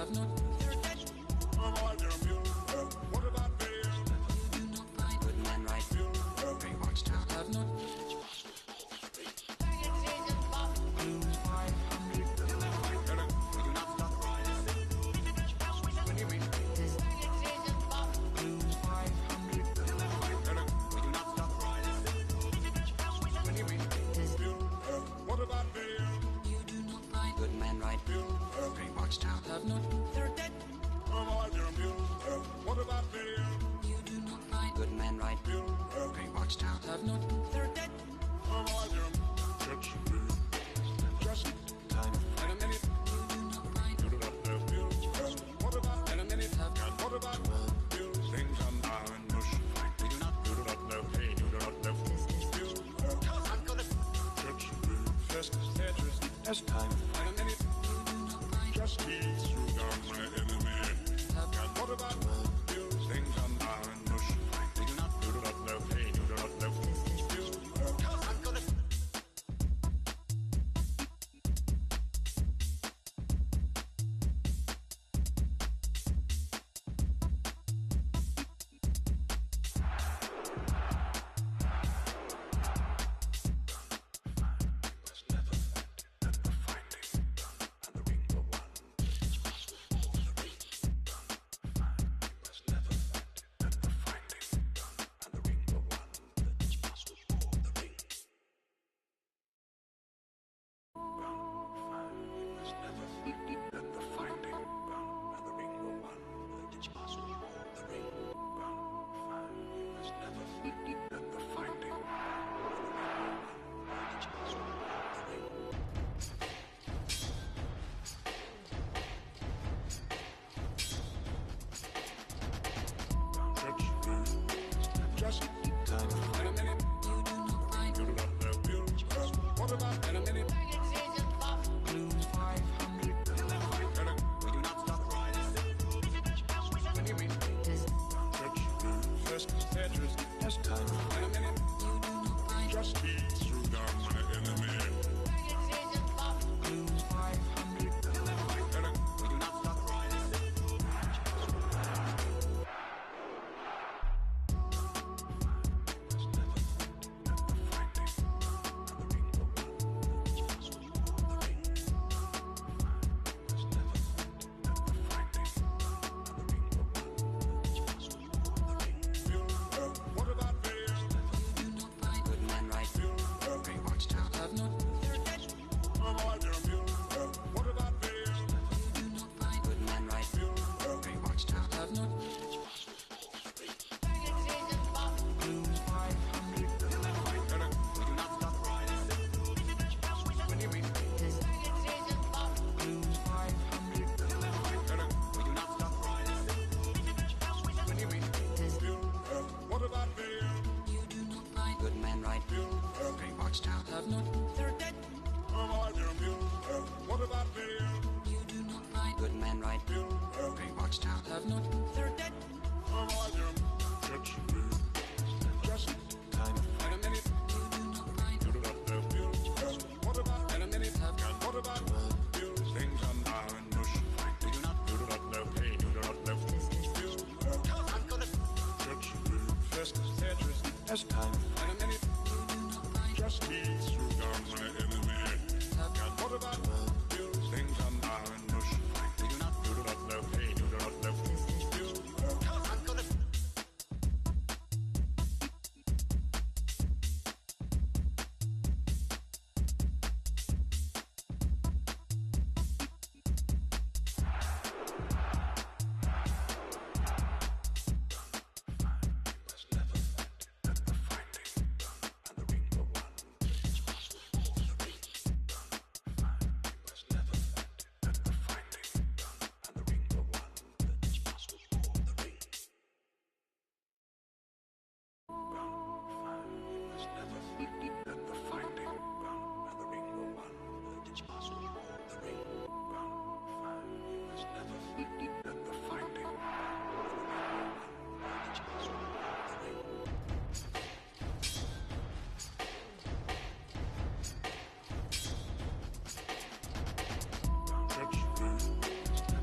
have not. They're dead. What about fear? You do not find good man right. They watched out. Have not. What about fear? You do not find good man right. They watched out. Have not. They're dead. What about fear? You do not find good man right. They watched out. Have not. They're dead. Just time. And a minute. You do not find. You do not know. What about? And a minute. What about? Things are now in motion. You do not know. Hey, you do not know. I'm gonna just Tetris. As time. And a minute. You do not find. Just keys through down my enemy. What about? Things are now in motion. You do not know. Hey, you do not know. I'm gonna. Just time. And a minute. You do not find. You do not know. What about? And a minute. Lose 500. We do not stop riding. When you mean just Tetris. Just time. And a minute. You do not find. Just keys through down my enemy. Lose 500. We do not stop riding. What about fear? You do not find good man right. They watched out. Have not. They're dead. What about fear? You do not find good man right. They watched out. Have not. Lose 500. We do not stop riding. When you mean Lose 500. we do not stop riding. When you mean what about fear? You do not find good man right. They watched out. Have not. They're dead. What about fear? You do not find good man right. They watched out. Have not. They're dead. Just time. And a minute. You do not find. You do not know. What about? And a minute. What about? Things are now in motion. You do not know. Hey, you do not know. I'm gonna just Tetris. As time. And a minute. You do not find. Just keys through down my enemy. What about? Things are now in motion. You do not know. Hey, you do not know. I'm gonna.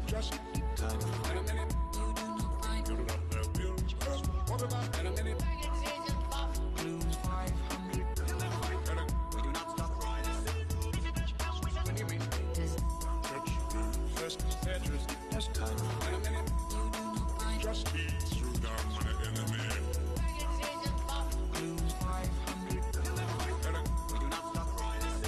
Just as time. In a minute, just ease through down my enemy. Lose 500. We do not stop rising.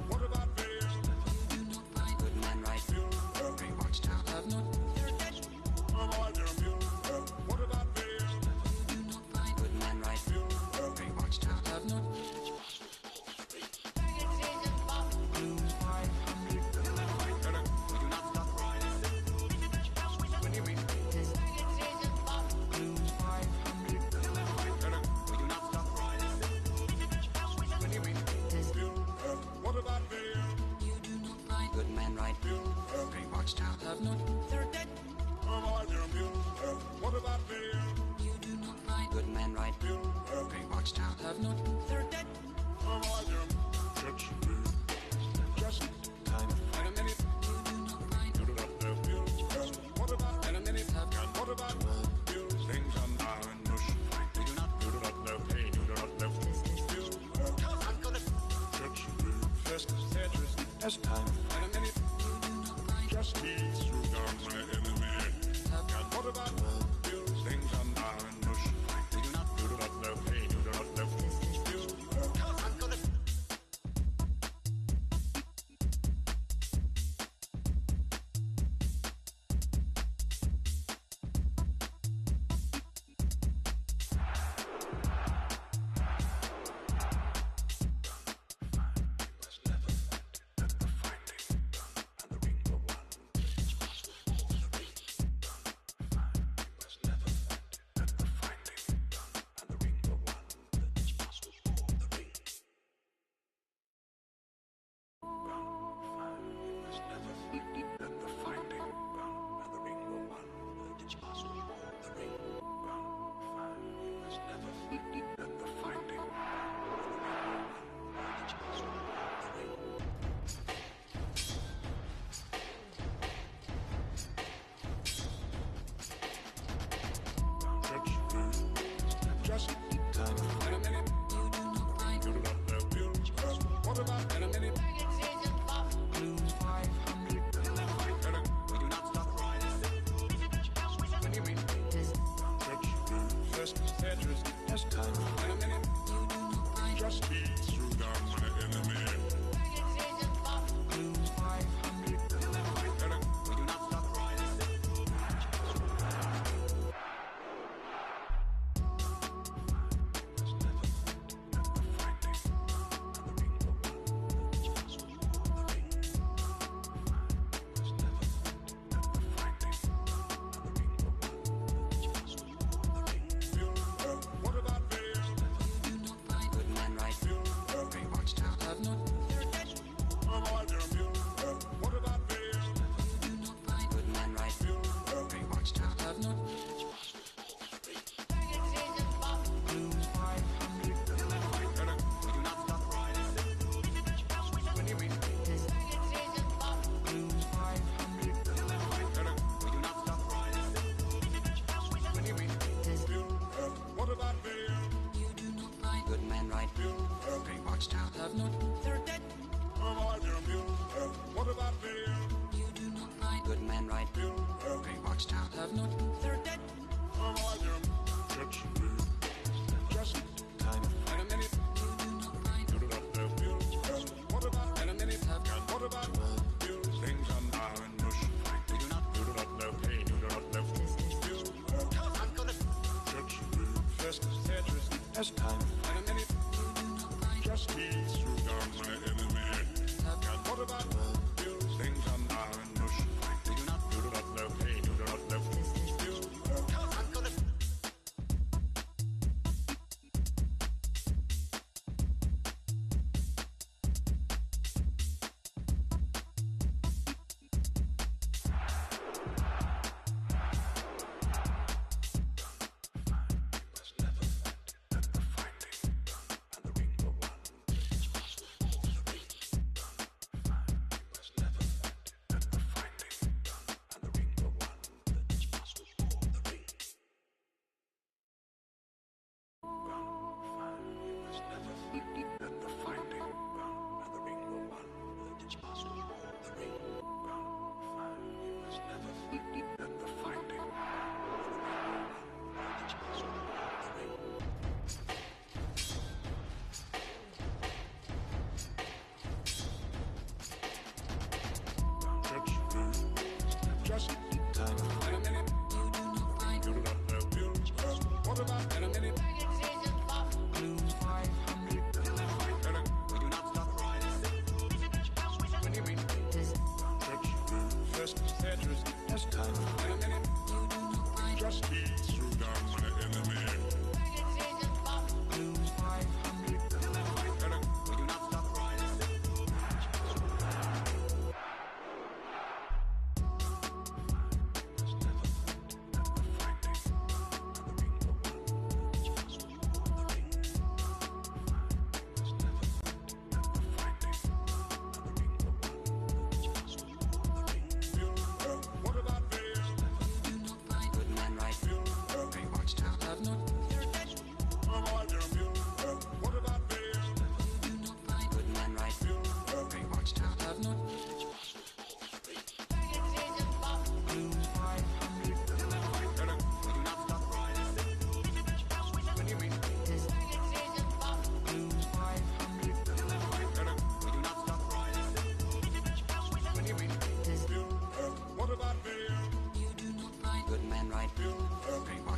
What about fear? Good man, right? Very watched out. Have not. Avoid your view. What about fear? Good man, right? Very watched out. Have not. Lose 500. We do not stop rising. When you mean lose 500. We do not stop rising. When you mean what about fear? Good man, right? Very watched out. Have not. Avoid your view. What about fear? Good man, right? Very watched out. Have not. Avoid your just time. In a minute, you do not know view. What about in a minute? What about view? Things are now in motion. You do not know pain. You do not know view. I'm gonna touch you first. As time. In a minute, just ease through down my enemy. What about view? Things are now in motion. You do not know pain. You do not know view. I'm gonna just time. In a minute, you do not know view. What about in a minute? Lose 500. We do not stop rising. When you mean touch first as time. In a minute, just ease through down my enemy. Lose 500. We do not stop rising. What about fear? Good man, right? Very watched out. Have not. Avoid your view. What about fear? Good man, right? Very watched out. Have not. Lose 500. We do not stop rising. When you mean lose 500. We do not stop rising. When you mean what about fear? Good man, right? Very watched out. Have not. Avoid your view. What about fear? Good man, right? Very watched out. Have not. Avoid your touch just time. In a minute, you do not know view. What about in a minute? What about view? Things are now in motion. You do not know pain. You do not know view. I'm gonna touch first as time. In a minute, just ease through down my enemy. What about view? Things are now in motion. You do not know pain. You do not know view. I'm gonna never find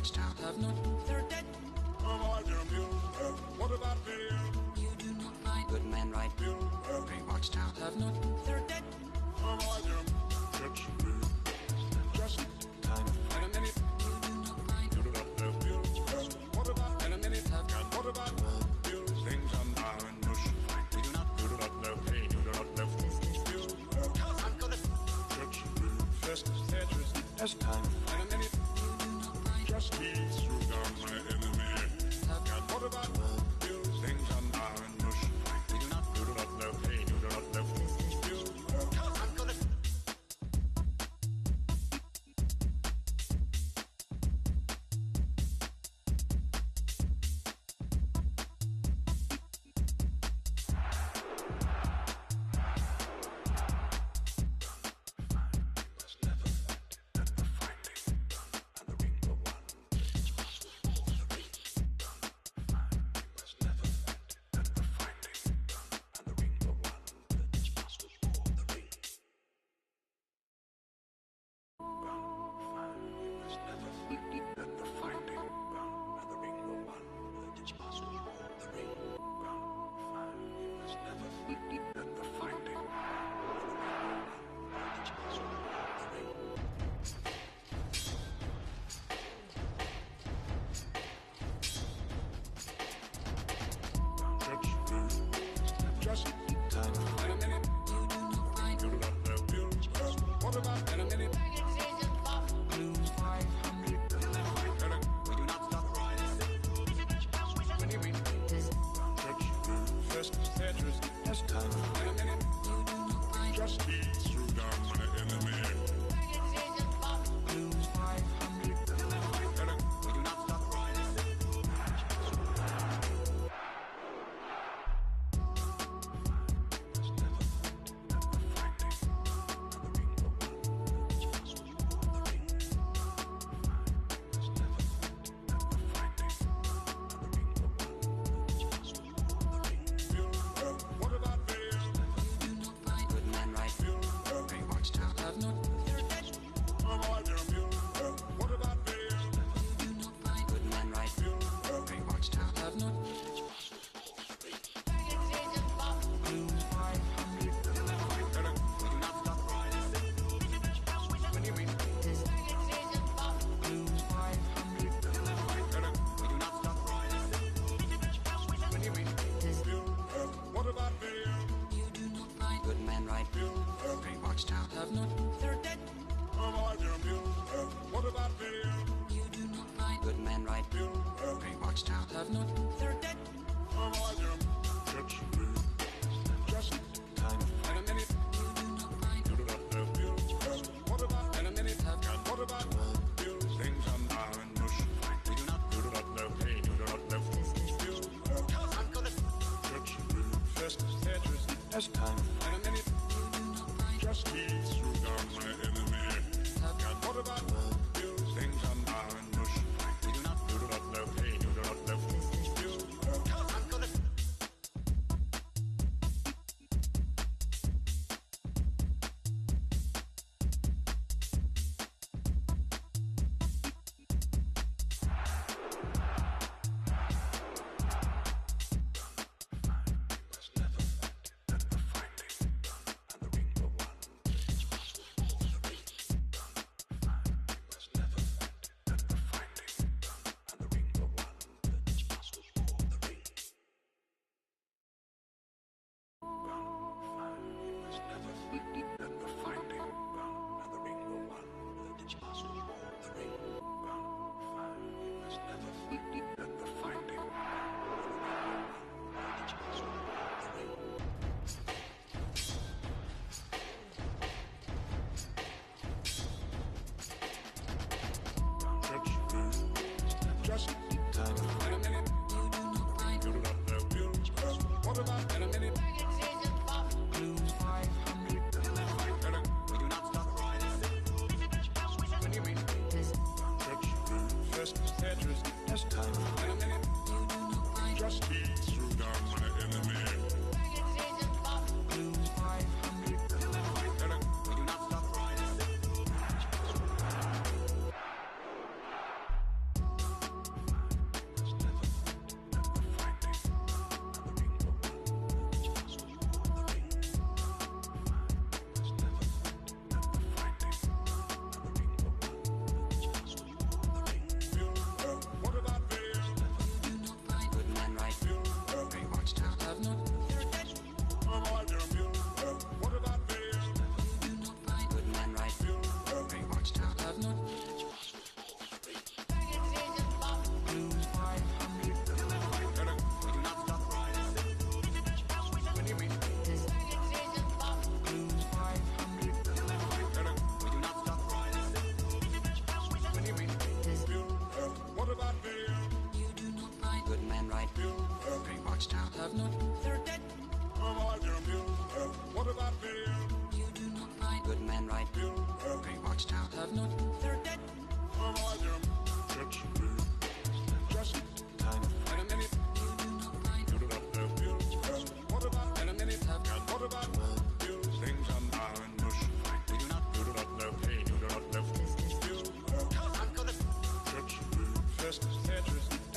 watched out, have not. They're dead. What about video? You do not find good men right. They watched out, have not. They're dead. Just Time. and a minute. You do not find You do not know. What about and a minute? What about things are now in motion? we do not. You do not know pain. You do not know. I'm gonna Just first Tetris as time. and a minute. You do not find Just he's threw down my enemy. have What about things are now in motion? we do not. You do not know pain. You do not know. I'm gonna Just time. and a minute. You do not find You do not know. What about and a minute? blue 500. We do not stop when you mean first Tetris As time. and a minute. You do not find Just he threw down my enemy. blue 500. We do not stop What about video? You do not find good men right. They watched out, have not. They're dead. What about video? You do not find good men right. They watched out, have not. Blue 500. When you mean Blue 500. when you mean what about video? You do not find good men right. They watched out, have not. They're dead. What about video? You do not find good men right. They watched out, have not. They're dead. Just Time. and a minute. You do not find You do not know. What about and a minute? What about things are now in motion? we do not. You do not know pain. You do not know. I'm gonna First Tetris as time. and a minute. You do not find Just he threw down my enemy. have What about things are now in motion? we do not. You do not know pain. You do not know. I'm gonna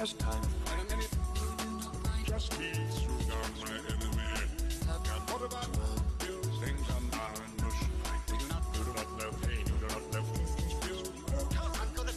as time and a minute just speeds through down my enemy. And what about you? Things are now in motion. You do not love pain, you do not love you. I'm gonna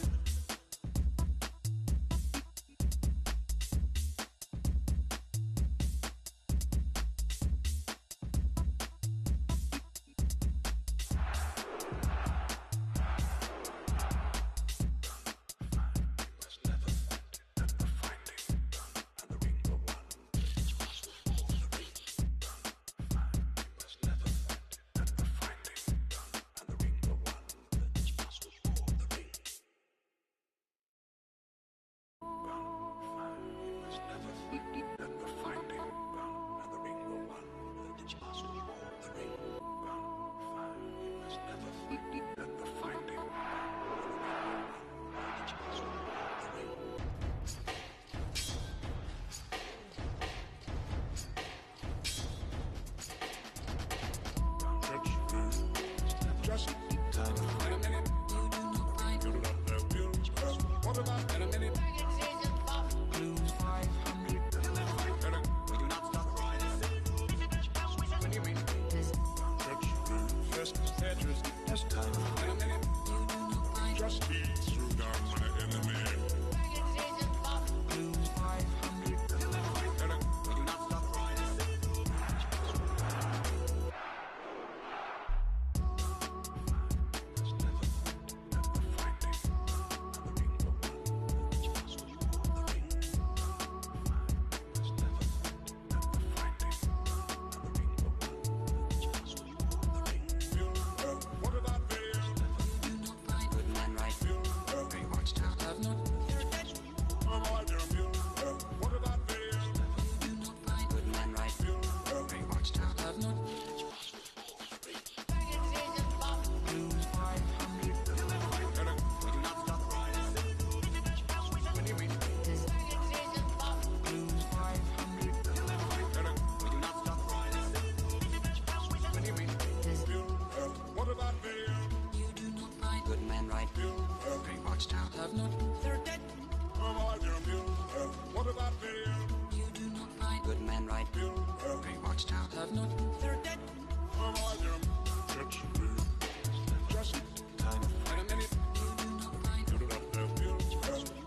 just time and a minute. You do not love you. What about in a minute? Blues 500. We do not stop riding. When you mean just Tetris as time and a minute. Just speeds through down my enemy. Blues 500. We do not stop riding. What about there? Good man, right? Very much time. Have not. What about there? Good man, right? Very much time. Have not. Blues 500. We do not stop riding. When you mean Blues 500. We do not stop riding. When you mean what about there? You do not find good man, right? Very much time. Have not. They're dead. What about there? You do not find good man, right? Very much time. Have not. They're dead. Just time and a minute. You do not find You do not love you.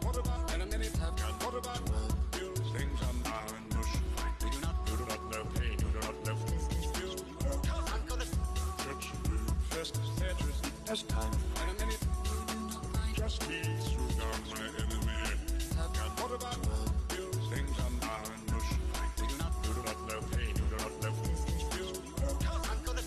What about in a minute? What about you? Things are now in motion. we do not. You do not love pain, you do not love you. I'm gonna. Just Tetris as time and a minute. You do not find Just speeds through down my enemy. have What about you? Things are now in motion. we do not. You do not love pain, you do not love you. I'm gonna.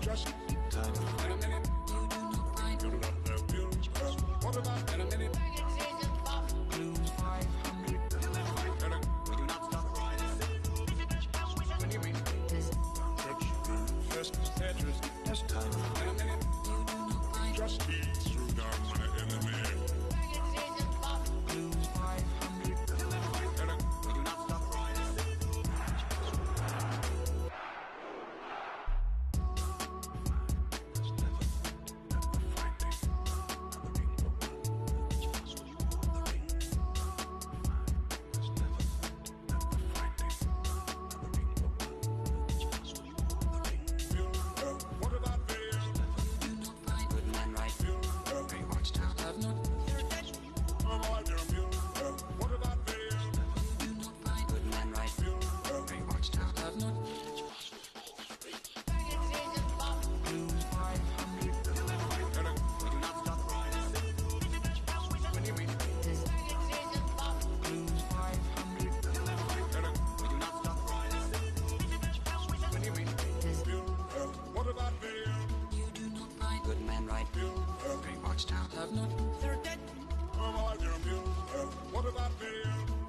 Just time and a minute. You do not find You do not love you. What about in a minute? Blues 500. We do not stop riding. When you mean Just Tetris as time and a minute. you do not find Just speeds through down my enemy. Blues 500. We do not stop riding. Good man, right? Very much have not. They're dead. Come on, you Bueller. What about me?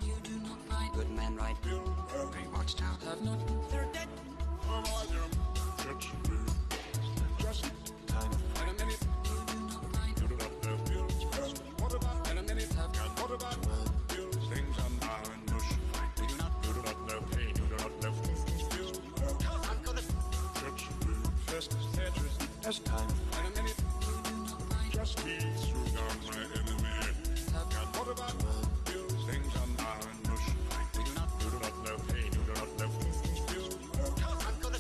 You do not find good men right. Bueller. They watched out. Have not. They're dead. Come on, you catch me. Just Time. in a minute. You do not find You do not know Bueller. What about in a minute. Have got what about Bueller? Things are now in motion. we do not. You do not know pain. You do not know Bueller. I'm gonna Catch me. First Tetris. just time. In a minute. You do not find Just me through down my enemy. have got What about Bueller? Things are now in motion. we do not. You do not know pain. You do not know Bueller. I'm gonna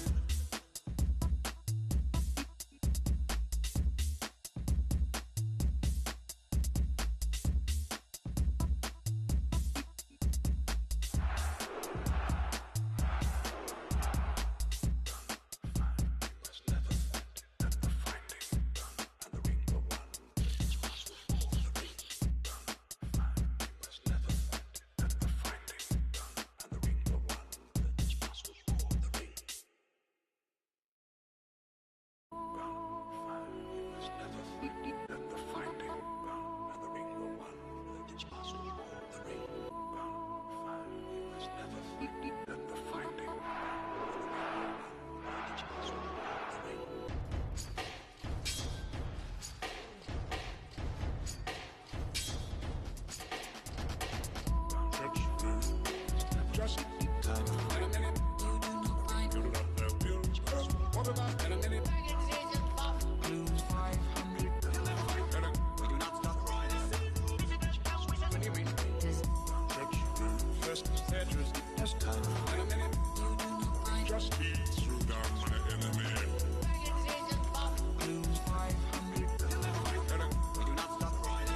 Just time. In a minute. You do not find you do not know Bueller. What about in a minute. Lose 500. We do not stop riding. When you read this, First Tetris. just time. In a minute. You do not find Just me through down my enemy. lose 500. We do not stop riding.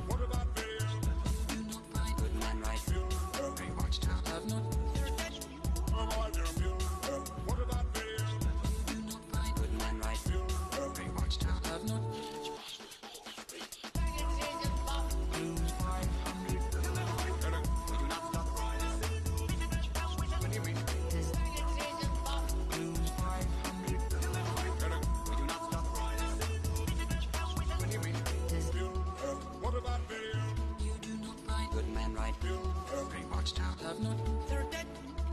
What about Bueller? You do not find good men right. They watched out. Have not. They're dead. Come on, you Bueller. What about Bueller? You do not find good men right. They watched out. Have not. Lose 500. We do not stop riding. When you read this, lose 500. We do not stop riding. When you read this, What about Bueller? you do not find good men right. They watched out. Have not. They're dead.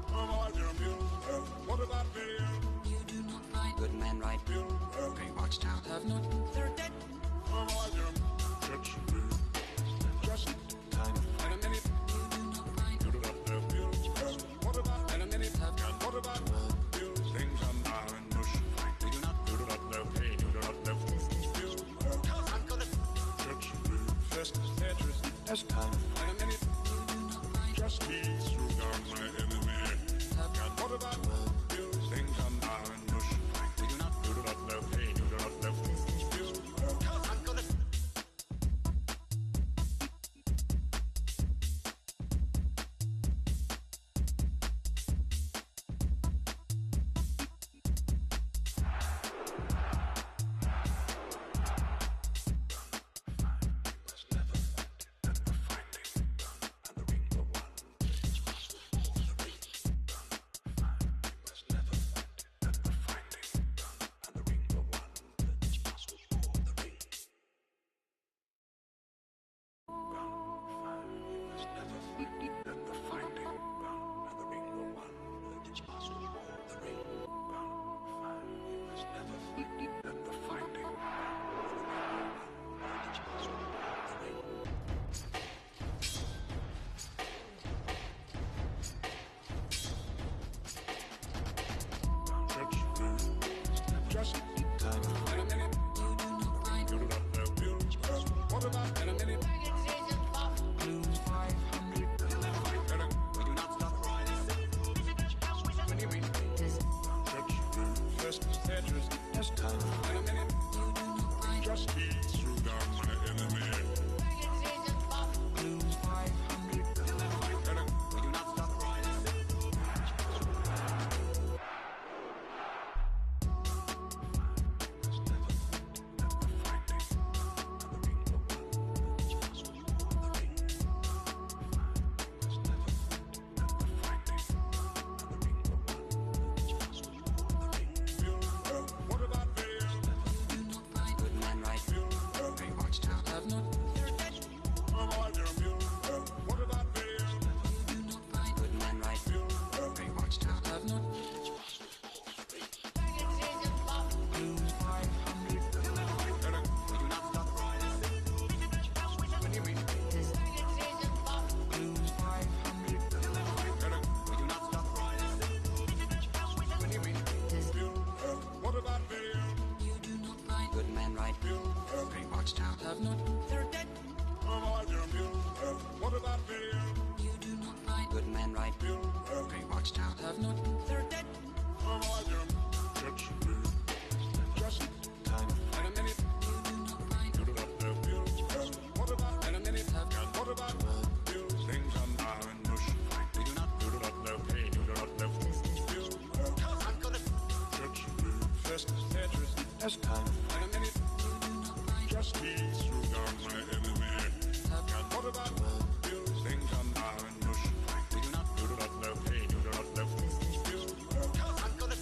Come on, you Bueller. What about Bueller? You do not find good men right. They watched out. Have not. They're dead. Come on, you catch me. Just Time. In a minute. You do not find you do not know Bueller. What about in a minute. Have got what about Bueller? Things are now in motion. we do not. You do not know pain. You do not know Bueller. I'm gonna Catch me. First Tetris. just time. In a minute. You do not find Just me through down my enemy. have got What about Bueller? Things are now in motion. we do not. You do not know pain. You do not know Bueller. I'm gonna Just time. In a minute. You do not find you do not know Bueller. What about in a minute. Lose 500. We do not stop riding. When you read this, First Tetris. just time. In a minute. You do not find Just me through down my enemy. lose 500. We do not stop riding. Great watchtower. Have not. They're dead. What about me? You do not find good men right. Great watchtower. Have not. They're dead. Catch me. Just time. And a minute. You do not find. You do not know. What about? And a minute. Have got. What about? Things are now in mush. We do not. You do not know pain. You do not know. I'm gonna. Catch me. First Tetris. As time. And a minute. You do not find. Just peace through down my enemy. Have got. What about? Things are now in mush. We do not. You do not know pain. You do not know. I'm gonna.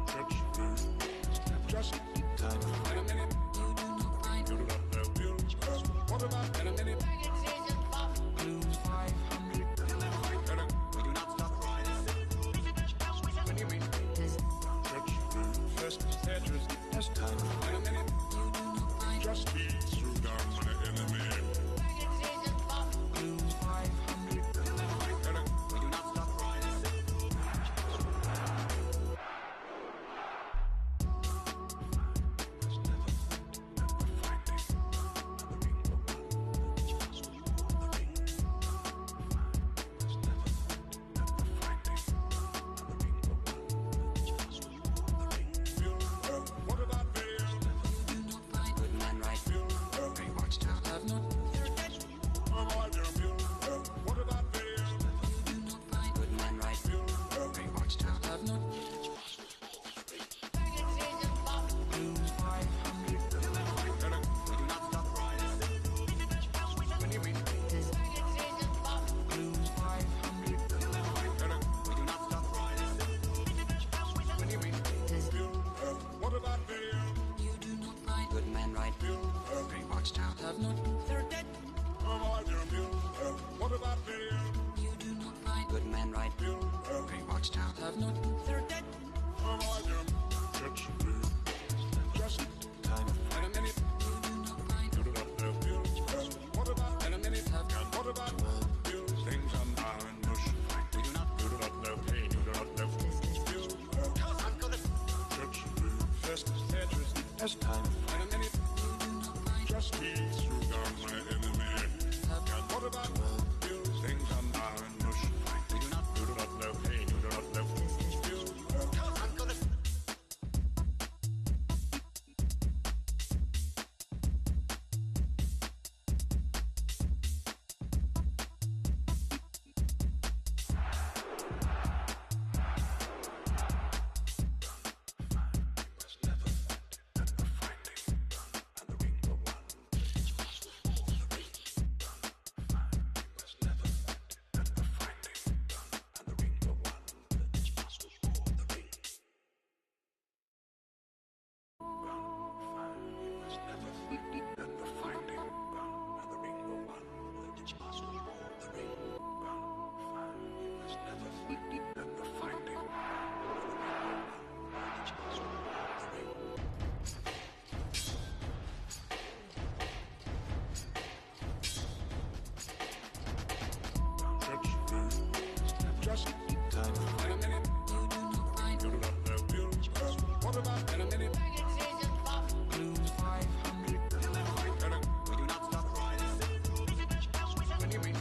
Catch me. Just Time. And a minute. You do not find. you do not know. What about? And a minute. Blues 500. We do not stop riding. When you mean. Catch me. First Tetris. As time. And a minute. You do not find. Just peace through down my enemy. Blues 500. We do not stop riding. What about me? You do not find good men right. Great watchtower. Have not. They're dead. What about me? You do not find good men right. Great watchtower. Have not. Blues 500. We do not stop riding. When you mean. Blues 500. We do not stop riding. When you mean. What about me? You do not find good men right. Great watchtower. Have not. They're dead. What about me? You do not find good men right. Great watchtower. Have not. They're dead. Catch me. Just Time. And a minute. You do not find. you do not know. What about? And a minute. Have got. What about? Things are now in mush. We do not. You do not know pain. You do not know. I'm gonna. Catch me. First Tetris. As time. And a minute. You do not find. Just peace through down my enemy. Have got. What about? Things are now in mush. We do not. You do not know pain. You do not know. I'm gonna. Catch me. Just Time. And a minute. You do not find. you do not know. What about? And a minute. Blues 500. We do not stop riding. When you mean.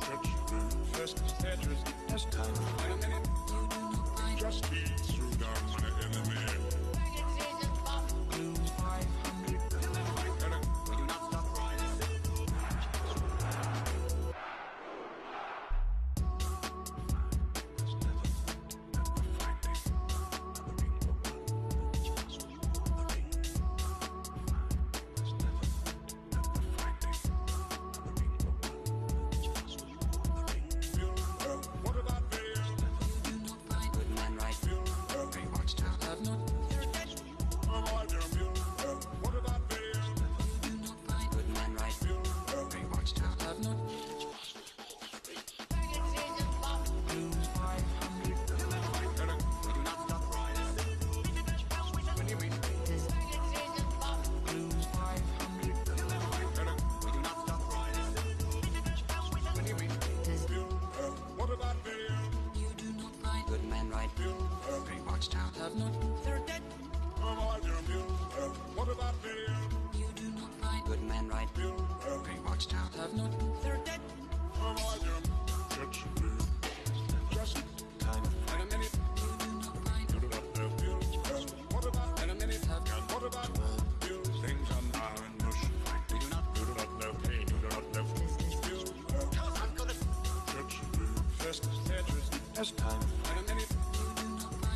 Catch me. First Tetris. As time. And a minute. You do not find. Just peace through down my enemy. Blues 500. We do not stop riding. as time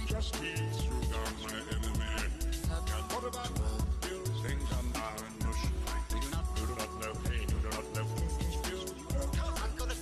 just ease you down, my enemy. And what about you? Things are now and mush. You do not know pain, you do not know you. I'm gonna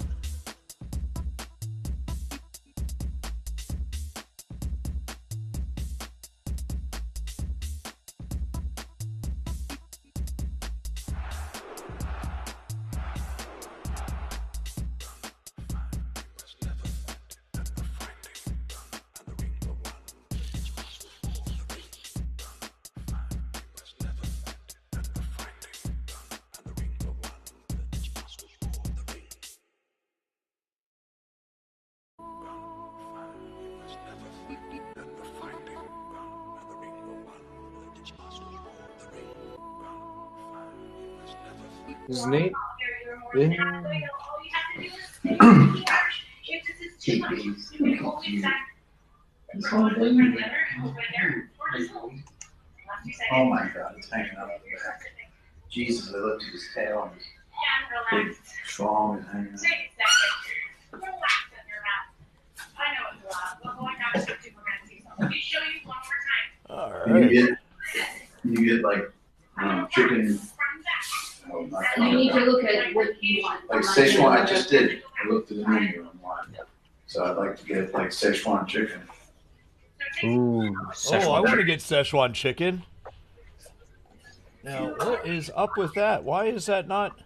This is Nate. Yeah. Oh my God, it's hanging out the back. Jesus, I looked at his tail and his big, strong and hanging out. All You right. get like chicken. You need to look at what you want. Like Szechuan, I just did. I looked at the menu online. So I'd like to get like Szechuan chicken. Ooh, Oh, I want to get Szechuan chicken. Now, what is up with that? Why is that not?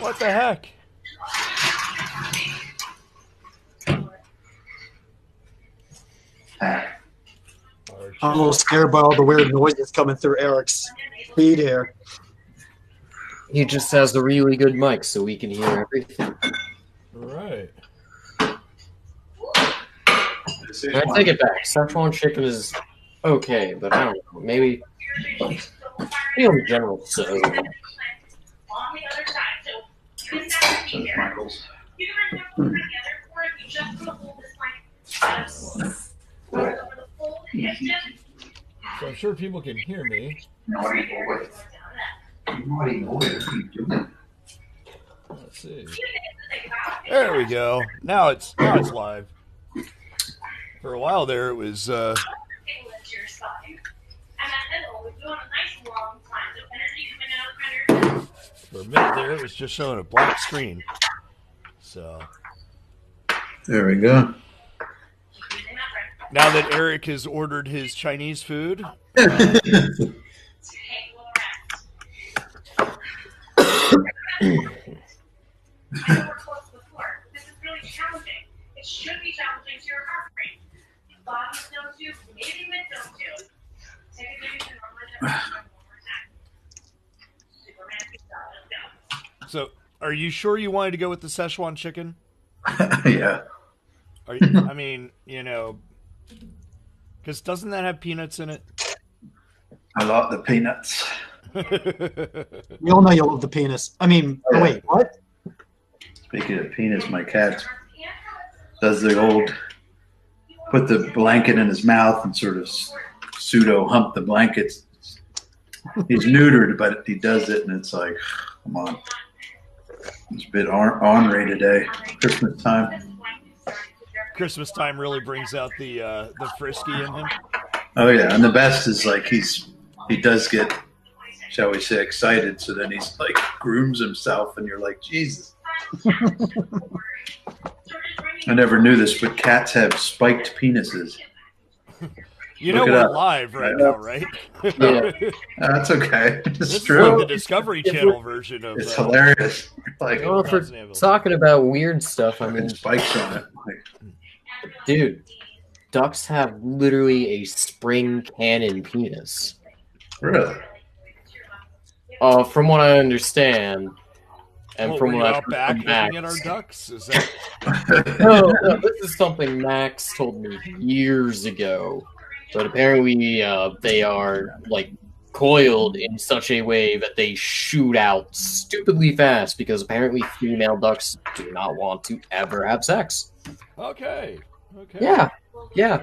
What the heck? I'm a little scared by all the weird noises coming through Eric's feed here. He just has the really good mic, so we can hear everything. Right. I take it back. Szechuan chicken is okay, but I don't know. Maybe in general, so. Michael's. So I'm sure people can hear me. Naughty boy. Naughty boy. What are you doing? Let's see. There we go. Now it's live. For a while there, it was. For a minute there, it was just showing a black screen. So There we go. now that Eric has ordered his Chinese food, should be challenging to your heart rate. Bottoms don't do, maybe mid don't do. Take a drink and one more time. Superman, let's go. so are you sure you wanted to go with the Szechuan chicken? Yeah. Are you, I mean, because doesn't that have peanuts in it? I love the peanuts. We all know you love the penis. I mean, Oh, yeah. wait, what? Speaking of penis, my cat does the old put the blanket in his mouth and sort of pseudo hump the blanket. He's neutered, but he does it, and it's like, come on. It's a bit ornery today. Christmas time. Christmas time really brings out the frisky in him. Oh yeah, and the best is like he does get, shall we say, excited. So then he's like grooms himself, and you're like, Jesus. I never knew this, but cats have spiked penises. You know Look it we're up. live right now, right? Yeah. That's okay. It's This is true. like the Discovery Channel version of. It's hilarious. Like Well, for Tabletops Anvils. talking about weird stuff, I mean, fucking spikes on it. Like, dude, ducks have literally a spring cannon penis. really? From what I understand, and Well, from were you what I've out heard back from looking Max. at our ducks? Is that No, this is something Max told me years ago. But apparently, they are like coiled in such a way that they shoot out stupidly fast because apparently female ducks do not want to ever have sex. okay? Okay. Yeah.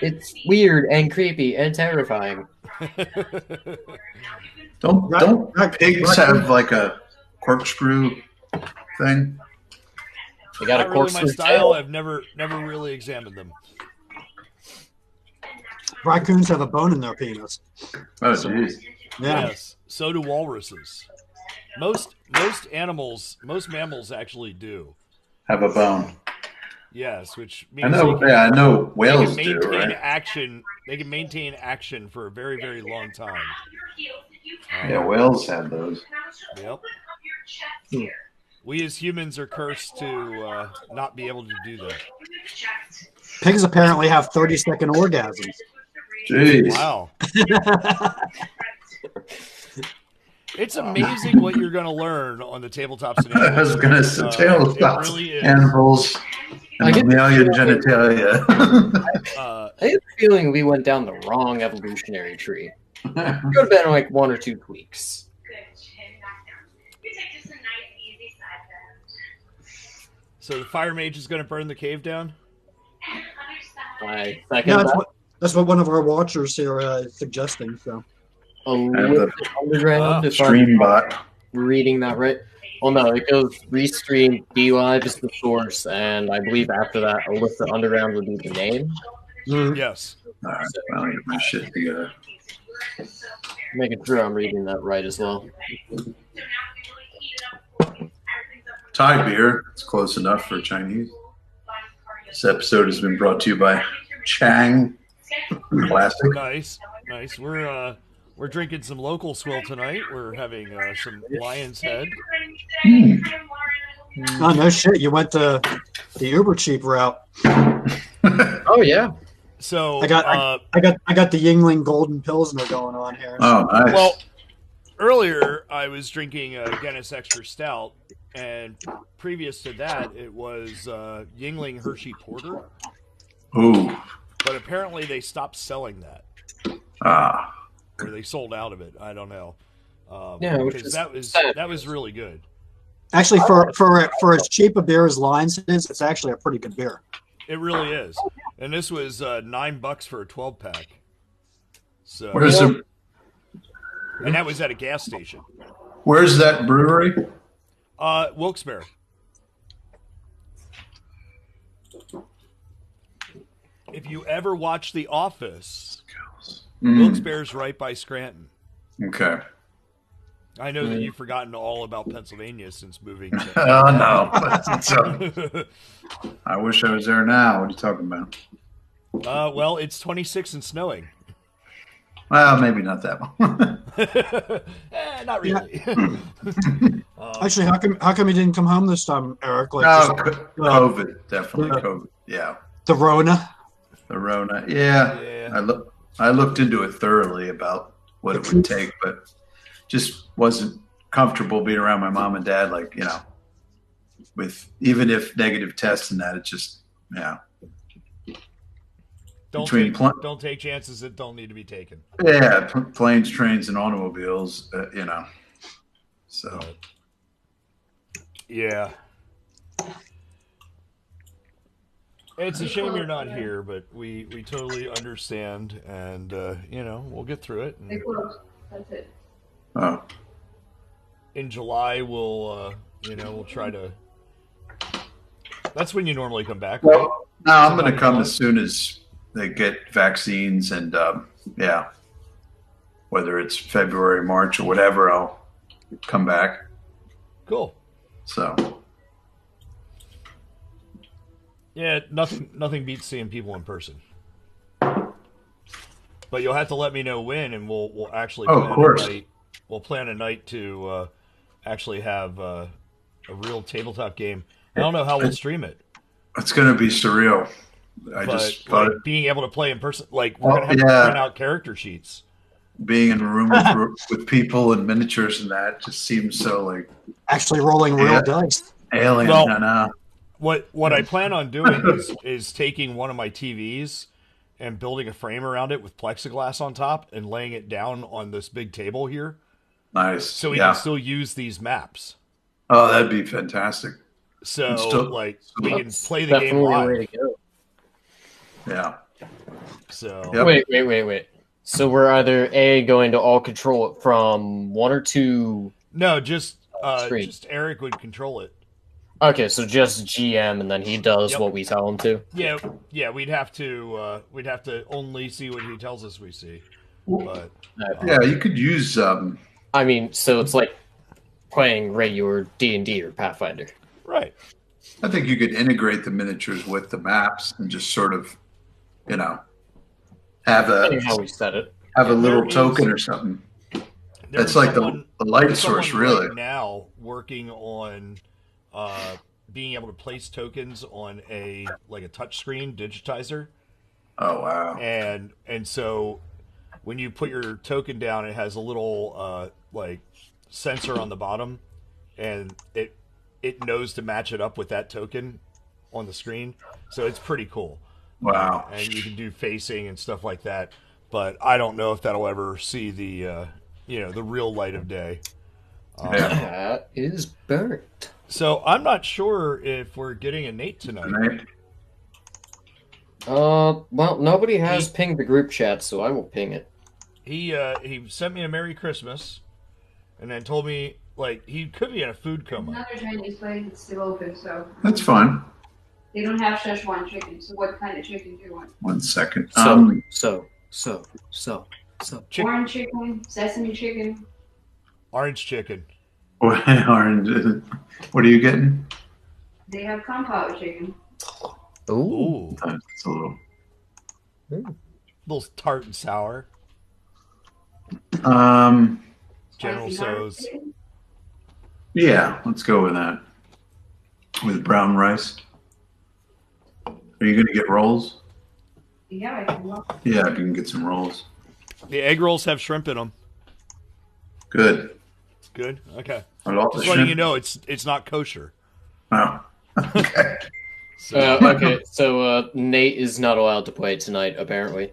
It's weird and creepy and terrifying. Don't pigs have like a corkscrew thing? They got Not a really my corkscrew style. tail. I've never really examined them. Raccoons have a bone in their penis. Oh, jeez. Yeah. Yes, so do walruses. Most mammals actually do. Have a bone. Yes, which I means know. Yeah, I know. they Whales can do, maintain right? action. They can maintain action for a very, very long time. Yeah, whales have those. Yep. Hmm. We as humans are cursed to not be able to do that. Pigs apparently have 30-second orgasms. Jeez. Wow. It's amazing what you're going to learn on the Tabletops and I was going to say tabletops, it really is. anvils, I and get the mammalian feeling- genitalia. I have a feeling we went down the wrong evolutionary tree. Could have been like 1 or 2 tweaks. So the fire mage is going to burn the cave down? I second Yeah, that. that's what one of our watchers here is suggesting. So Illicit Underground, if I'm Stream bot. reading that right. Well, no, it goes Restream, DLive is the source, and I believe after that, Illicit Underground would be the name. Yes. All right, I'll get my shit together. Making sure I'm reading that right as well. Thai beer. It's close enough for Chinese. This episode has been brought to you by Chang Classic. Nice. We're drinking some local swill tonight. We're having some Lion's Head. oh no shit, you went the uber cheap route. Oh, yeah. So I got the Yingling Golden Pilsner going on here. Oh, nice. well, earlier I was drinking Guinness Extra Stout, and previous to that it was Yingling Hershey Porter. Ooh. But apparently they stopped selling that, Ah. or they sold out of it. I don't know. Yeah, which because is sad. that was really good. Actually, for as cheap a beer as Lions is, it's actually a pretty good beer. It really is. And this was $9 for a 12-pack. So, Where's the? and that was at a gas station. Where's that brewery? Wilkes-Barre. If you ever watch The Office, Wilkes-Barre's right by Scranton. Okay. I know that you've forgotten all about Pennsylvania since moving. Oh no! I wish I was there now. What are you talking about? Well, it's 26 and snowing. Well, maybe not that one. Not really. Actually, how come you didn't come home this time, Eric? Like No, COVID, definitely COVID. Yeah, the Rona. the Rona. Yeah, Yeah. I looked into it thoroughly about what it would take, but just wasn't comfortable being around my mom and dad. Like, you know, with even if negative tests and that, it's just Don't Between don't take chances that don't need to be taken. planes, trains, and automobiles. You know, so Yeah. It's a shame you're not here, but we totally understand, and we'll get through it. And That's it. oh, in July, we'll try to. That's when you normally come back, right? well, no, I'm going to come as soon as they get vaccines, and whether it's February, March, or whatever, I'll come back. Cool. So. Yeah, nothing beats seeing people in person. But you'll have to let me know when, and we'll actually Oh, of course. We'll plan a night to actually have a real tabletop game. I don't know how we'll stream it. It's going to be surreal. I But just thought like, being able to play in person, like we're gonna have to print out character sheets. being in a room with people and miniatures and that just seems so like Actually rolling real dice. alien. Well, no. What I plan on doing is taking one of my TVs and building a frame around it with plexiglass on top and laying it down on this big table here, Nice. so we can still use these maps. Oh, that'd be fantastic. So Still- we can That's play the game definitely a live. way to go. Yeah. So Yep. Wait. So we're either going to all control it from 1 or 2. no, just Stream. Eric would control it. Okay, so just GM, and then he does Yep. what we tell him to. Yeah. We'd have to only see what he tells us we see. But Yeah, you could use. I mean, so it's like playing regular D&D or Pathfinder. right. I think you could integrate the miniatures with the maps and just sort of, have Depending how we set it. a little There is- token or something. There's That's like someone- the light there's source, someone really. right now working on being able to place tokens on a touchscreen digitizer, Oh wow! and so when you put your token down, it has a little sensor on the bottom, and it knows to match it up with that token on the screen. So it's pretty cool. Wow. And you can do facing and stuff like that. But I don't know if that'll ever see the the real light of day. Yeah. That is burnt. So I'm not sure if we're getting a Nate tonight. Right? Well, nobody has pinged the group chat, so I will ping it. He sent me a Merry Christmas, and then told me he could be in a food coma. Another Chinese place that's still open, so That's fine. they don't have Szechuan chicken. So what kind of chicken do you want? 1 second. So. Chick- Orange chicken, sesame chicken. Orange chicken. Orange. What are you getting? They have compound chicken. Ooh. Ooh, It's a little. little tart and sour. General Spicy garlic So's. chicken. Yeah, let's go with that. With brown rice. Are you going to get rolls? Yeah, I can walk. Yeah, if you can get some rolls. The egg rolls have shrimp in them. Good. Good. Okay. A lot of Just letting shrimp? you know, it's not kosher. Oh, okay. So, Okay, so Nate is not allowed to play tonight, apparently.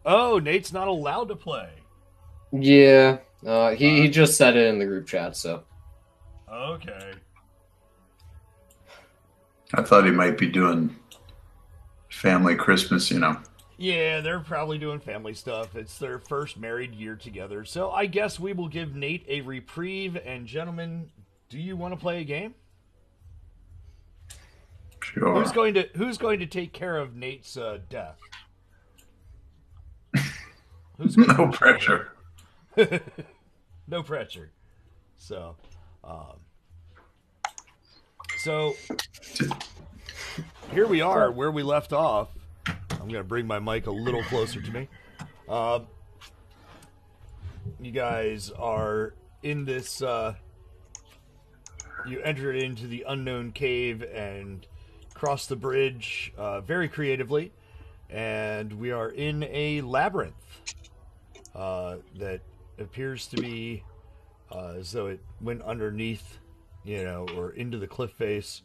oh, Nate's not allowed to play. Yeah, he just said it in the group chat, so. Okay. I thought he might be doing family Christmas, Yeah, they're probably doing family stuff. It's their first married year together. So I guess we will give Nate a reprieve. And gentlemen, do you want to play a game? Sure. Who's going to take care of Nate's death? Who's going No pressure. No pressure. So, so here we are where we left off. I'm going to bring my mic a little closer to me. You guys are in this. You entered into the unknown cave and crossed the bridge very creatively, and we are in a labyrinth that appears to be as though it went underneath, or into the cliff face.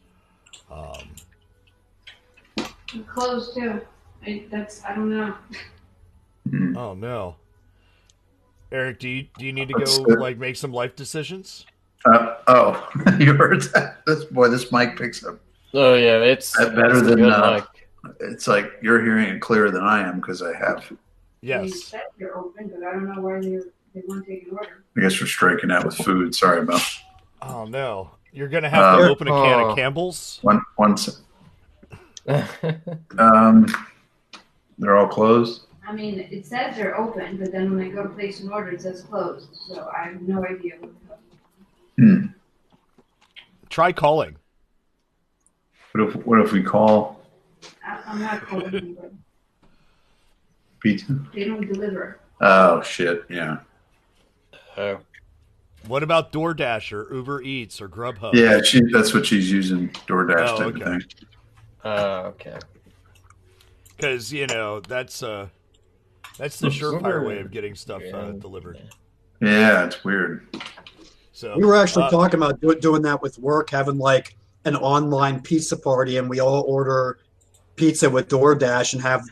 It's closed too. I don't know. Oh no, Eric, do you need to That's go good. make some life decisions? You heard that? This mic picks up Oh, yeah, it's that better it's a than. good mic. It's like you're hearing it clearer than I am because I have. They Yes. said they're open, but I don't know why they weren't taking order. I guess we're striking out with food. Sorry about Oh no, you're gonna have to open a can Oh. of Campbell's. one. They're all closed. I mean, it says they're open, but then when I go to place an order, it says closed. So I have no idea what the hell. Try calling. What if we call I'm not calling anybody. pizza? They don't deliver. Oh shit! Yeah, Oh. What about DoorDash or Uber Eats or Grubhub? yeah. That's what she's using. DoorDash Oh, type okay. of thing. Okay. Because that's the surefire way of getting stuff delivered. Yeah, it's weird. So We were actually talking about doing that with work, having like an online pizza party, and we all order pizza with DoorDash and have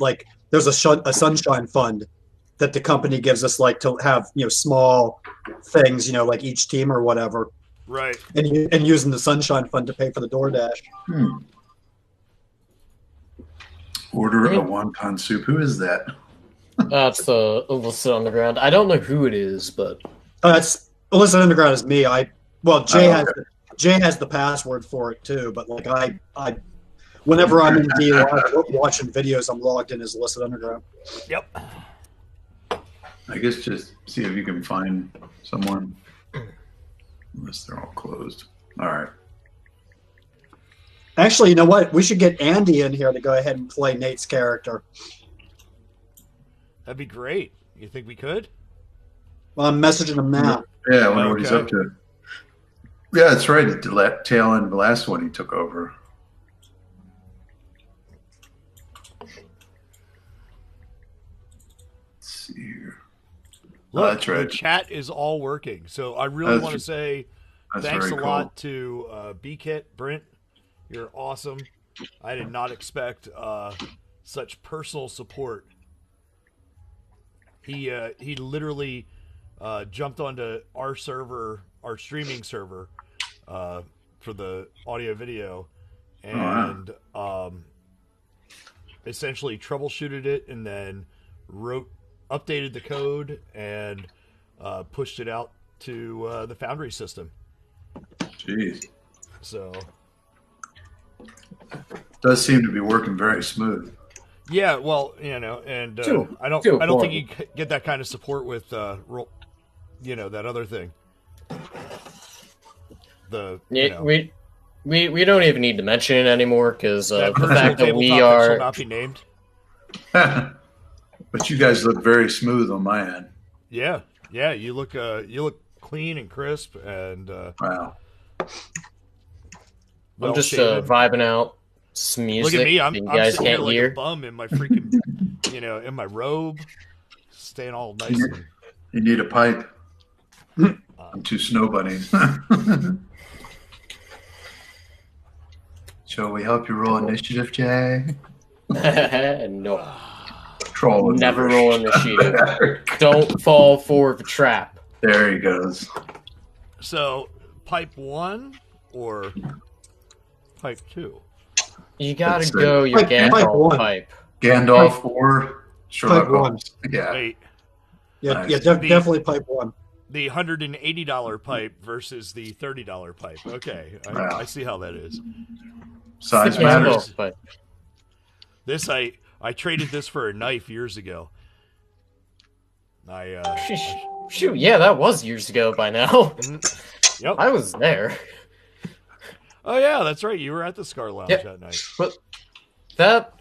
there's a sunshine fund that the company gives us to have small things like each team or whatever, right. and using the sunshine fund to pay for the DoorDash. Order a wonton soup. Who is that? That's the Illicit Underground. I don't know who it is, but That's Illicit Underground is me. Jay Oh, has okay. Jay has the password for it too, but like I whenever I'm in D Live watching videos, I'm logged in as Illicit Underground. Yep. I guess just see if you can find someone. Unless they're all closed. All right. Actually, you know what? We should get Andy in here to go ahead and play Nate's character. That'd be great. You think we could? Well, I'm messaging him now. Yeah, I wonder what he's up to. Yeah, that's right. At the tail end of the last one, he took over. Let's see here. Look, that's right. The chat is all working. So I really want to say thanks a lot to B-Kit, Brent. You're awesome. I did not expect such personal support. He literally jumped onto our server, our streaming server, for the audio video, and essentially troubleshooted it, and then updated the code and pushed it out to the Foundry system. Jeez. So does seem to be working very smooth. Yeah, well, you know, and I don't think you get that kind of support with that other thing. We don't even need to mention it anymore because the fact that we shall are not be named. But you guys look very smooth on my end. Yeah, you look clean and crisp, and wow. I'm just vibing out some music. Look at me, I'm you guys sitting here can't like hear. a bum in my freaking, in my robe, staying all nice. You need a pipe. I'm two snow bunnies. Shall we help you roll initiative, Jay? No. Troll. Never roll initiative. Don't fall for the trap. There he goes. So, pipe 1 or pipe 2? You gotta go your Gandalf pipe. Gandalf or Sherlock Holmes. Yeah. Wait. Yeah, definitely pipe 1. The $180 pipe versus the $30 pipe. Okay, I see how that is. Size matters. This I traded this for a knife years ago. Shoot, yeah, that was years ago by now. Yep. I was there. Oh yeah, that's right. You were at the Scar Lounge that night. But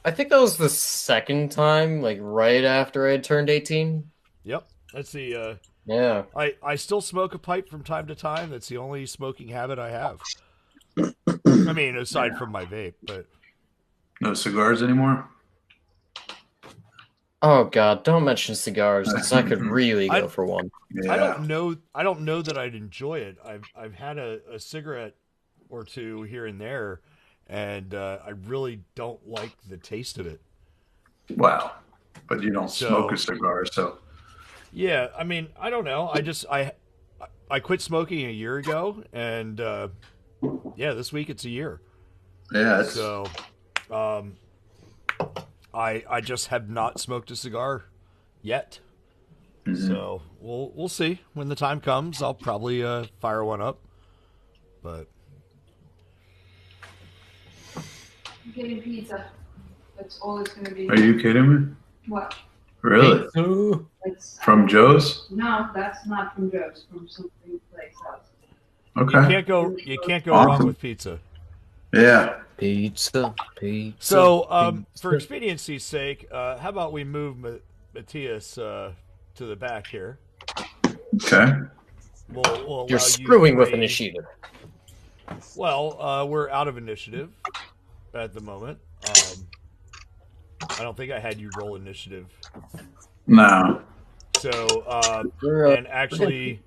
I think that was the second time, like right after I had turned 18. Yep. That's the yeah. I still smoke a pipe from time to time. That's the only smoking habit I have. I mean, aside from my vape, but no cigars anymore? Oh God! Don't mention cigars, because I could really go for one. Yeah. I don't know that I'd enjoy it. I've had a cigarette or two here and there, and I really don't like the taste of it. Wow! But you don't smoke a cigar, so. Yeah, I mean, I don't know. I quit smoking a year ago, and this week it's a year. Yeah. So, I just have not smoked a cigar yet. Mm-hmm. So we'll see when the time comes. I'll probably fire one up, but I'm getting pizza. That's all it's going to be. Are you kidding me? What? Really? From Joe's? No, that's not from Joe's. From something place else. Okay. You can't go wrong with pizza. Yeah. Pizza. So, for expediency's sake, how about we move Matthias to the back here? Okay. You're screwing with initiative. Well, we're out of initiative at the moment. I don't think I had you roll initiative. No. So, and actually,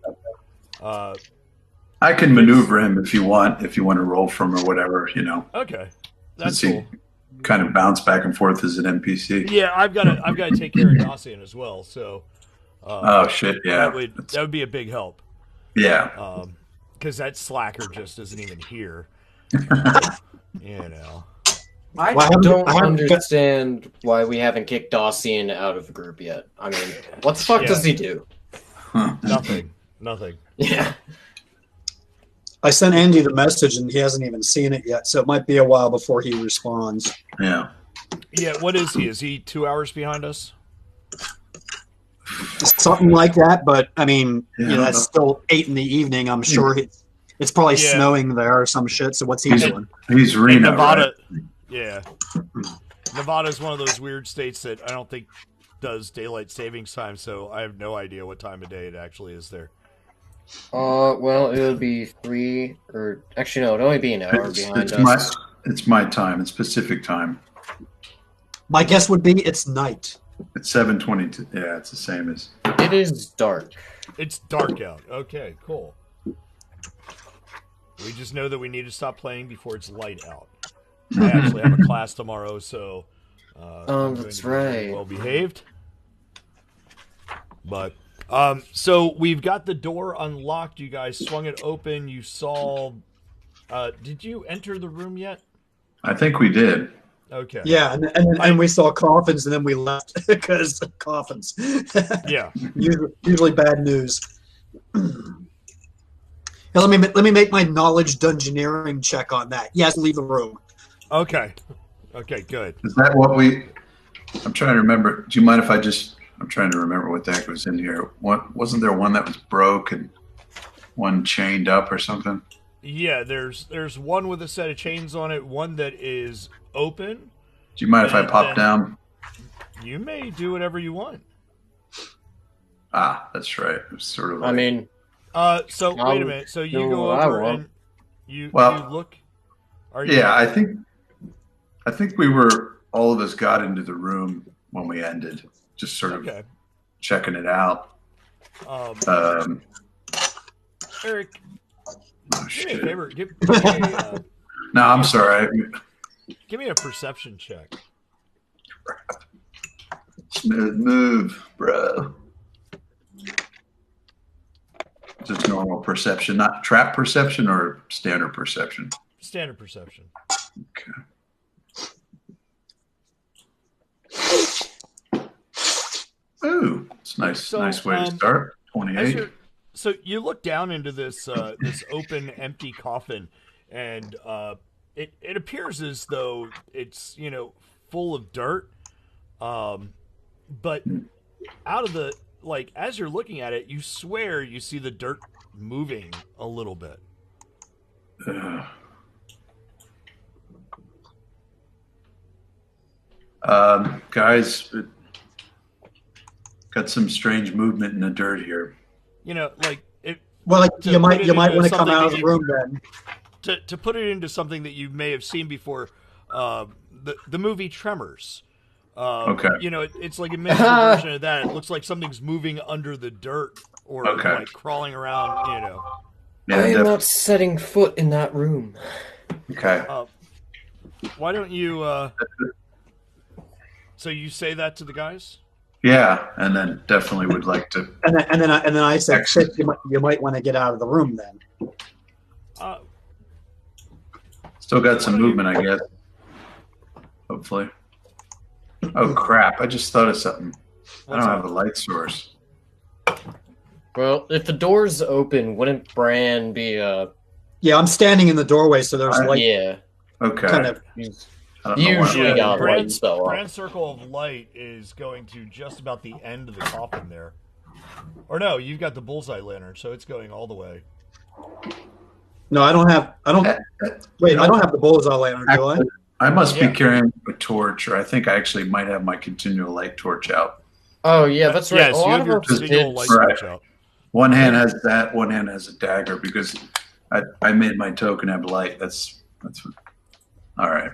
I can maneuver him if you want to roll from or whatever, Okay, that's cool. Kind of bounce back and forth as an NPC. Yeah, I've got to take care of Dossian as well. So. Oh shit! Yeah, that would be a big help. Yeah. Because that slacker just isn't even here. I don't understand why we haven't kicked Dossian out of the group yet. I mean, what the fuck does he do? Nothing. Yeah. I sent Andy the message and he hasn't even seen it yet, so it might be a while before he responds. Yeah. Yeah, what is he? Is he 2 hours behind us? Something like that, but I mean, Yeah, you know, that's still 8 in the evening. I'm sure it's probably Yeah. snowing there or some shit. So what's he He's, doing? he's In Reno, Nevada. right? Yeah. Nevada's one of those weird states that I don't think does daylight savings time, so I have no idea what time of day it actually is there. Well, it would be 3, or actually no, it'd only be an hour behind us. It's my time. It's Pacific time. My guess would be it's night. It's 7:22. Yeah, it's the same as. It is dark. It's dark out. Okay, cool. We just know that we need to stop playing before it's light out. I actually have a class tomorrow, so I'm going That's to be very right. well behaved. But so we've got the door unlocked. You guys swung it open. You saw. Did you enter the room yet? I think we did. Okay. Yeah, and we saw coffins, and then we left because coffins. Yeah. Usually bad news. Now, let me make my knowledge dungeoneering check on that. Yes, leave the room. Okay. Okay. Good. Is that what we? I'm trying to remember. Do you mind if I just? I'm trying to remember what the heck was in here. What wasn't there one that was broke and one chained up or something? Yeah. There's one with a set of chains on it. One that is open. Do you mind if I And pop then- down? You may do whatever you want. Ah, that's right. It was sort of. I mean, So wait a I'll minute. So you do go what I over want. and you Well, look. Are you? yeah, I think we were all of us got into the room when we ended, just sort of Okay. checking it out. Um, Eric, Oh do me a shit! favor. Give me a, No, I'm sorry. give me a perception check. Smooth move, bro. Just normal perception, not trap perception or standard perception. Standard perception. Okay. Ooh, it's nice. So, nice way to start. 28. So you look down into this this open, empty coffin, and it appears as though it's full of dirt. But out of the as you're looking at it, you swear you see the dirt moving a little bit. Guys, got some strange movement in the dirt here. It. Well, To you put might it you might into want to come something out of that the you- room then. To put it into something that you may have seen before, the movie Tremors. Okay. It's like a miniature version of that. It looks like something's moving under the dirt or Okay. crawling around. Yeah, I am def- not setting foot in that room. okay. Why don't you? So you say that to the guys? Yeah, and then definitely would like to. And then I said, Excellent. shit, you might want to get out of the room then. Still got some movement, I guess. Hopefully. Oh crap! I just thought of something. I don't have a light source. Well, if the door's open, wouldn't Bran be Yeah, I'm standing in the doorway, so there's light. yeah. Okay. Kind of. I don't know why- Usually got light spell off. Brand's circle of light is going to just about the end of the coffin there. Or no, you've got the bullseye lantern, so it's going all the way. No, I don't have. I don't. Wait, I don't have the bullseye lantern, do I? Actually, I must Yeah. be carrying a torch, or I think I actually might have my continual light torch out. Oh yeah, that's right. Yes, a you lot have of your us continual did. light Right. switch out. One hand has that, one hand has a dagger because I made my token have light. That's what, all right.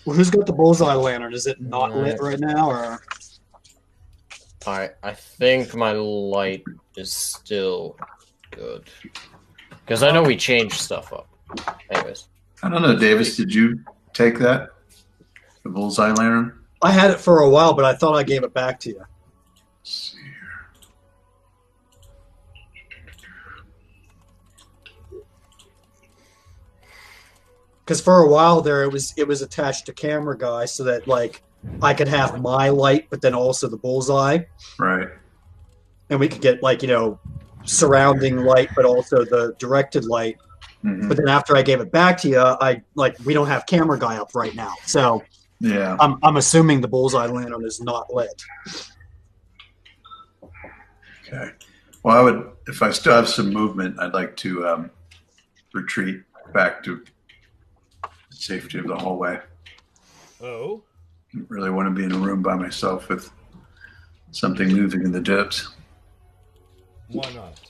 Well, who's got the bullseye lantern? Is it not Right. lit right now, or? I think my light is still good because I know we changed stuff up. Anyways, I don't know, Davis. Did you take that? The bullseye lantern? I had it for a while, but I thought I gave it back to you. Let's see here. Because for a while there, it was attached to camera guy, so that I could have my light, but then also the bullseye, Right. and we could get surrounding light, but also the directed light. Mhm. But then after I gave it back to you, we don't have camera guy up right now, so Yeah. I'm assuming the bullseye lantern is not lit. Okay. Well, if I still have some movement, I'd like to retreat back to the safety of the hallway. Oh. I don't really want to be in a room by myself with something moving in the depths. Why not?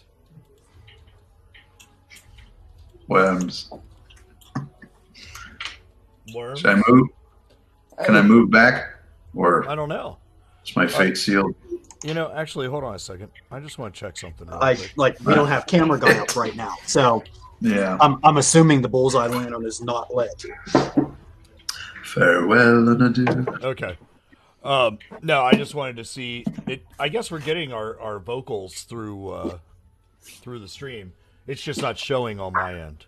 Worms. Worm? Should I move? Can I move back? Or I don't know. is my fate sealed? Actually, hold on a second. I just want to check something real quick. We don't have camera guy up right now, so Yeah. I'm assuming the bullseye lantern is not lit. Farewell and adieu. Okay. No, I just wanted to see it. I guess we're getting our vocals through the stream. It's just not showing on my end.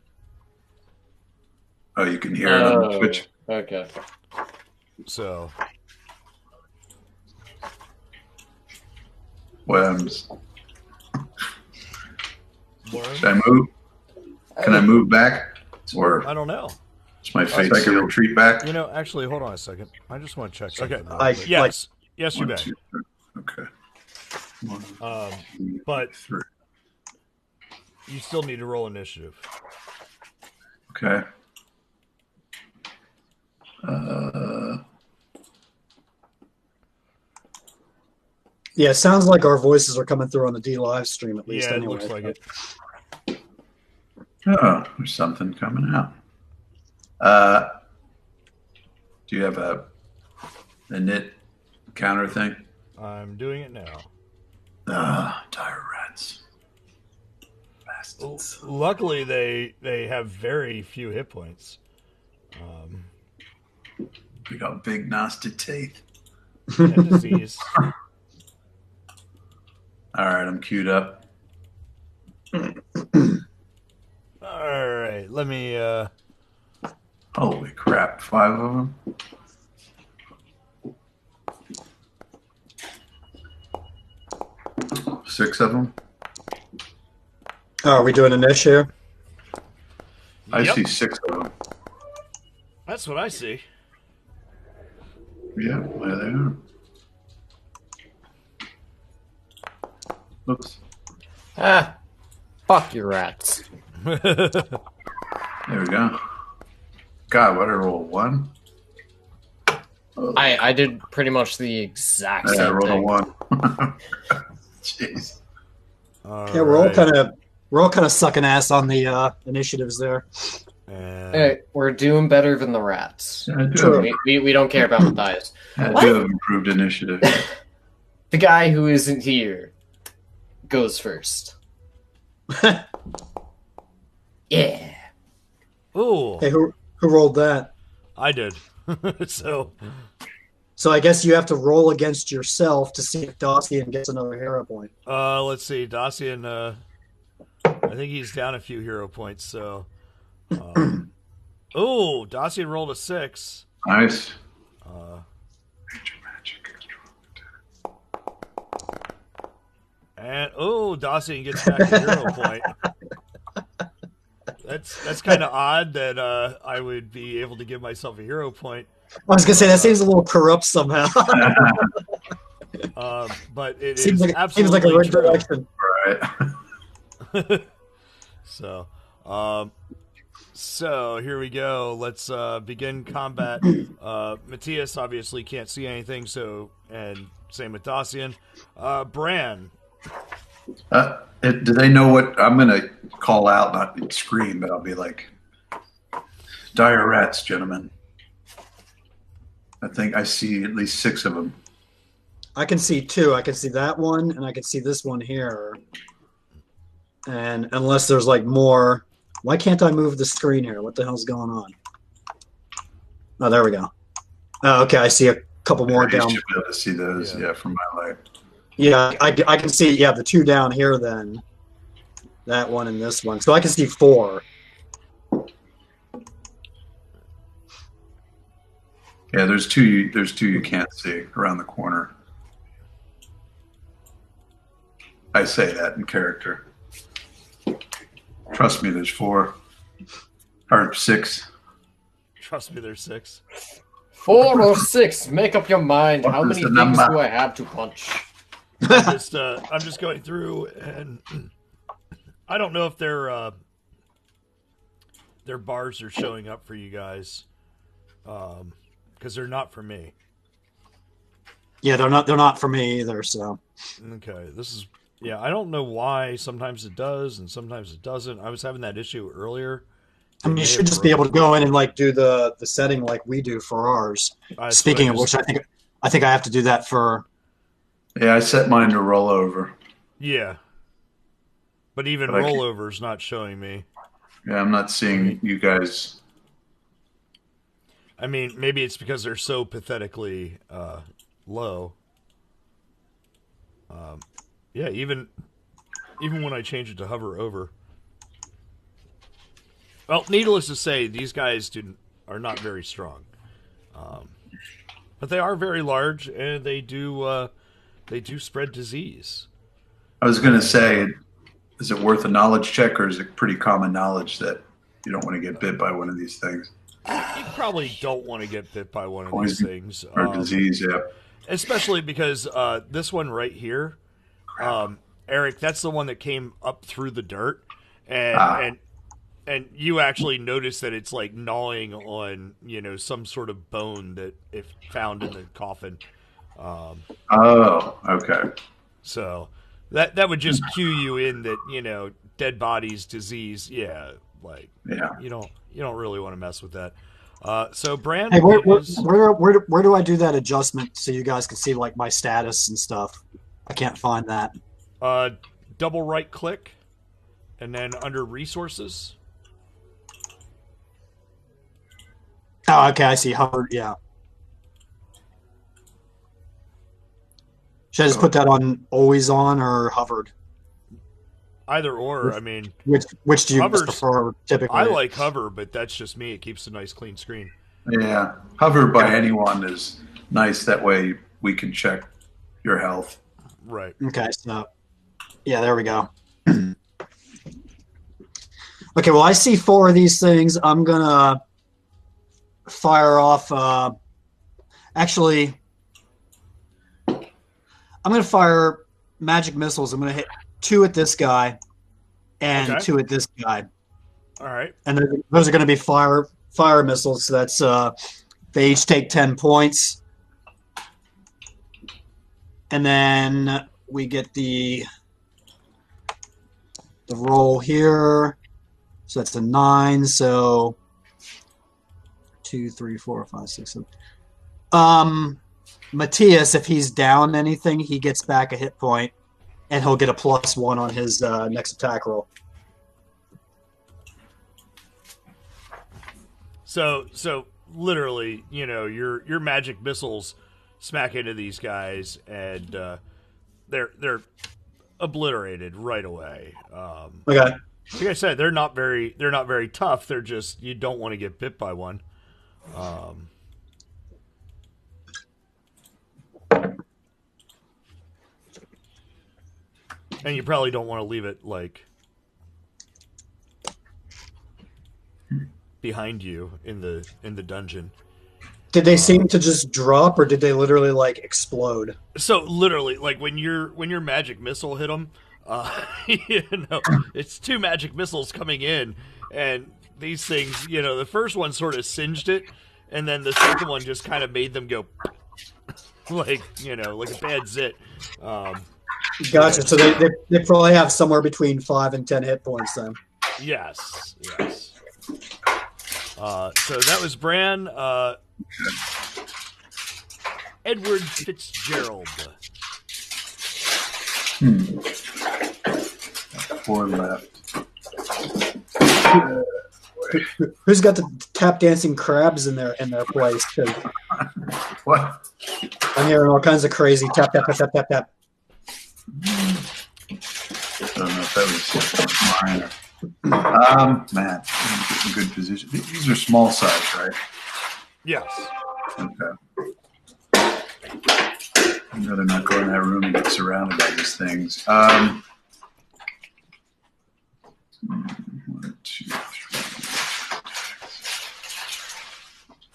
Oh, you can hear it on the Twitch. Okay. So Worms. Worm? Should I move? Can I move back? Or I don't know. is my fate sealed? Retreat back? Actually, hold on a second. I just want to check something. Okay. real quick. Yes, you One, may. two, three. Okay. One, two, But three. you still need to roll initiative. Okay. Yeah, it sounds like our voices are coming through on the D live stream at least. Yeah, anyway. it looks like it. Oh, there's something coming out. Do you have a knit counter thing? I'm doing it now. Dire rats. Bastards. Luckily, they have very few hit points. We got big, nasty teeth. And disease. All right, I'm queued up. All right, let me. Holy crap, 5 of them? Six of them? Oh, are we doing an ish here? I Yep. see 6 of them. That's what I see. Yeah, there they are. Oops. Ah, fuck your rats. There we go. God, what did I roll? 1? I did pretty much the exact Yeah, I same rolled a thing. 1. Jeez. Yeah, we're all kind of sucking ass on the initiatives there. And Hey, we're doing better than the rats. Yeah, I do have, We don't care about Matthias. I do have improved initiative. The guy who isn't here goes first. Yeah. ooh, Hey, who rolled that? I did. So So I guess you have to roll against yourself to see if Dossian gets another hero point. let's see, Dacian. I think he's down a few hero points. So, oh, Dacian rolled a 6. Nice. Major magic. And Dacian gets back a hero point. That's kind of odd that I would be able to give myself a hero point. I was gonna say that seems a little corrupt somehow. But it seems is like absolutely a right true. direction. Right. So here we go. Let's begin combat. Matthias obviously can't see anything, and same with Dacian. Bran. Do they know what I'm going to call out? Not scream, but I'll be like, dire rats, gentlemen. I think I see at least 6 of them. I can see 2. I can see that one, and I can see this one here. And unless there's like more, why can't I move the screen here? What the hell's going on? Oh, there we go. Oh, okay, I see a couple more You down. should be able to see those, Yeah. from my light. Yeah, I can see. Yeah, the 2 down here. Then that one and this one. So I can see 4. Yeah, there's two you can't see around the corner. I say that in character. Trust me, there's 4 or 6. Trust me, there's 6. 4 or 6. Make up your mind. What How is many the things number? do I have to punch? I'm just going through, and I don't know if their bars are showing up for you guys, because they're not for me. Yeah, they're not for me either. So Okay, this is I don't know why. Sometimes it does, and sometimes it doesn't. I was having that issue earlier. I mean, you should just be able to go in and like do the setting like we do for ours. Speaking of which, I think I have to do that for. Yeah, I set mine to rollover. Yeah, but even rollover's not showing me. Yeah, I'm not seeing you guys. I mean, maybe it's because they're so pathetically low. Yeah, even when I change it to hover over. Well, needless to say, these guys are not very strong, but they are very large, and they do spread disease. I was going to say, is it worth a knowledge check, or is it pretty common knowledge that you don't want to get bit by one of these things? You probably don't want to get bit by one of these things. Or disease, yeah. Especially because this one right here, Eric, that's the one that came up through the dirt, and you actually notice that it's like gnawing on some sort of bone that if found in the coffin. Oh, okay. So that would just cue you in that dead bodies, disease. Yeah, you don't really want to mess with that. So Brand, hey, where do I do that adjustment so you guys can see like my status and stuff? I can't find that. Double right click, and then under resources. Oh, okay, I see. Hover, yeah. Should I just put that on always on or hovered? Either or. I mean, which do you prefer typically? I like hover, but that's just me. It keeps a nice clean screen. Yeah, hover by anyone is nice. That way we can check your health. Right. Okay, so yeah, there we go. Okay, well, I see 4 of these things. I'm gonna fire off. Actually, I'm gonna fire magic missiles. I'm gonna hit 2 at this guy and 2 at this guy. All right. And those are going to be fire missiles. So that's they each take 10 points. And then we get the roll here. So that's a 9. So 2, 3, 4, 5, 6, 7. Matthias, if he's down anything, he gets back a hit point, and he'll get a +1 on his next attack roll. So literally, your magic missiles smack into these guys, and they're obliterated right away. Okay. Like I said, they're not very tough. They're just, you don't want to get bit by one. And you probably don't want to leave it like behind you in the dungeon. Did they seem to just drop, or did they literally like explode? So literally, like when your magic missile hit them, it's 2 magic missiles coming in, and these things, the first one sort of singed it, and then the second one just kind of made them go like a bad zit. Gotcha. So they probably have somewhere between 5 and 10 hit points then. Yes. So that was Bran. Edward Fitzgerald. 4 left. Who's got the tap dancing crabs in their place? What? I'm hearing all kinds of crazy tap tap tap tap tap tap. I don't know if that was mine. Man, I'm getting a good position. These are small size, right? Yes. Okay. I'd rather not go in that room and get surrounded by these things. What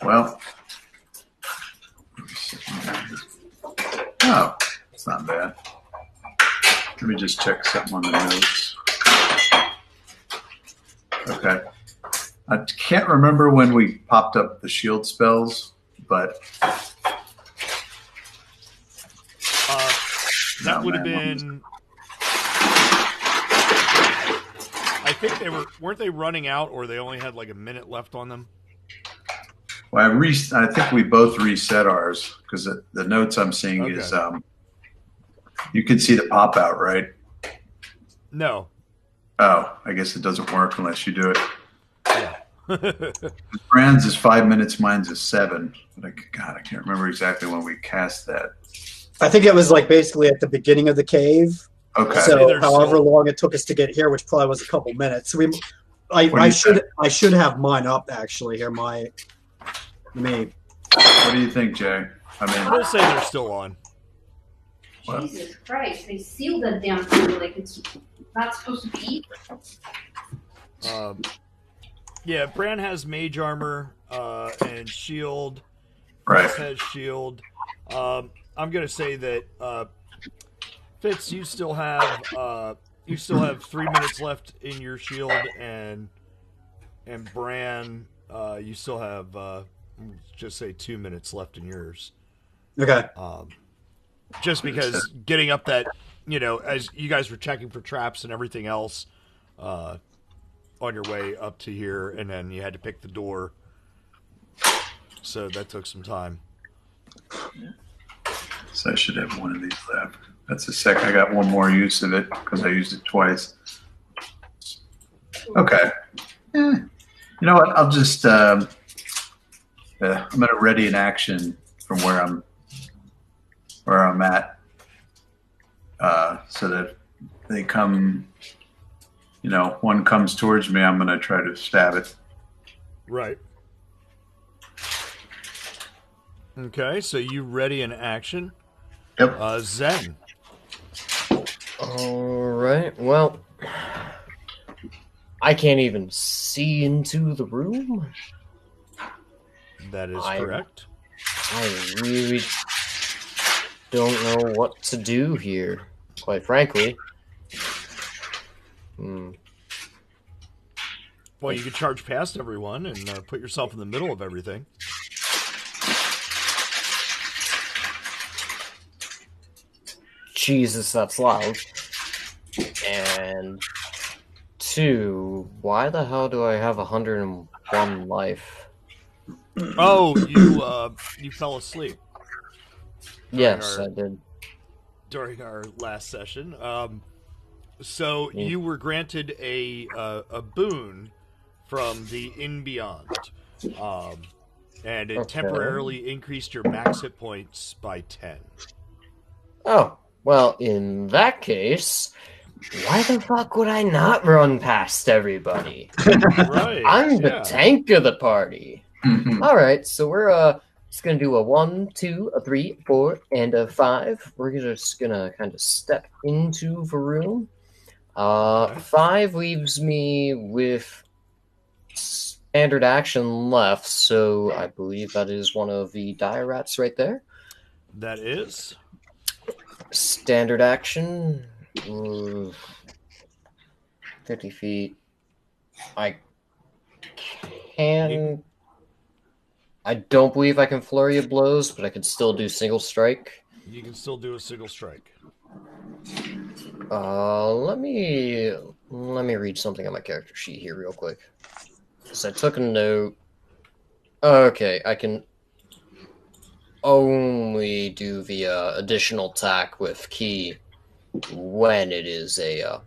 Well, oh, it's not bad. Let me just check something on the notes. Okay. I can't remember when we popped up the shield spells, but that would have been. I think weren't they running out, or they only had like a minute left on them? Well, I think we both reset ours because the notes I'm seeing is you can see the pop out, right? No. Oh, I guess it doesn't work unless you do it. Yeah. Brand's is 5 minutes, mine's is 7. But I can't remember exactly when we cast that. I think it was like basically at the beginning of the cave. Okay. So however long it took us to get here, which probably was a couple minutes. I should have mine up actually here. Me. What do you think, Jay? I mean, we'll say they're still on. Jesus Christ! They sealed that damn thing like it's not supposed to be. Yeah, Bran has mage armor and shield. Right. Fitz has shield. I'm gonna say that Fitz, you still have 3 minutes left in your shield, and Bran, you still have just say 2 minutes left in yours. Okay. Just because getting up that, as you guys were checking for traps and everything else, on your way up to here, and then you had to pick the door. So that took some time. So I should have one of these left. That's a sec. I got one more use of it because I used it twice. Okay. You know what? I'll just I'm going to ready an action from where I'm at, so that they come. One comes towards me, I'm going to try to stab it. Right. Okay, so you ready in action. Yep. Zen. All right. Well, I can't even see into the room. That is correct. I really don't know what to do here, quite frankly. Well, you could charge past everyone and put yourself in the middle of everything. Jesus, that's loud. And 2, why the hell do I have 101 life? Oh, you fell asleep. Yes, I did. During our last session. So you were granted a boon from the In Beyond. And it temporarily increased your max hit points by 10. Oh, well, in that case, why the fuck would I not run past everybody? Right. I'm the tank of the party. All right, so we're just gonna do a 1, 2, a 3, 4, and a 5. We're just gonna kind of step into the room. 5 leaves me with standard action left, so I believe that is one of the dire rats right there. That is standard action. 50 feet. I don't believe I can flurry of blows, but I can still do single strike. You can still do a single strike. Let me read something on my character sheet here real quick. Because I took a note. Okay, I can only do the additional attack with key when it is a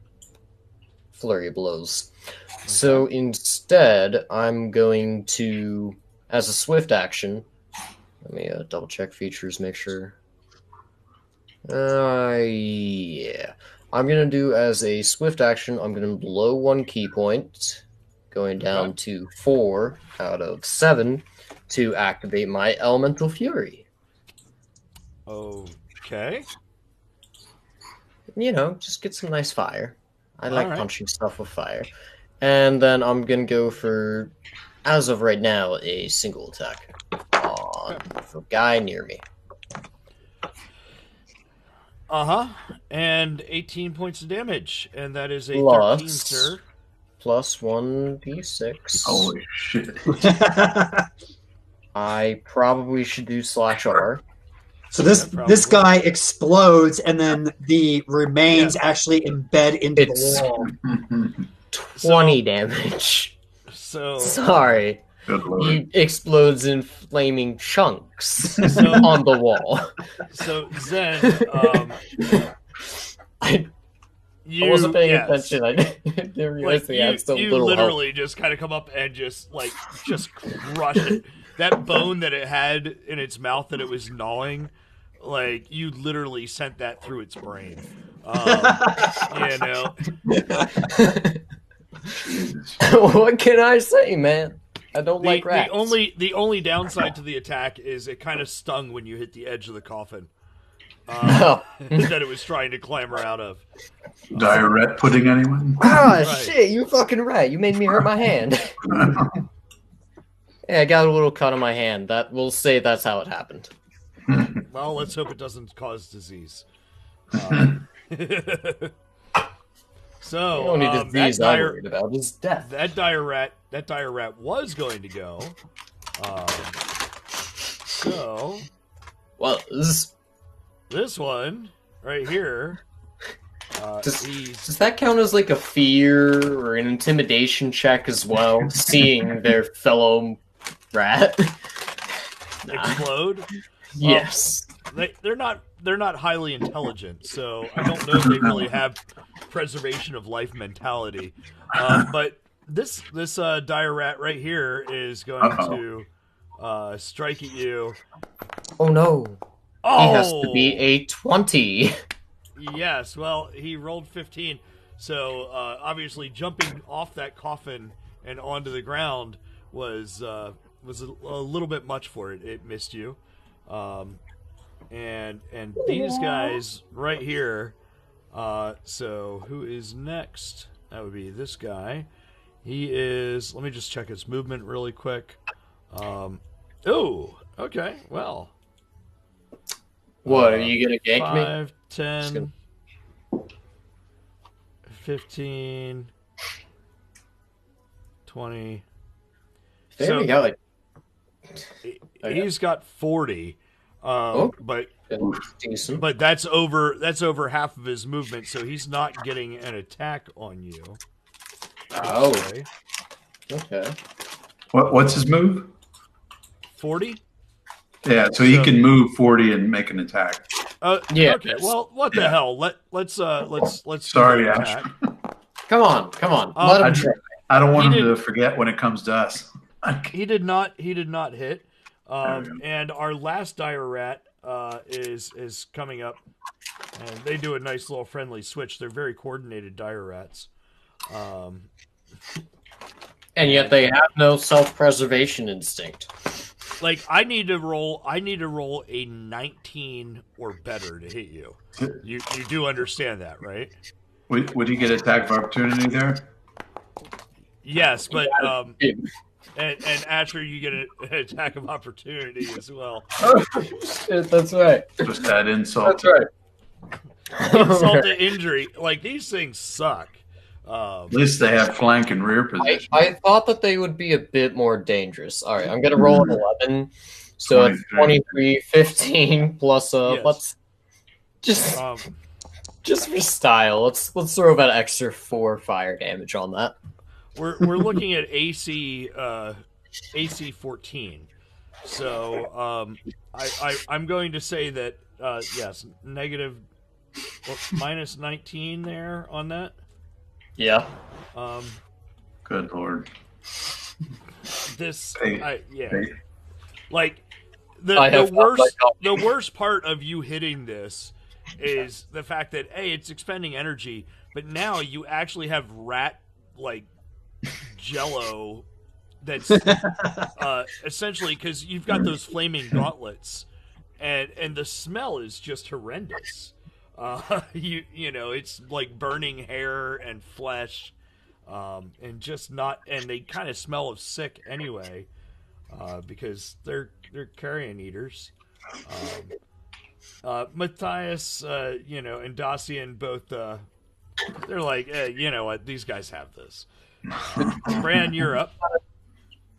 flurry of blows. Okay. So instead, I'm going to, as a swift action, let me double check features, make sure. Yeah. I'm going to do as a swift action, I'm going to blow 1 key point, going down to 4 out of 7 to activate my Elemental Fury. Okay. Just get some nice fire. I like punching stuff with fire. And then I'm going to go for as of right now, a single attack on the guy near me. And 18 points of damage, and that is a Plus- 13, sir. Plus 1d6. Holy shit. I probably should do /R. So this probably. this guy explodes, and then the remains actually embed into It's- the wall. 20 damage. So Sorry. Good lord. He explodes in flaming chunks So- on the wall. So Zen, I you wasn't paying yes. attention. I didn't realize they had so you little health. literally just kind of come up and just crush it. That bone that it had in its mouth that it was gnawing, like you literally sent that through its brain. You know. What can I say, man? I don't like rats. The only downside to the attack is it kind of stung when you hit the edge of the coffin Oh. that it was trying to clamber out of. Diarrhea pudding, anyone? Ah, Right. shit, you fucking right. You made me hurt my hand. Yeah, I got a little cut on my hand. We'll say that's how it happened. Well, let's hope it doesn't cause disease. So The only that disease I'm worried about is death. that dire rat was going to go. So Was. this one right here. Does that count as like a fear or an intimidation check as well? Seeing their fellow rat? Nah. explode. Yes. They're not highly intelligent, so I don't know if they really have preservation of life mentality. But this dire rat right here is going to strike at you. Oh no. Oh, He has to be a 20. Yes, well, he rolled 15, so obviously jumping off that coffin and onto the ground was a little bit much for it. It missed you, and these guys right here. So who is next? That would be this guy. He is. Let me just check his movement really quick. Oh, okay. Well, What, are you gonna gank me? 5, 10, 15, 20. There So- we go. He's got 40. Oh. But Decent. that's over half of his movement, so he's not getting an attack on you. Oh, Okay. okay. What's his move? 40? Yeah, so he can move 40 and make an attack. Yeah. Okay. Well, what the Yeah. hell? Let's Sorry, do an Ash. attack. Come on. Let I, him try. I don't want He him to forget when it comes to us. He did not hit. There we go. And our last dire rat is coming up, and they do a nice little friendly switch. They're very coordinated dire rats. And yet they have no self-preservation instinct. Like I need to roll a 19 or better to hit you. You do understand that, right? Would he get attack of opportunity there? Yes, but and Asher, you get an attack of opportunity as well. Oh, shit, that's right. Just that insult. That's right. Insult to injury. Like these things suck. At least they have flank and rear position. I thought that they would be a bit more dangerous. All right, I'm going to roll an 11. So it's 23, 15 plus Yes. let's just for style. Let's throw about extra 4 fire damage on that. We're looking at AC 14. So I'm going to say that yes, negative minus 19 there on that. Yeah. Good lord. This Hey. like I the have worst felt the worst part of you hitting this is the fact that it's expending energy, but now you actually have rat like jello that's essentially because you've got those flaming gauntlets and the smell is just horrendous. You know it's like burning hair and flesh. and just not, and they kind of smell of sick anyway, because they're carrion eaters. Matthias, and Dacian both, they're like, you know what, these guys have this. Bran, you're up.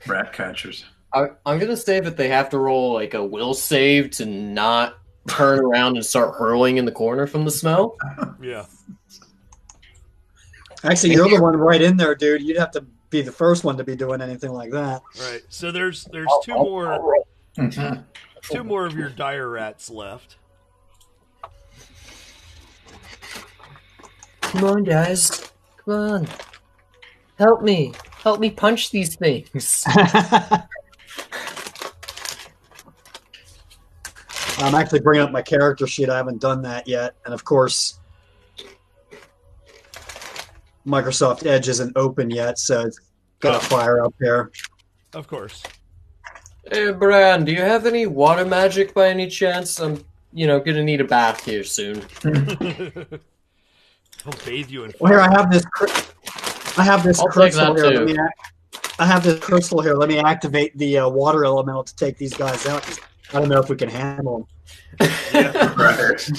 Rat catchers. I'm gonna say that they have to roll like a will save to not turn around and start hurling in the corner from the smell. Yeah. Actually, you're the one right in there, dude. You'd have to be the first one to be doing anything like that. Right. So there's two more of your dire rats left. Come on, guys. Come on. Help me. Help me punch these things. I'm actually bringing up my character sheet. I haven't done that yet. And of course, Microsoft Edge isn't open yet, so it's got to fire up here. Of course. Hey, Bran, do you have any water magic by any chance? I'm, gonna need a bath here soon. I'll bathe you in Well, here, I have this I'll crystal take that here. too. I have this crystal here. Let me activate the water elemental to take these guys out. I don't know if we can handle them. Right.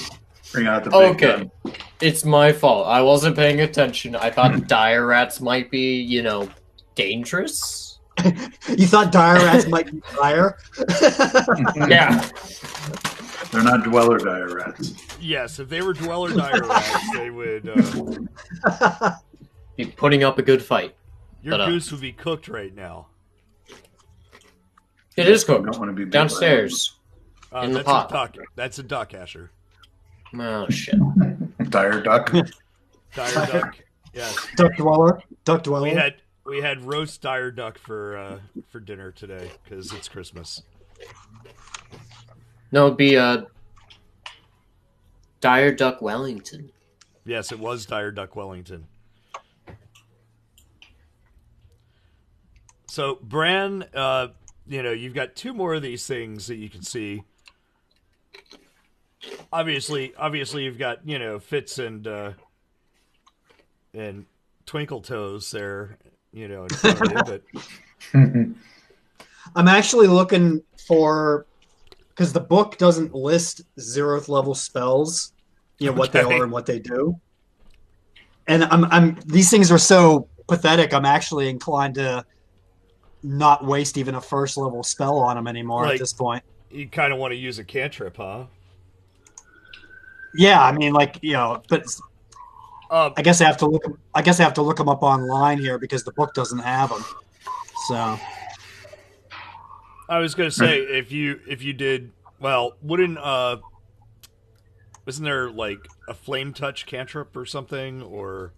Bring out the big gun. It's my fault. I wasn't paying attention. I thought dire rats might be, dangerous. You thought dire rats might be dire? Yeah. They're not dweller dire rats. Yes, if they were dweller dire rats, they would. Be putting up a good fight. Your goose would be cooked right now. It is cooked. Don't want to be Downstairs. In the That's pot. a duck. That's a duck, Asher. Oh, shit. Dire duck. Dire duck. Yes. Duck dweller. Duck dweller. We had roast dire duck for dinner today because it's Christmas. No, it'd be dire duck Wellington. Yes, it was dire duck Wellington. So, Bran, you've got two more of these things that you can see. Obviously, you've got Fitz and Twinkle Toes there, in front of you. But I'm actually looking for, because the book doesn't list 0th level spells, what they are and what they do. And I'm these things are so pathetic. I'm actually inclined to not waste even a 1st level spell on them anymore at this point. You kind of want to use a cantrip, huh? Yeah, I mean, but I guess I have to look. I guess I have to look them up online here because the book doesn't have them. So I was going to say if you did well, wouldn't wasn't there like a flame touch cantrip or something? Or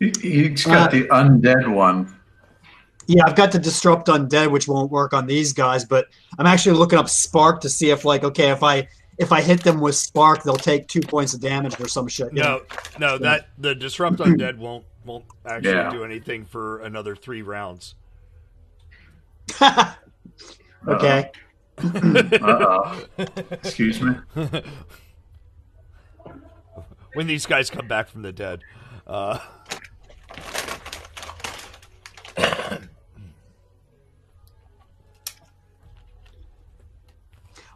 he's got the undead one. yeah, I've got the disrupt undead, which won't work on these guys. But I'm actually looking up spark to see if if I hit them with spark, they'll take 2 points of damage or some shit. No, that the disrupt undead won't actually do anything for another 3 rounds. Okay. Uh-oh. Excuse me. When these guys come back from the dead.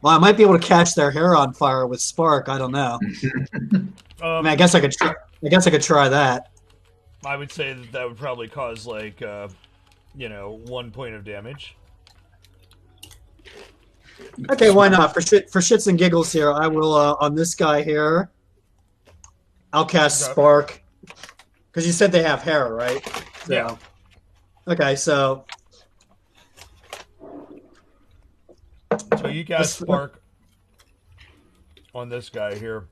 Well, I might be able to catch their hair on fire with spark. I don't know. I mean, I guess I could try. I guess I could try that. I would say that would probably cause 1 point of damage. Okay, why not? For shits and giggles here, I will on this guy here. I'll cast spark because you said they have hair, right? So, yeah. Okay, so. So you cast spark on this guy here,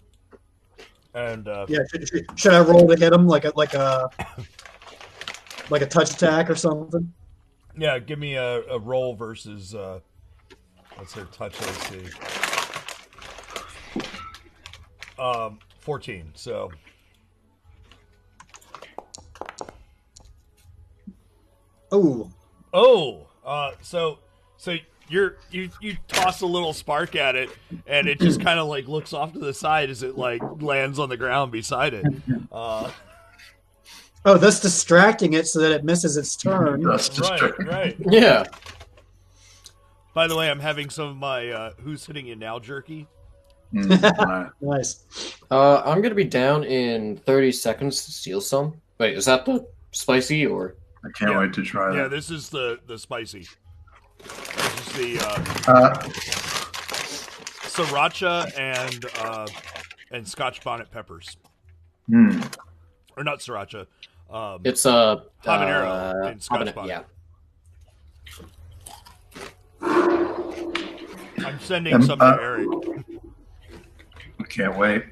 and yeah, should I roll to hit him like a touch attack or something? Yeah, give me a roll versus what's their touch AC? 14. So. Oh. So you toss a little spark at it, and it just kind of looks off to the side as it lands on the ground beside it. Oh, thus distracting it so that it misses its turn. That's Right, right. Yeah. By the way, I'm having some of my Who's Hitting You Now jerky. Nice. I'm gonna be down in 30 seconds to steal some. Wait, is that the spicy or? I can't wait to try Yeah, that. this is the spicy. This is the sriracha and Scotch bonnet peppers. Or not sriracha. It's habanero and Scotch bonnet. Yeah. I'm sending some to Eric. I can't wait.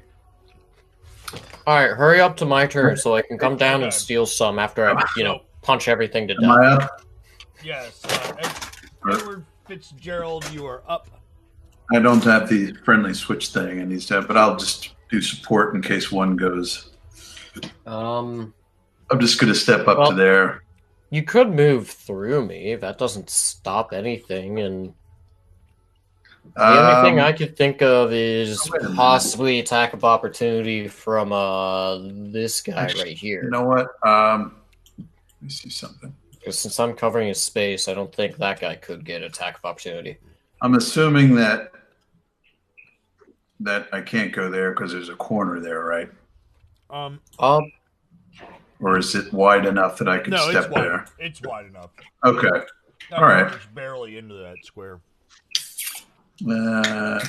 All right, hurry up to my turn so I can come down and steal some after I, punch everything to Am I death. up? Yes, Edward Fitzgerald, you are up. I don't have the friendly switch thing I need to have, but I'll just do support in case one goes. I'm just going to step up to there. You could move through me. That doesn't stop anything. And the only thing I could think of is possibly attack of opportunity from this guy right here. You know what? Let me see something. Because since I'm covering his space, I don't think that guy could get attack of opportunity. I'm assuming that I can't go there because there's a corner there, right? Or is it wide enough that I can step there? It's wide enough. Okay. All right. It's barely into that square.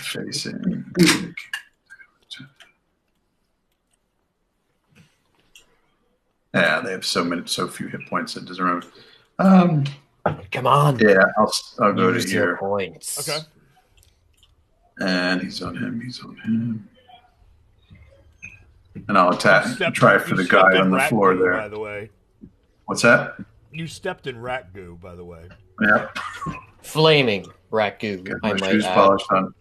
Facing. Yeah, they have so few hit points it doesn't remember. Come on. Yeah, I'll go Use to your here. points. Okay. And he's on him. He's on him. And I'll try for the guy on the floor there. By the way. What's that? You stepped in rat goo, by the way. Yeah. Flaming rat goo, Get I my might shoes add. polished on.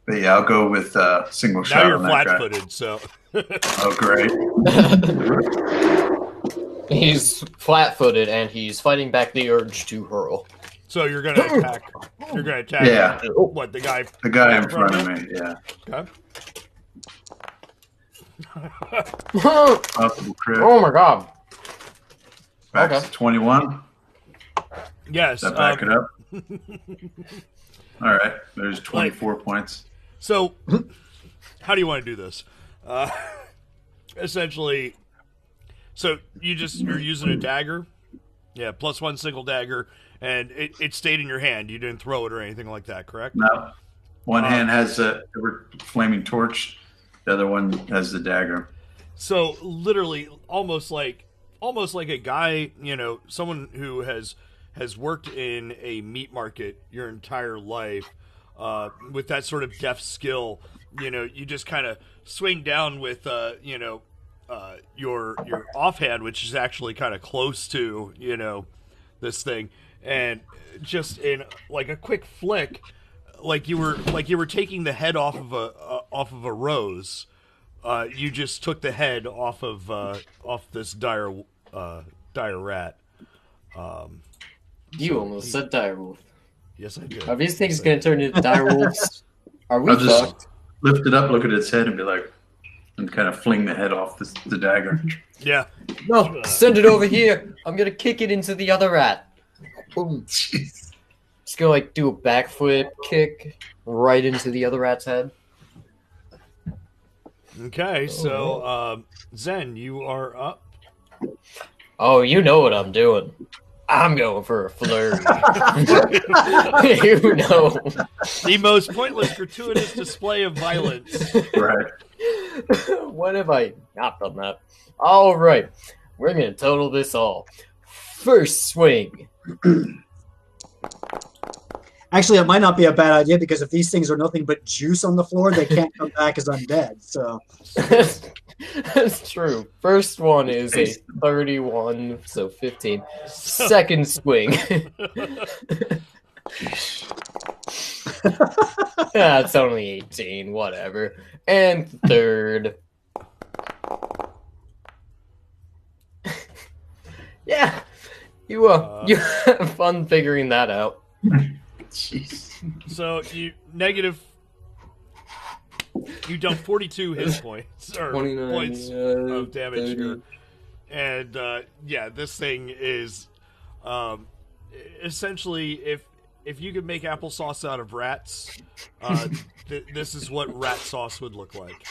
But yeah, I'll go with single shot Now you're on that guy. flat-footed, so. Oh, great. He's flat-footed and he's fighting back the urge to hurl. So you're gonna attack. You're gonna attack. Yeah. What, the guy? The guy in front of me. Yeah. Okay. Possible crit. Oh my god. Back Okay. to 21. Yes. Does that back it up? All right. There's 24 points. So, how do you want to do this? Essentially, so you're using a dagger, yeah, +1 single dagger, and it stayed in your hand. You didn't throw it or anything like that, correct? No. One hand has a flaming torch. The other one has the dagger. So literally, almost like a guy, someone who has worked in a meat market your entire life, with that sort of deft skill, you just kind of swing down with, your offhand, which is actually kind of close to, this thing, and just in like a quick flick, like you were taking the head off of a rose. You just took the head off this dire rat. You almost said direwolf. Yes, I did. Are these things going to turn into direwolves? Are we I'll just fucked? lift it up, look at its head, and be like, and kind of fling the head off the dagger. Yeah. No, send it over here. I'm going to kick it into the other rat. Boom. Jeez. Just going to do a backflip kick right into the other rat's head. Okay, so Zen, you are up. Oh, you know what I'm doing. I'm going for a flurry. You know. The most pointless, gratuitous display of violence. Right. When have I not done that? All right. We're going to total this all. First swing. Actually, it might not be a bad idea because if these things are nothing but juice on the floor, they can't come back as undead. So That's true. First one is a 31, so 15. Second swing. Yeah, it's only 18, whatever. And third. Yeah, you have fun figuring that out. Jeez. So you dealt 42 hit points or 29, points of damage 30, here. And yeah, this thing is essentially if you could make applesauce out of rats, this is what rat sauce would look like.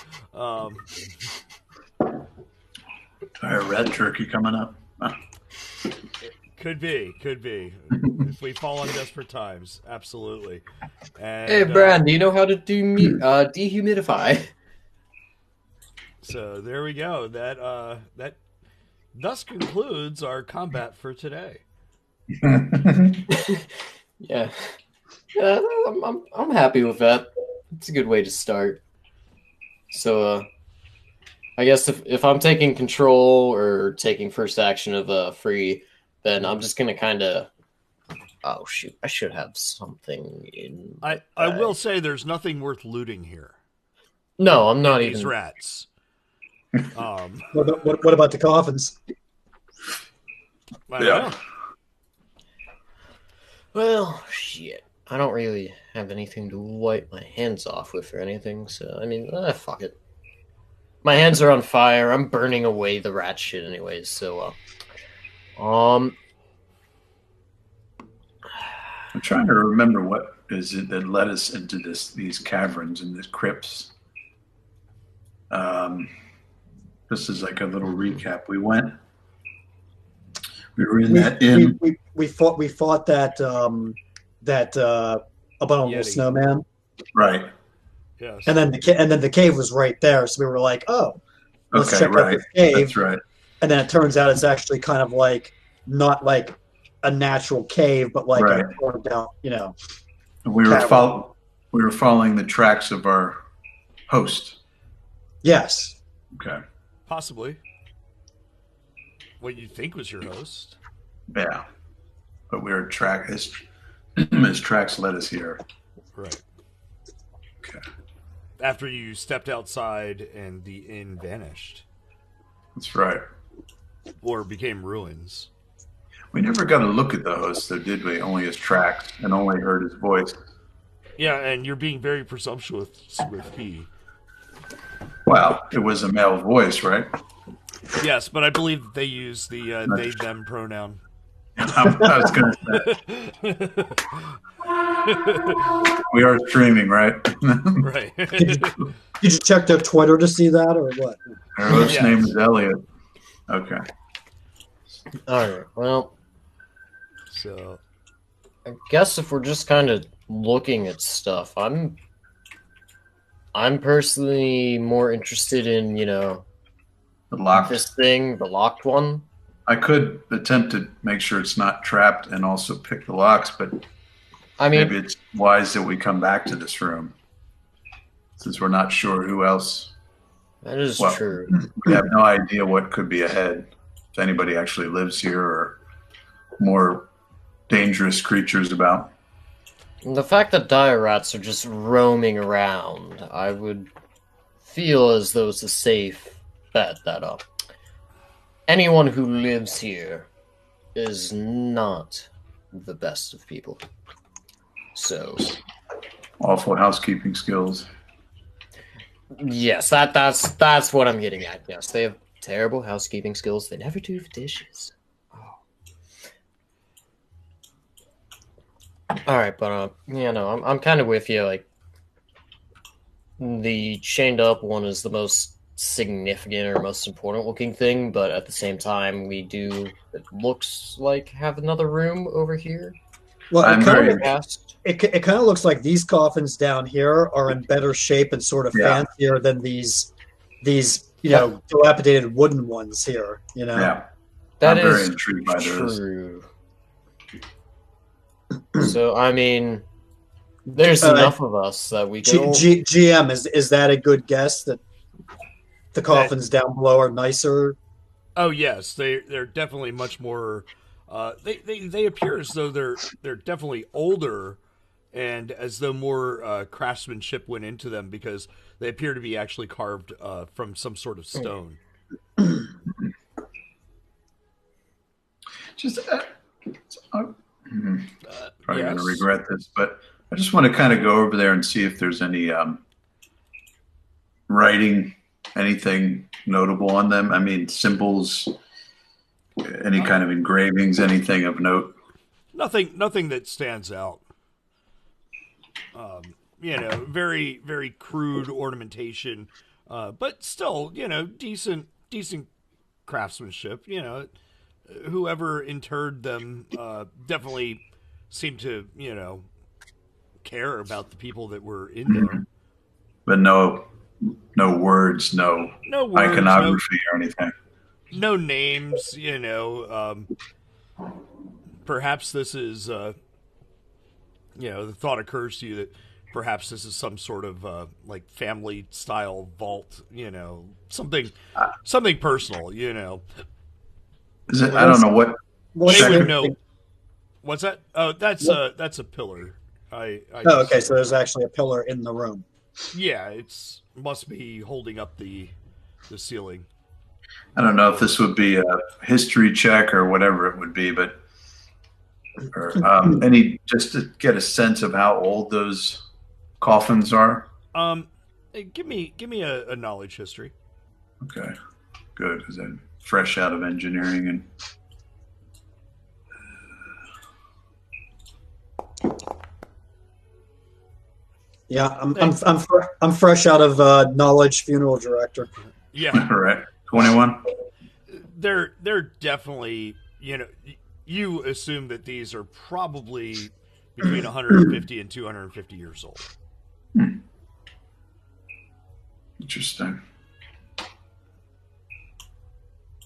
Entire rat turkey coming up. Could be. If we fall on desperate times, absolutely. And, Hey, Brad, do you know how to do dehumidify? So there we go. That thus concludes our combat for today. Yeah, I'm happy with that. It's a good way to start. So, I guess if I'm taking control or taking first action of free, then I'm just gonna kind of. Oh shoot! I should have something in. I will say there's nothing worth looting here. No, I'm not These even. rats. What about the coffins? I don't know. Well, shit. I don't really have anything to wipe my hands off with or anything, so I mean, fuck it. My hands are on fire. I'm burning away the rat shit anyways, so I'm trying to remember what is it that led us into these caverns and these crypts. This is like a little recap. We were in that inn. We fought that abominable Yeti. snowman, Right. Yes. and then the cave was right there, so we were like, oh, let's Okay, check out right. this cave. That's right. And then it turns out it's actually kind of like not like a natural cave, but like Right. a carved out, And we were following the tracks of our host. Yes. Okay. Possibly. What you think was your host. Yeah. But we were his tracks led us here. Right. Okay. After you stepped outside and the inn vanished. That's right. Or became ruins. We never got a look at the host, though, did we? Only his tracks and only heard his voice. Yeah, and you're being very presumptuous with he. Well, it was a male voice, right? Yes, but I believe that they use the they/them pronoun. I was going to say. We are streaming, right? Right. Did you check their Twitter to see that, or what? Our host's Yes. name is Elliot. Okay. alright. Well, So, I guess if we're just kind of looking at stuff, I'm personally more interested in, The lock. this thing, the locked one. I could attempt to make sure it's not trapped and also pick the locks, but I mean, maybe it's wise that we come back to this room since we're not sure who else. that is Well, true. We have no idea what could be ahead. If anybody actually lives here or more dangerous creatures about. The fact that dire rats are just roaming around, I would feel as though it's a safe bet that anyone who lives here is not the best of people. So, Awful housekeeping skills. yes, that's what I'm getting at. Yes, they have terrible housekeeping skills. They never do the dishes. All right, but I'm kind of with you. Like, the chained up one is the most significant or most important looking thing, but at the same time, it looks like have another room over here. Well, I'm very it kind of looks like these coffins down here are in better shape and sort of Yeah. fancier than these dilapidated wooden ones here. Yeah. That I'm very is intrigued by those. true. So I mean, there's enough of us that we can. GM, is that a good guess that the coffins down below are nicer? oh yes, they're definitely much more. They appear as though they're definitely older, and as though more craftsmanship went into them because they appear to be actually carved from some sort of stone. Just probably going to Yes. regret this, but I just want to kind of go over there and see if there's any writing, anything notable on them. I mean, symbols, Any kind of engravings, anything of note? Nothing that stands out. Very, very crude ornamentation, but still, decent craftsmanship. Whoever interred them definitely seemed to, care about the people that were in there. But no words, no words, iconography or anything. No names, perhaps this is, the thought occurs to you that perhaps this is some sort of like family style vault, something personal, Is it? I don't know what. They would know. What's that? Oh, that's a pillar. Okay. So there's actually a pillar in the room. Yeah, must be holding up the ceiling. I don't know if this would be a history check or whatever it would be, but just to get a sense of how old those coffins are. Give me a knowledge history. Okay, good, because I'm fresh out of engineering and. Yeah, I'm fresh out of knowledge funeral director. Yeah, right. 21. They're definitely, you assume that these are probably between 150 and 250 years old. Interesting.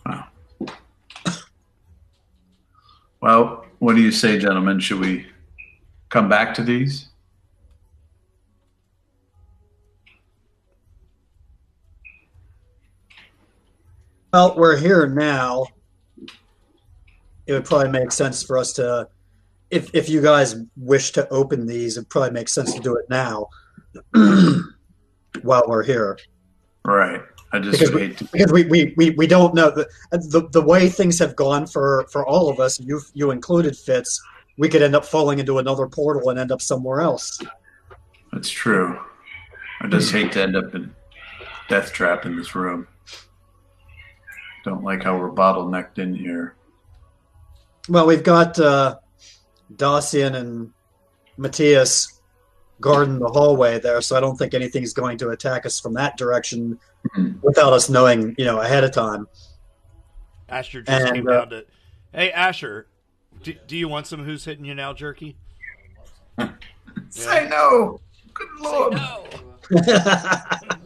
Wow. Well, what do you say, gentlemen? Should we come back to these? Well, we're here now. It would probably make sense for us to, if you guys wish to open these, it probably makes sense to do it now while we're here. Right. I just because we don't know the way things have gone for all of us. You included, Fitz. We could end up falling into another portal and end up somewhere else. That's true. I just hate to end up in death trap in this room. Don't like how we're bottlenecked in here. Well, we've got Dacian and Matthias guarding the hallway there, so I don't think anything's going to attack us from that direction without us knowing, ahead of time. Asher just came down to... Hey, Asher, do you want some Who's Hitting You Now jerky? Say no! Good Lord! Say no!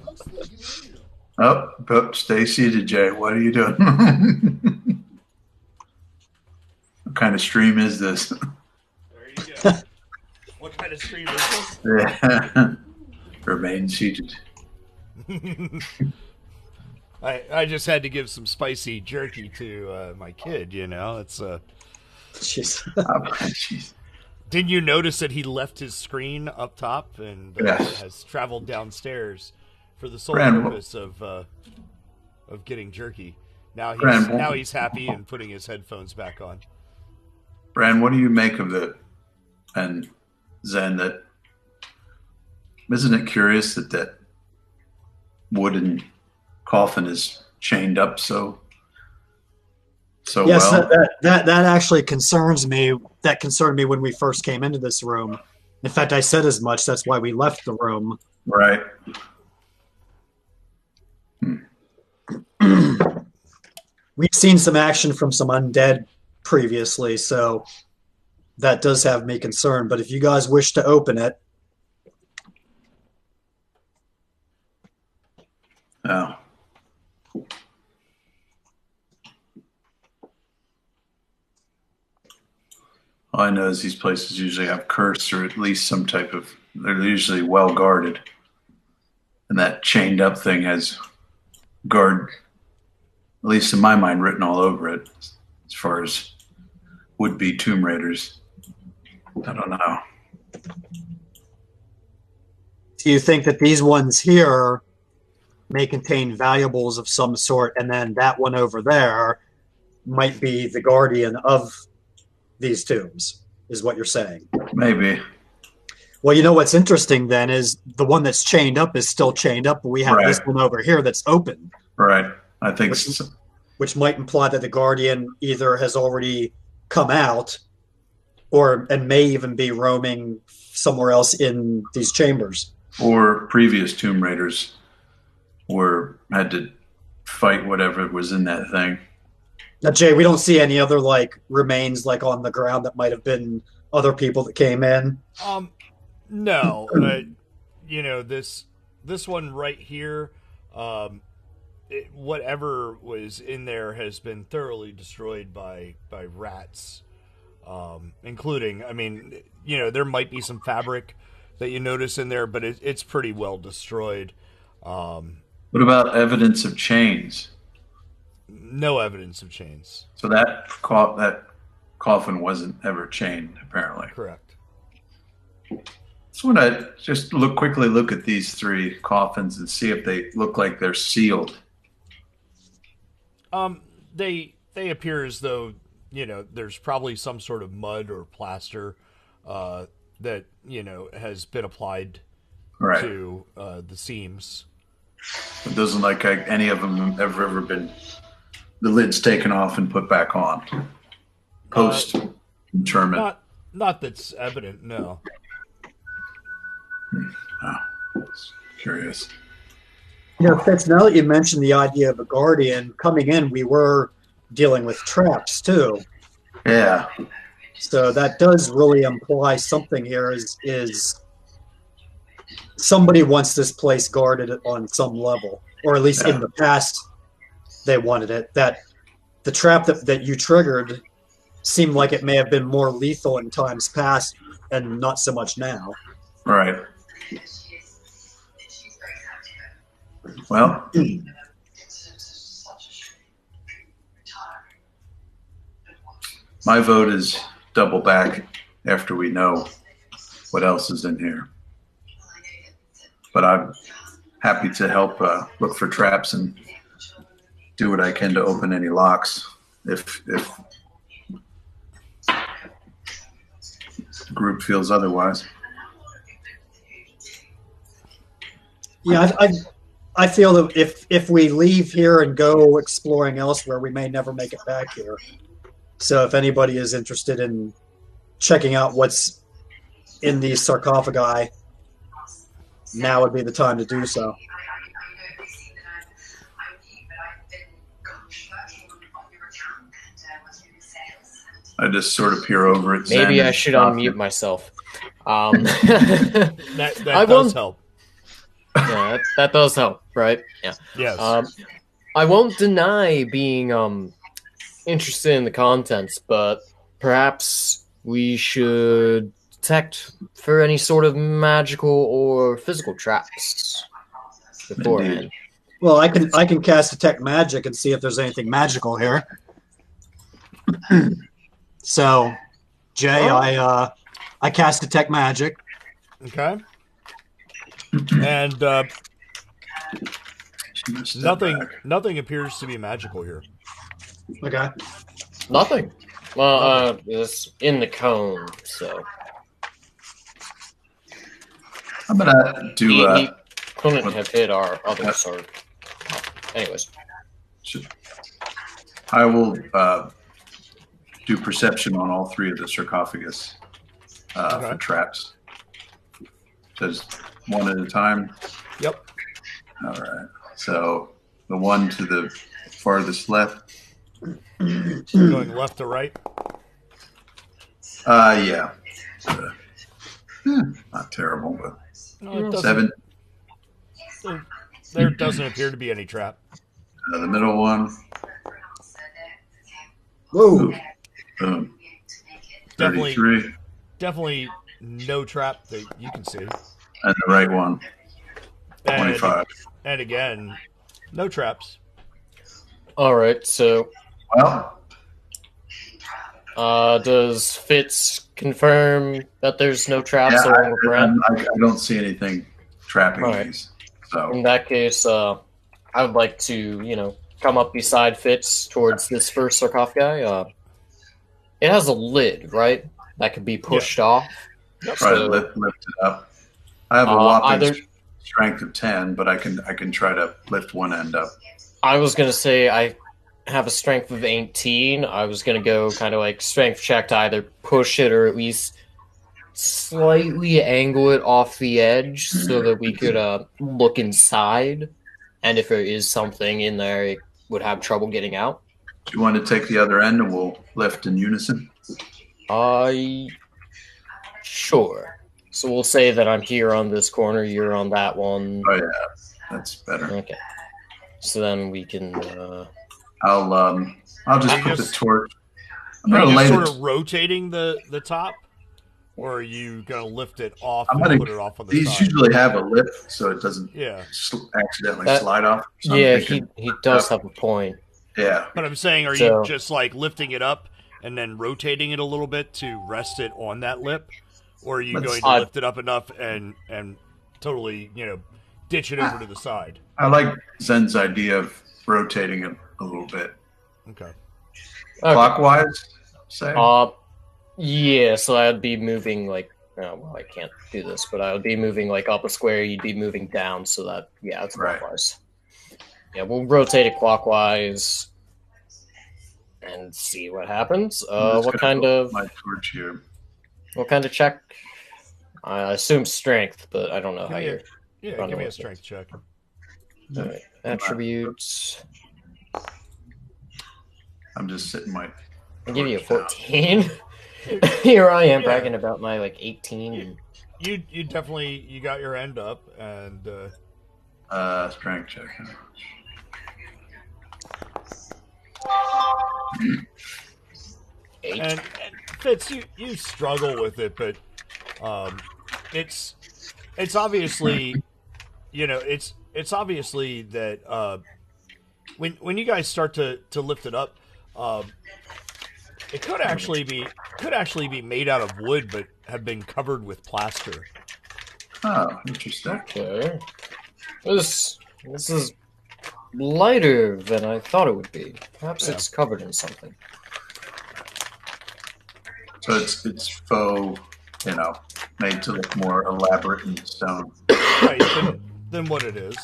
Oh, stay seated, Jay. What are you doing? What kind of stream is this? There you go. What kind of stream is this? Yeah. Remain seated. I just had to give some spicy jerky to my kid, It's Jeez. Didn't you notice that he left his screen up top and has traveled downstairs for the sole purpose of getting jerky? Now he's happy and putting his headphones back on. Bran, what do you make of and Zen, that isn't it curious that wooden coffin is chained up so yes, well? That actually concerns me. That concerned me when we first came into this room. In fact, I said as much. That's why we left the room. Right. We've seen some action from some undead previously, so that does have me concerned. But if you guys wish to open it. Oh. All I know is these places usually have curse or at least some type of, they're usually well guarded. And that chained up thing has guard, at least in my mind, written all over it as far as would-be Tomb Raiders. I don't know. Do you think that these ones here may contain valuables of some sort, and then that one over there might be the guardian of these tombs, is what you're saying? Maybe. Well, what's interesting then is the one that's chained up is still chained up, but we have this one over here that's open. Right. I think which might imply that the Guardian either has already come out and may even be roaming somewhere else in these chambers. Or previous Tomb Raiders had to fight whatever was in that thing. Now, Jay, we don't see any other remains on the ground that might have been other people that came in. No, this one right here, whatever was in there has been thoroughly destroyed by rats, including, there might be some fabric that you notice in there, but it's pretty well destroyed. What about evidence of chains? No evidence of chains. So that coffin wasn't ever chained, apparently. Correct. Just want to quickly look at these 3 coffins and see if they look like they're sealed. They appear as though, there's probably some sort of mud or plaster that, has been applied to the seams. It doesn't look like any of them have ever been, the lid's taken off and put back on. Post-interment. Not that's evident, no. Curious. Fitz, now that you mentioned the idea of a Guardian, coming in, we were dealing with traps, too. Yeah. So that does really imply something here is somebody wants this place guarded on some level, or at least in the past they wanted it. That the trap that you triggered seemed like it may have been more lethal in times past and not so much now. Right. Well, my vote is double back after we know what else is in here. But I'm happy to help look for traps and do what I can to open any locks if the group feels otherwise. Yeah, I feel that if we leave here and go exploring elsewhere, we may never make it back here. So if anybody is interested in checking out what's in these sarcophagi, now would be the time to do so. I just sort of peer over it. Maybe I should unmute myself. That does help. Yeah, that does help, right? Yeah. Yes. I won't deny being interested in the contents, but perhaps we should detect for any sort of magical or physical traps beforehand. Indeed. Well, I can cast detect magic and see if there's anything magical here. So, Jay, I cast detect magic. Okay. And nothing appears to be magical here. Okay. Nothing. Well, it's in the cone, so. I'm gonna do. He couldn't have hit our other sword. Anyways. I will do perception on all 3 of the sarcophagus for traps. Just one at a time. Yep. All right. So the one to the farthest left. Going left to right. Yeah. Not terrible, but No, 7. There doesn't appear to be any trap. The middle one. Whoa. Boom. Definitely- 33. Definitely no trap that you can see. And the right one. And, 25. and again, no traps. All right, so Well, does Fitz confirm that there's no traps yeah, along the ground? I don't see anything trapping Right. these. So In that case, I would like to, come up beside Fitz towards this first sarcophagi. It has a lid, right? That could be pushed off. try to lift it up. I have a whopping either- strength of 10, but I can try to lift one end up. I was gonna say have a strength of 18, I was gonna go kind of like strength check to either push it or at least slightly angle it off the edge so that we could look inside, and if there is something in there, it would have trouble getting out. Do you want to take the other end and we'll lift in unison? Sure. So we'll say that I'm here on this corner, you're on that one. Oh yeah, that's better. Okay. So then we can. I'll just put the torch. I'm Are gonna you lay sort the. of rotating the top, or are you gonna lift it off I'm and gonna. put it off on the These side? usually have a lip, so it doesn't Yeah, accidentally slide off. So I'm Yeah, thinking, he does have a point. yeah. but I'm saying, are So- you just like lifting it up and then rotating it a little bit to rest it on that lip, or are you Let's- going to lift it up enough and totally ditch it over to the side? I like Zen's idea of rotating it a little bit Okay. Okay. clockwise. Say. Yeah, so I'd be moving like. Oh, well, I can't do this, but I would be moving like up a square. You'd be moving down, so that it's Right. clockwise. Yeah, we'll rotate it clockwise and see what happens. I'm just What gonna kind put of my torch here? check? I assume strength, but I don't know how Give me you're. Yeah, Run give me a with it. strength check. All right. Attributes. I'm just sitting my. I'll give you a torch 14. Here I am Yeah. bragging about my 18. You definitely you got your end up, and Strength check. Eight. and Fitz, you struggle with it, but it's obviously it's obviously that when you guys start to lift it up, it could actually be made out of wood, but have been covered with plaster. Oh, interesting. Okay. This is lighter than I thought it would be. Perhaps Yeah. it's covered in something. So it's faux, made to look more elaborate in stone. Right, than what it is.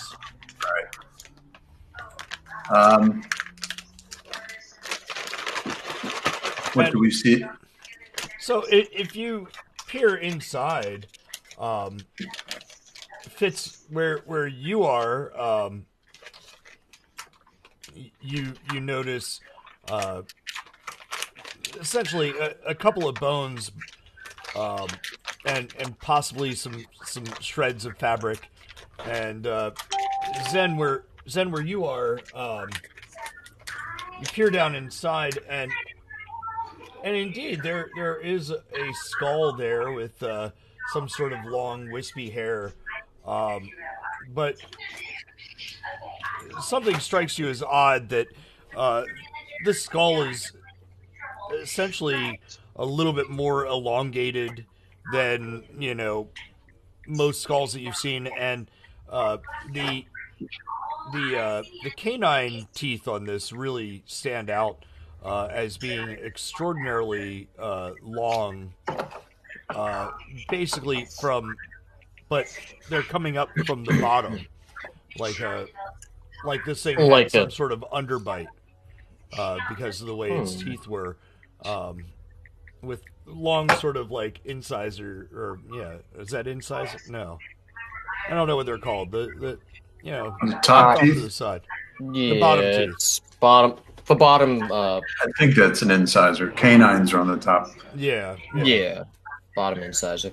What do we see? So if you peer inside, Fitz, where you are, you notice essentially a couple of bones, and possibly some shreds of fabric, and Zen, where you are, you peer down inside, and indeed there is a skull there with some sort of long wispy hair, but something strikes you as odd that this skull is essentially a little bit more elongated than most skulls that you've seen, and the canine teeth on this really stand out as being extraordinarily long, basically but they're coming up from the bottom, like this thing had Like some a- sort of underbite because of the way its teeth were, with long sort of like incisor, or is that incisor? No, I don't know what they're called. The The top off to teeth? the side. Yeah, bottom teeth. it's bottom. The bottom. I think that's an incisor. Canines are on the top. Yeah. Yeah, bottom incisor.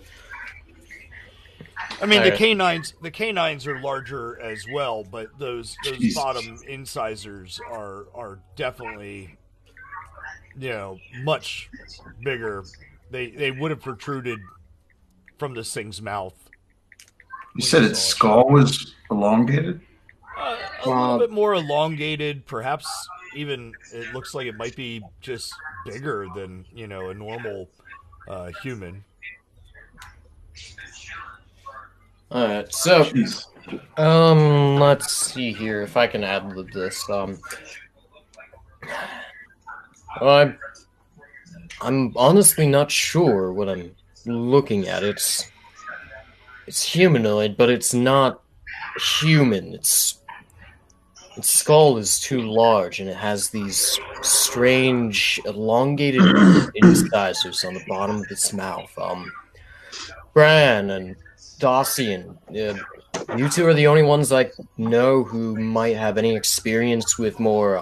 I mean, Alright. the canines are larger as well, but those Jesus. bottom incisors are definitely much bigger. They would have protruded from this thing's mouth. You said its skull was elongated? A little bit more elongated, perhaps even it looks like it might be just bigger than a normal human. All right, so Jeez. let's see here if I can ad-lib this. I'm honestly not sure what I'm looking at. It's humanoid, but it's not human. Its skull is too large, and it has these strange, elongated incisors on the bottom of its mouth. Bran and Dossian, you two are the only ones I know who might have any experience with more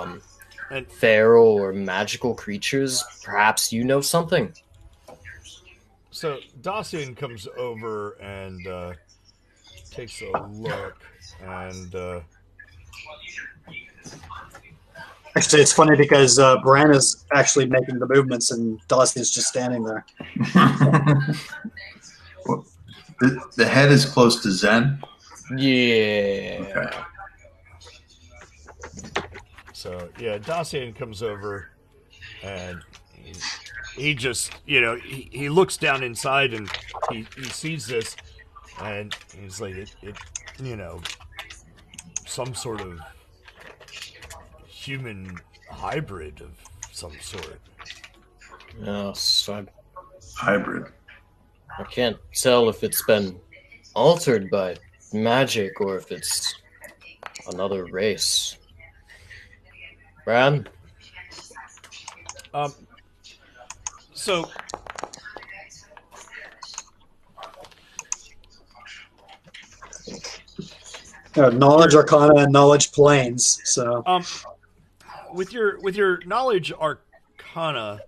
And feral or magical creatures. Perhaps you know something. so Dacian comes over and takes a look, and Actually, it's funny because Bran is actually making the movements and Dawson's just standing there. Well, the head is close to Zen. Yeah. Okay. so yeah, Dacian comes over, and he just he looks down inside, and he sees this, and he's like it some sort of human hybrid of some sort. Yes, Hybrid. I can't tell if it's been altered by magic or if it's another race. Bran? So Knowledge Arcana and Knowledge Planes. So with your knowledge arcana,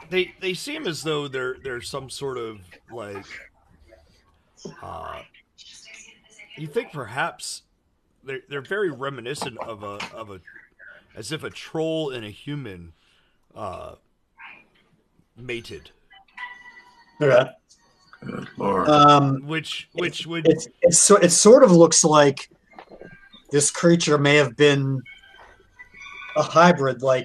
they seem as though they're some sort of like you think perhaps they're very reminiscent of a as if a troll and a human mated, okay. Good Lord. which would It sort of looks like this creature may have been a hybrid. Like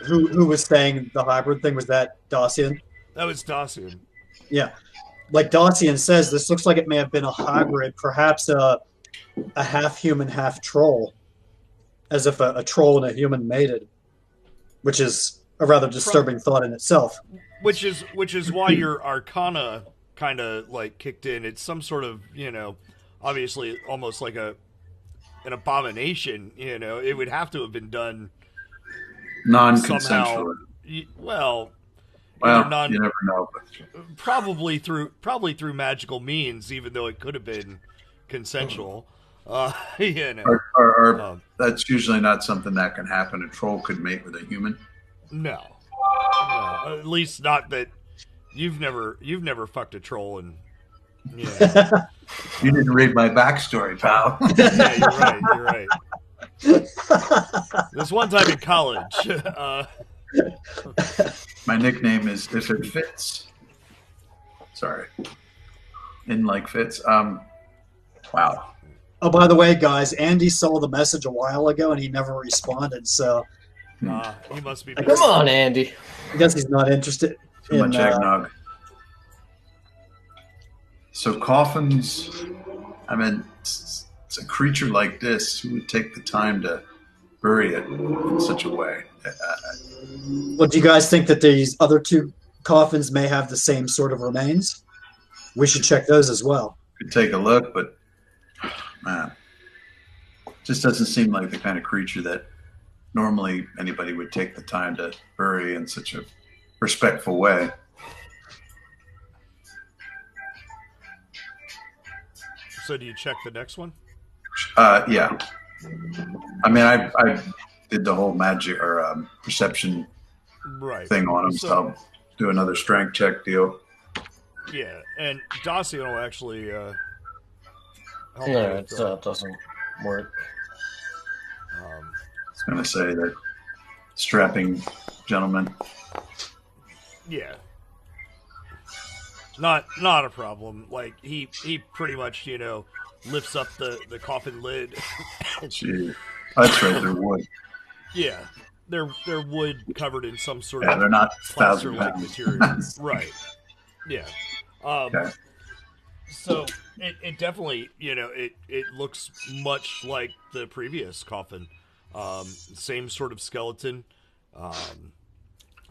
who was saying the hybrid thing? Was that Dacian? that was Dacian. Yeah. Like Dacian says, this looks like it may have been a hybrid, perhaps a half human, half troll, as if a troll and a human mated, which is a rather disturbing thought in itself. Which is why your arcana kind of like kicked in. It's some sort of obviously almost like an abomination. It would have to have been done Non-consensual. somehow. Well, Well, you never know. But probably through magical means, even though it could have been consensual. that's usually not something that can happen. A troll could mate with a human. No, at least not that you've never fucked a troll, and You didn't read my backstory, pal. yeah, you're right. This one time in college, My nickname is If It Fits. Sorry. In like fits. Wow. Oh, by the way, guys, Andy saw the message a while ago and he never responded. So he must be. Come on, Andy. I guess he's not interested. Too much eggnog. So coffins, I mean, it's a creature like this who would take the time to bury it in such a way. Well, do you guys think that these other two coffins may have the same sort of remains? We should check those as well. Could take a look, but man, just doesn't seem like the kind of creature that normally anybody would take the time to bury in such a respectful way. So do you check the next one? Yeah. I mean, I did the whole magic or perception thing on him, so I'll do another strength check deal. Yeah, and Dacian will actually help No, out it with, doesn't work. I was going to say that strapping gentleman. yeah. Not a problem. Like he pretty much, lifts up the coffin lid. Gee, that's right, they're wood. Yeah. They're wood covered in some sort Yeah, of they're not plaster-like 1,000 material. pounds. Right. Yeah. Okay. So it definitely, it looks much like the previous coffin. Same sort of skeleton.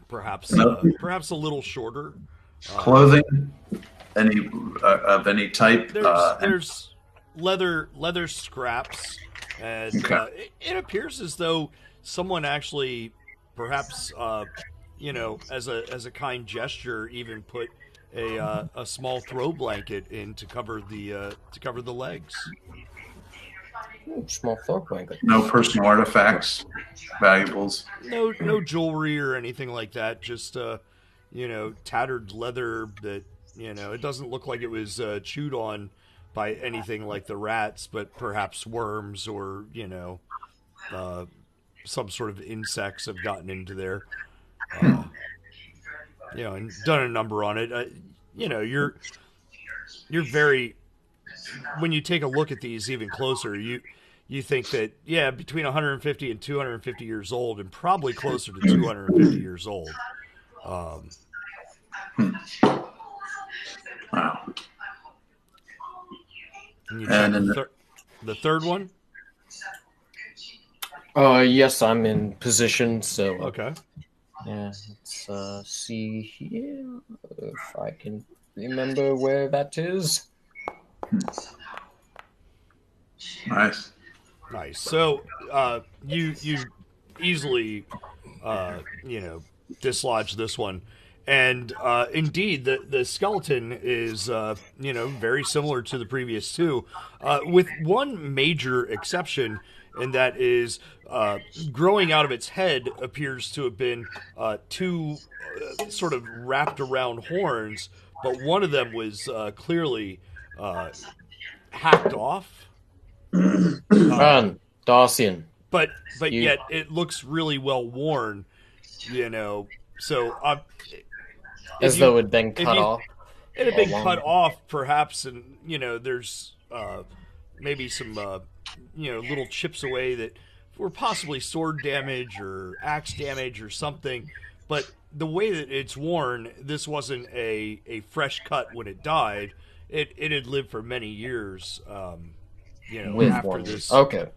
Perhaps a little shorter. Clothing? Any of any type? There's leather scraps, and it appears as though someone actually, perhaps, as a kind gesture, even put a small throw blanket in to cover the legs. Small throw blanket. No personal artifacts, valuables. No jewelry or anything like that. Just tattered leather that it doesn't look like it was chewed on by anything like the rats, but perhaps worms or some sort of insects have gotten into there. And done a number on it. You're very, when you take a look at these even closer, you think that, between 150 and 250 years old, and probably closer to 250 years old. Wow. And you check the third one? Yes, I'm in position, so... Okay. Yeah, let's see here if I can remember where that is. Nice. So, you easily, dislodge this one, and indeed, the skeleton is, very similar to the previous two, with one major exception, and that is growing out of its head appears to have been two sort of wrapped around horns, but one of them was clearly hacked off. Run, Darcian. But yet it looks really well worn, So as though it had been cut off. It had been cut off, perhaps, and there's maybe some little chips away that were possibly sword damage or axe damage or something. But the way that it's worn, this wasn't a fresh cut when it died. It had lived for many years. After this. Okay.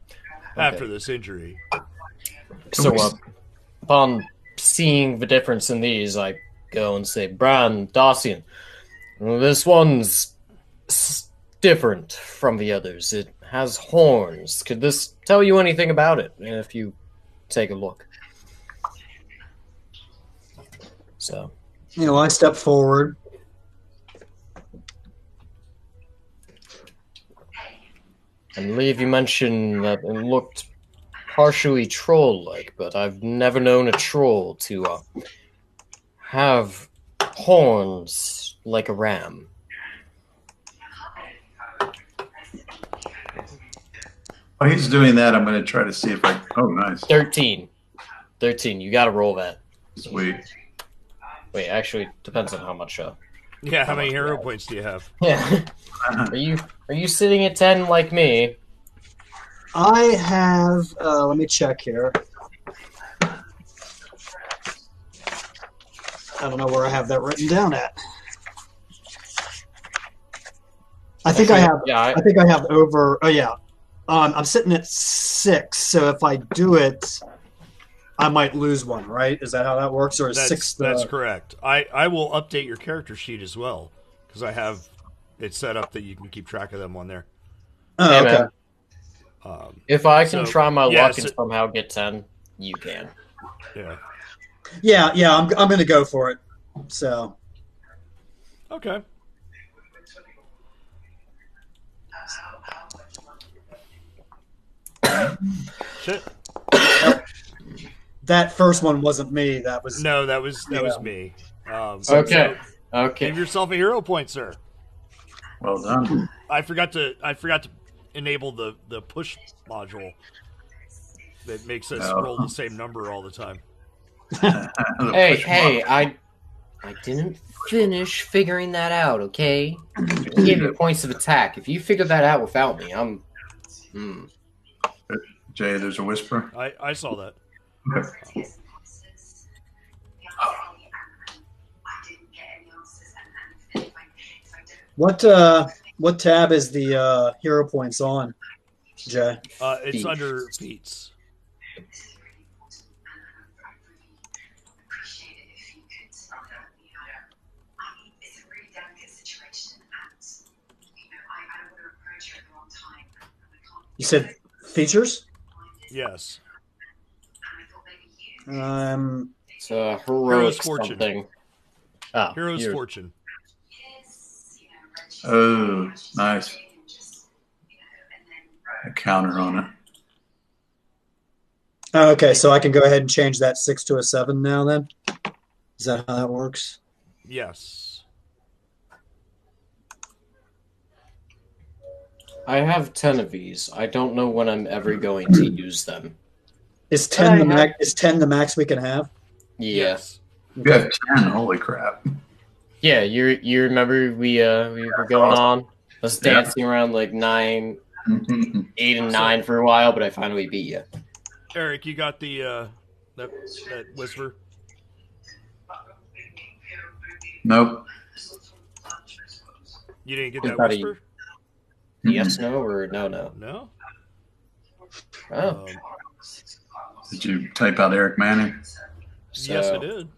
After this injury. So, upon seeing the difference in these, I go and say, Bran, Darcian, this one's different from the others. It has horns. Could this tell you anything about it if you take a look? So. I step forward. I believe you mentioned that it looked partially troll-like, but I've never known a troll to have horns like a ram. While he's doing that, I'm going to try to see if I... Oh, nice. 13. You got to roll that. Sweet. Wait, actually, depends on how much... how many hero points do you have? Yeah. Are you sitting at 10 like me? I have. Let me check here. I don't know where I have that written down at. I think I have. Yeah, I think I have over. Oh yeah. I'm sitting at 6. So if I do it, I might lose one. Right? Is that how that works? Or is 6? That's correct. I will update your character sheet as well because I have it set up that you can keep track of them on there. Oh, hey, okay. Man. If I can try my luck and somehow get 10, you can. Yeah. I'm going to go for it. So. Okay. Shit. That first one wasn't me. That was me. Okay. Give yourself a hero point, sir. Well done. I forgot to enable the push module that makes us roll the same number all the time. Hey, I didn't finish figuring that out, okay? I gave you points of attack. If you figured that out without me, I'm... Jay, there's a whisper. I saw that. Okay. What tab is the hero points on, Jay? It's under feats. You said features? Yes. It's a Hero's heroic Fortune. something. Oh, Hero's heroes. Fortune. Oh, nice. A counter on it. Okay, so I can go ahead and change that 6 to a 7 now then? Is that how that works? Yes. I have 10 of these. I don't know when I'm ever going to use them. Is But I 10 the have- max? Is 10 the max we can have? Yeah. Yes. You have 10. Holy crap. Yeah, you remember we were going on? I was Yeah. dancing around like 9, Mhm. 8, and 9 for a while, but I finally beat you. Eric, you got the that whisper? Nope. You didn't get What that about whisper? Yes, no, or no? No. Oh, Did you type out Eric Manning? so Yes, I did.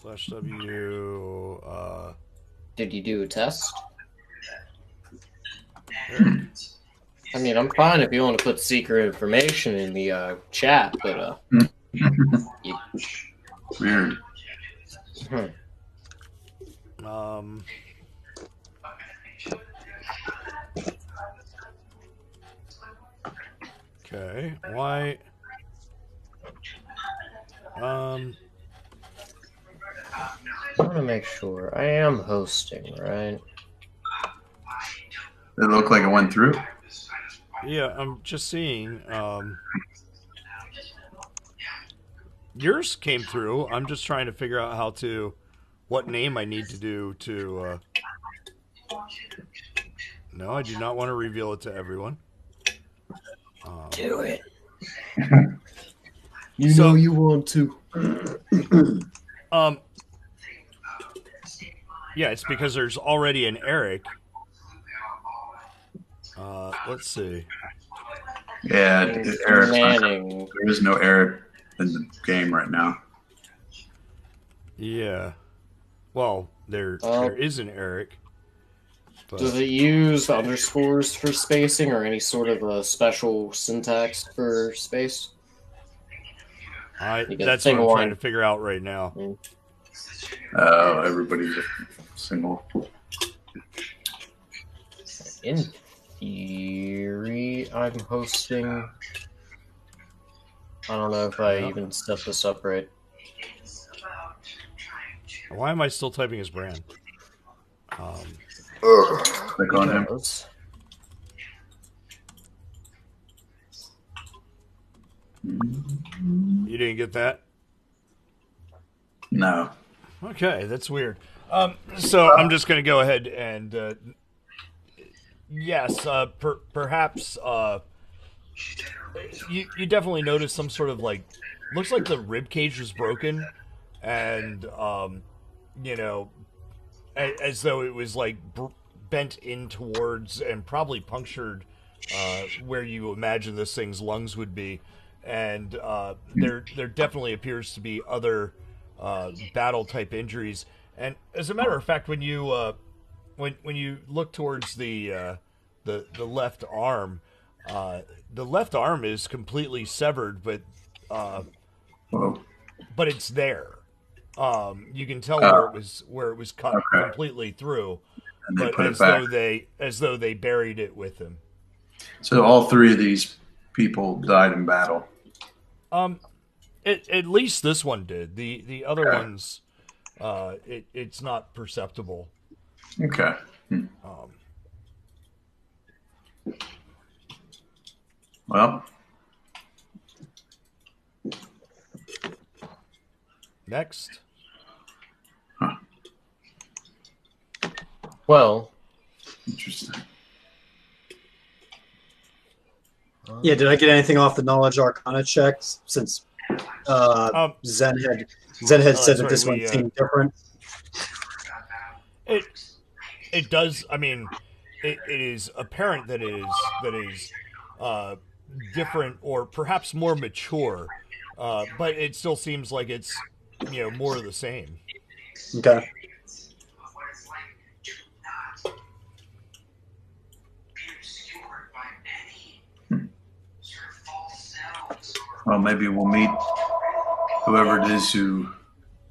/W. did you do a test? Eric. I mean, I'm fine if you want to put secret information in the chat, but you, Weird. Okay. Why? I want to make sure I am hosting, right? It looked like it went through. Yeah, I'm just seeing. Yours came through. I'm just trying to figure out what name I need to do to. No, I do not want to reveal it to everyone. Do it. So- know you want to. Yeah, it's because there's already an Eric. Let's see. Yeah, Eric's not, Manning. there is no Eric in the game right now. Yeah. Well, there is an Eric. But Does it use underscores for spacing or any sort of a special syntax for space? You got that's what single I'm trying line. to figure out right now. Oh, everybody's a single. In theory, I'm hosting. I don't know if I Yeah. even set this up right. Why am I still typing his brand? Click on him. Because- You didn't get that? No. Okay, that's weird. So I'm just going to go ahead and yes, perhaps you definitely notice some sort of looks like the rib cage was broken, and as though it was bent in towards and probably punctured where you imagine this thing's lungs would be, and there definitely appears to be other battle type injuries. And as a matter of fact, when you look towards the left arm, the left arm is completely severed, but it's there. You can tell where it was cut completely through, And they but put it back. as though they buried it with them. So all three of these people died in battle. At least this one did. The other Okay. ones, it's not perceptible. Okay. Well, Next. Well, interesting. Yeah, did I get anything off the knowledge arcana checks since Zen had said that's that right, this one we, seemed different? It does. I mean, it is apparent that it is different or perhaps more mature, but it still seems like it's more of the same. Okay. Well, maybe we'll meet whoever it is who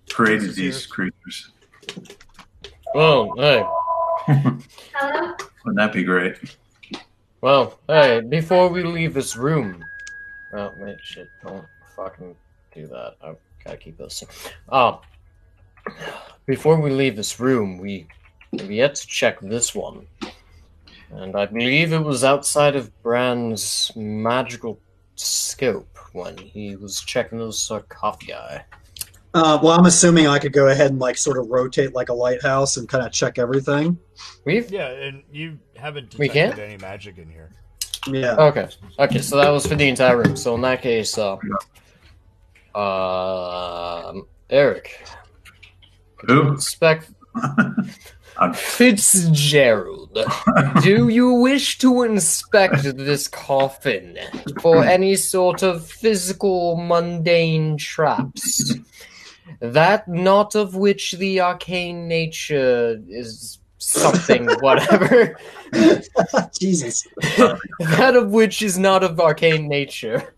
created these creatures. Well, hey. Hello? Wouldn't that be great? Well, hey, before we leave this room... Oh, wait, shit, don't fucking do that. I gotta keep this. Before we leave this room, we have yet to check this one. And I believe it was outside of Brand's magical scope when he was checking those sarcophagi. Well, I'm assuming I could go ahead and like sort of rotate like a lighthouse and kind of check everything. Yeah, and you haven't We detected can't? any magic in here. Yeah. Okay, so that was for the entire room. So in that case, Eric, Who? inspect Fitzgerald. Do you wish to inspect this coffin for any sort of physical, mundane traps? That not of which the arcane nature is something, whatever. Jesus. That of which is not of arcane nature.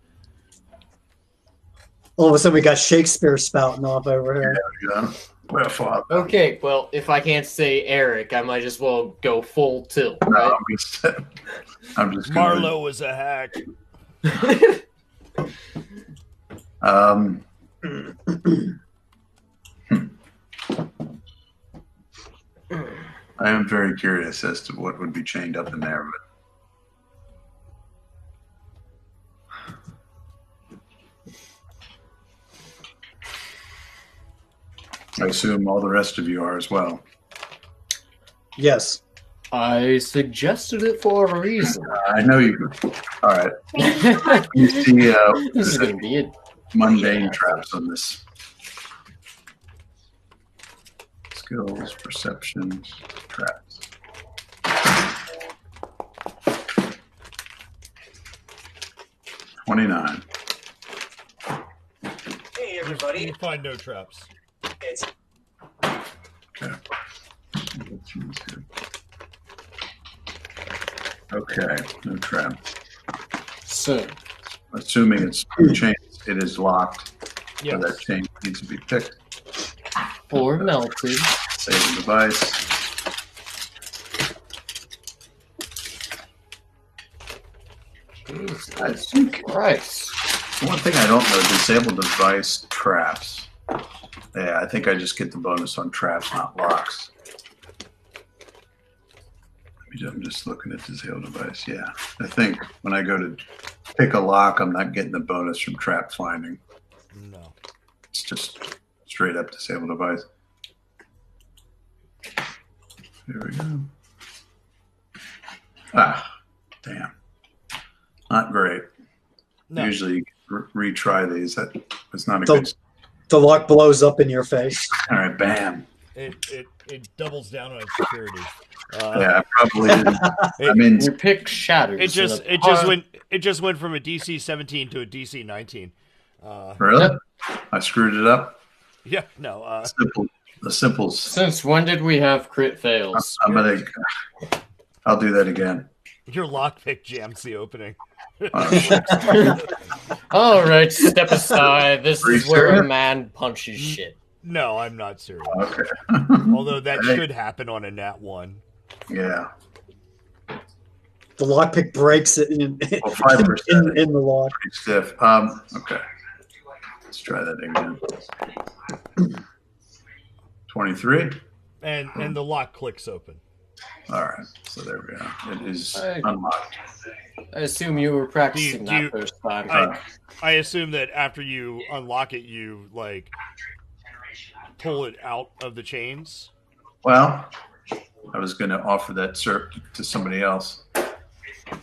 All of a sudden, we got Shakespeare spouting off over here. Yeah. Well, Father. Okay, well, if I can't say Eric, I might as well go full tilt, right? No, I'm just gonna, Marlowe was a hack. I am very curious as to what would be chained up in there, but I assume all the rest of you are as well. Yes. I suggested it for a reason. I know you. All right. You see, This is going to be it. mundane traps on this. Skills, perception, traps. $29. Hey, You find no traps. It's Okay. Okay, no trap. So, Assuming it's chained, it is locked. Yes. So that chain needs to be picked. or melted. Save the device. Jesus Christ. One thing I don't know, disable device traps. Yeah, I think I just get the bonus on traps, not locks. I'm just looking at disable device. Yeah, I think when I go to pick a lock, I'm not getting the bonus from trap finding. No. It's just straight up disable device. Here we go. Ah, damn. Not great. No. Usually retry these. That's not a So- good. the lock blows up in your face. All right, bam. It doubles down on its security. Yeah, I probably didn't. I mean, Your pick shatters. It just went from a DC 17 to a DC 19. really? I screwed it up. Yeah, no. The simples. Since when did we have crit fails? I'll do that again. Your lockpick jams the opening. All right, step aside. This Are you is where a serious? man punches shit. No, I'm not serious. Okay. Although that Hey. should happen on a nat 1. Yeah. The lockpick breaks it in, Well, 5%. in the lock. Pretty stiff. Okay. Let's try that again. 23. And the lock clicks open. All right. So there we go. It is Hey. unlocked. I assume you were practicing Do you- that first time. I assume that after you unlock it, you like pull it out of the chains. Well, I was going to offer that to somebody else.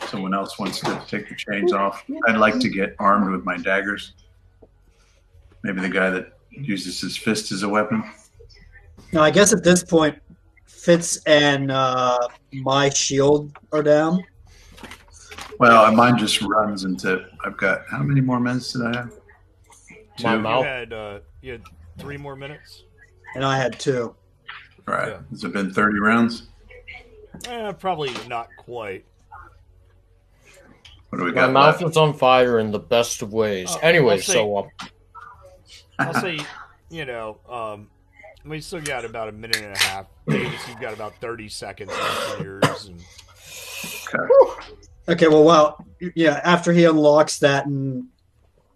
Someone else wants to take the chains off. I'd like to get armed with my daggers. Maybe the guy that uses his fist as a weapon. Now, I guess at this point, Fitz and my shield are down. Well, mine just runs into. I've got how many more minutes did I have? My Two. mouth. You had 3 more minutes. And I had 2. All right. Yeah. Has it been 30 rounds? Probably not quite. What do we My got mouth left? is on fire in the best of ways. Anyway, I'll say- so I'll say, we still got about a minute and a half. Davis, you've got about 30 seconds left in yours. And Okay, well, yeah, after he unlocks that and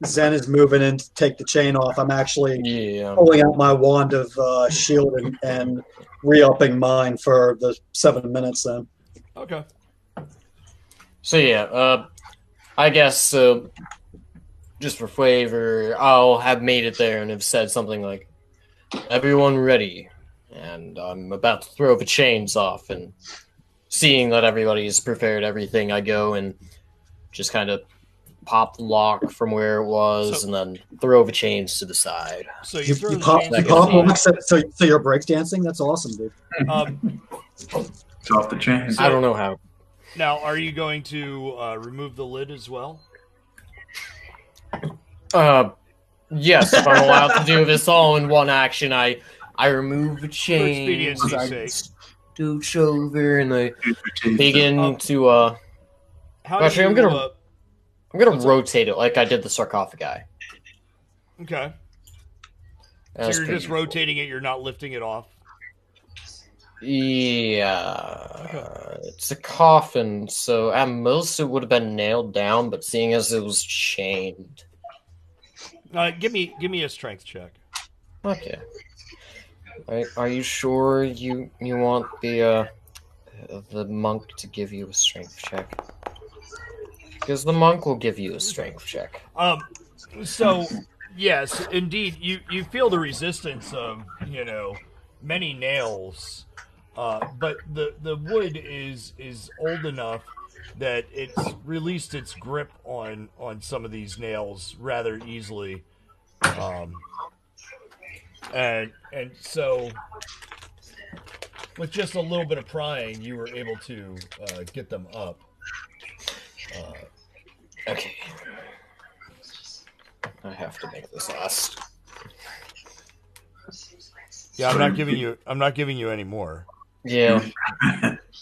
Zen is moving in to take the chain off, I'm actually yeah. pulling out my wand of shield and re-upping mine for the 7 minutes then. okay. So yeah, I guess just for flavor, I'll have made it there and have said something like, "Everyone ready," and I'm about to throw the chains off. And seeing that everybody's prepared everything, I go and just kind of pop the lock from where it was, So- and then throw the chains to the side. So you throw You the pop, chains you to pop the locks, so you're breakdancing? That's awesome, dude. side. It's off the chain. I don't know how. Now, are you going to remove the lid as well? Yes, if I'm allowed to do this all in one action, I remove the chains, expediency's I sake. scooch over, and I Teeth. begin to How Actually, do I'm you, gonna- I'm gonna What's up? rotate it like I did the sarcophagi. okay. That's So you're pretty just cool. rotating it. You're not lifting it off. Yeah, it's a coffin, so at most it would have been nailed down, but seeing as it was chained, Give me a strength check. okay. Are you sure you want the monk to give you a strength check? Because the monk will give you a strength check. So yes, indeed, you feel the resistance of many nails, but the wood is old enough that it's released its grip on some of these nails rather easily, and so with just a little bit of prying, you were able to get them up. Okay. I have to make this last. Yeah, I'm not giving you any more. Yeah.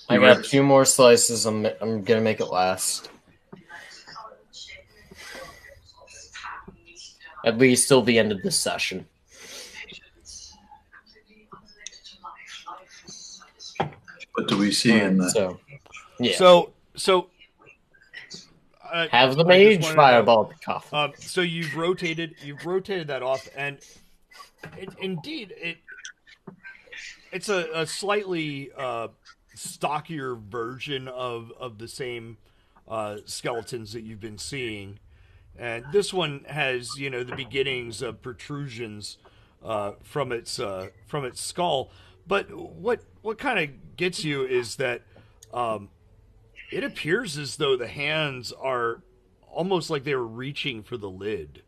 I got 2 more slices. I'm gonna make it last. At least till the end of this session. What do we see in the? So, yeah. So Have the I just mage wanted to fireball the coffin. So you've rotated that off, and it's a slightly stockier version of the same skeletons that you've been seeing, and this one has the beginnings of protrusions from its skull. But what kind of gets you is that it appears as though the hands are almost like they were reaching for the lid.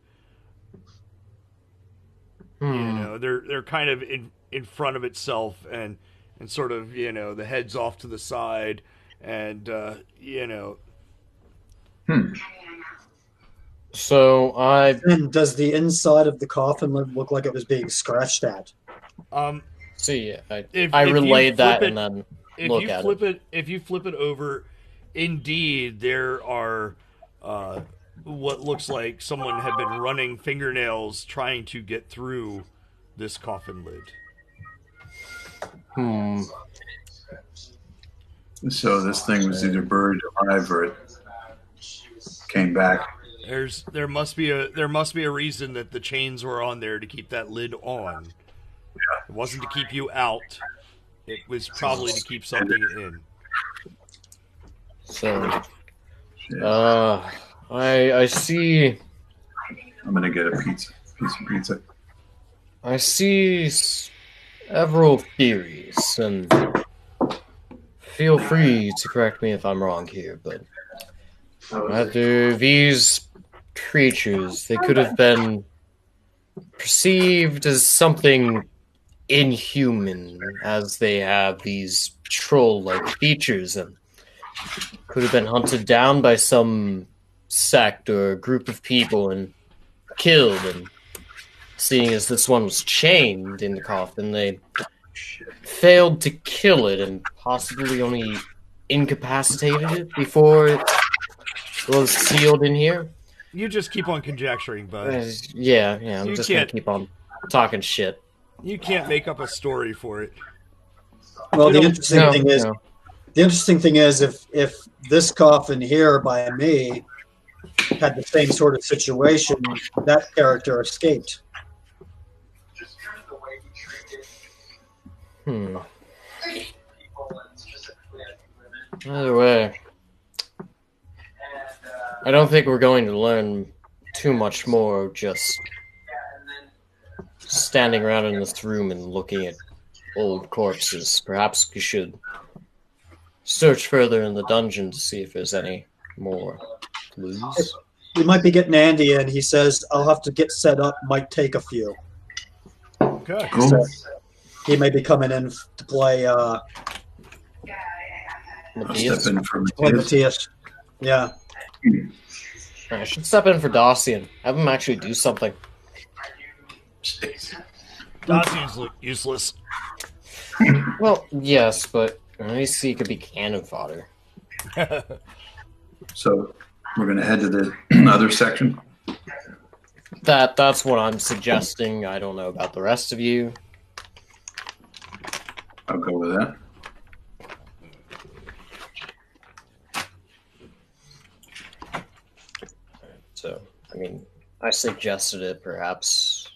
They're kind of in front of itself and sort of the head's off to the side and So And does the inside of the coffin look like it was being scratched at? see. If I you relayed that flip and then if look you at flip it. If you flip it over, indeed there are what looks like someone had been running fingernails trying to get through this coffin lid. So this thing was either buried alive or it came back. There must be a reason that the chains were on there to keep that lid on. It wasn't to keep you out. It was probably to keep something in. So, I see. I'm gonna get a piece of pizza. I see several theories, and feel free to correct me if I'm wrong here, but these creatures, they could have been perceived as something inhuman, as they have these troll-like features, and could have been hunted down by some sect or group of people and killed, and seeing as this one was chained in the coffin, they failed to kill it and possibly only incapacitated it before it Was sealed in here? You just keep on conjecturing, bud. Yeah. I'm You just gonna can't- keep on talking shit. You can't make up a story for it. Well, You the don't- interesting thing is, if this coffin here by me had the same sort of situation, that character escaped. Either way, I don't think we're going to learn too much more just standing around in this room and looking at old corpses. Perhaps we should search further in the dungeon to see if there's any more clues. We might be getting Andy in. He says, I'll have to get set up, might take a few. Okay. Cool. So he may be coming in to play I'll step in for Matthias. Matthias. Yeah. I should step in for Dossian. Have him actually do something. That's useless. Well, yes, but at least he could be cannon fodder. So we're going to head to the other section. That's what I'm suggesting. I don't know about the rest of you. I'll go with that. So, I mean, I suggested it. Perhaps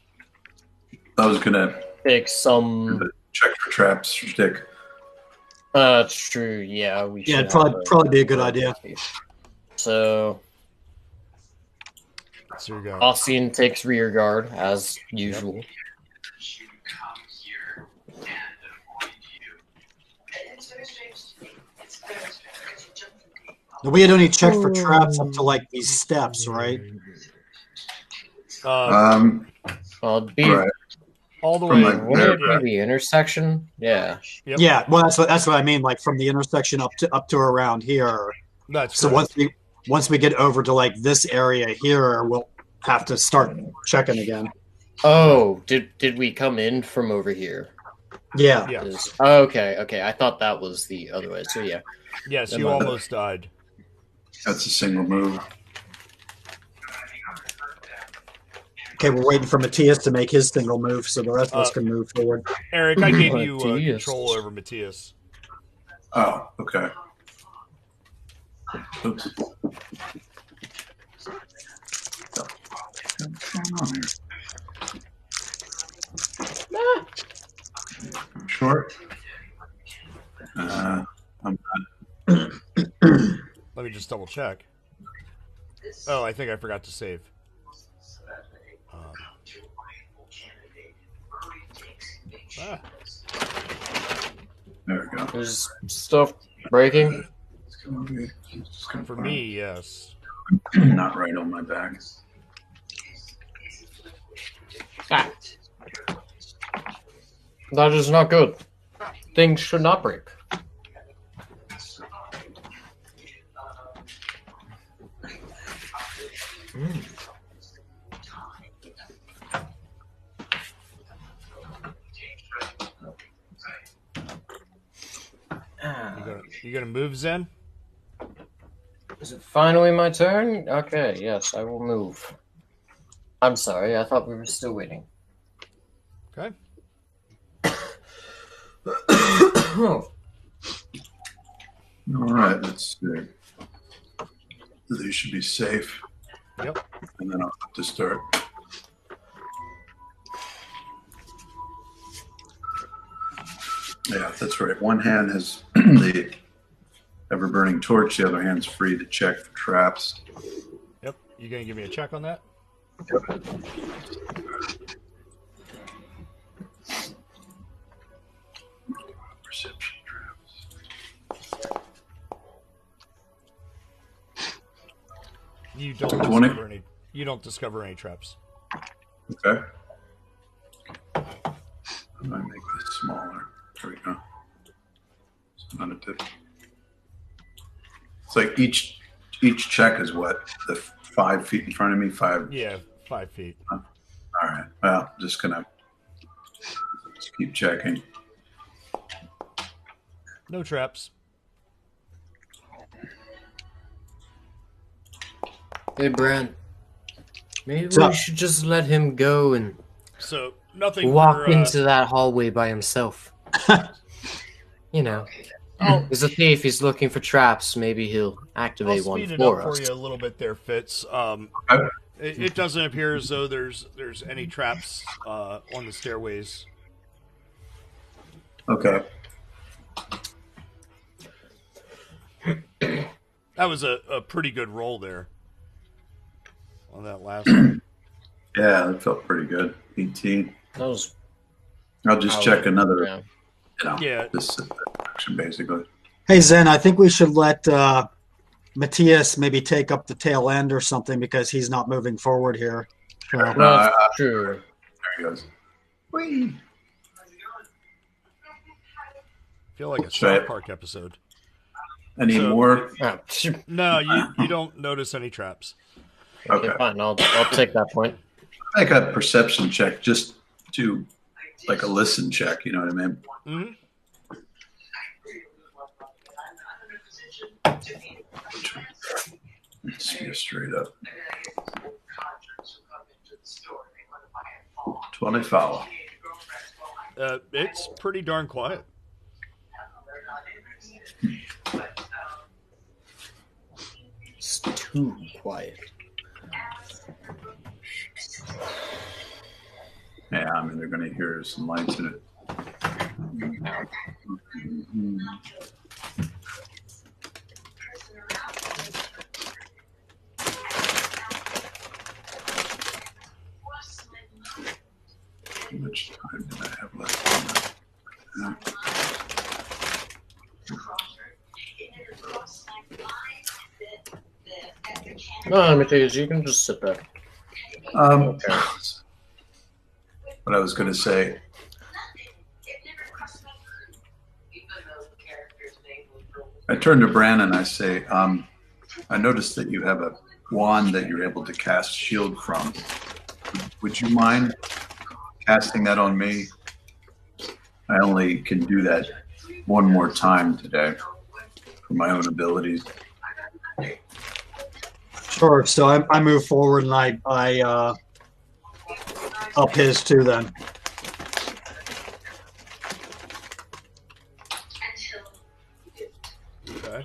I was going to take some. check for traps, stick. It's true. Yeah, we. Yeah, should it'd have probably be a good idea. So, So you go. Dossian takes rear guard as usual. We had only checked for traps up to like these steps, right? Uh, Well, it'd be Right. all the From way. like wouldn't it yeah. be the intersection? Yeah. Yep. Yeah, well, that's what I mean. Like from the intersection up to around here. That's So correct. once we get over to like this area here, we'll have to start checking again. Oh, did we come in from over here? Yeah. Yeah. Okay. I thought that was the other way. So yeah. Yes, Never you mind. almost died. That's a single move. Okay, we're waiting for Matthias to make his single move, so the rest of us can move forward. Eric, I gave you Matthias. control over Matthias. Oh, okay. Oops. What's going on here? I'm short. I'm not. Let me just double check. Oh, I think I forgot to save. There we go. There's stuff breaking. It's gonna be just gonna For me, yes. not right on my back. Ah. That is not good. Things should not break. You gonna move, Zen? Is it finally my turn? Okay, yes, I will move. I'm sorry, I thought we were still waiting. Okay. Oh, All right, let's see. These should be safe. Yep. And then I'll have to start. Yeah, that's right. One hand has the ever-burning torch. The other hand's free to check for traps. Yep. You gonna give me a check on that? Perception traps. You don't 20. discover any. You don't discover any traps. Okay. I might make this smaller. There we go. It's not a tip. It's like each check is what? The 5 feet in front of me? 5. Yeah, 5 feet. All right. Well, just gonna keep checking. No traps. Hey, Bran. Maybe So- we should just let him go and So nothing walk for, into that hallway by himself. You know, I'll he's a thief. He's looking for traps. Maybe he'll I'll activate one speed it for up for us. you a little bit there, Fitz. It doesn't appear as though there's any traps on the stairways. Okay. That was a pretty good roll there on that last one. Yeah, that felt pretty good. 18. That was I'll just check another, yeah. Yeah. this action basically. Hey Zen, I think we should let Matthias maybe take up the tail end or something because he's not moving forward here. So, No, That's true. there he goes. Whee! I feel like a Try South it. Park episode. Any So- more? Oh, No, you don't notice any traps. okay, Okay. fine. I'll take that point. Make a perception check just to, like a listen check, you know what I mean? Mm-hmm. Let's see straight up. 25. It's pretty darn quiet. It's too quiet. Yeah, I mean, they're going to hear some lights in it. How much time did I have left on that? No, let me tell you can just sit there. Okay. What I was going to say, I turn to Bran and I say, I noticed that you have a wand that you're able to cast shield from. Would you mind casting that on me? I only can do that one more time today for my own abilities. sure. So I move forward and I up his too then. Okay.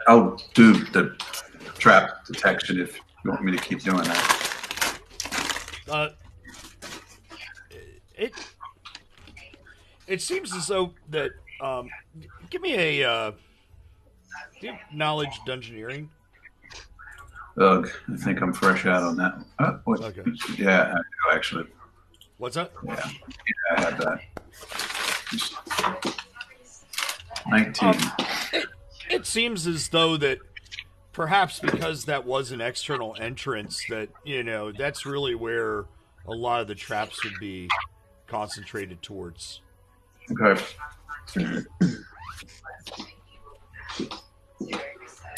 I'll do the trap detection if you want me to keep doing that. It seems as though that give me a do you have knowledge dungeoneering. Ugh, I think I'm fresh out on that. What? Okay. Yeah, I do actually. What's that? Yeah, I have that. 19. It seems as though that perhaps because that was an external entrance, that that's really where a lot of the traps would be concentrated towards. Okay.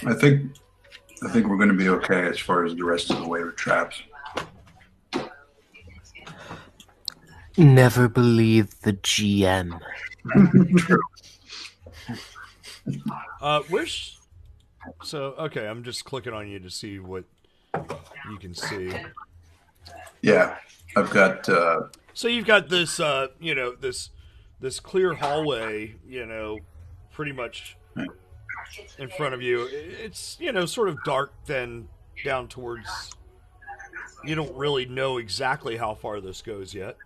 I think we're going to be okay as far as the rest of the way with traps. Never believe the GM. True. Where's so okay? I'm just clicking on you to see what you can see. Yeah, I've got. So you've got this, this clear hallway, pretty much in front of you. It's sort of dark then down towards. You don't really know exactly how far this goes yet.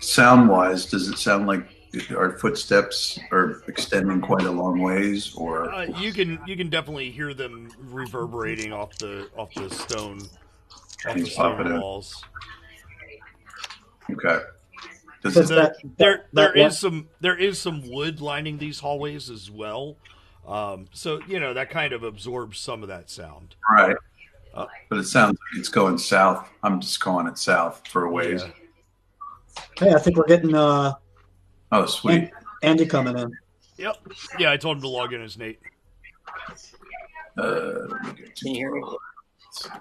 Sound-wise, does it sound like our footsteps are extending quite a long ways, or You can definitely hear them reverberating off the stone, off the He's popping stone in. walls. okay? Does Does it, that- There that is some wood lining these hallways as well, so that kind of absorbs some of that sound. right? But it sounds like it's going south. I'm just calling it south for a ways. Yeah. Hey, I think we're getting Oh, sweet. Andy coming in. Yep. Yeah, I told him to log in as Nate. Can you hear me?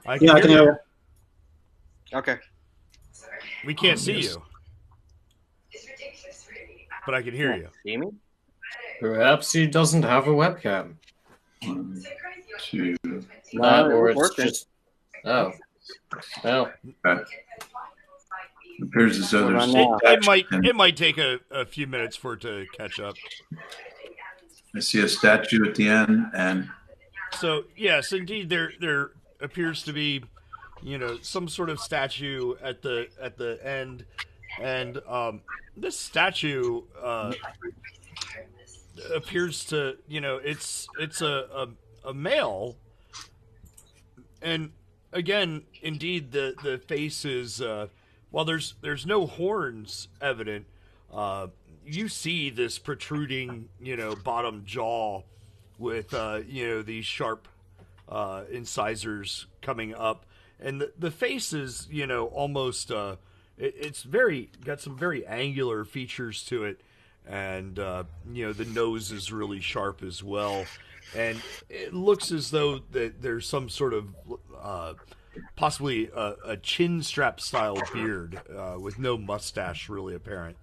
I can Yeah, I can hear you. Okay. We can't see you, but I can hear you. See me? Perhaps he doesn't have a webcam. 1, 2. Or it it's working. just. Oh. Well, Okay. It appears as though What there's. about now? It might take a few minutes for it to catch up. I see a statue at the end, and So yes, indeed, there appears to be, some sort of statue at the end, and this statue appears to, it's a male, and again, indeed, the face is while there's no horns evident. You see this protruding, bottom jaw with these sharp incisors coming up, and the face is almost it's got some very angular features to it, and the nose is really sharp as well, and it looks as though that there's some sort of possibly a chin strap style beard with no mustache really apparent.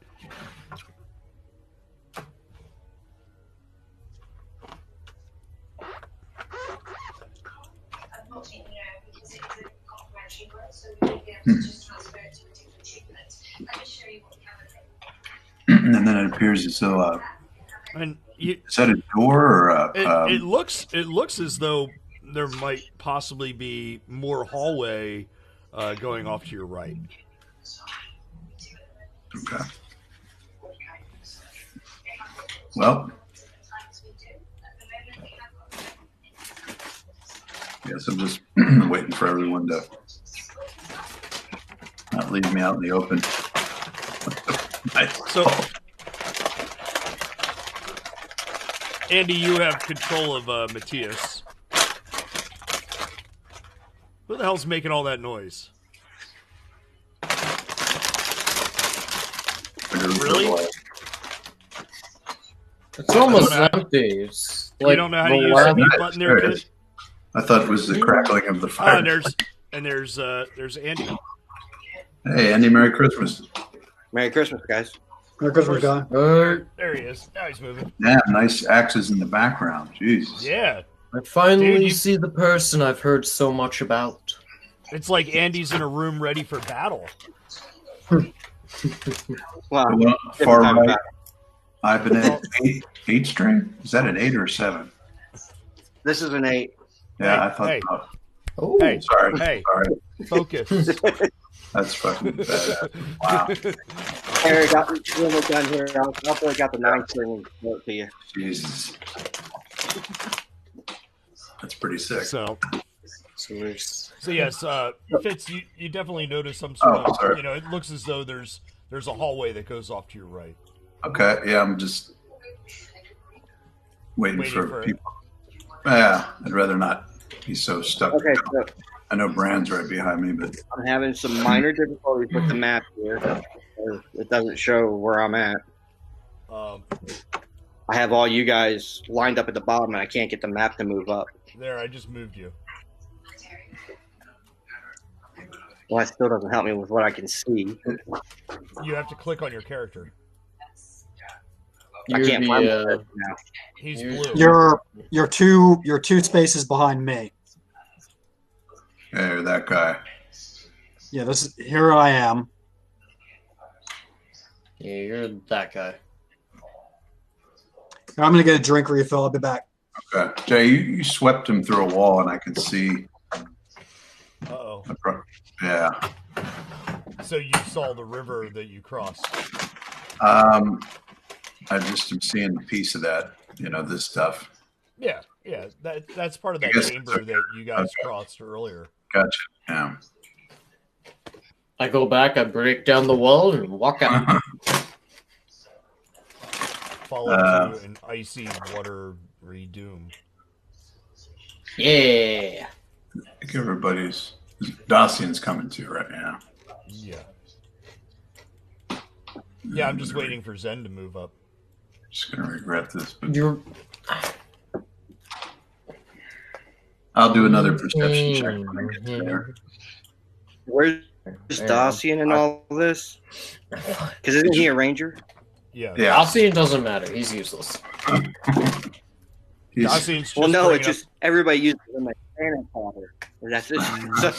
and then it appears as though. And Is that a door or a? it looks as though there might possibly be more hallway going off to your right. Okay. Well, guess I'm just waiting for everyone to not leave me out in the open. Nice. So, Andy, you have control of Matthias. Who the hell's making all that noise? Really? it's almost empty. It's You like don't know how to the use the last- mute button there, There it kid? is. I thought it was the crackling of the Oh, fire. and there's Andy. Hey, Andy, Merry Christmas. Merry Christmas, guys. Merry Christmas, guy. There he is. Now he's moving. Yeah, nice axes in the background. Jesus. Yeah. I finally Dude, you- see the person I've heard so much about. It's like Andy's in a room ready for battle. Well, Well, different far time of right, battle. Ibanez eight string. Is that an 8 or a 7? This is an 8. Yeah, Hey, I thought. hey. Oh, Oh, Hey, sorry. hey, Sorry. focus. That's fucking bad. Wow. Harry got the gun here. I'll probably got the 9 string and throw it to you. Jesus. That's pretty sick. So so yes, Fitz, you definitely notice some sort Oh, of, sorry. it looks as though there's a hallway that goes off to your right. Okay, yeah, I'm just waiting Waiting for for it. people. Yeah, I'd rather not be so stuck. Okay, so I know Brand's right behind me, but I'm having some minor difficulties with the map here. It doesn't show where I'm at. I have all you guys lined up at the bottom, and I can't get the map to move up. There, I just moved you. Well, that still doesn't help me with what I can see. You have to click on your character. I you're can't find the, it now. He's You're- blue. You're two spaces behind me. hey, that guy. Yeah, here I am. yeah, you're that guy. I'm gonna get a drink refill. I'll be back. Okay, Jay, you swept him through a wall, and I could see. Uh-oh. Yeah. So you saw the river that you crossed. I just am seeing a piece of that. This stuff. Yeah, that's part of I that guess- chamber that you guys okay. crossed earlier. Gotcha. Yeah. I go back, I break down the wall, and walk out. Followed to an icy, watery doom. Yeah. I think everybody's. Dacian's coming too right now. Yeah. Yeah, I'm just waiting for Zen to move up. Just gonna regret this, but You're. I'll do another perception check when I get to there. Where's Dacian in all this? Because isn't he a ranger? Yeah. Yeah. Alcine doesn't matter. He's useless. He's, Dacian's just Well, no, bringing it's just everybody uses him as cannon fodder. That's it. So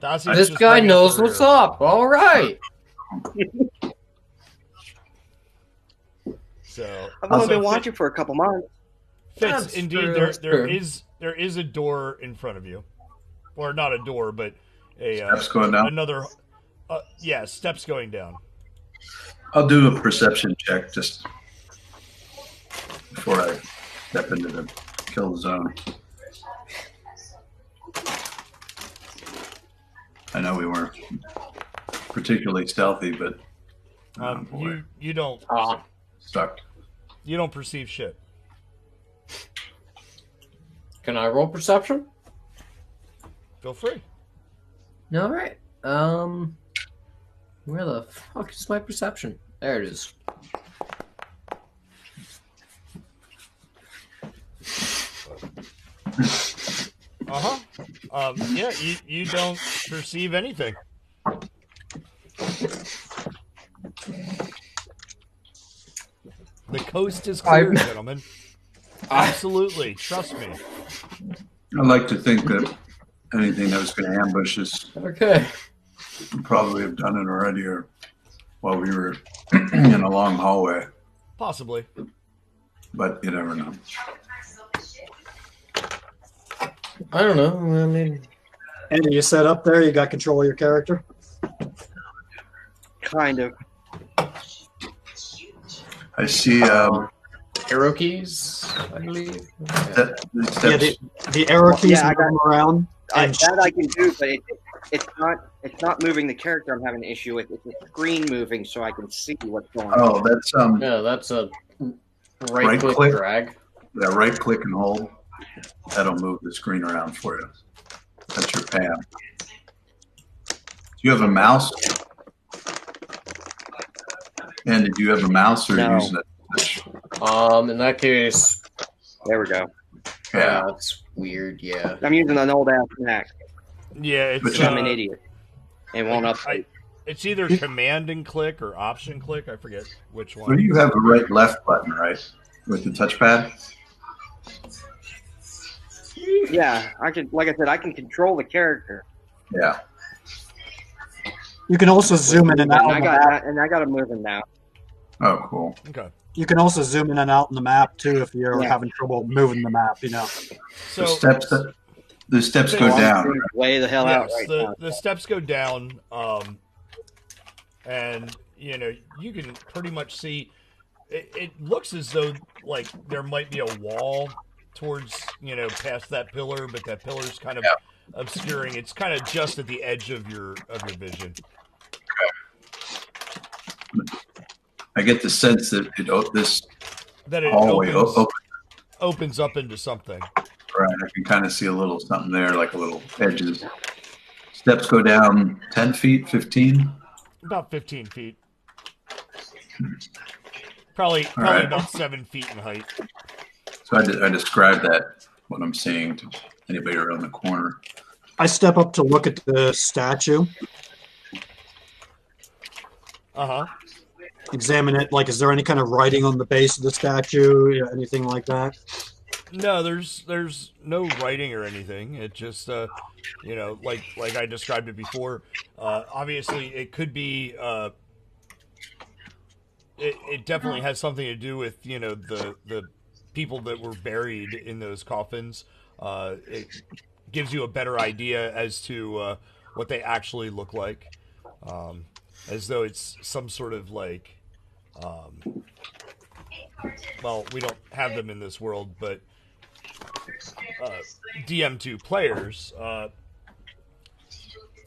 Dacian's This just guy bringing knows the what's rear. up. All right. So I've only so been watching for a couple months. Fitz, That's indeed, true, there that's there true. is a door in front of you, or not a door, but a steps going down. another. Steps going down. I'll do a perception check just before I step into the kill zone. I know we weren't particularly stealthy, but boy, You don't stuck. you don't perceive shit. Can I roll perception? Feel free. All right. Where the fuck is my perception? There it is. Yeah, you don't perceive anything. The coast is clear, gentlemen. Absolutely, trust me. I like to think that anything that was going to ambush us Okay. would probably have done it already, or while we were in a long hallway. Possibly. But you never know. I don't know. I mean, Andy, you set up there. You got control of your character. Kind of. I see. arrow keys, I believe. The steps. Yeah, the arrow keys Yeah, I move around. And That I can do, but it's not moving the character I'm having an issue with. It's the screen moving so I can see what's going on. Oh, that's Yeah, that's a right Right click click. drag. yeah. Right click and hold. That'll move the screen around for you. That's your pad. Do you have a mouse? And did you have a mouse, or are you No. using a touch? In that case, There we go. Yeah. that's weird. Yeah. I'm using an old ass Mac. Yeah, it's Which I'm an idiot. It won't update. It's either command and click or option click. I forget which Well, one. you have a right left button, right? With the touchpad? Yeah, I can. Like I said, I can control the character. Yeah. you can also zoom in and out. And On the map. I got him moving now. Oh, cool. Okay. You can also zoom in and out on the map too if you're Yeah. having trouble moving the map. You know. So The steps go Well, down. Way the hell out yes, right the, now. the steps go down, and you can pretty much see. It looks as though like there might be a wall towards past that pillar, but that pillar's kind of obscuring. It's kind of just at the edge of your vision. I get the sense that this That it hallway opens up into something. right. I can kind of see a little something there, like a little edges. Steps go down 10 feet, 15. About 15 feet. Probably right. about 7 feet in height. So I describe that, what I'm seeing, to anybody around the corner. I step up to look at the statue, examine it. Like, is there any kind of writing on the base of the statue? Anything like that? No, there's no writing or anything. It just like I described it before. Obviously, it could be. It definitely has something to do with the people that were buried in those coffins. It gives you a better idea as to what they actually look like, as though it's some sort of like. Well, we don't have them in this world, but DM2 players,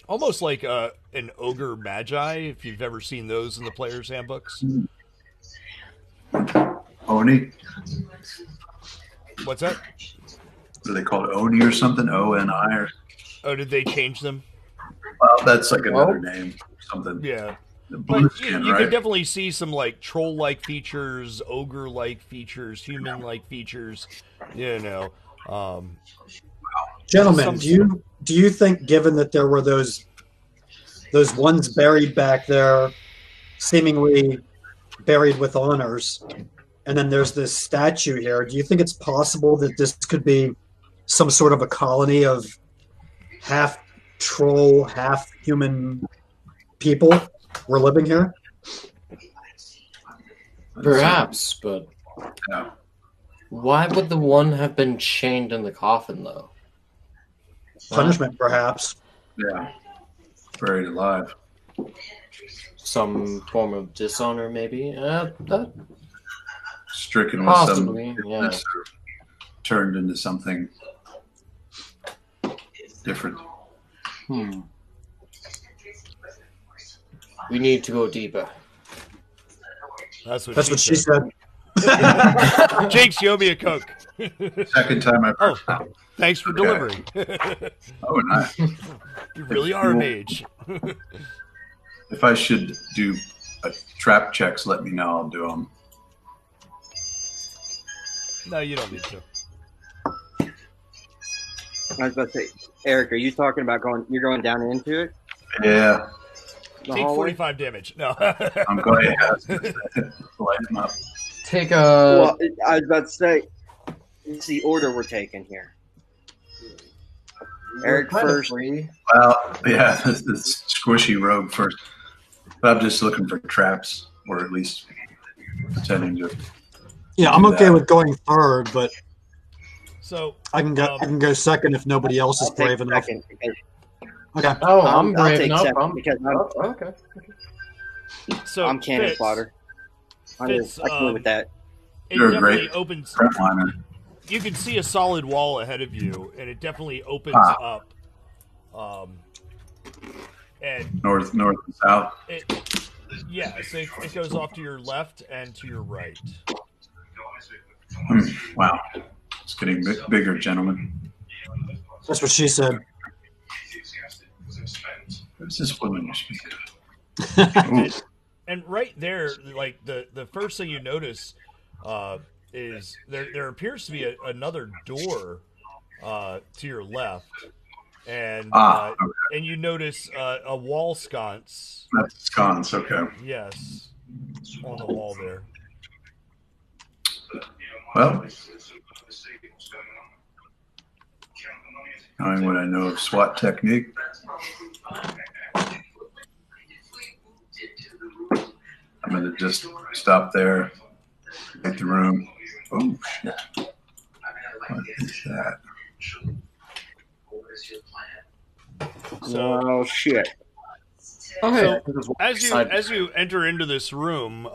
almost like an ogre magi, if you've ever seen those in the players' handbooks. Oni? What's that? What are they called? Oni or something? O-N-I or Oh, did they change them? well, that's like another name or something. Yeah. The blue But skin, you right? can definitely see some like troll-like features, ogre-like features, human-like features. Gentlemen, do you think, given that there were those ones buried back there, seemingly buried with honors, and then there's this statue here, do you think it's possible that this could be some sort of a colony of half troll, half human people were living here? Perhaps, but Yeah. why would the one have been chained in the coffin, though? Punishment, perhaps. Yeah. Buried alive. Some form of dishonor, maybe? That Stricken with possibly, some yeah. turned into something different. We need to go deeper. That's what She said. Jinx, you owe me a Coke. Second time I've heard Oh, thanks for delivering. Oh, nice. You really are a mage. If I should do trap checks, let me know. I'll do them. No, you don't need to. I was about to say, Eric, are you talking about you're going down into it? Yeah. The Take hallway? 45 damage. No. I'm going to light them up. Take a... Well, I was about to say, it's the order we're taking here. Eric first. Well, yeah, this squishy rogue first. But I'm just looking for traps, or at least pretending to. Yeah, I'm okay with going third, but So I can go second if nobody else is I'll take brave enough. second because Okay. Oh, I'll I'm brave take enough. second because Okay. So I'm cannon Fitz, fodder. I can live with that. It You're a definitely great opens. frontliner. You can see a solid wall ahead of you, and it definitely opens up. And North and south. yes, it goes off to your left and to your right. Wow. It's getting bigger, gentlemen. That's what she said. Who's this woman you speak of? And right there, like the first thing you notice is there appears to be another door to your left, and okay. and you notice a wall sconce. That's sconce, okay. Yes, on the wall there. Well, knowing what I know of SWAT technique, I'm going to just stop there, get the room. Oh, shit. What is that? So, Oh shit! Okay. so as you enter into this room,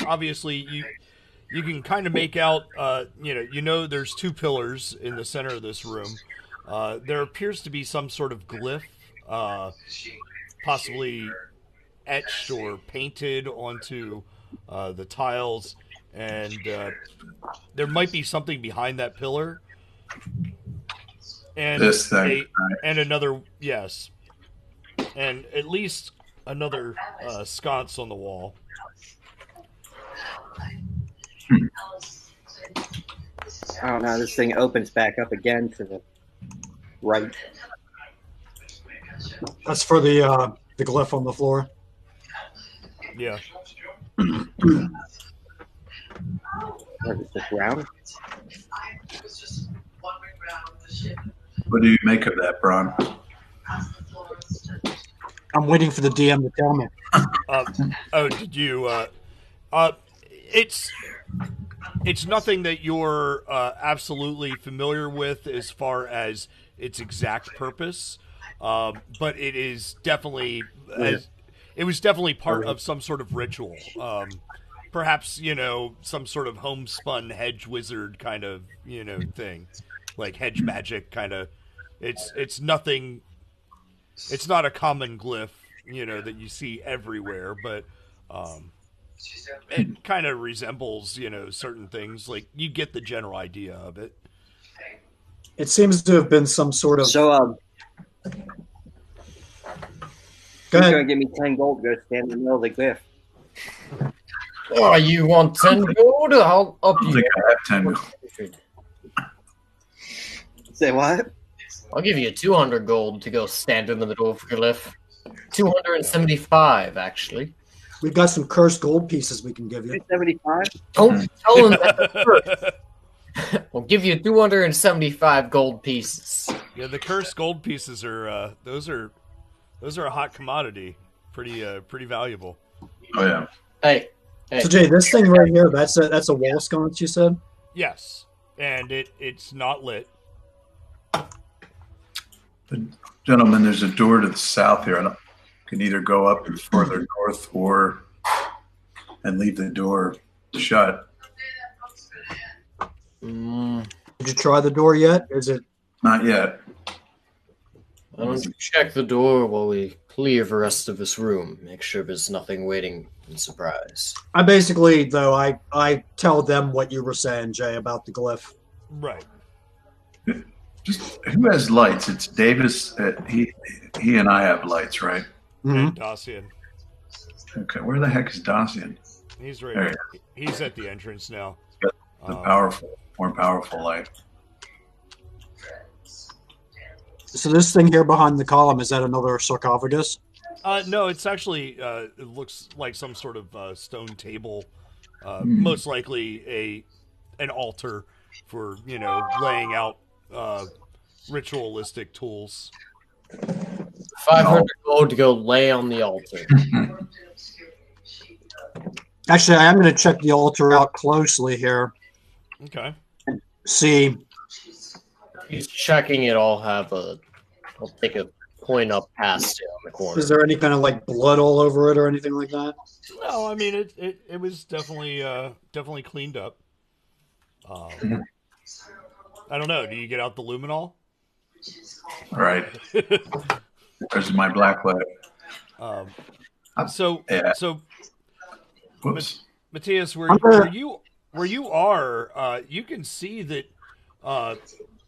obviously you can kind of make out you know there's two pillars in the center of this room. There appears to be some sort of glyph, possibly etched or painted onto the tiles, and there might be something behind that pillar. And This thing, right. and another, yes, and at least another sconce on the wall. Oh no, this thing opens back up again to the right. That's for the glyph on the floor. Yeah. What is this round? What do you make of that, Braun? I'm waiting for the DM to tell me. Oh, did you? It's nothing that you're absolutely familiar with as far as its exact purpose, but it is definitely it was definitely part of some sort of ritual. Perhaps some sort of homespun hedge wizard kind of thing, like hedge magic kind of. It's nothing. It's not a common glyph, that you see everywhere, but it kind of resembles, certain things. Like you get the general idea of it. It seems to have been some sort of. So, Go he's ahead. gonna give me 10 gold to go stand in the middle of the glyph. Oh, you want 10 gold? I'll up I don't you. think I have 10. Say what? I'll give you 200 gold to go stand in the middle of the glyph. 275, actually. We've got some cursed gold pieces we can give you. 275? Don't tell him that first. We'll give you 275 gold pieces. Yeah, the cursed gold pieces are those are a hot commodity. Pretty valuable. Oh yeah. Hey, So Jay, this thing right here, that's a wall sconce, you said? Yes, and it's not lit. Gentlemen, there's a door to the south here. You can either go up and further north and leave the door shut. Did you try the door yet? Is it? Not yet. Why don't you check the door while we clear the rest of this room? Make sure there's nothing waiting in surprise. I basically, though, I tell them what you were saying, Jay, about the glyph. Right. Just who has lights? It's Davis. He and I have lights, right? Mm-hmm. And Dacian. Okay. Where the heck is Dacian? He's right. There He's at the entrance now. The more powerful light. So this thing here behind the column, is that another sarcophagus? No, it's actually it looks like some sort of stone table. Most likely an altar for laying out ritualistic tools. 500 gold to go lay on the altar. Actually, I am going to check the altar out closely here. Okay. See. He's checking it. I'll take a point up past it on the corner. Is there any kind of like blood all over it or anything like that? No, I mean it was definitely cleaned up. I don't know. Do you get out the luminol? All right. There's my black light. So Whoops. Matthias, where you are, you can see that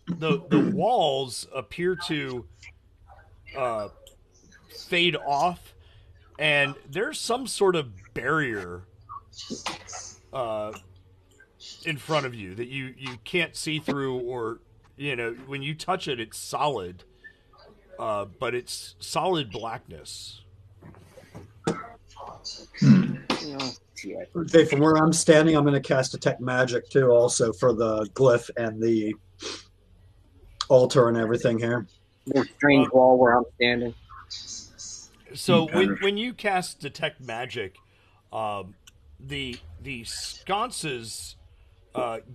the walls appear to fade off, and there's some sort of barrier in front of you that you can't see through, or when you touch it, it's solid, but it's solid blackness. Okay, from where I'm standing, I'm going to cast Detect Magic too, also for the glyph and the altar and everything here. More strange wall where I'm standing. So when you cast Detect Magic, the sconces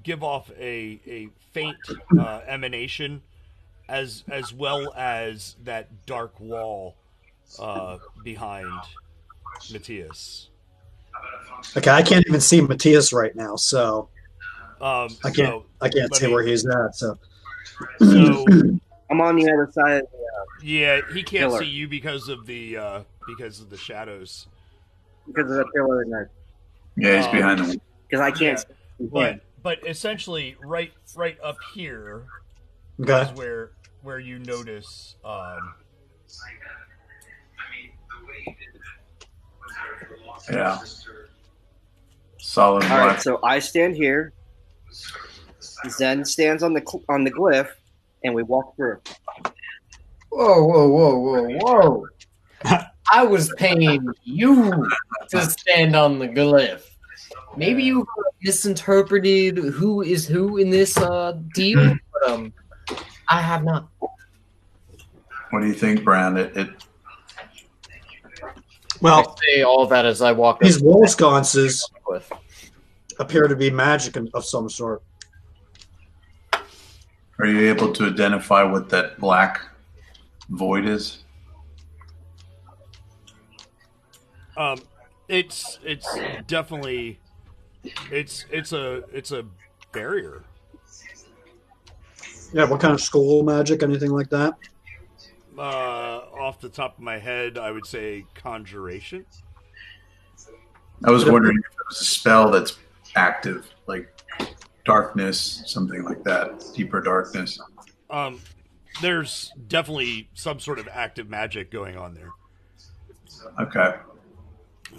give off a faint emanation, as well as that dark wall behind Matthias. Okay, I can't even see Matthias right now, so I can't see where he's at. So I'm on the other side of the yeah, he can't pillar. see you because of the shadows. Because of the pillar and Yeah, he's behind the. because I can't see him. But essentially right up here okay. is where you notice Yeah. Solid All black. Oh, right, so I stand here. Zen stands on the glyph, and we walk through. Whoa. I was paying you to stand on the glyph. Maybe you misinterpreted who is who in this deal, but I have not. What do you think, Brand? Well, I say all that as I walk these up wall sconces with. appear to be magic of some sort. Are you able to identify what that black void is? It's definitely it's a barrier. Yeah, what kind of school magic? Anything like that? Off the top of my head, I would say conjuration. I was wondering if it was a spell that's active, like darkness, something like that, deeper darkness. There's definitely some sort of active magic going on there. Okay.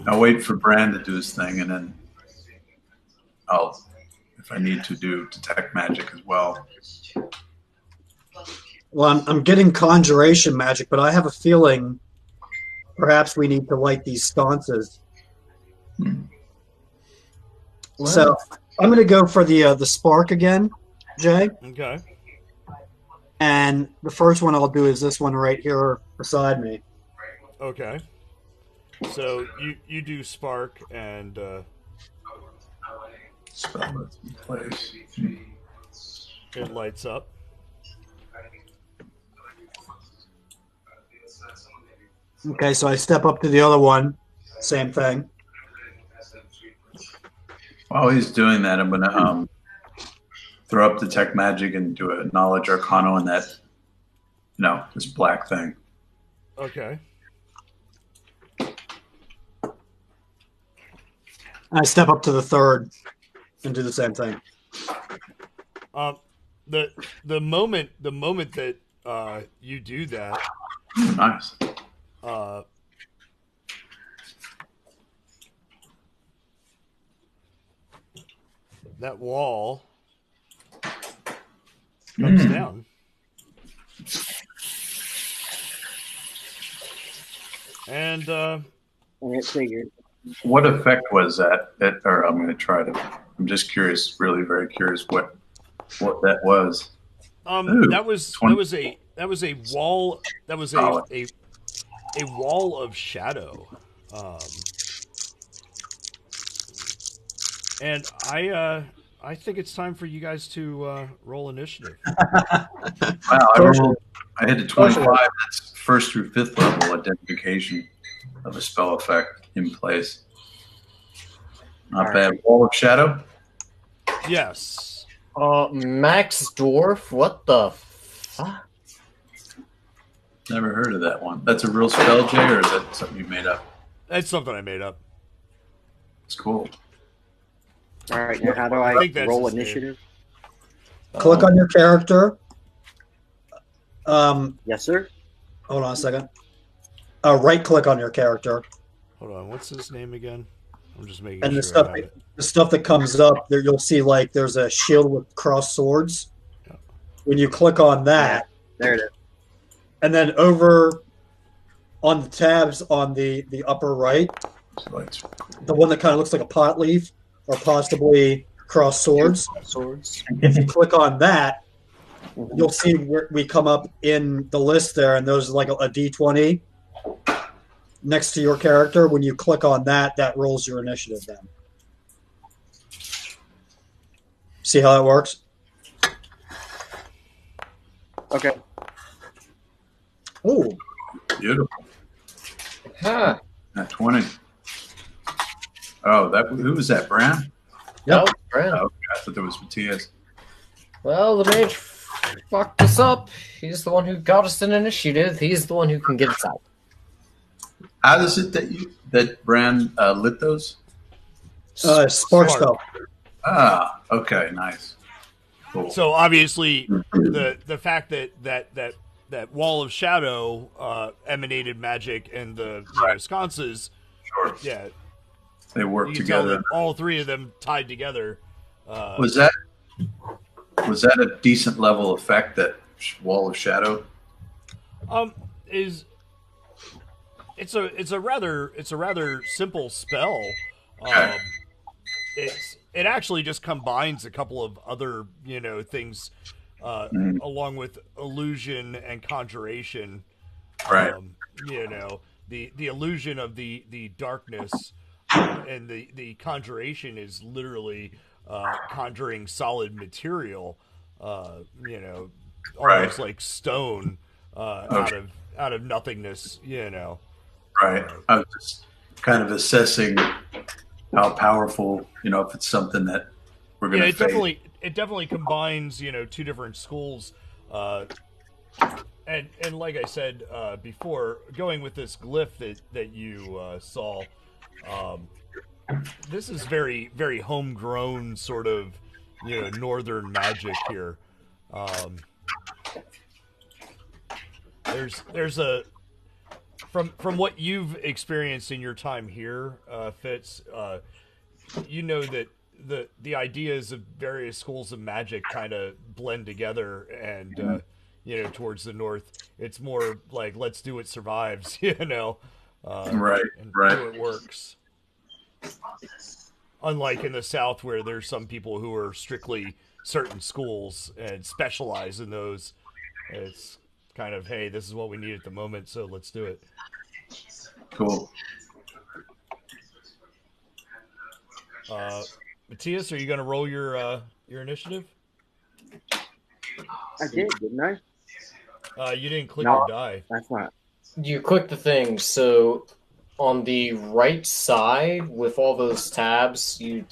I'll wait for Brand to do his thing, and then I'll, if I need to, do detect magic as well. Well, I'm getting conjuration magic, but I have a feeling perhaps we need to light these sconces. So I'm going to go for the spark again, Jay. Okay. And the first one I'll do is this one right here beside me. Okay. So you do spark and Spell that's in place. it lights up. Okay, so I step up to the other one. Same thing. While he's doing that, I'm gonna throw up detect magic and do a knowledge arcana on that. This black thing. Okay. I step up to the third and do the same thing. The moment that you do that, Nice. that wall comes down. And It figured. What effect was that? Or I'm gonna try to. I'm just curious, really very curious what that was. Ooh, that was 20. that was a wall a wall of shadow. And I think it's time for you guys to roll initiative. Wow, I hit a 25. That's first through fifth level identification of a spell effect in place. Not bad. Wall of shadow. Yes. Max Dwarf, what the fuck? Never heard of that one. That's a real spell, Jay, or is that something you made up? That's something I made up. It's cool. All right, now how do I think that's roll his name. initiative? Click on your character. Yes, sir. Hold on a second. Right click on your character. Hold on, what's his name again? I'm just making And sure. the stuff that comes up there, you'll see like there's a shield with crossed swords. When you click on that, There it is. and then over on the tabs on the upper right, the one that kind of looks like a pot leaf or possibly crossed swords. If you click on that, you'll see where we come up in the list there, and there's like a D20 next to your character. When you click on that, that rolls your initiative then. See how that works? Okay. Oh, Beautiful. Huh. At 20. Oh, who was that? Bran? No, Brent. Oh, okay. I thought that was Matthias. Well, the mage fucked us up. He's the one who got us an initiative. He's the one who can get us out. How is it that Bran lit those? spark spell. Ah, okay, nice. Cool. So obviously, the fact that wall of shadow emanated magic and the sconces, Sure. yeah, They work you can tell together. that all three of them tied together. Was that a decent level effect, that wall of shadow? It's a rather simple spell. Okay. It actually just combines a couple of other things along with illusion and conjuration. Right. The illusion of the darkness and the conjuration is literally conjuring solid material. Almost Right. like stone Okay. out of nothingness. Right. I was just kind of assessing how powerful, if it's something that we're going to face. It definitely combines two different schools, and like I said before, going with this glyph that you saw, this is very very homegrown sort of northern magic here. There's a from what you've experienced in your time here, Fitz, that the ideas of various schools of magic kind of blend together, and towards the north. It's more like let's do what survives, and Right. do what works. Unlike in the South, where there's some people who are strictly certain schools and specialize in those. It's kind of, hey, this is what we need at the moment, so let's do it. Cool. Matthias, are you going to roll your initiative? I did, didn't I? You didn't click your die. That's not. You click the thing, so on the right side with all those tabs, you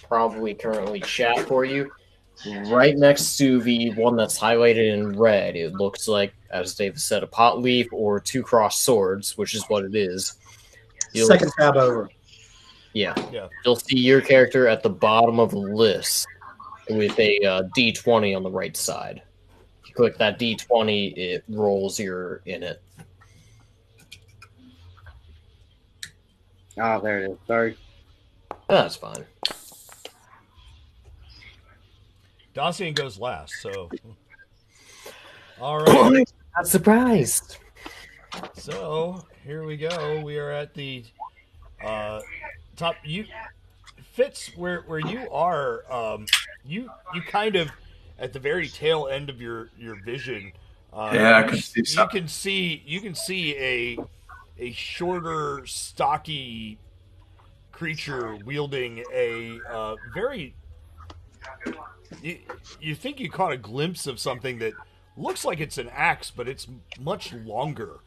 probably currently chat for you. Right next to the one that's highlighted in red, it looks like, as David said, a pot leaf or two crossed swords, which is what it is. Second tab over. Yeah. Yeah. You'll see your character at the bottom of the list with a D20 on the right side. If you click that D20, it rolls you're in it. Oh, there it is. Sorry. That's fine. Dacian goes last, so. All right. Not surprised. So, here we go. We are at the top. Fitz, where you are, you kind of at the very tail end of your vision. Yeah, I can see something. You can see a shorter, stocky creature wielding a very. You think you caught a glimpse of something that looks like it's an axe, but it's much longer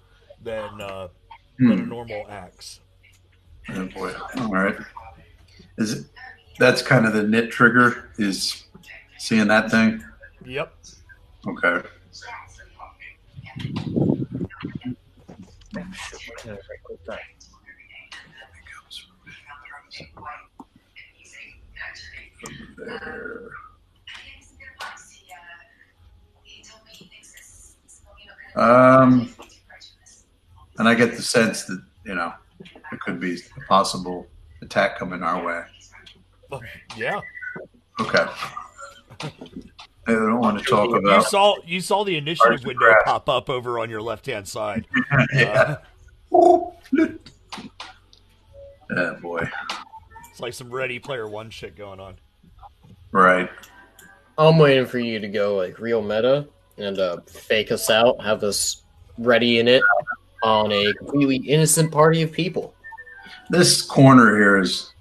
than a normal axe. Oh boy! All right. That's kind of the knit trigger? Is seeing that thing? Yep. Okay. There. And I get the sense that, there could be a possible attack coming our way. Yeah. Okay. I don't want to talk about. You saw the initiative window pop up over on your left-hand side. Yeah. Oh, boy. It's like some Ready Player One shit going on. Right. I'm waiting for you to go like real meta and fake us out, have us ready in it on a completely innocent party of people. This corner here is,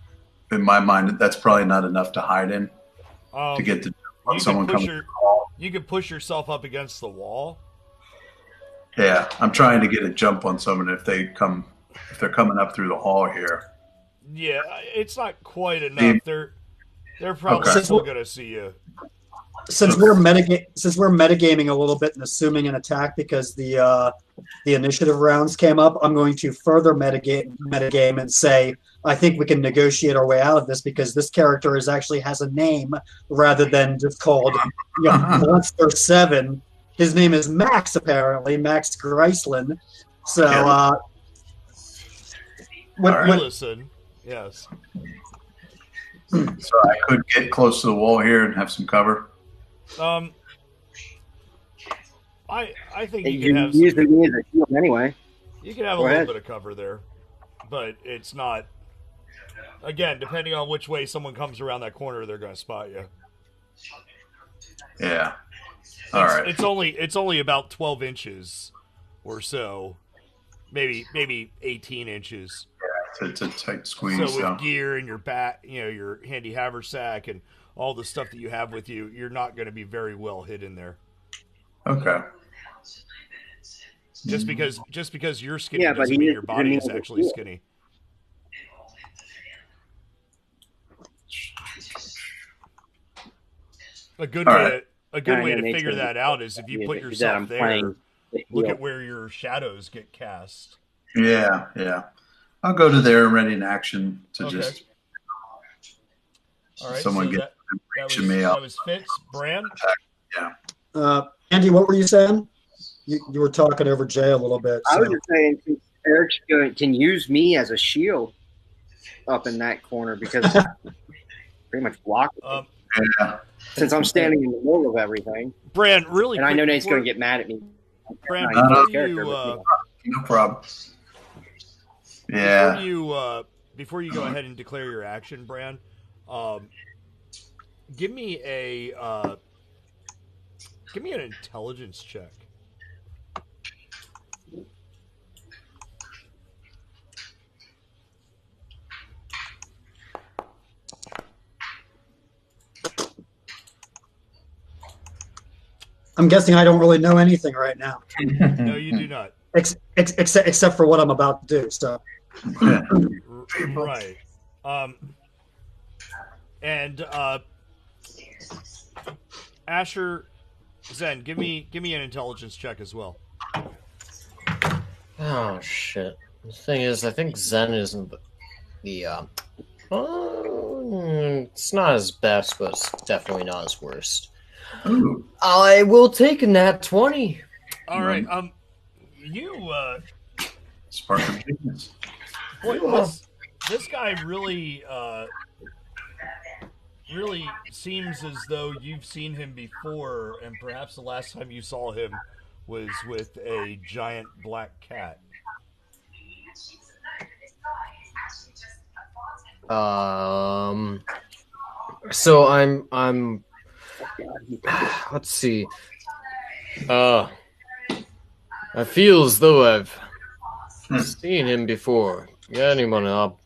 in my mind, that's probably not enough to hide in to get to someone coming. You could push yourself up against the wall. Yeah, I'm trying to get a jump on someone if they're coming up through the hall here. Yeah, it's not quite enough. They're probably still gonna see you. Since we're metagaming a little bit and assuming an attack because the initiative rounds came up, I'm going to further metagame and say I think we can negotiate our way out of this because this character actually has a name rather than just called Monster 7. His name is Max, apparently, Max Greisland. So, Listen, yes. So I could get close to the wall here and have some cover. I think you can have usually need a shield anyway. You can have a little bit of cover there, but it's not. Again, depending on which way someone comes around that corner, they're going to spot you. Yeah. All right. It's only about 12 inches or so, maybe 18 inches. Yeah, it's a tight squeeze. So with gear and your your handy haversack and all the stuff that you have with you, you're not going to be very well hidden there. Okay. Just because you're skinny doesn't mean your body is actually skinny. A good way to figure that out is if you put yourself there, look at where your shadows get cast. Yeah. I'll go to there, ready in action to just. All right. Someone So get reaching me up. That was Fitz. Bran? Yeah. Andy, what were you saying? You were talking over Jay a little bit. I was just saying Eric can use me as a shield up in that corner because pretty much block. Yeah. since I'm standing in the middle of everything, Bran, really and I quick, know Nate's before- going to get mad at me. Bran, Not before his character, you, but, No problem. Yeah. before you go ahead and declare your action, Bran, give me an intelligence check. I'm guessing I don't really know anything right now, No, you do not. except for what I'm about to do. So, Right. And Asher, Zen, give me an intelligence check as well. Oh shit. The thing is, I think Zen isn't the it's not his best, but it's definitely not his worst. Ooh. I will take a nat 20. All right. You Spark of genius. boy, this guy really really seems as though you've seen him before, and perhaps the last time you saw him was with a giant black cat. So I'm let's see. I feel as though I've seen him before. Got anyone up?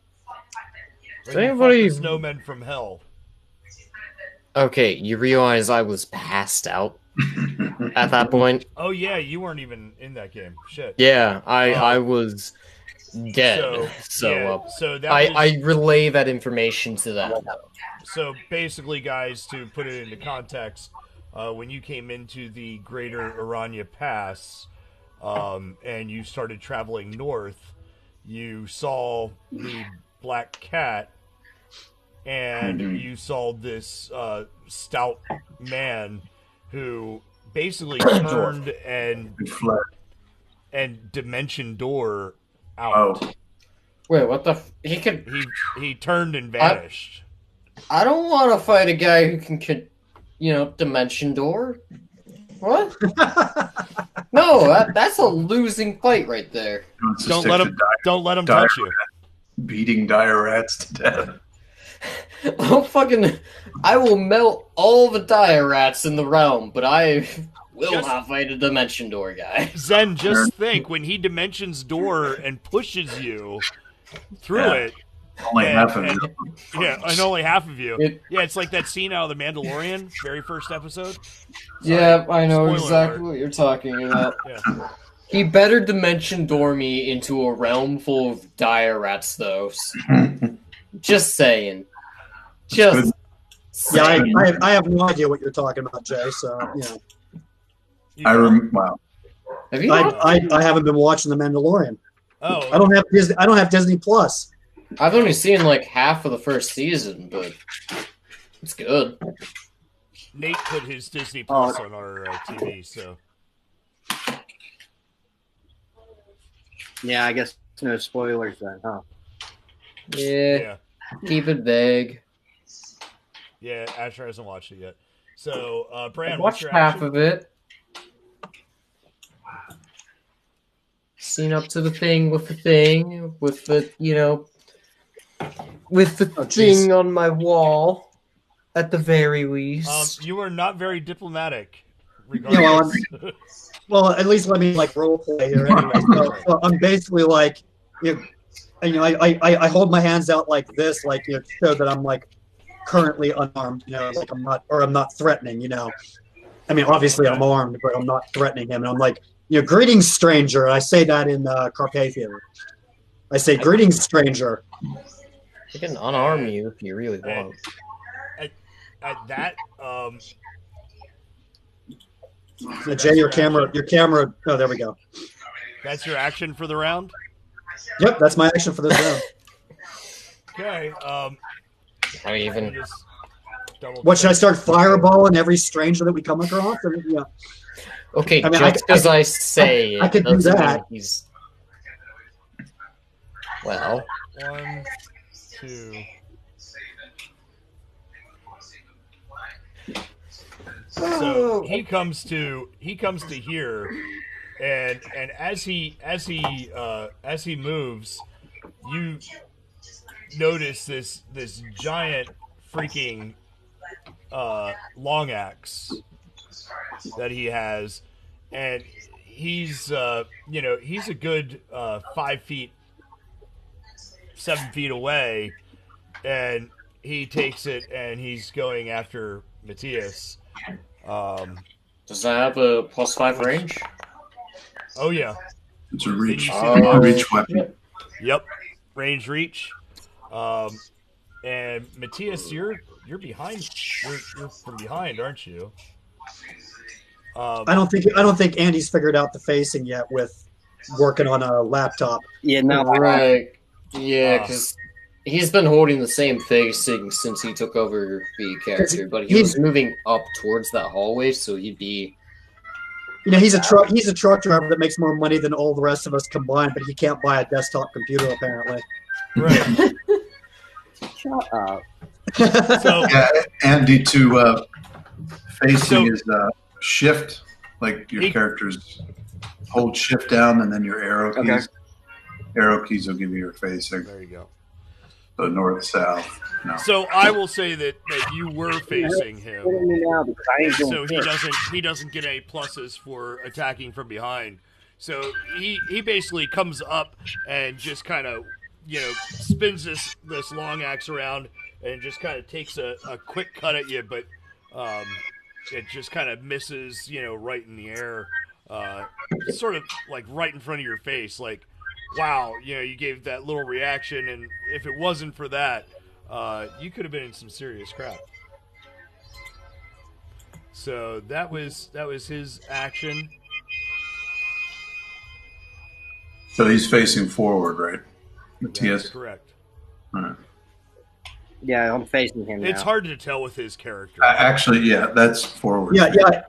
Does When you fought anybody? the snowmen from hell. Okay, you realize I was passed out at that point? Oh yeah, you weren't even in that game. Shit. Yeah, I was dead. So that I relay that information to them. So basically, guys, to put it into context, when you came into the Greater Aranya Pass, and you started traveling north, you saw the black cat, and you saw this stout man who basically turned and dimension door out. Oh. Wait, what the? He turned and vanished. I don't want to fight a guy who can dimension door. What? No, that's a losing fight right there. Don't let him touch you. Beating dire rats to death. I will melt all the dire rats in the realm, but I will not fight a dimension door guy. Zen, just think, when he dimensions door and pushes you through it. Only half of you. Yeah, and only half of you. It's like that scene out of The Mandalorian, very first episode. Yeah, I know Spoiler exactly alert. what you're talking about. Yeah. He better dimension door me into a realm full of dire rats, though. Just saying. Just yeah, I have no idea what you're talking about, Jay. So Wow. Have you I haven't been watching The Mandalorian. Oh, I don't have Disney Plus. I've only seen like half of the first season, but it's good. Nate put his Disney Plus on our TV, so. Yeah, I guess no spoilers then, huh? Yeah. Keep it vague. Yeah, Asher hasn't watched it yet. So, Bran, I've what's watched your half action? of it. Seen up to the thing with the thing, with the, with the thing on my wall, at the very least. You are not very diplomatic, Yeah, regardless. well, at least let me role play here anyway. So I'm basically I hold my hands out like this, to show that I'm currently unarmed, I'm not threatening, I mean, obviously I'm armed, but I'm not threatening him. And I'm like, greetings, stranger. And I say that in Carpathian. I say, greetings, stranger. I can unarm you if you really want. At that, Jay, your camera. Oh, there we go. that's your action for the round? Yep, that's my action for this round. Okay. I even. What, should I start fireballing every stranger that we come across? Yeah. Okay, I mean, just because I say I could do doesn't mean that. he's. Well. 1, 2. No. he comes to here, and as he moves, you notice this giant freaking long axe that he has, and he's he's a good 5 feet, 7 feet away, and he takes it and he's going after Matthias. Does that have a +5 range? Oh yeah, It's a reach, Oh. reach weapon. yep, range reach. And Matthias, you're behind. You're from behind, aren't you? I don't think Andy's figured out the facing yet with working on a laptop. Yeah, no, Right. Yeah, because he's been holding the same facing since he took over the character, but he was moving up towards that hallway, so he'd be. You know, he's a truck driver that makes more money than all the rest of us combined, but he can't buy a desktop computer apparently. Right. shut up. So Yeah, Andy, to facing So- is shift, like your He- characters hold shift down and then your arrow keys. Okay. Arrow keys will give you your facing. there you go. So north, south. No. So I will say that you were facing him. Kidding me now because I And ain't doing so shit. he doesn't get any pluses for attacking from behind. So he basically comes up and just kind of spins this long axe around and just kind of takes a quick cut at you, but it just kind of misses right in the air, sort of like right in front of your face. Like, wow, you gave that little reaction, and if it wasn't for that, you could have been in some serious crap. So that was his action. So he's facing forward, right? That's Matthias. correct. All right. Yeah, I'm facing him now. It's hard to tell with his character. Actually, yeah, that's forward. Yeah.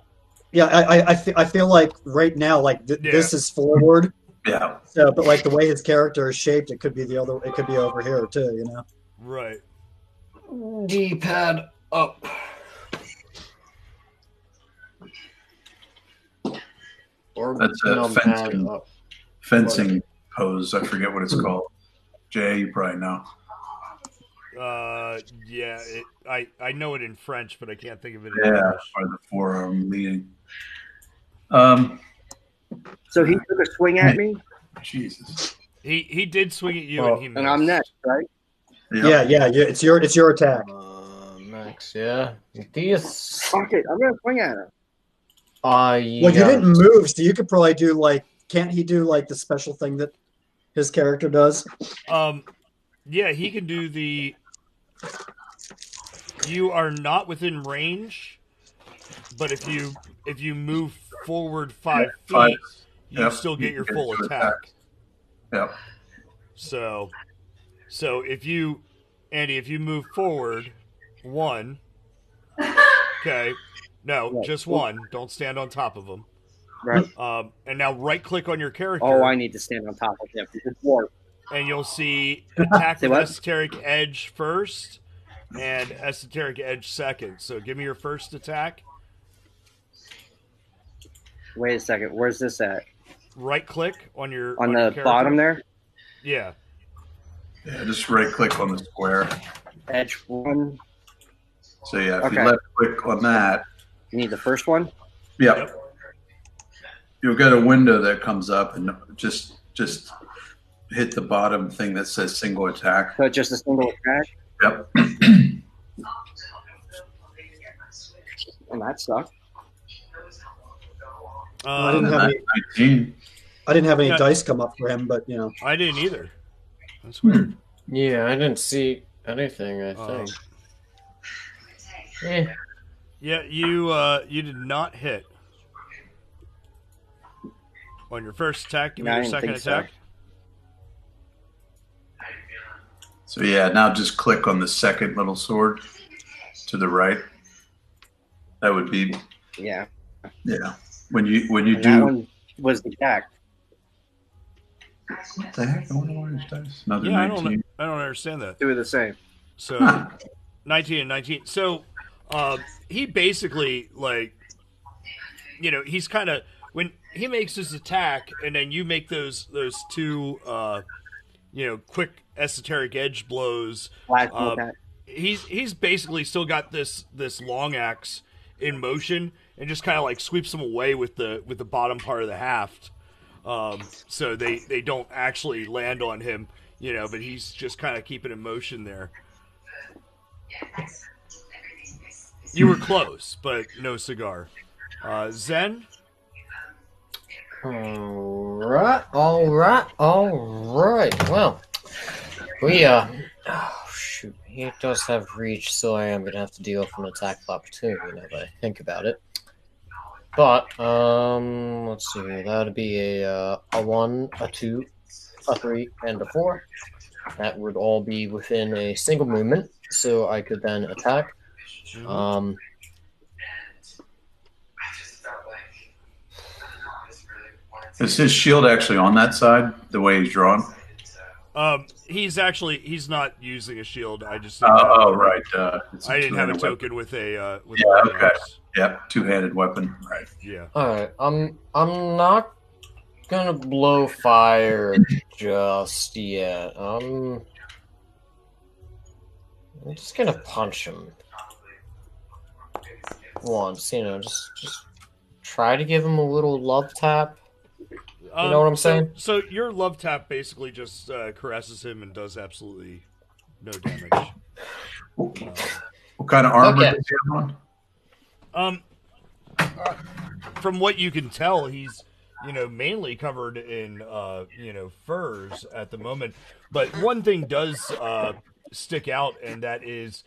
I feel like right now, like this is forward. Yeah. So, but like the way his character is shaped, it could be the other. It could be over here too. You know. Right. D-pad up. Or That's a numpad fencing. up. Fencing pose. I forget what it's called. Jay, you probably know. Yeah. I know it in French, but I can't think of it in Yeah, English. or the forearm leading. So he took a swing at me, Jesus. He did swing at you, Oh. and he missed. and I'm next, right? Yeah. It's your attack. Max, yeah. Matthias. Fuck it, I'm gonna swing at him. Well, you didn't move, so you could probably do like. Can't he do like the special thing that his character does? Yeah, he can do the. You are not within range, but if you move forward 5 feet, you Yep, still get your you full get attack. Yep. So if you, Andy, if you move forward 1, okay, no, Yeah. just 1. Don't stand on top of them. Right. And now right click on your character. Oh, I need to stand on top of him. It's warp. And you'll see attack Say with what? esoteric edge first and esoteric edge second. So give me your first attack. Wait a second. Where's this at? Right click on your On your the character. bottom there? Yeah. Yeah, just right click on the square. Edge 1. So yeah, if Okay. you left click on that, You need the first one? yep. You'll get a window that comes up and just hit the bottom thing that says single attack. So it's just a single attack? Yep. And that sucks. I didn't have any. 19. I didn't have any Yeah. dice come up for him, but you know. I didn't either. That's weird. Yeah, I didn't see anything, I think. Eh. Yeah, you did not hit. On your first attack, give me No, I your didn't second think so. attack. So yeah, now just click on the second little sword to the right. That would be Yeah. yeah. When you And that do one was the attack. what the heck? I wonder why it's dice. Another Yeah, 19. I don't understand that. Two are the same. So Huh. 19 and 19. So he basically like he's kind of when he makes his attack, and then you make those two quick esoteric edge blows. He's basically still got this long axe in motion and just kind of like sweeps them away with the bottom part of the haft. So they don't actually land on him, but he's just kind of keeping in motion there. You were close, but no cigar. Zen? All right. Well, oh shoot, he does have reach, so I am gonna have to deal with an attack of opportunity now that I think about it. But let's see here. That would be a 1, a 2, a 3, and a 4. That would all be within a single movement, so I could then attack. Is his shield actually on that side, the way he's drawn? He's not using a shield. I just right. I didn't have a token with a okay. Yep, two-handed weapon. Right. Yeah. All right. I'm not gonna blow fire just yet. I'm just gonna punch him once. Just try to give him a little love tap. You know what I'm saying? So your love tap basically just caresses him and does absolutely no damage. What kind of armor does he have on? From what you can tell, he's mainly covered in furs at the moment. But one thing does stick out, and that is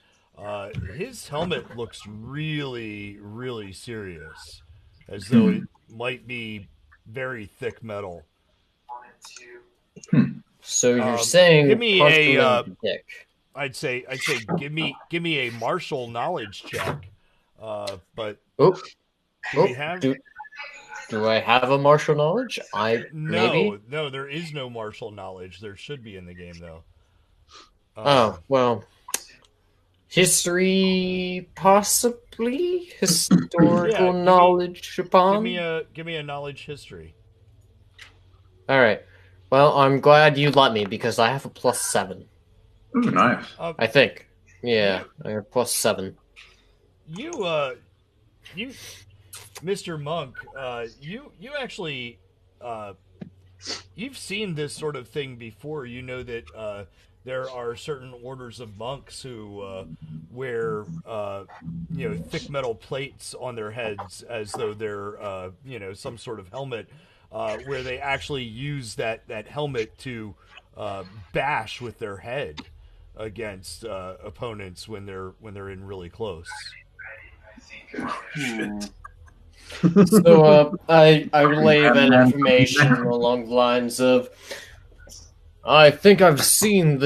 his helmet looks really, really serious, as though it might be very thick metal. So you're saying give me a dick. I'd say give me a martial knowledge check. But do I have a martial knowledge? No, there is no martial knowledge. There should be in the game though. Well, history, possibly historical knowledge upon. Give me a knowledge history. All right. Well, I'm glad you let me because I have a +7. Ooh, nice. I think. Yeah, I have +7. You, Mr. Monk, you actually, you've seen this sort of thing before. You know that there are certain orders of monks who wear, thick metal plates on their heads as though they're, some sort of helmet, where they actually use that helmet to bash with their head against opponents when they're in really close. So I relay that information along the lines of, I think I've seen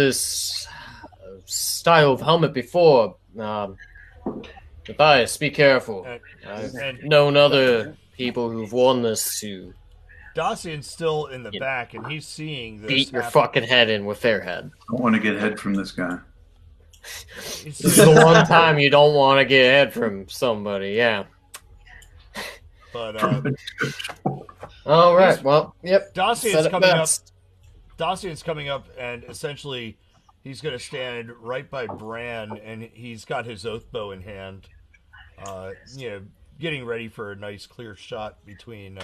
style of helmet before. Matthias, be careful. I've known other people who've worn this to Dacian's still in the back, and he's seeing this beat your fucking head in with their head. I don't want to get head from this guy. This is the one time you don't want to get head from somebody, yeah. But all right, well, yep. Dacian's coming up. Dacian's coming up, and essentially, he's going to stand right by Bran, and he's got his oath bow in hand. Getting ready for a nice clear shot between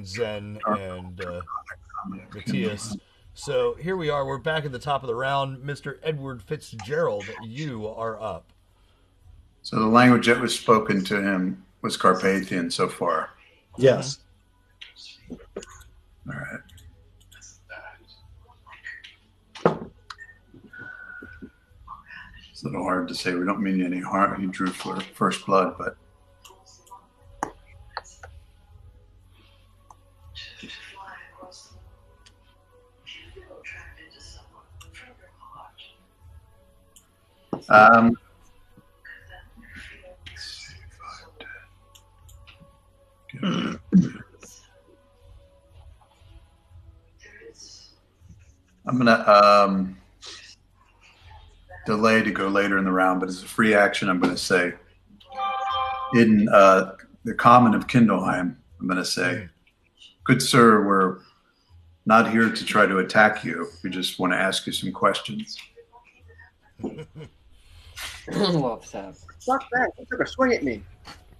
Zen and Matthias. So here we are. We're back at the top of the round. Mr. Edward Fitzgerald, you are up. So the language that was spoken to him was Carpathian so far. Yes. All right. It's a little hard to say. We don't mean any harm. He drew for first blood, but I'm gonna delay to go later in the round, but as a free action, I'm gonna say in the common of Kindleheim, I'm going to say, good sir, we're not here to try to attack you. We just want to ask you some questions. Love that. Fuck that! He took a swing at me.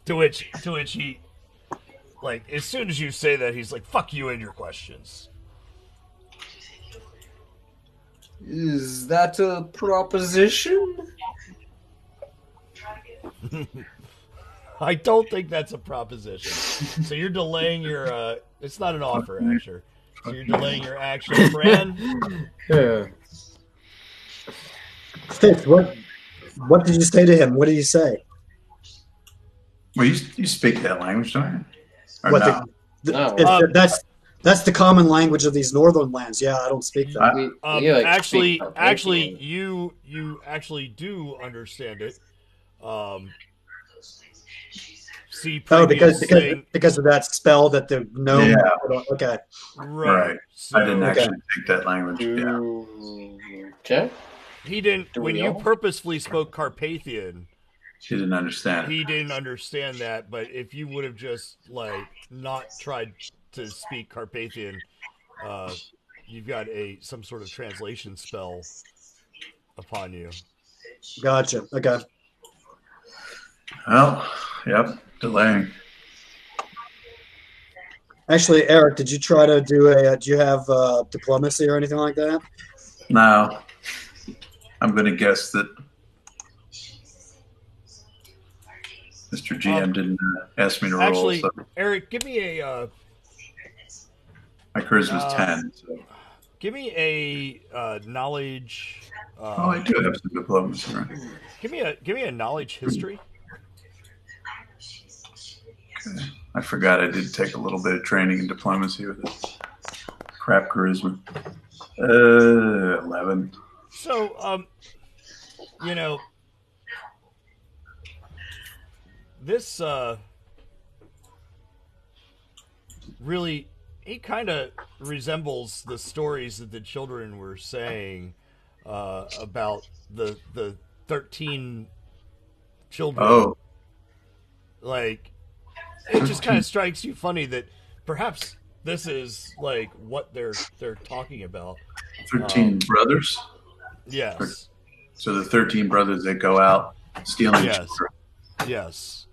To which he, like, as soon as you say that, he's like, "Fuck you and your questions." Is that a proposition? I don't think that's a proposition. So you're delaying your. It's not an offer, actually. So you're delaying your action, Fran. Yeah. Fitz, what did you say to him? What did you say? Well, you speak that language, don't you? Or What no? That's the common language of these northern lands. Yeah, I don't speak that. Actually, you actually do understand it. See, because thing. of that spell that the gnome. Yeah. Okay. Right. So, I didn't actually speak that language. Yeah. Okay. He didn't. When you purposefully spoke Carpathian, She didn't understand. he didn't understand that. But if you would have just like not tried to speak Carpathian, you've got some sort of translation spell upon you. Gotcha. Okay. Well, yep, delaying. Actually, Eric, did you try to do do you have diplomacy or anything like that? No, I'm going to guess that Mr. GM didn't ask me to roll. Actually, So Eric, give me a. my charisma's 10. So. Give me a knowledge. I do have some diplomacy, right? Give me a knowledge history. Okay. I forgot I did take a little bit of training in diplomacy with it. Crap charisma. 11. So, this really, he kind of resembles the stories that the children were saying about the 13 children. Oh. Like, it just kind of strikes you funny that perhaps this is like what they're talking about. 13 brothers? Yes. So the 13 brothers that go out stealing Yes. children. Yes.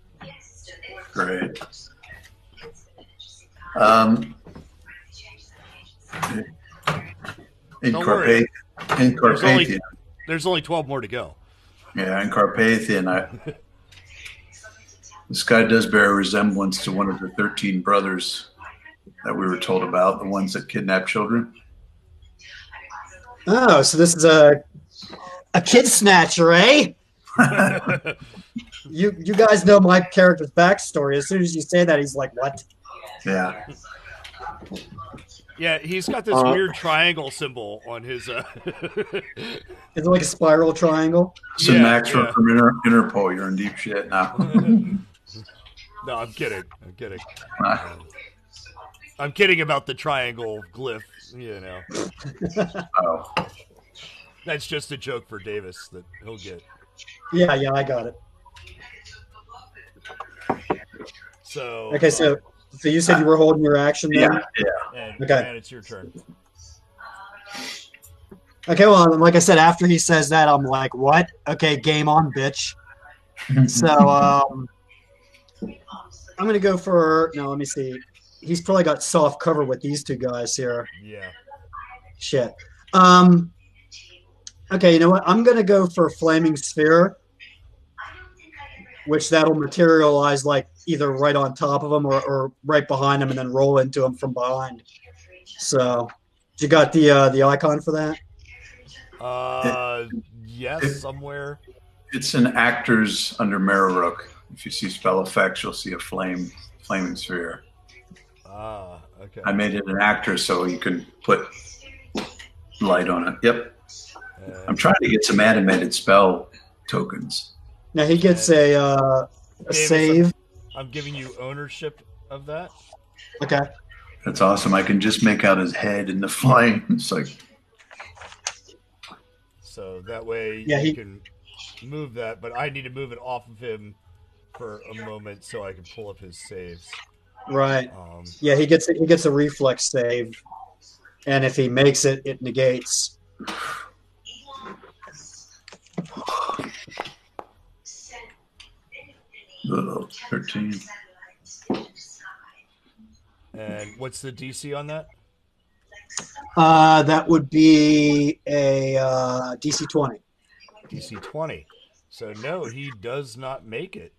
Great. In Don't worry. Carpathian. There's only 12 more to go. Yeah, in Carpathian, this guy does bear a resemblance to one of the 13 brothers that we were told about, the ones that kidnap children. Oh, so this is a kid snatcher, eh? You guys know my character's backstory. As soon as you say that, he's like, "What?" Yeah. Yeah, he's got this weird triangle symbol on his. Is it like a spiral triangle? So Max from Interpol, you're in deep shit now. No, I'm kidding. I'm kidding about the triangle glyph. You know. Oh. That's just a joke for Davis that he'll get. Yeah, I got it. So. Okay, so you said you were holding your action then? Yeah. And it's your turn. Okay, well, like I said, after he says that, I'm like, what? Okay, game on, bitch. So, I'm going to go for, no, let me see. He's probably got soft cover with these two guys here. Yeah. Shit. Okay, you know what? I'm going to go for Flaming Sphere, which that'll materialize like either right on top of him or right behind him and then roll into him from behind. So, you got the icon for that? Yes, somewhere. It's an actor's under Marrow. If you see spell effects, you'll see a flaming sphere. Ah, okay. I made it an actor so you can put light on it. Yep. I'm trying to get some animated spell tokens. Now he gets a save. I'm giving you ownership of that. Okay. That's awesome. I can just make out his head in the flame. It's like. So that way you can move that, but I need to move it off of him for a moment so I can pull up his saves. Right. Yeah, he gets a reflex save, and if he makes it, it negates. Oh, 13. And what's the DC on that? That would be a DC 20. DC 20. So no, he does not make it.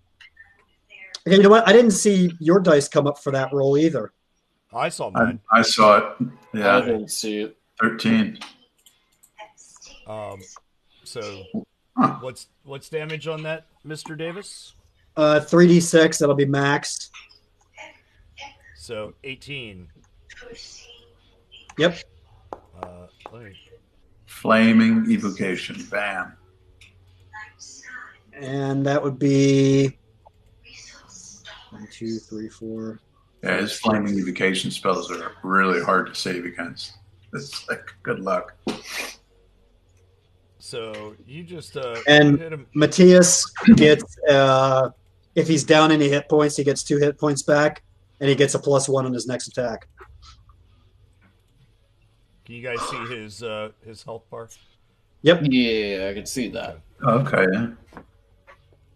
Okay, you know what? I didn't see your dice come up for that roll either. I saw mine. I saw it. I Yeah, didn't see it. 13. So Huh. what's damage on that, Mr. Davis? 3d6. That'll be maxed. So 18. Yep. Let me- Flaming evocation. Bam. And that would be 1, 2, 3, 4. Yeah, his flaming evocation spells are really hard to save against. It's like good luck. So you just And hit him. Matthias gets, if he's down any hit points, he gets 2 hit points back, and he gets a +1 on his next attack. Can you guys see his health bar? Yep. Yeah, I can see that. Okay, yeah.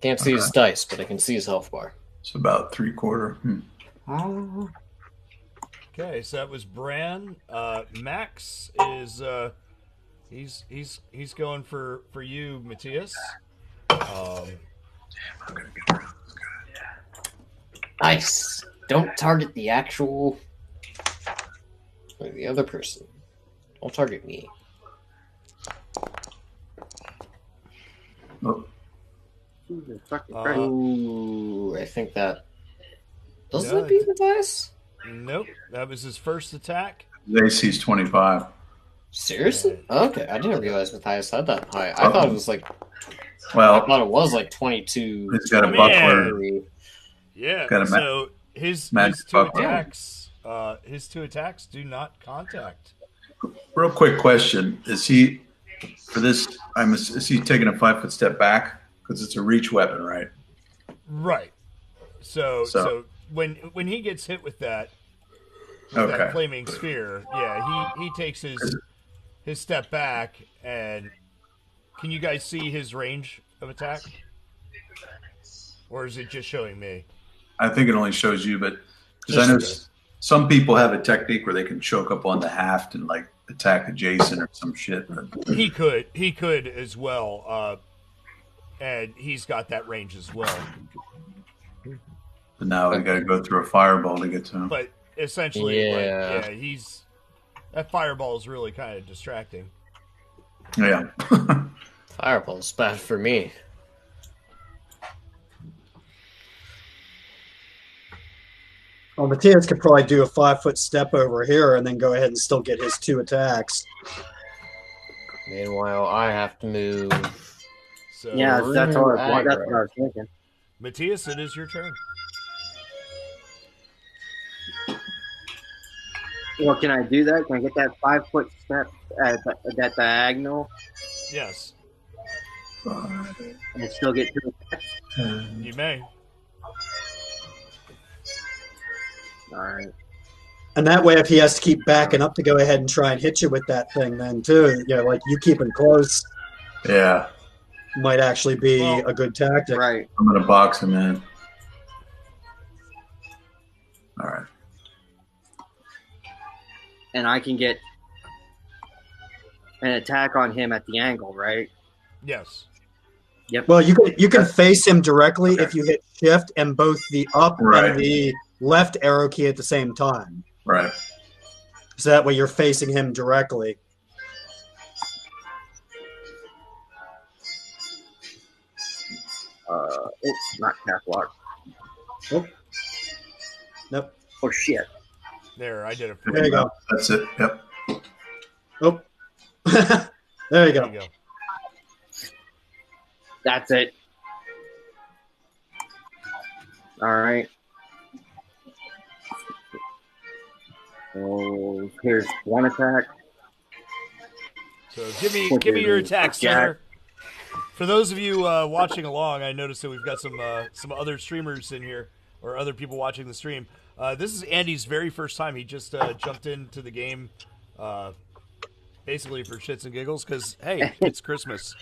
Can't see his dice, but I can see his health bar. It's about 3/4. Okay, so that was Bran. Max is he's going for you, Matthias. Nice. Don't target the actual or the other person. Don't target me. Oh, Jesus fucking Christ. Ooh, I think that doesn't No, that beat Matthias? Nope, that was his first attack. his AC's 25. Seriously? Okay, I didn't realize Matthias had that high. I thought it was like Well, 22. he's got a Come buckler. Yeah. Got a So his magic two buckler. attacks, do not contact. Real quick question: is he for this? Is he taking a 5-foot step back because it's a reach weapon, right? Right. So when he gets hit with that flaming sphere, yeah, he takes his step back, and can you guys see his range of attack, or is it just showing me? I think it only shows you, but because I know some people have a technique where they can choke up on the haft and like attack adjacent or some shit. He could as well, and he's got that range as well. But now we got to go through a fireball to get to him. But essentially, Yeah. that fireball is really kind of distracting. Yeah. Fireball's bad for me. Well, Matthias could probably do a 5-foot step over here and then go ahead and still get his 2 attacks. Meanwhile, I have to move. So Yeah, that's what I was thinking. Matthias, it is your turn. Well, can I do that? Can I get that 5-foot step at that diagonal Yes, and still get 2 attacks? you may. All right. And that way, if he has to keep backing up to go ahead and try and hit you with that thing, then too, like you keeping close Yeah. might actually be Well, a good tactic. Right. I'm going to box him in. All right. And I can get an attack on him at the angle, right? Yes. Well, you can face him directly if you hit shift and both the up Right. and the left arrow key at the same time. Right. So that way you're facing him directly. It's not half lock. Nope. Oh shit. There, I did it for There you go. That's it. Yep. Oh. There you There go. you go. That's it. All right. So here's 1 attack. So give me your attack, Jack. sir. For those of you watching along, I noticed that we've got some other streamers in here, or other people watching the stream. This is Andy's very first time. He just jumped into the game, basically for shits and giggles, because hey, it's Christmas.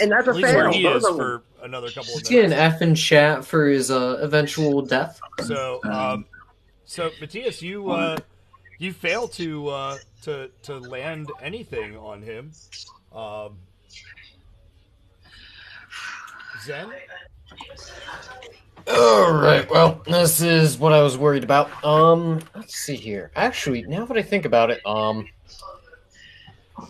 And that's At a least where fail. he Both is of them. for another couple of Let's get an minutes. F in chat for his eventual death. So, so Matthias, you failed to land anything on him. Zen? Alright, well, this is what I was worried about. Let's see here. Actually, now that I think about it,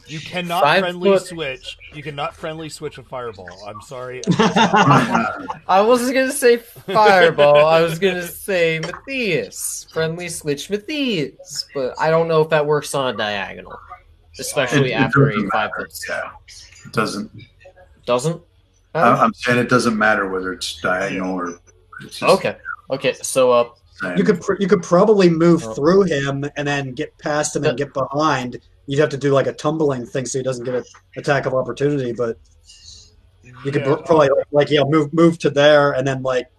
You cannot 5 friendly foot- switch. You cannot friendly switch a fireball. I'm sorry. I wasn't gonna say Fireball, I was gonna say Matthias. Friendly switch Matthias. But I don't know if that works on a diagonal. Especially It after a doesn't 5 matter. foot step. Yeah, it doesn't. Doesn't? I'm saying it doesn't matter whether it's diagonal or. It's just Okay, so, same. You could probably move through him and then get past him and get behind. You'd have to do like a tumbling thing so he doesn't get an attack of opportunity. But you could probably move to there and then like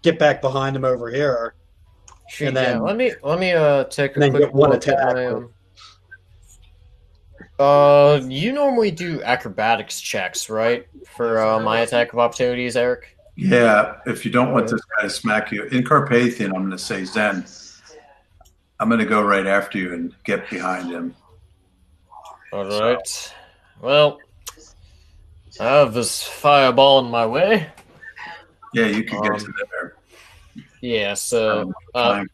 get back behind him over here. shoot, And then- yeah, let me take a then quick get one look at attack. my you normally do acrobatics checks, right? For my attack of opportunities, Eric? Yeah, if you don't want this guy to smack you, in Carpathian, I'm going to say Zen. I'm going to go right after you and get behind him. Alright. Well, I have this fireball in my way. Yeah, you can get to there. Yeah, so Fine.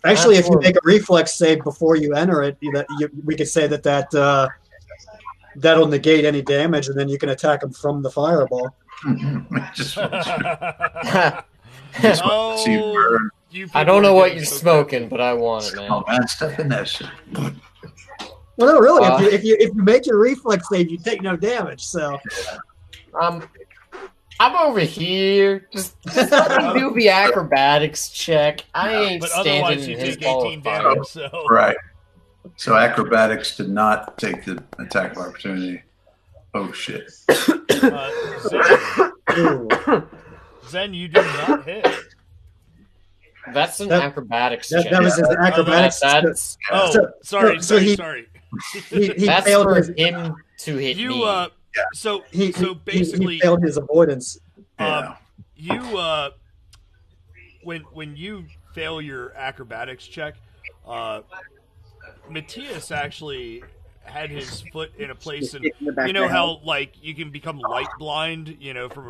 Actually, if you Absolutely. make a reflex save before you enter it, we could say that'll negate any damage, and then you can attack him from the fireball. Just Oh, see you burn. you I people don't know are what getting you're so smoking, but I want it, Oh man. man, stuff in that shit. Well, no, really. Uh, if you make your reflex save, you take no damage. So I'm over here. Just let me do the acrobatics check. I ain't But standing otherwise, in you his take ball 18 of fire. damage. So Right. So acrobatics did not take the attack of opportunity. Oh shit. Zen, Zen, you do not hit. That's an That- acrobatics that, check. that was his Yeah, acrobatics. That's Oh, So- sorry, so he- sorry. He that's failed for his, him to hit You me. so he basically, failed his avoidance. Yeah. you when you fail your acrobatics check, Matthias actually had his foot in a place, and In the back you know of the how like you can become light blind, from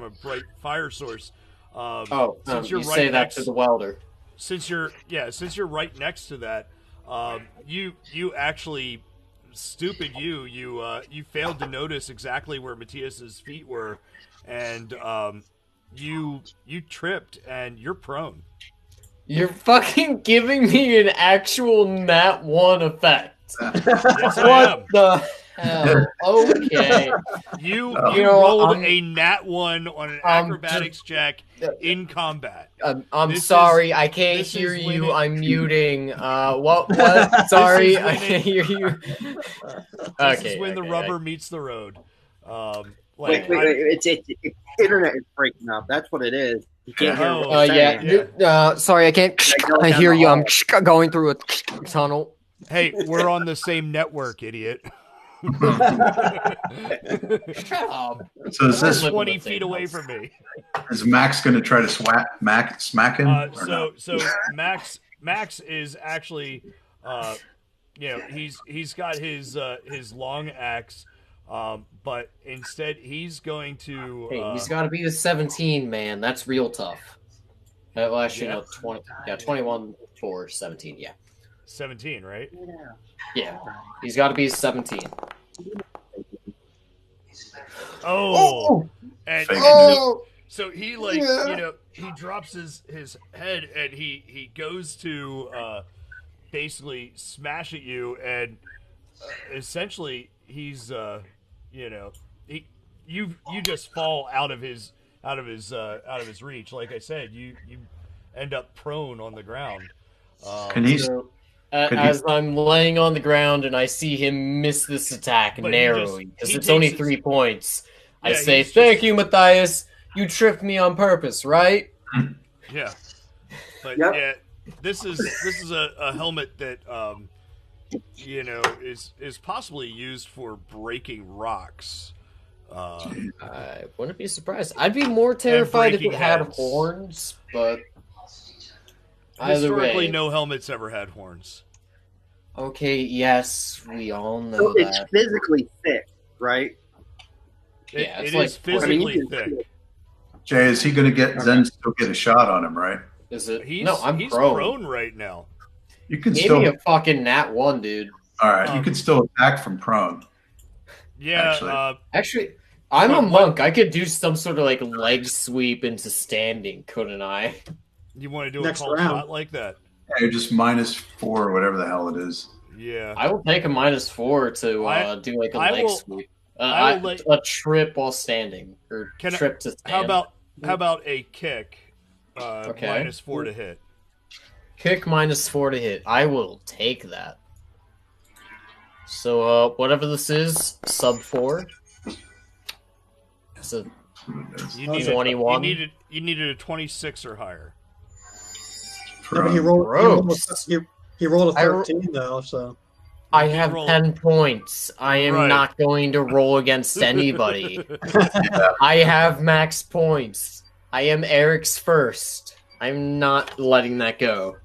a bright fire source. Since you're you right say that next, to the welder. since you're right next to that, you actually, stupid you failed to notice exactly where Matthias's feet were, and you tripped and you're prone. You're fucking giving me an actual nat 1 effect. Yes, I What am. the hell? Okay. You You know, rolled I'm- a nat 1 on an I'm acrobatics check in combat. I'm This sorry, is- I can't this hear is you. when it- I'm muting. What? Sorry, is I when can't hear you. This is when the rubber meets the road. Wait, it's internet is breaking up. That's what it is. You can't hear what Oh, you're saying. Sorry, I can't. go I down hear the you. I'm hall. going through a tunnel. Hey, we're on the same network, idiot. Shut up. So is this 20 feet away from me. is Max going to try to smack him? or So Max is actually, he's got his long axe, but instead he's going to. Hey, he's got to be the 17 man. That's real tough. Well, actually, no, 20. Yeah, 21 for 17. Yeah, 17, right? yeah. He's got to be 17. Oh, and Fake so he he drops his head and he goes to basically smash at you, and essentially he's you just fall out of his reach. Like I said, you end up prone on the ground. Can he? So, Could As I'm laying on the ground and I see him miss this attack But narrowly, because he it's only takes his- 3 points, I Yeah, say, he's "Thank just- you, Matthias. You tricked me on purpose, right?" Yeah, but Yep. yeah, this is a helmet that is possibly used for breaking rocks. I wouldn't be surprised. I'd be more terrified if it breaking had heads. horns, but either Historically, way. no helmet's ever had horns. Okay, yes, we all know So it's that. physically thick, right? Yeah, it's It like is physically you can- thick. Jay, is he going to get Zen still get a shot on him? Right? Is it? He's No, I'm he's prone. right now. You can Give still. me a fucking nat 1, dude. All right, you can still attack from prone. Yeah, Actually. Actually, I'm a But what- monk. I could do some sort of like leg sweep into standing, couldn't I? you want to do Next a called round. shot like that? Yeah, you're just -4 or whatever the hell it is. Yeah. I will take a -4 to do like a I leg will- sweep. I will let- a trip while standing, or Can I- trip to stand. How about a kick? Okay. -4 to hit. Kick -4 to hit? I will take that. So whatever this is, sub 4. So You Okay. needed 21. You needed a 26 or higher. Yeah, but he Prone. rolled a I ro- 13 though, so I You can have roll- 10 points. I am Right. not going to roll against anybody. I have max points. I am Eric's first. I'm not letting that go.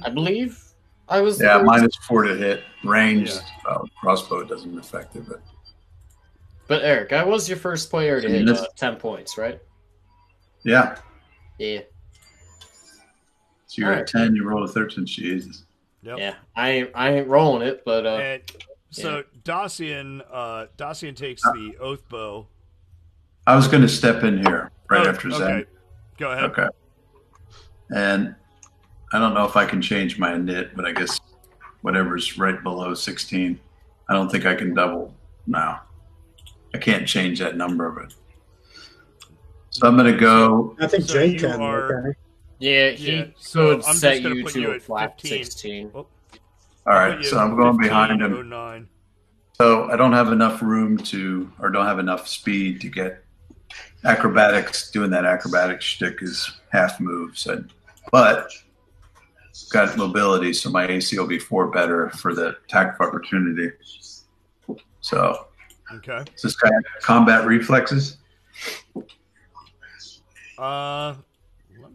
I believe I was. Yeah, first. -4 to hit. Ranged. Yeah. Crossbow doesn't affect it, but But Eric, I was your first player to hit Yes. 10 points, right? yeah. Yeah. So you're All right. at 10. You rolled a 13. Jesus. Yep. Yeah. I ain't rolling it, but And so Dacian takes the oath bow. I was going to step in here right Oh, after Zen. okay. Go ahead. Okay. And I don't know if I can change my knit, but I guess whatever's right below 16. I don't think I can double now. I can't change that number, but so I'm going to go. I think So Jay you can. are- Okay. yeah, he Yeah, so could I'm set just gonna you put to you a at flat 15. 16. Oh, All right. So I'm going behind him. 09. So I don't have enough room to, or don't have enough speed to get acrobatics. Doing that acrobatic shtick is half moves, but got mobility, so my AC will be 4 better for the attack of opportunity. So Okay. does this guy have combat reflexes? Let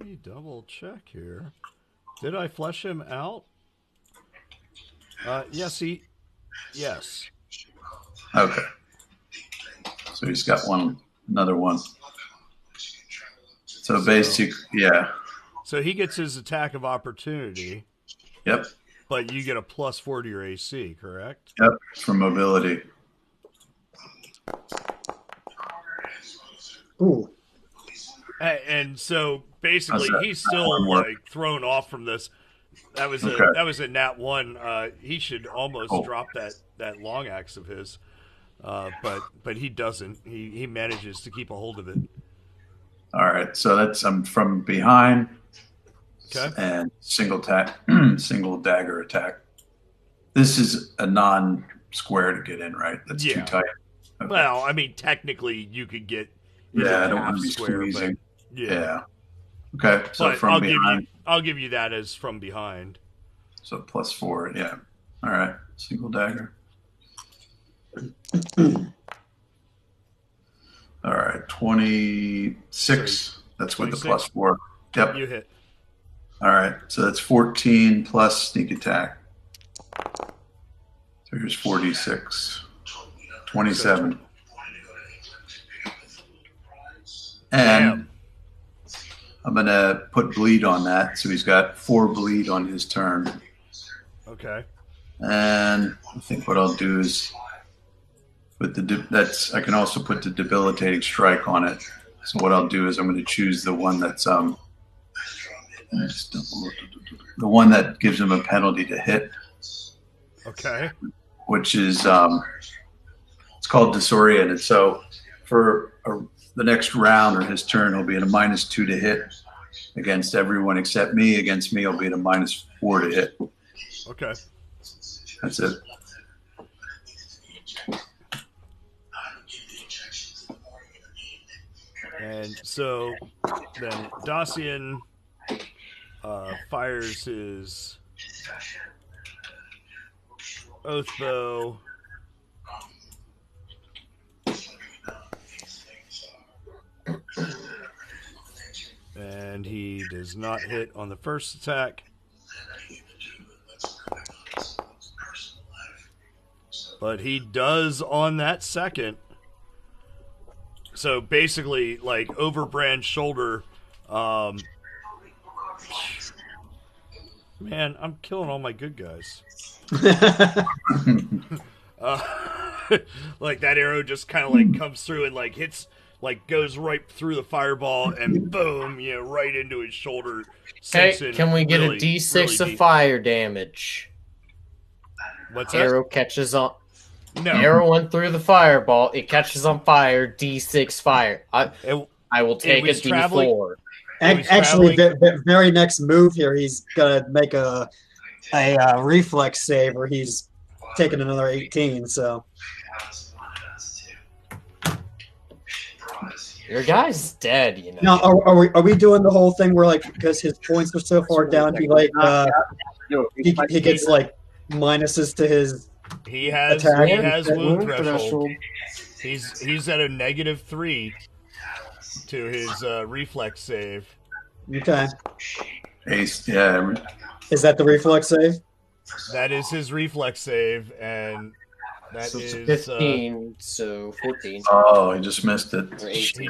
me double check here. Did I flesh him out? Yes. Okay. So he's got another one. So basic, yeah. So he gets his attack of opportunity, Yep. but you get a +4 to your AC, correct? Yep. For mobility. Ooh. And so basically, How's that? he's That still one work? like thrown off from this. That was a nat 1. He should almost Cool. drop that long axe of his, but he doesn't. He manages to keep a hold of it. All right. So I'm from behind. Okay. And single dagger attack. This is a non-square to get in, right? That's Yeah. too tight. Okay. Well, I mean, technically, you could get into Yeah, I a don't half want to be square, squeezing. but Yeah. Okay. So but from behind. I'll give you that as from behind. So +4. Yeah. All right. Single dagger. All right. 26. That's with the 26? +4. Yep. You hit. All right. So that's 14 plus sneak attack. So here's 46. 27. And Damn. I'm going to put bleed on that. So he's got 4 bleed on his turn. Okay. And I think what I'll do is with I can also put the debilitating strike on it. So what I'll do is I'm going to choose the one that's the one that gives him a penalty to hit, Okay. which is it's called disoriented. So for the next round or his turn, he'll be at a -2 to hit against everyone except me. Against me, he'll be at a -4 to hit. Okay. That's it. And so then Dacian fires his oath bow. And he does not hit on the first attack. But he does on that second. So basically, like, over Brand's shoulder. Man, I'm killing all my good guys. Like, that arrow just kind of, like, comes through and, like, hits, like, goes right through the fireball and boom, right into his shoulder. Hey, can we get really, a D6 really of deep. fire damage? What's that? Arrow catches on. No. Arrow went through the fireball. It catches on fire. D6 fire. I will take a was traveling- D4. Actually, the very next move here, he's gonna make a reflex save, or he's taking another 18. So Your guy's dead, you know. now, are we doing the whole thing where, like, because his points are so far down, he like he gets like minuses to his He has attack? he has wound threshold. He's at a -3 to his reflex save. Okay, Ace, yeah. is that the reflex save? That is his reflex save, and that So it's is 15, so 14. Oh, he just missed it. he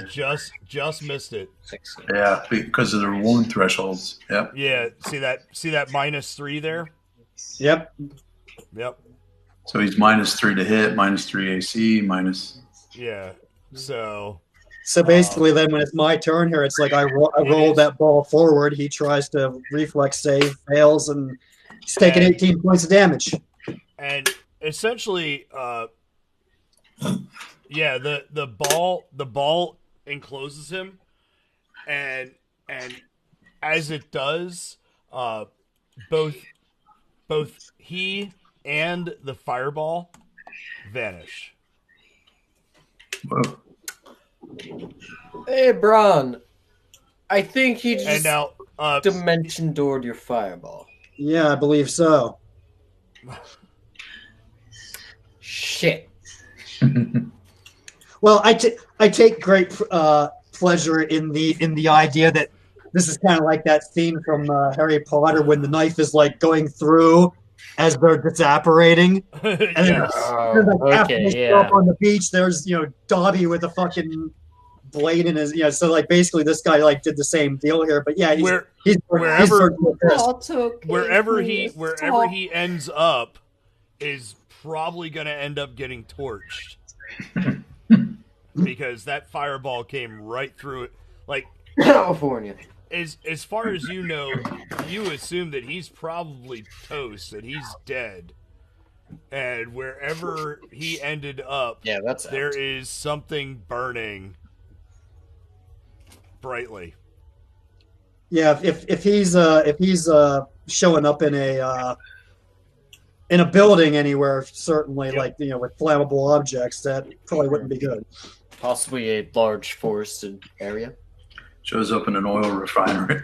just missed it. 16. Yeah, because of the wound thresholds. Yep. Yeah, see that -3 there? Yep. Yep. So he's -3 to hit, -3 AC, minus. Yeah. So basically, then when it's my turn here, it's like I roll that ball forward. He tries to reflex save, fails, and he's taking 18 points of damage. and essentially, yeah, the ball encloses him, and as it does, both he and the fireball vanish. Whoa. Hey, Bron. I think he just And now, dimension doored your fireball. Yeah, I believe so. Shit. Well, I take great pleasure in the idea that this is kind of like that scene from Harry Potter when the knife is like going through as they're disapparating. And then, after they show up on the beach, there's Dobby with a fucking blade in his so like basically this guy like did the same deal here. But yeah, wherever he ends up is probably going to end up getting torched. Because that fireball came right through it. Like, California. As far as you know, you assume that he's probably toast, that he's dead. And wherever he ended up, there is something burning brightly. Yeah, if he's showing up in a building anywhere, certainly, like with flammable objects, that probably wouldn't be good. Possibly a large forested area. Shows up in an oil refinery.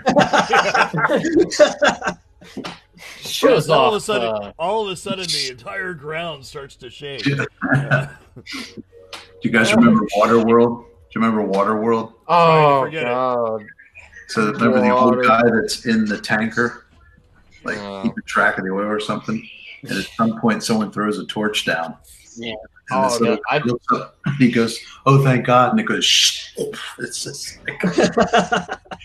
Shows all off. All of a sudden, the entire ground starts to shake. Do you guys remember Waterworld? Do you remember Waterworld? Oh, God. So remember the old guy that's in the tanker? Like keeping track of the oil or something? And at some point, someone throws a torch down. Yeah. And this little guy looks up, he goes, "Oh, thank God!" And it goes, "Shh." It's just like,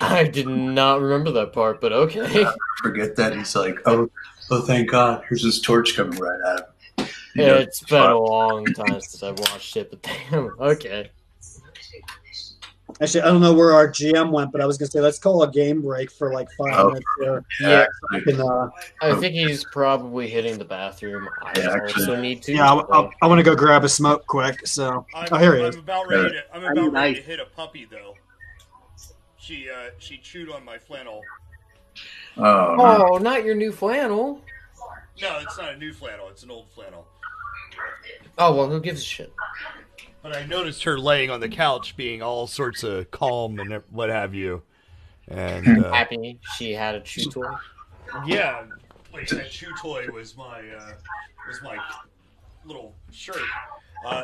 I did not remember that part, but okay. Forget that. He's like, "Oh, thank God!" Here's this torch coming right at him. It's been a long time since I've watched it, but damn, okay. Actually, I don't know where our GM went, but I was gonna say let's call a game break for like 5 minutes here. Yeah, I think he's probably hitting the bathroom. I also need to. Yeah, I want to go grab a smoke quick. So, here he is. I'm about ready to hit a puppy though. She chewed on my flannel. Oh, not your new flannel. No, it's not a new flannel. It's an old flannel. Oh, well, who gives a shit? But I noticed her laying on the couch, being all sorts of calm and what have you. And Happy she had a chew toy. yeah, like that chew toy was my little shirt.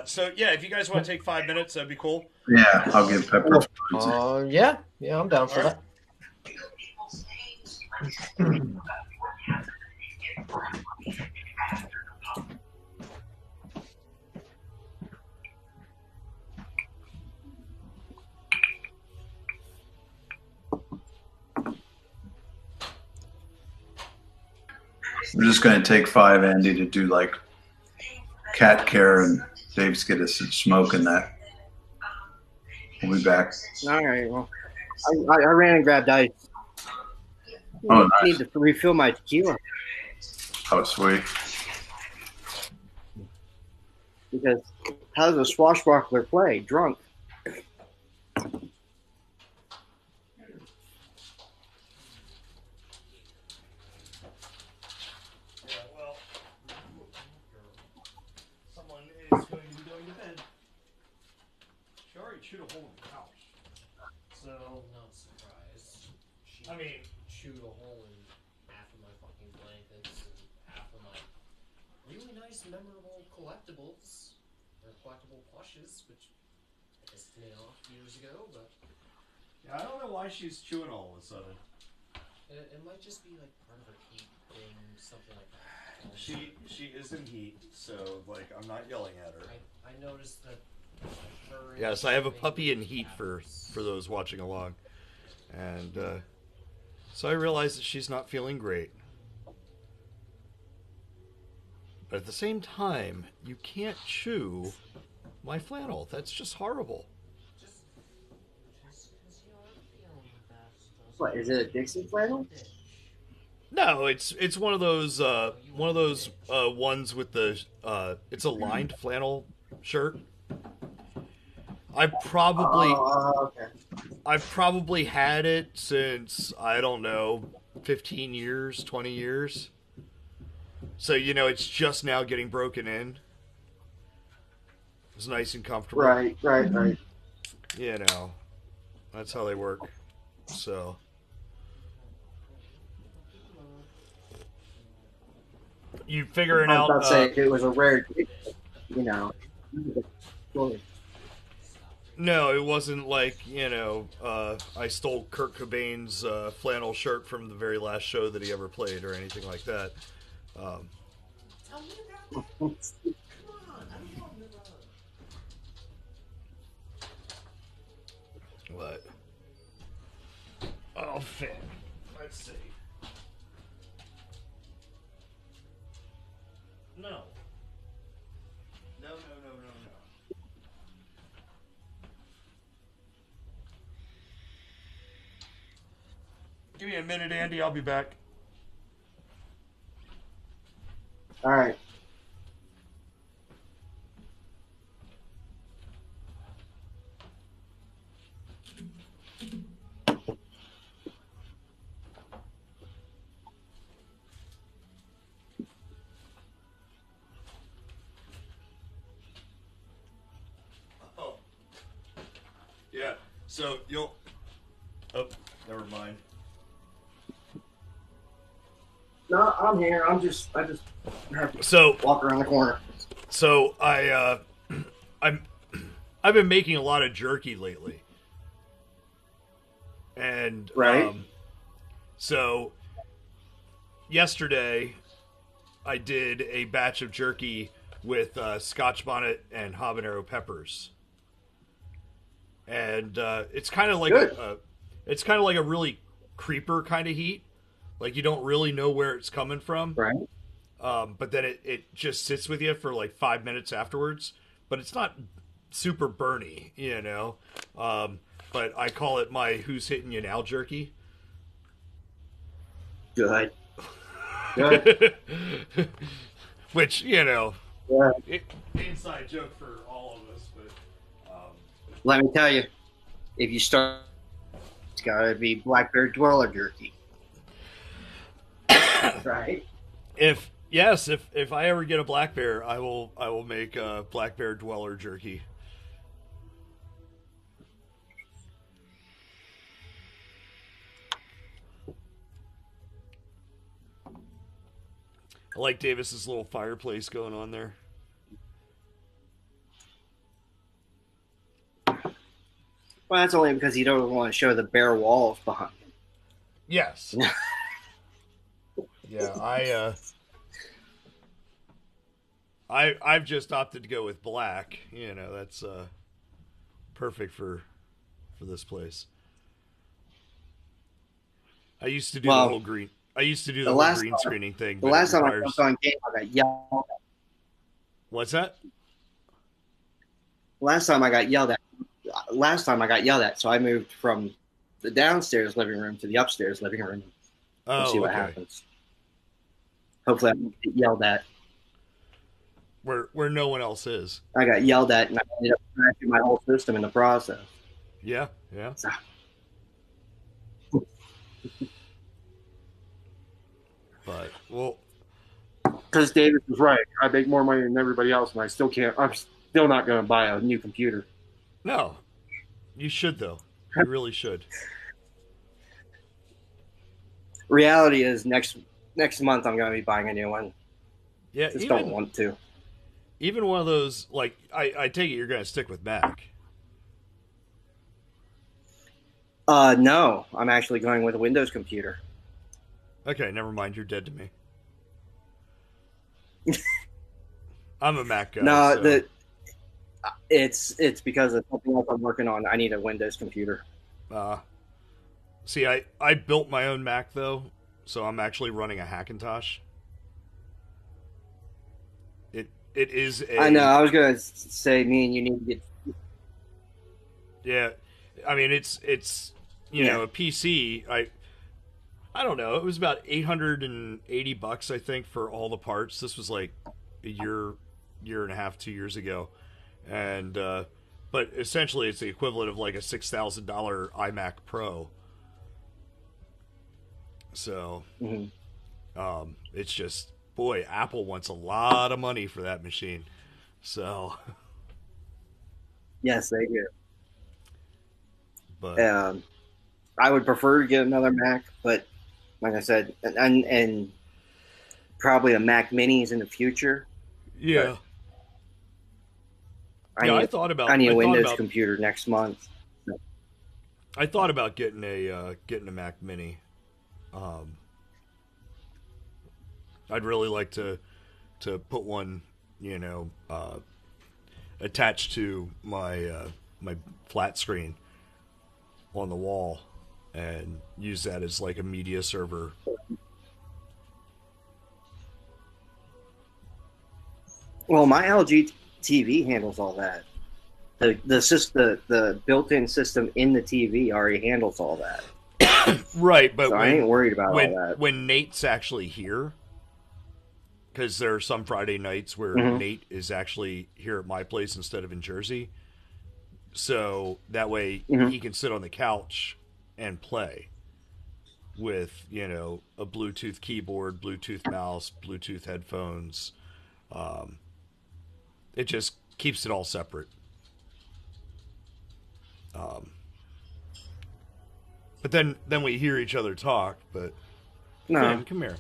So yeah, if you guys want to take 5 minutes, that'd be cool. Yeah, I'll give Pepper. Yeah, I'm down for Alright. that. We're just going to take 5, Andy, to do like cat care, and Dave's get us some smoke in that. We'll be back. All right. Well, I ran and grabbed ice. Oh, I nice. need to refill my tequila Oh, sweet. because how does a swashbuckler play drunk? Yeah, well, someone is going to be going to bed. She already chewed a hole in the couch. So, Not surprised. She I mean, chewed a hole in half of my fucking blankets and half of my really nice, memorable collectibles. Or collectible plushes, which I guess paid off years ago, but yeah, I don't know why she's chewing all of a sudden. it might just be like part of her heat thing, something like that. She is in heat, so like I'm not yelling at her. I noticed that her and Yes, I have a Shane puppy in heat for those watching along, and so I realized that she's not feeling great. But at the same time, you can't chew my flannel. That's just horrible. just 'cause you aren't feeling the best doesn't What is it? A Dixie flannel? bitch. No, it's one of those ones with the it's a lined flannel shirt. I've probably Okay. I've probably had it since, I don't know, 15 years, 20 years. So, it's just now getting broken in. It's nice and comfortable. Right. That's how they work. So, you figuring I was out, about to say if it was a rare, you know. no, it wasn't like, I stole Kurt Cobain's flannel shirt from the very last show that he ever played or anything like that. Tell me about it. Come on, I don't want to What? Oh, Finn. Let's see. No. No. Give me a minute, Andy. I'll be back. All right. Oh. Yeah. So you'll. Oh, never mind. No, I'm here. I just have to So walk around the corner. So I've been making a lot of jerky lately, and Right. So yesterday I did a batch of jerky with Scotch bonnet and habanero peppers, and it's kind of like it's kind of like a really creeper kind of heat, like you don't really know where it's coming from. Right. But then it just sits with you for like 5 minutes afterwards. But it's not super burny, But I call it my "Who's Hitting You Now" jerky. Good. Good. Which, Yeah. inside joke for all of us. But Let me tell you, if you start, it's got to be Black Bear Dweller jerky. Right. Yes, if I ever get a black bear, I will make a black bear dweller jerky. I like Davis's little fireplace going on there. Well, that's only because you don't want to show the bare walls behind him. Yes. Yeah, I've just opted to go with black. You know, that's perfect for this place. I used to do the whole green. I used to do the whole green screening thing. The last time I jumped on game, I got yelled at. What's that? Last time I got yelled at, so I moved from the downstairs living room to the upstairs living room. We'll see what happens. Hopefully I won't get yelled at. Where no one else is. I got yelled at, and I ended up crashing my whole system in the process. Yeah. But, well... Because Davis was right. I make more money than everybody else, and I still can't. I'm still not going to buy a new computer. No. You should, though. You really should. Reality is next month I'm going to be buying a new one. Yeah, just don't want to. Even one of those, like, I take it you're going to stick with Mac. No, I'm actually going with a Windows computer. Okay, never mind. You're dead to me. I'm a Mac guy. No, so. It's because of something else I'm working on. I need a Windows computer. See, I built my own Mac, though, so I'm actually running a Hackintosh. It is a... I know, I was going to say, me and you need to get... Yeah, I mean, it's you know, a PC, I don't know, it was about $880, I think, for all the parts. This was like a year and a half, 2 years ago. And, but essentially it's the equivalent of like a $6,000 iMac Pro. So, it's just, boy, Apple wants a lot of money for that machine. So. Yes, they do. But I would prefer to get another Mac, but like I said, and probably a Mac Minis in the future. Yeah. I need a Windows computer next month. I thought about getting a Mac Mini. I'd really like to put one, you know, attached to my my flat screen on the wall and use that as like a media server. Well, my LG TV handles all that. The built-in system in the TV already handles all that. Right, but so I ain't worried about all that. When Nate's actually here, because there are some Friday nights where Nate is actually here at my place instead of in Jersey. So that way he can sit on the couch and play with, you know, a Bluetooth keyboard, Bluetooth mouse, Bluetooth headphones. It just keeps it all separate. But then we hear each other talk. But no, Finn, come here.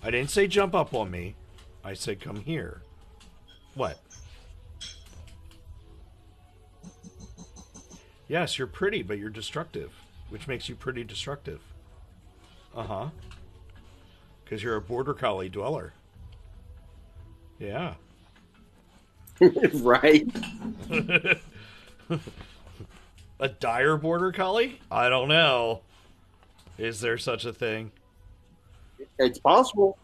I didn't say jump up on me. I said come here. What? Yes, you're pretty, but you're destructive, which makes you pretty destructive. Uh-huh. Because you're a border collie dweller. Yeah. Right. A dire border collie? I don't know. Is there such a thing? It's possible.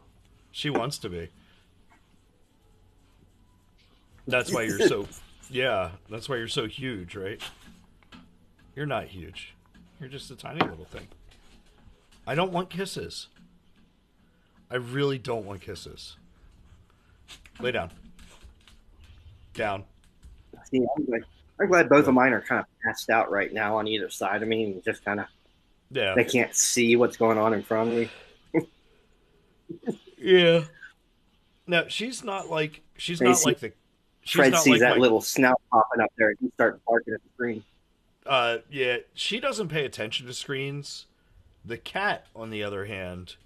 She wants to be. That's why you're so... Yeah, that's why you're so huge, right? You're not huge. You're just a tiny little thing. I don't want kisses. I really don't want kisses. Lay down. Down. See, I'm glad both of mine are kind of passed out right now on either side of me, and just kind of, yeah, they can't see what's going on in front of me. Yeah. No, she's not like Fred sees that my little snout popping up there, and he starts barking at the screen. yeah, she doesn't pay attention to screens. The cat, on the other hand,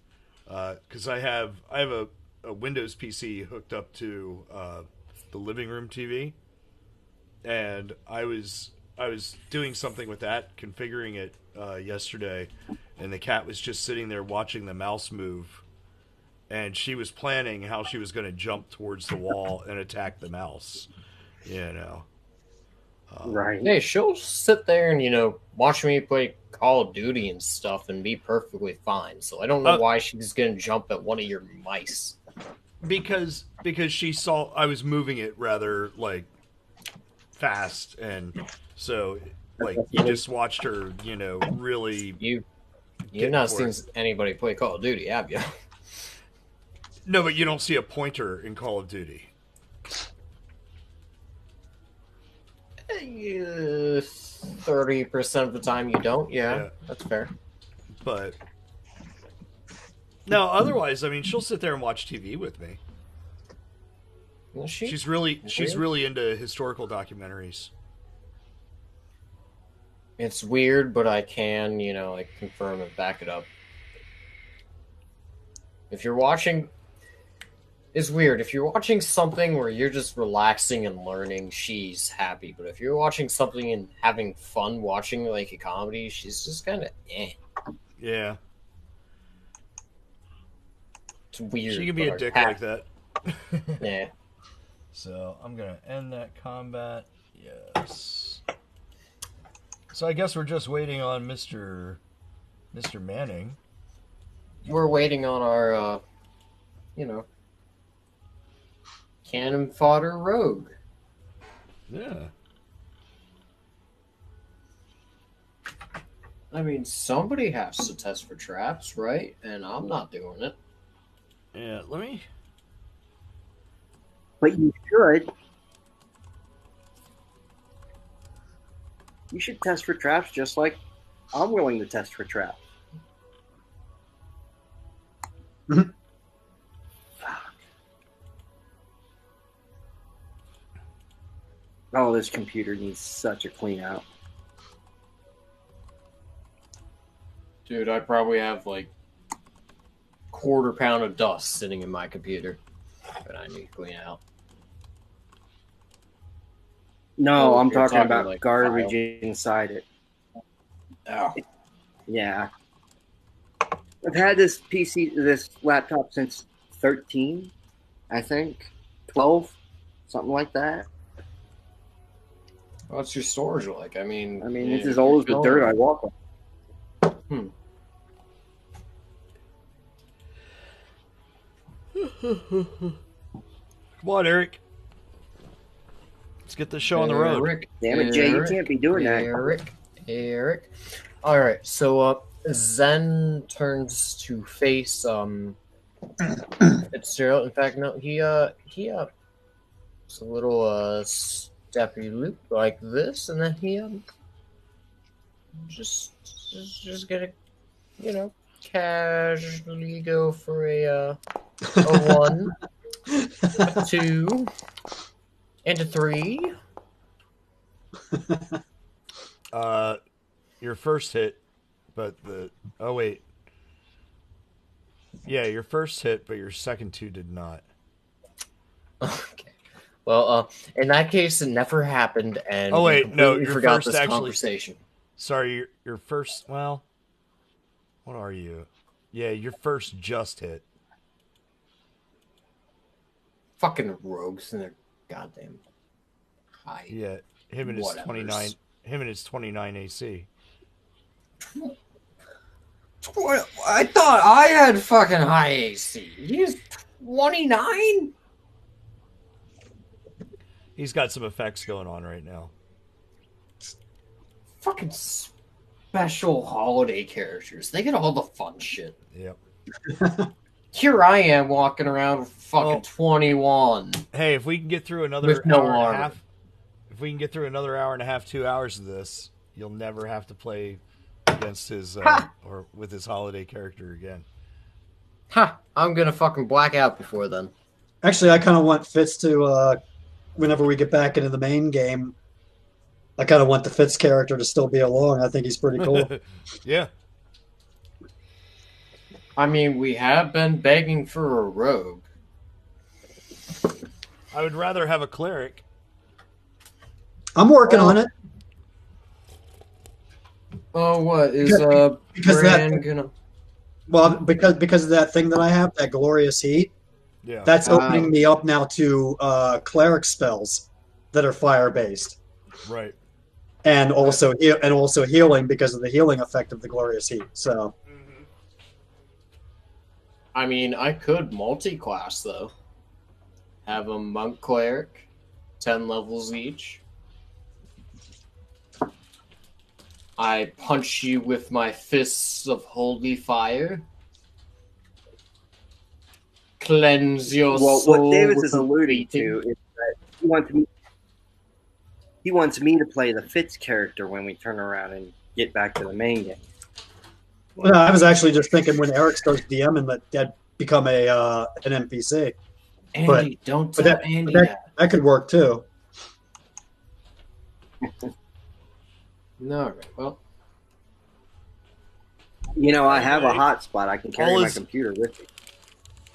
because I have a Windows PC hooked up to the living room TV, and I was doing something with that, configuring it yesterday, and the cat was just sitting there watching the mouse move, and she was planning how she was going to jump towards the wall and attack the mouse. You know. Right. Hey, she'll sit there and watch me play Call of Duty and stuff and be perfectly fine. So I don't know why she's gonna jump at one of your mice. Because she saw I was moving it rather like fast, and so like you just watched her, really. You've not seen anybody play Call of Duty, have you? No, but you don't see a pointer in Call of Duty. 30% of the time you don't. Yeah, that's fair. But no, otherwise, I mean, she'll sit there and watch TV with me. She's really into historical documentaries. It's weird, but I can, confirm and back it up. If you're watching, it's weird. If you're watching something where you're just relaxing and learning, she's happy. But if you're watching something and having fun watching like a comedy, she's just kind of Yeah. It's weird. She can be a dick like that. Yeah. So I'm gonna end that combat. Yes. So I guess we're just waiting on Mr. Manning. We're waiting on our, cannon fodder rogue. Yeah. I mean, somebody has to test for traps, right? And I'm not doing it. Yeah, let me. But you should. You should test for traps just like I'm willing to test for traps. Mhm. Oh, this computer needs such a clean out. Dude, I probably have like quarter pound of dust sitting in my computer that I need to clean out. No, I'm you're talking about like garbage file. inside it. Oh. Yeah. I've had this laptop since 13, I think. 12, something like that. What's your storage like? I mean, it's as old as the dirt I walk on. Come on, Eric. Let's get this show on the road. Damn it, Jay, you can't be doing that. Eric. All right, so Zen turns to face Fitzgerald. In fact, no, he it's a little steppy loop like this, and then he just gonna casually go for a 1, a 2, and a 3. Your first hit, but your first hit, but your second 2 did not. Okay. Well, in that case, it never happened, and your forgot first this conversation. Sorry, your first. Well, what are you? Yeah, your first just hit. Fucking rogues and their goddamn high. Yeah, him and his 29. Him and his 29 AC. I thought I had fucking high AC. He's 29. He's got some effects going on right now. Fucking special holiday characters. They get all the fun shit. Yep. Here I am walking around with fucking 21. Hey, if we can get through another hour and a half, if we can get through another hour and a half, 2 hours of this, you'll never have to play against his or with his holiday character again. Ha! I'm gonna fucking black out before then. Actually, I kind of want Fitz to, whenever we get back into the main game, I kind of want the Fitz character to still be along. I think he's pretty cool. Yeah. I mean, we have been begging for a rogue. I would rather have a cleric. I'm working on it. Oh, what is because Bran gonna? Well, because of that thing that I have, that glorious heat. Yeah. That's opening me up now to cleric spells that are fire based, Right. and also healing because of the healing effect of the glorious heat. So, I mean, I could multi-class though. Have a monk cleric, 10 levels each. I punch you with my fists of holy fire. Cleanse your Well, soul. what Davis with is a alluding beating. to is that he wants me to play the Fitz character when we turn around and get back to the main game. well, I was actually just thinking when Eric starts DMing that become an NPC. Andy, don't tell Andy that. That could work too. No, well, You know, I have a hotspot. I can carry All my is- computer with me.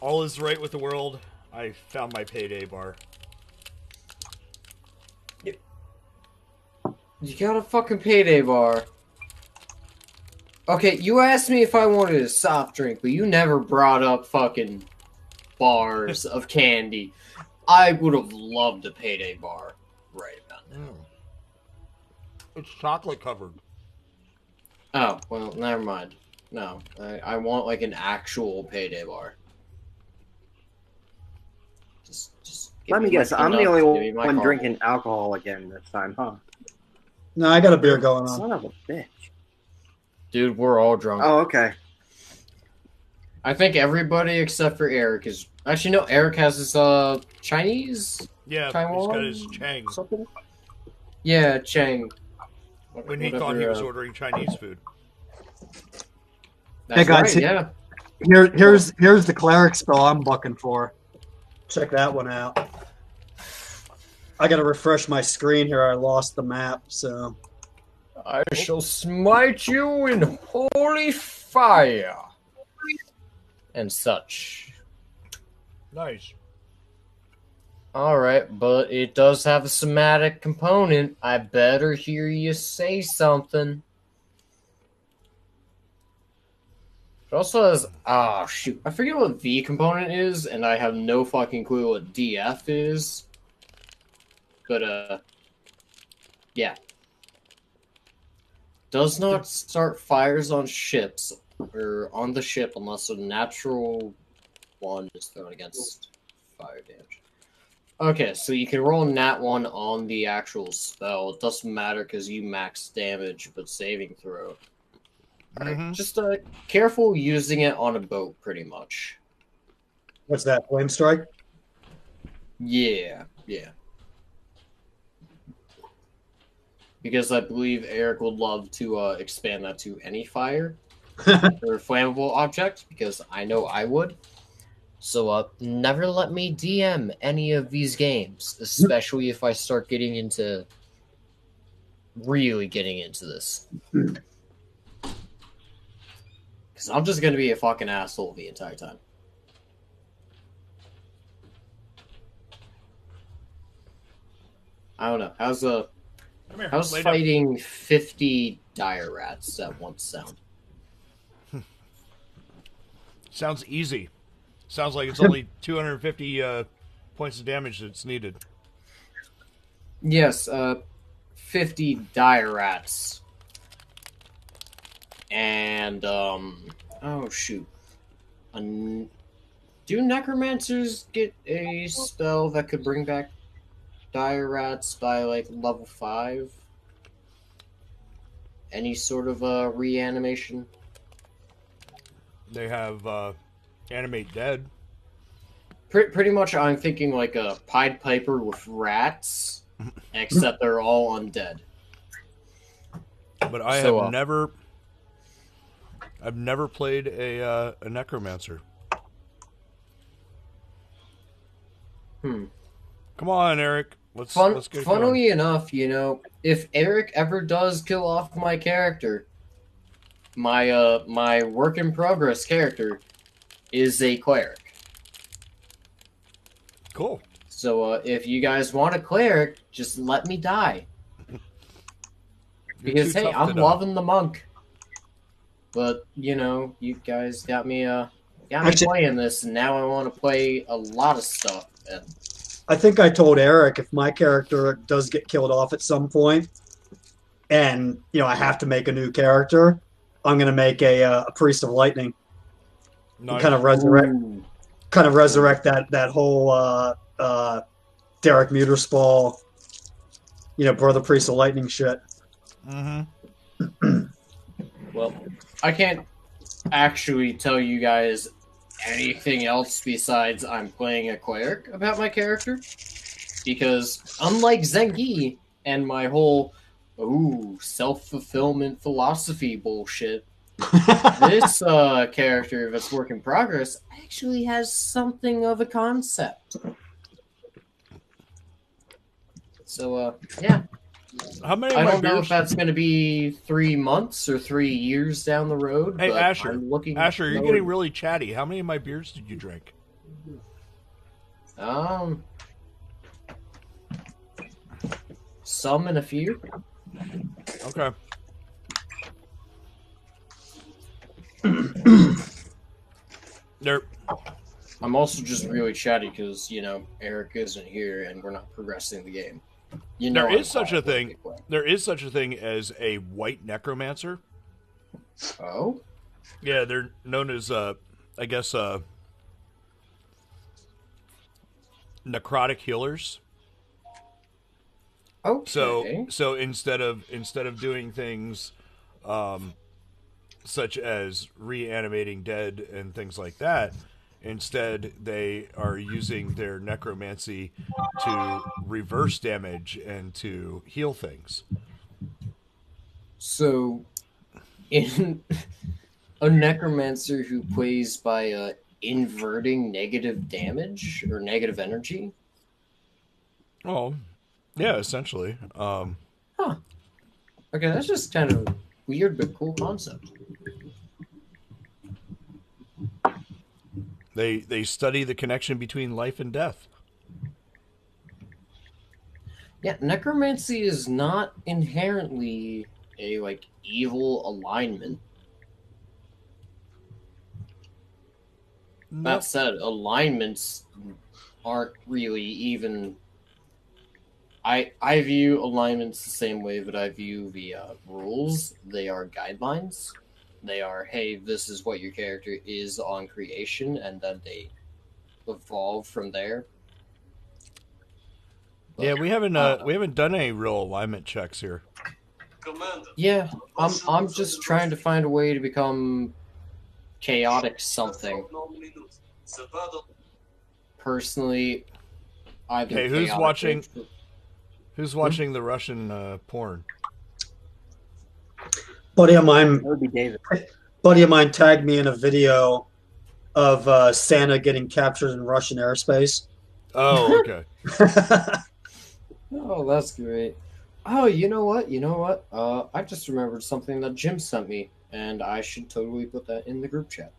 All is right with the world. I found my payday bar. you got a fucking payday bar. Okay, you asked me if I wanted a soft drink, but you never brought up fucking bars of candy. I would have loved a payday bar right about now. It's chocolate covered. Oh, well, never mind. No, I want like an actual payday bar. Just give Let me my guess. I'm the peanuts, only give me my one caramel. drinking alcohol again this time, huh? No, I got a beer going on. Son of a bitch. Dude, we're all drunk. Oh, okay. I think everybody except for Eric is... Actually, no, Eric has his Chinese? Yeah, Taiwan? he's got his Chang. Something? Yeah, Chang. When he thought he was ordering Chinese food. That's Hey, guys, right, yeah. Here's the cleric spell I'm looking for. Check that one out. I gotta refresh my screen here. I lost the map, so I shall smite you in holy fire. And such. Nice. Alright, but it does have a somatic component. I better hear you say something. It also has... Ah, shoot. I forget what V component is, and I have no fucking clue what DF is. But, yeah. Does not start fires on ships, or on the ship, unless a natural one is thrown against fire damage. Okay, so you can roll nat 1 on the actual spell. It doesn't matter because you max damage, but saving throw. Right. Just careful using it on a boat, pretty much. what's that? Flame strike? Yeah. Because I believe Eric would love to expand that to any fire or flammable object, because I know I would. So never let me DM any of these games, especially if I start getting into... really getting into this. Because I'm just going to be a fucking asshole the entire time. I don't know. How's lay down. fighting 50 dire rats at once sound? Sounds easy. Sounds like it's only 250 points of damage that's needed. Yes, 50 dire rats. And, oh shoot. Do necromancers get a spell that could bring back dire rats by, like, level 5? Any sort of, reanimation? They have Animate Dead. Pretty much I'm thinking like a Pied Piper with rats, except they're all undead. But I have never played a necromancer. Come on, Eric. Let's get it going. Funnily enough, if Eric ever does kill off my character, my work in progress character is a cleric. Cool. So if you guys want a cleric, just let me die. Because hey, I'm loving the monk. But you guys got me playing this, and now I want to play a lot of stuff. And I think I told Eric if my character does get killed off at some point, and I have to make a new character, I'm going to make a priest of lightning. Nice. Kind of resurrect that whole Derek Muterspall, brother priest of lightning shit. Mm-hmm. Well, I can't actually tell you guys anything else besides I'm playing a cleric about my character, because unlike Zengi and my whole self-fulfillment philosophy bullshit, this character that's work in progress actually has something of a concept. So yeah. How many? I don't know if that's going to be 3 months or 3 years down the road. Hey, but Asher. Asher, you're getting really chatty. How many of my beers did you drink? Some and a few. Okay. There. I'm also just really chatty because Eric isn't here and we're not progressing the game. There is such a thing. There is such a thing as a white necromancer. Oh? Yeah, they're known as, I guess, necrotic healers. Okay. So instead of doing things, such as reanimating dead and things like that, instead they are using their necromancy to reverse damage and to heal things. So, in a necromancer who plays by inverting negative damage or negative energy? Oh, yeah, essentially. Huh. Okay, that's just kind of weird but cool concept. They study the connection between life and death. Yeah, necromancy is not inherently a evil alignment. Nope. That said, alignments aren't really even. I view alignments the same way that I view the rules. They are guidelines. They are, hey, this is what your character is on creation, and then they evolve from there. But, Yeah, we haven't done any real alignment checks here. Yeah, I'm just trying to find a way to become chaotic something. Personally, either. Okay, who's watching? Who's watching the Russian porn? Buddy of mine. That would be David. Buddy of mine tagged me in a video of Santa getting captured in Russian airspace. Oh, okay. Oh, that's great. Oh, you know what? I just remembered something that Jim sent me, and I should totally put that in the group chat.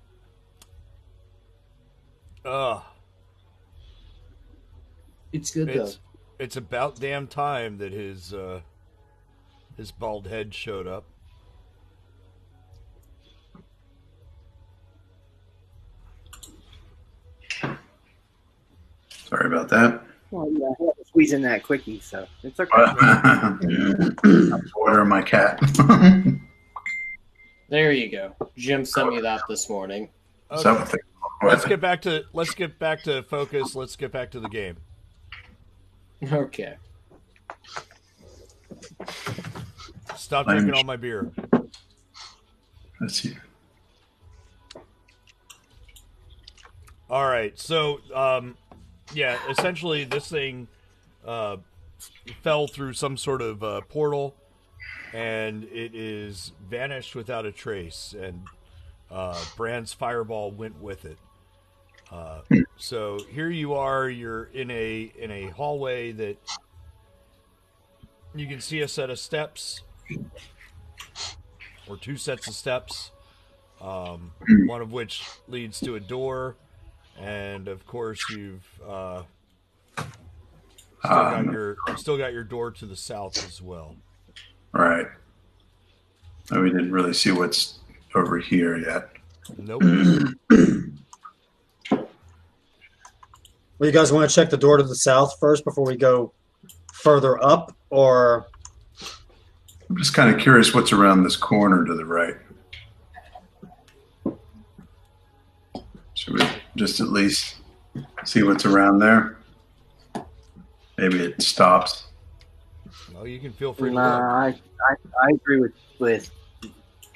It's good though. It's about damn time that his bald head showed up. Sorry about that. Well, yeah, I had to squeeze in that quickie, so it's okay. I'm ordering my cat. There you go. Jim sent me that this morning. Okay. Something. Let's get back to focus. Let's get back to the game. Okay. Stop drinking all my beer. Let's see. All right, so yeah, essentially this thing fell through some sort of portal, and it is vanished without a trace. And Brand's fireball went with it. So here you are. You're in a hallway that you can see a set of steps, or two sets of steps. One of which leads to a door, and of course you've still got your door to the south as well. Right. And we didn't really see what's over here yet. Nope. Well, you guys want to check the door to the south first before we go further up, or? I'm just kind of curious what's around this corner to the right. Should we just at least see what's around there? Maybe it stops. Well, you can feel free to Nah, look. I agree with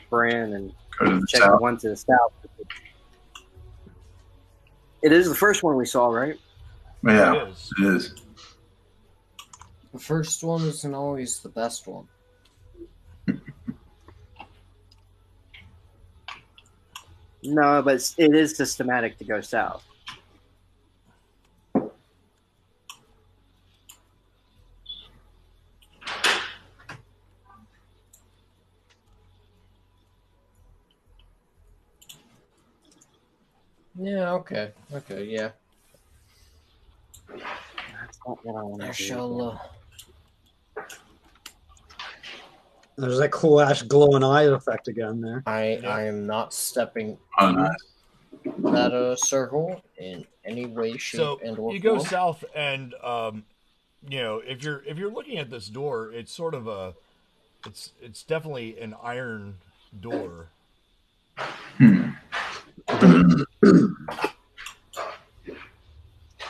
Bran and Go to the check the south. one to the south. It is the first one we saw, right? Yeah, It is. it is. The first one isn't always the best one. No, but it is systematic to go south. Yeah, okay, yeah. That's not what I want to I do. shall. There's that cool ash glowing eye effect again there. I Yeah. am not stepping Oh, in nice. that circle in any way, shape, So and or you go form. south, and if you're looking at this door, it's sort of it's definitely an iron door.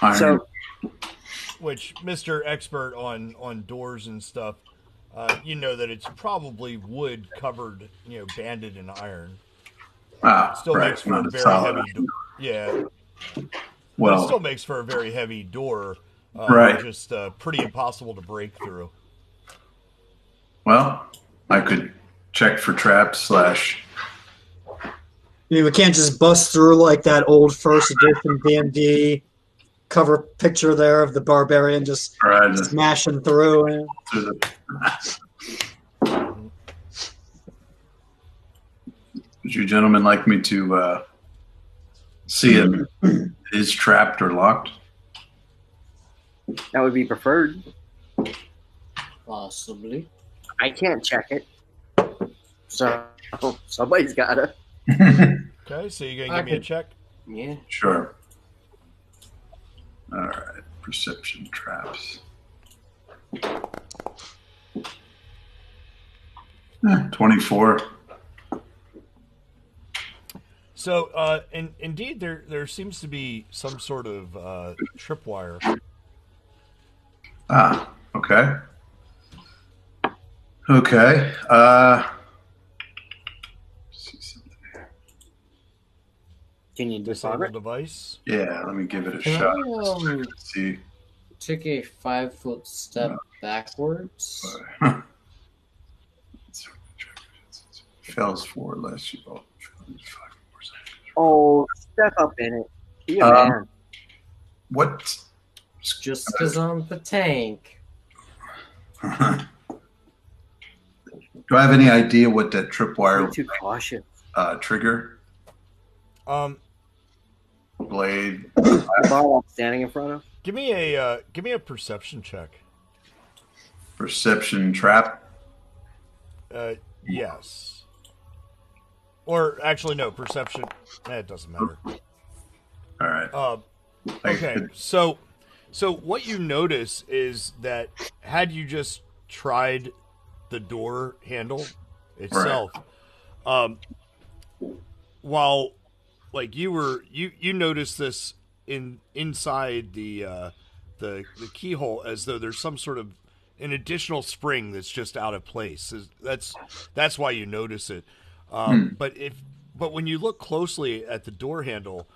Iron. So Which Mr. Expert on doors and stuff, you know that it's probably wood covered, banded in iron. Still right. makes for Not a a very solid. heavy yeah. But it Well, still makes for a very heavy door. Right. Just pretty impossible to break through. well, I could check for traps / I mean, we can't just bust through like that old first edition D&D cover picture there of the barbarian just Right, just smashing through. to the. Would you gentlemen like me to see if it is trapped or locked? that would be preferred. Possibly. I can't check it. So somebody's got to. Okay, so you gonna I give me a could- check? Yeah. Sure. All right. Perception traps. 24. So, indeed, there seems to be some sort of tripwire. Ah, okay. Okay. See something here. Can you disarm Disable it? device. Yeah, let me give it a Can shot. I, Let's see. take a 5-foot step backwards? Fails 4 less. You roll 5 Oh, step up in it. Be a Um, man. What? Just because I'm the tank. Do I have any idea what that You're tripwire too cautious. trigger? Um, Blade? The ball I'm standing in front of. give me a perception check. Perception trap? Yes. Or actually, no, perception. It doesn't matter. All right. Okay, so what you notice is that had you just tried the door handle itself, while like you notice this inside the keyhole as though there's some sort of an additional spring that's just out of place. That's why you notice it. But when you look closely at the door handle,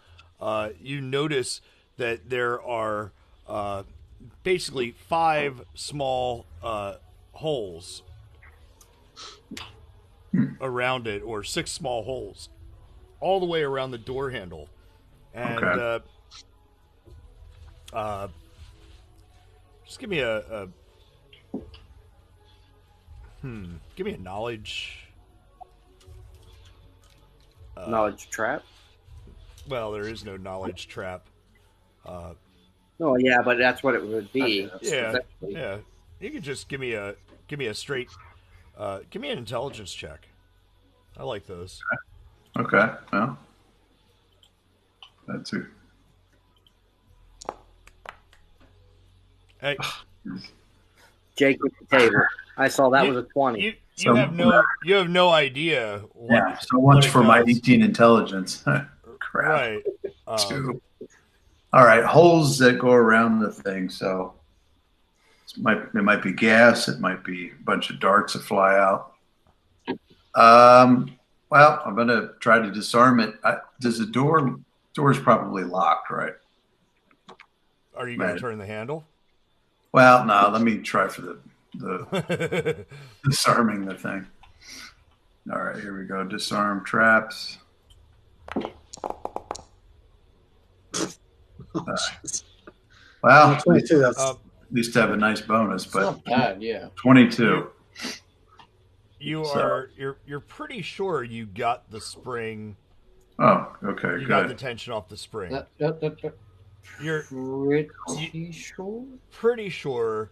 you notice that there are basically 5 small holes around it, or 6 small holes, all the way around the door handle. And Okay. Just give me give me a knowledge. Knowledge trap. Well, there is no knowledge trap. No, yeah, but that's what it would be. Yeah, eventually. yeah. You could just give me a straight. Give me an intelligence check. I like those. Okay. Well, that's it. Hey, Jake with the table. I saw that was a 20. you So- have no idea what. Yeah. So what much it for my does. 18 intelligence. Crap. Right. Two. All right. Holes that go around the thing. So it might be gas. It might be a bunch of darts that fly out. Well, I'm going to try to disarm it. Does the door's probably locked, right? Are you going Right. to turn the handle? Well, no, let me try for the disarming the thing. All right, here we go. Disarm traps. Well, 22. That's at least have a nice bonus, It's but not bad, yeah. 22. You're pretty sure you got the spring. Oh, okay, You got the good. tension off the spring. That You're pretty sure. pretty sure.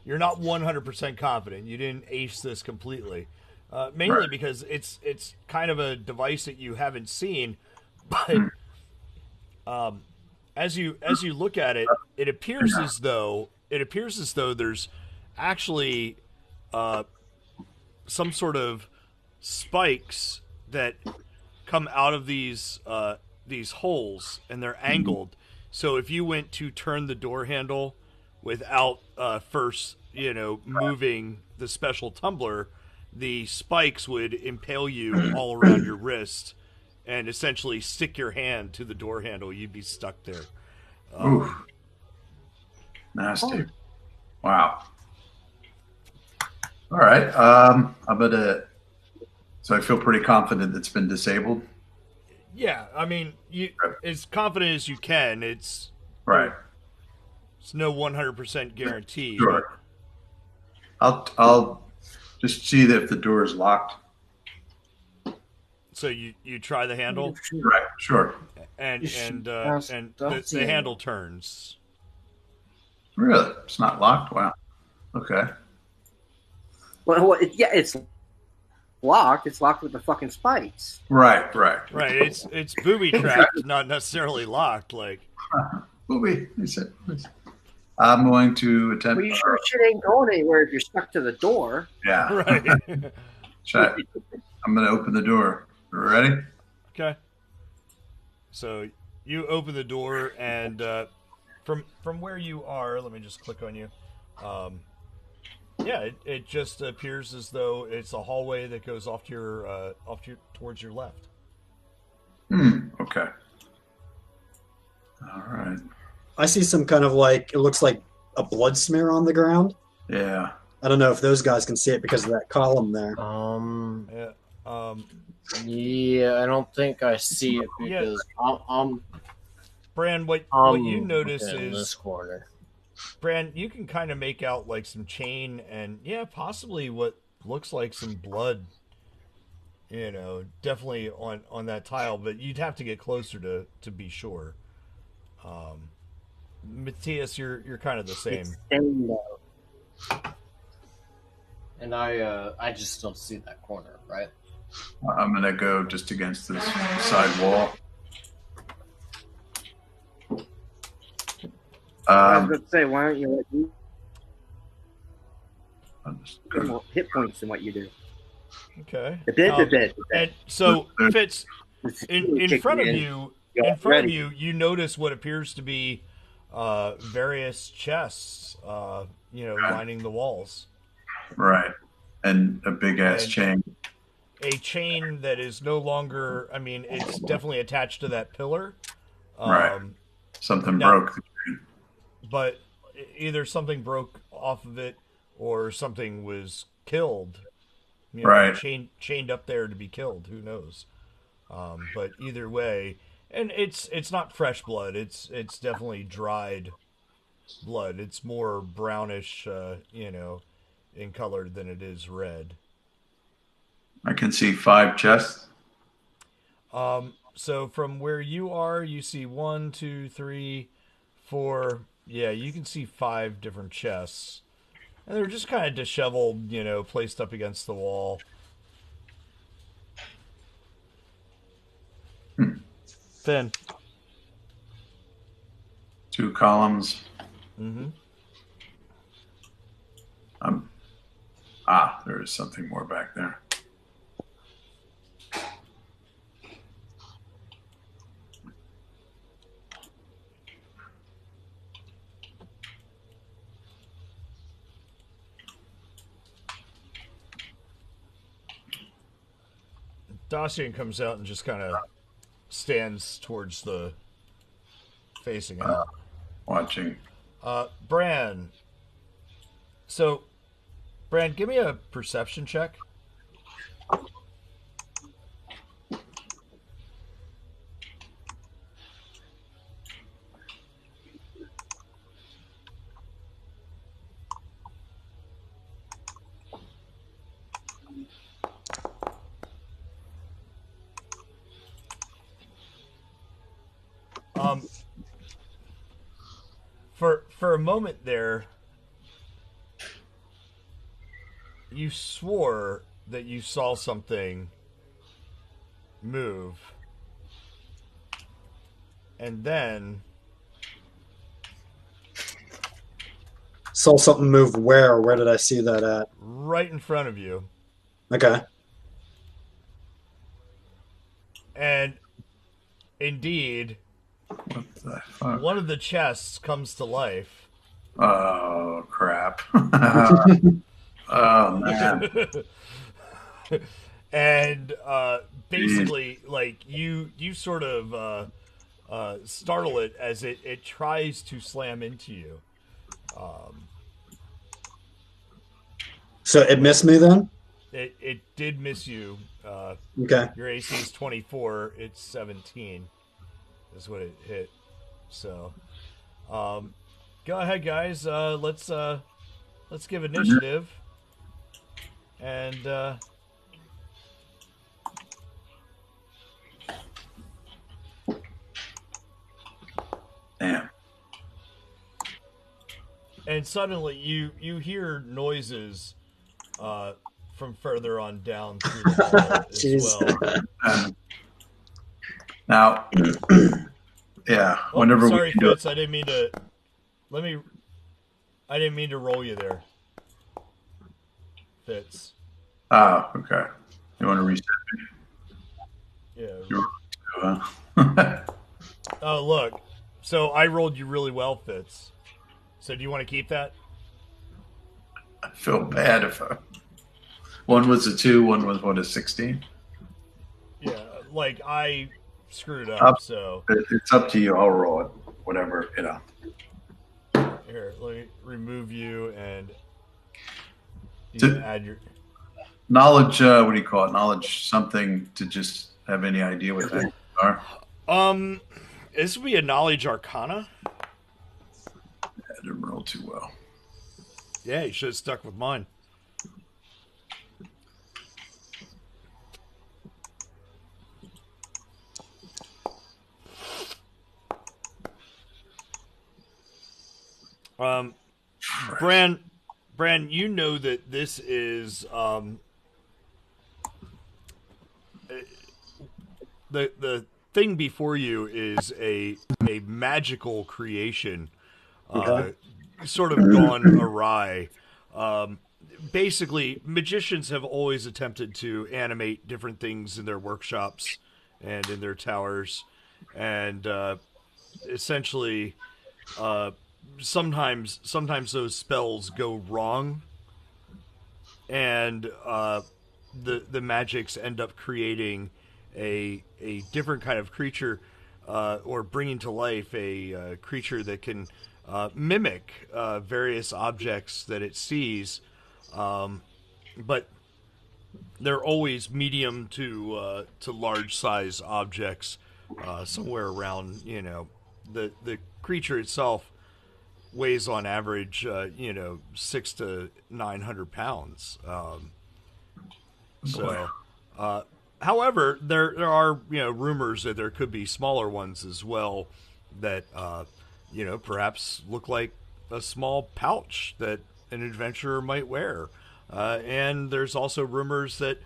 You're not 100% confident. You didn't ace this completely, mainly Right. because it's kind of a device that you haven't seen. But as you look at it, it appears as though there's actually some sort of spikes that come out of these holes, and they're angled. So if you went to turn the door handle without first, moving the special tumbler, the spikes would impale you all around your wrist and essentially stick your hand to the door handle. You'd be stuck there. Oof. Nasty. Wow. All right. I'm gonna. So I feel pretty confident it's been disabled. Yeah, I mean, you as confident as you can. It's Right. no 100% guarantee. Sure. I'll just see that if the door is locked. So you try the handle, Right. Sure. and You should and ask and Dottie. the handle turns. Really? It's not locked. Wow. Okay. Well, it's locked. It's locked with the fucking spikes. Right. Right. Right, it's booby trapped, not necessarily locked. Like, Booby. He said. I'm going to attempt. Well, you sure shit ain't going anywhere if you're stuck to the door. Yeah. right? Check. I'm going to open the door. Ready? Okay. So you open the door, and from where you are, let me just click on you. Yeah, it just appears as though it's a hallway that goes off to your towards your left. Okay. All right. I see some kind of it looks like a blood smear on the ground. Yeah. I don't know if those guys can see it because of that column there. Yeah. Yeah, I don't think I see it Yeah. because I'm Bran, what you notice in this is, corner. Bran, you can kind of make out like some chain and possibly what looks like some blood. Definitely on that tile, but you'd have to get closer to be sure. Matthias, you're kind of the same. It's stained though. And I just don't see that corner, right? I'm going to go just against this side wall. I was going to say, why don't you let you I'm just get more hit points than what you do? Okay. The bed. And so Fitz, in front of you, you notice what appears to be various chests, lining the walls. right. And a big ass And- chain. A chain that is no longer. I mean, it's definitely attached to that pillar. Right. Something now- broke the chain. But either something broke off of it or something was killed. Right. Chained up there to be killed. Who knows? But either way, and it's not fresh blood. It's definitely dried blood. It's more brownish, in color than it is red. I can see 5 chests. So from where you are, you see 1, 2, 3, 4. Yeah, you can see 5 different chests. And they're just kind of disheveled, placed up against the wall. Finn. 2 columns. Mm-hmm. There is something more back there. Dacian comes out and just kind of stands towards the facing out. Watching. Bran. So, Bran, give me a perception check. For a moment there, you swore that you saw something move, and then Saw something move where? Where did I see that at? right in front of you, Okay. and indeed, What the fuck? one of the chests comes to life. Oh, crap. Oh, man. And basically, like you sort of startle it as it tries to slam into you. So it missed me then? It did miss you. Okay. Your AC is 24. It's 17. Is what it hit. So, go ahead, guys. Let's give initiative. And Damn. and suddenly you hear noises from further on down through the hall as Jeez. well. Now, yeah, Oh, whenever sorry, we do Fitz. I didn't mean to. I didn't mean to roll you there, Fitz. okay. You want to reset me? Yeah. Oh, look. So I rolled you really well, Fitz. So do you want to keep that? I feel bad if one was a 2, one was a 16. Yeah, like I screwed up. So It's up to you. I'll roll it. Whatever, here, let me remove you and you To- can add your. Knowledge, what do you call it? Knowledge something to just have any idea what that are. This would be a knowledge arcana. I didn't roll too well. Yeah, you should have stuck with mine. Bran, you know that this is the thing before you is a magical creation, sort of gone awry. Basically, magicians have always attempted to animate different things in their workshops and in their towers, and essentially, sometimes those spells go wrong, and the magics end up creating a different kind of creature, or bringing to life a creature that can mimic various objects that it sees, but they're always medium to large size objects, somewhere around the creature itself weighs on average, 600 to 900 pounds. However, there are rumors that there could be smaller ones as well that perhaps look like a small pouch that an adventurer might wear. And there's also rumors that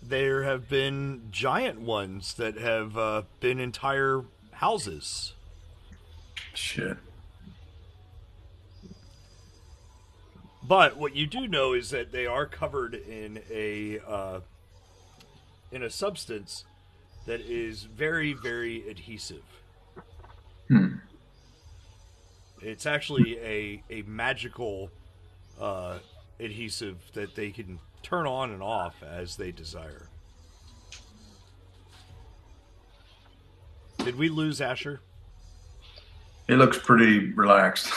there have been giant ones that have been entire houses. Shit. But what you do know is that they are covered in a substance that is very, very adhesive. It's actually a magical adhesive that they can turn on and off as they desire. Did we lose Asher? He looks pretty relaxed.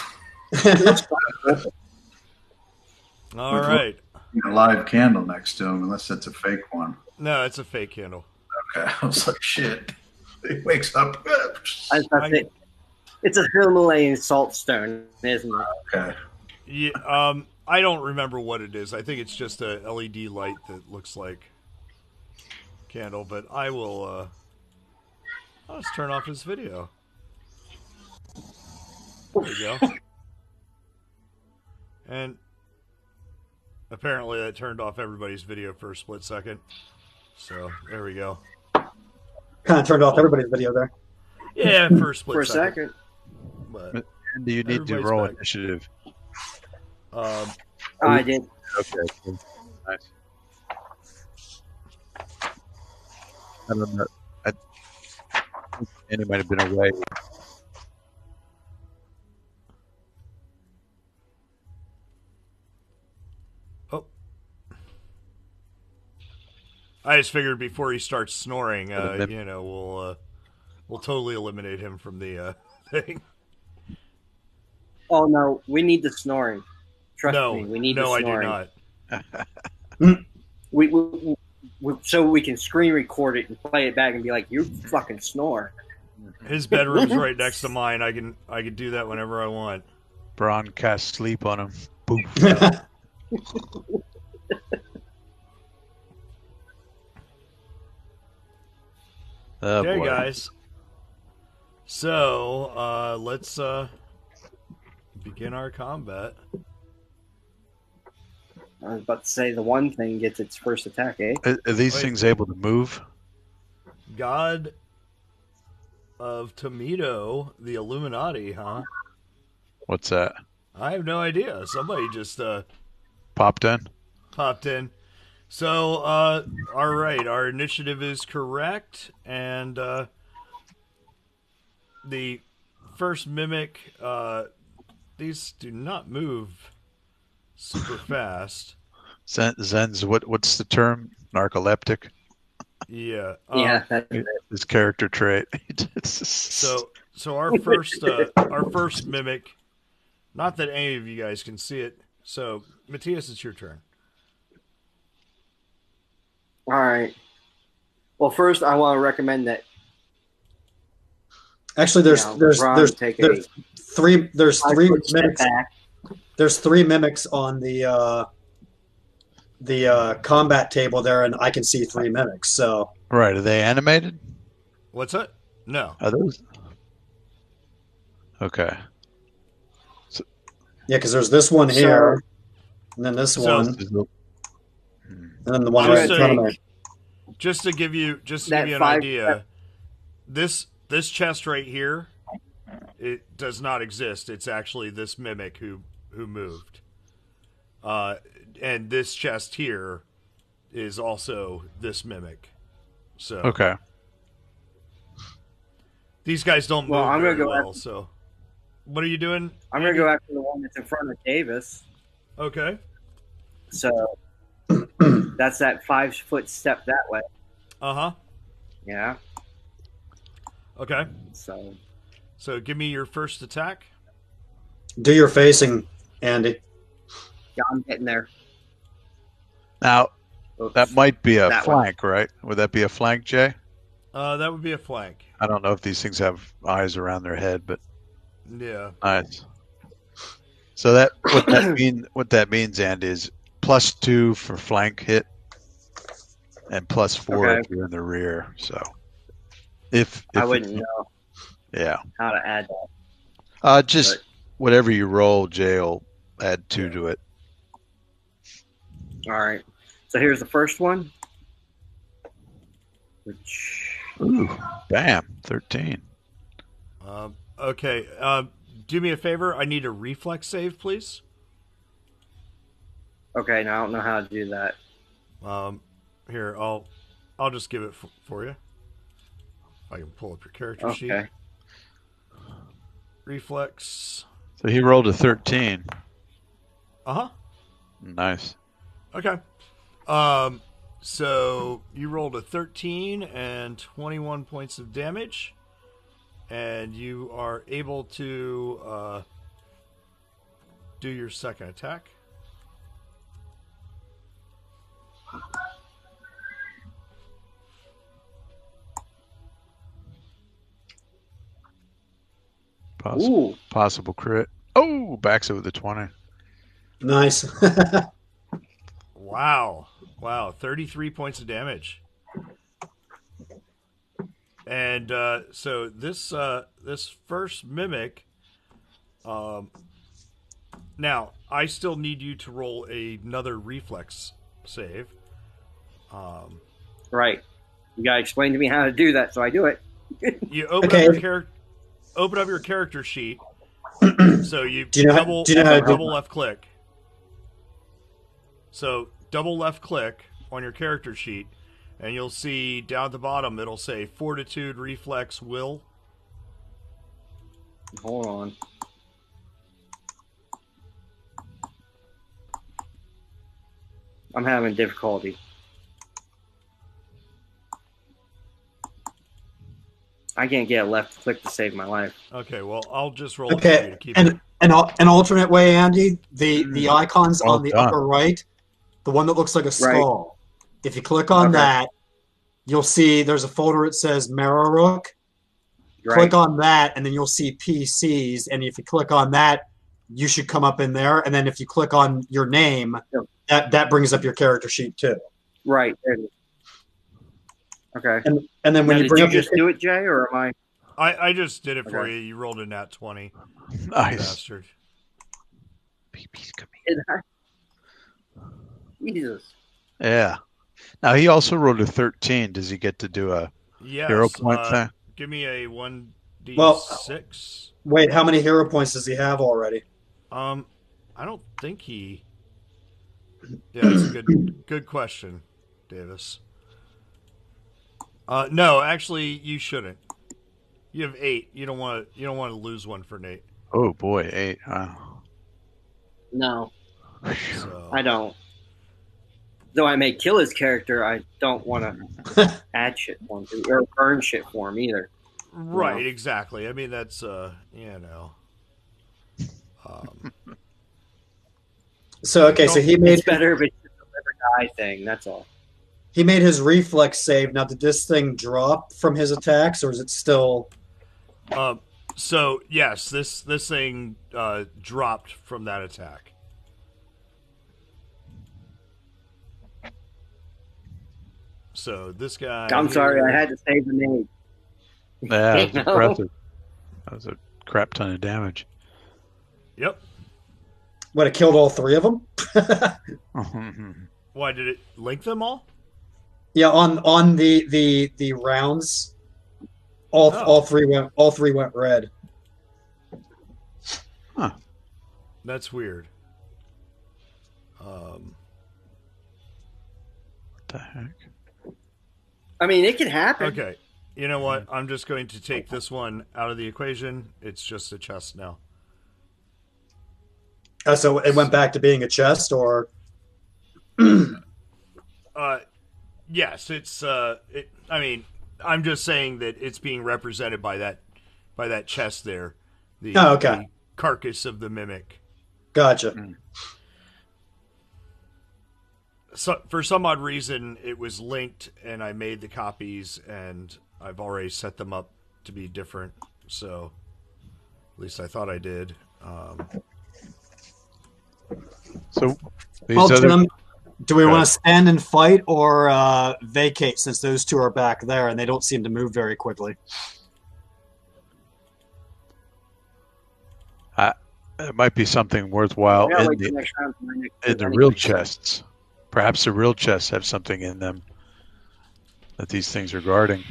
All right. A live candle next to him, unless it's a fake one. No, it's a fake candle. Okay, I was like, shit. He wakes up. It's a Himalayan salt stone, isn't it? Okay. Yeah, I don't remember what it is. I think it's just a LED light that looks like candle, but I will I'll just turn off his video. There you go. And apparently that turned off everybody's video for a split second. So there we go. Kind of turned off everybody's video there. Yeah, for a split second. But do you need to roll initiative? I did. Okay. Cool. Nice. I don't know. I think Andy might have been away. Oh. I just figured before he starts snoring, we'll totally eliminate him from the thing. Oh no, we need the snoring. Trust me, we need the snoring. No, I do not. we so we can screen record it and play it back and be like, "You fucking snore." His bedroom's right next to mine. I can do that whenever I want. Braun cast sleep on him. Boom. Okay, guys. So let's begin our combat. I was about to say the one thing gets its first attack, eh? Are these things able to move? God of Tomedo, the Illuminati, huh? What's that? I have no idea. Somebody just popped in. So, all right, our initiative is correct, and the first mimic, these do not move super fast. Zen's what's the term? Narcoleptic. Yeah. That's his character trait. So our first mimic. Not that any of you guys can see it. So Matthias, it's your turn. All right. Well, first I want to recommend that. Actually, there's three mimics. There's three mimics on the combat table there, and I can see three mimics. So right, are they animated? What's that? No. Are those? Okay. So, yeah, because there's this one here, and then this one, and then the one right in front of me. Just to give you an idea, this chest right here, it does not exist. It's actually this mimic who moved. And this chest here is also this mimic. So okay. These guys don't move very well. So what are you doing? I'm gonna go after the one that's in front of Davis. Okay. So that's that 5-foot step that way. Uh-huh. Yeah. Okay. So give me your first attack. Do your facing, Andy. Yeah, I'm getting there. Now, that might be a flank, right? Would that be a flank, Jay? That would be a flank. I don't know if these things have eyes around their head, but yeah. Nice. So what that means, Andy, is +2 for flank hit, and +4 if you're in the rear. So if I wouldn't know yeah, how to add that. just whatever you roll, Jay will add 2 to it. All right. So here's the first one. Which... Ooh, bam, 13. Okay. Do me a favor. I need a reflex save, please. Okay, now I don't know how to do that. Here, I'll just give it for you. If I can pull up your character sheet. Okay. Reflex. So he rolled a 13. Uh-huh. Nice. Okay. So you rolled a 13 and 21 points of damage, and you are able to do your second attack. Possible crit. Oh, backs it with a 20. Nice. Wow. 33 points of damage. And so this first mimic, now I still need you to roll another reflex save. Right. You gotta explain to me how to do that, so I do it. You open up your character sheet. So you double left click. So double left click on your character sheet, and you'll see down at the bottom it'll say Fortitude, Reflex, Will. Hold on. I'm having difficulty. I can't get a left click to save my life. Okay, well, I'll just roll it for you to keep it. An alternate way, Andy, the icons on the upper right, the one that looks like a skull. Right. If you click on that, you'll see there's a folder that says Mararook. Right. Click on that, and then you'll see PCs. And if you click on that, you should come up in there. And then if you click on your name, that brings up your character sheet too. Right. Okay. And then when you bring up just do it, Jay, or am I? I just did it for you. You rolled a nat 20. Nice. Bastard. BB's coming. Jesus. Yeah. Now he also rolled a 13. Does he get to do a hero point thing? Give me a 1d6. Well, wait, how many hero points does he have already? I don't think he. Yeah, that's a good question, Davis. No, actually, you shouldn't. You have 8. You don't want to lose one for Nate. Oh boy, 8. No, so. I don't. Though I may kill his character, I don't want to add shit for him or burn shit for him either. Right, exactly. I mean, that's So so he made it's better if it's just a live or die thing. That's all. He made his reflex save. Now, did this thing drop from his attacks, or is it still? So yes, this thing dropped from that attack. So this guy. I'm sorry, I had to save the name. Yeah, that's impressive. That was a crap ton of damage. Yep. What, it killed all 3 of them? Why did it link them all? Yeah, on the rounds, all three went red. Huh. That's weird. What the heck? I mean, it can happen. Okay. You know what? I'm just going to take this one out of the equation. It's just a chest now. So it went back to being a chest, or? Yes, it's. I mean, I'm just saying that it's being represented by that chest there. The carcass of the mimic. Gotcha. So for some odd reason, it was linked, and I made the copies, and I've already set them up to be different. So, at least I thought I did. So these Well, other Jim, do we Go want ahead. to stand and fight or vacate since those two are back there and they don't seem to move very quickly? it might be something worthwhile We gotta in wait till the next round for my next in move the real anyways. chests. Perhaps the real chests have something in them that these things are guarding.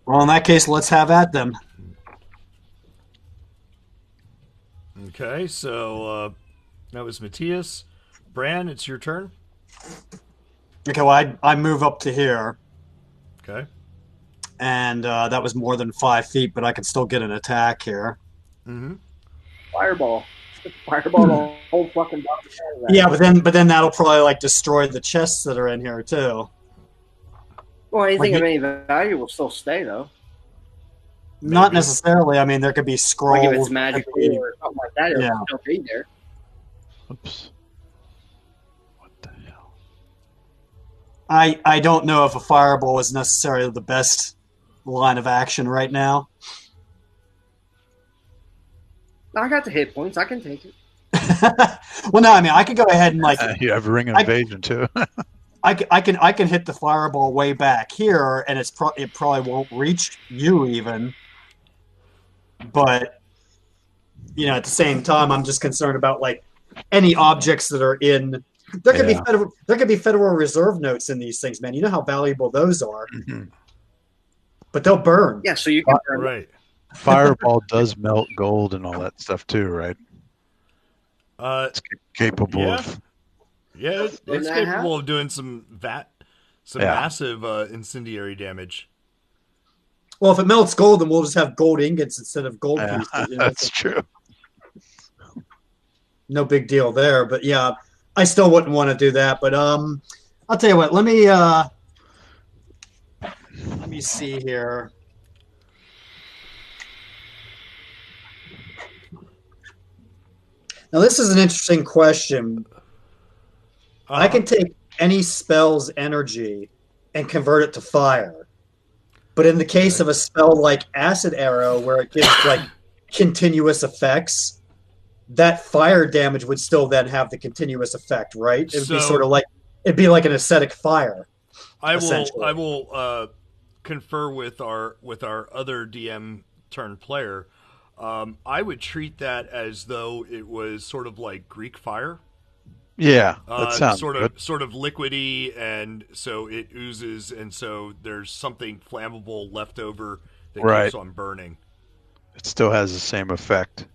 Well, in that case, let's have at them. Okay, so that was Matthias. Bran, it's your turn. Okay, well, I move up to here, Okay. and that was more than 5 feet, but I can still get an attack here. Mm-hmm. Fireball. Fireball the whole fucking bottom of that. Yeah, but then that'll probably like destroy the chests that are in here too. Well, anything Like of any value will still stay though. Not Maybe. necessarily. I mean, there could be scrolls. Like if it's there magical could be- or something like that, it'll Yeah. still be there. Oops. What the hell? I don't know if a fireball is necessarily the best line of action right now. I got the hit points. I can take it. Well, no, I mean, I could go ahead and like You have ring I- invasion too. I can hit the fireball way back here, and it probably won't reach you even. But at the same time, I'm just concerned about like any objects that are in. There could Yeah. be Federal Reserve notes in these things, man. You know how valuable those are, Mhm. but they'll burn. Yeah, so you can burn Right. Fireball does melt gold and all that stuff too, right? Uh, It's capable Yeah. of. yeah, it's Burn that capable of doing some Yeah. massive incendiary damage. Well, if it melts gold, then we'll just have gold ingots instead of gold Yeah, pieces. that's true. No big deal there. But yeah, I still wouldn't want to do that. But I'll tell you what. Let me see here. Now this is an interesting question. I can take any spell's energy and convert it to fire. But in the case of a spell like Acid Arrow, where it gives like continuous effects, that fire damage would still then have the continuous effect, right? It would be So- sort of like it'd be like an ascetic fire. I essentially. will confer with our other DM turned player. I would treat that as though it was sort of like Greek fire. Yeah, that sounds sort good. of liquidy, and so it oozes, and so there's something flammable left over that Right. keeps on burning. It still has the same effect.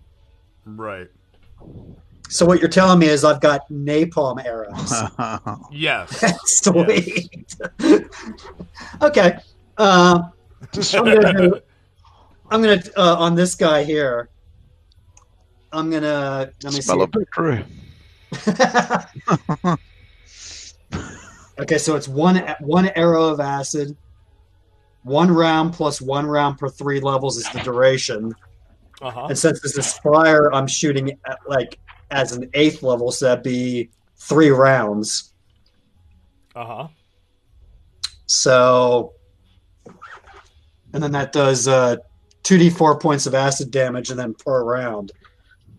Right. So what you're telling me is I've got napalm arrows. Yes. Sweet. Okay. I'm gonna on this guy here. I'm gonna let me Smell see. of victory. Okay, so it's one arrow of acid. 1 round plus 1 round per 3 levels is the duration. Uh-huh. And since this is fire, I'm shooting at, like as an 8th level, so that'd be 3 rounds. Uh-huh. So, and then that does 2d4 points of acid damage, and then per round.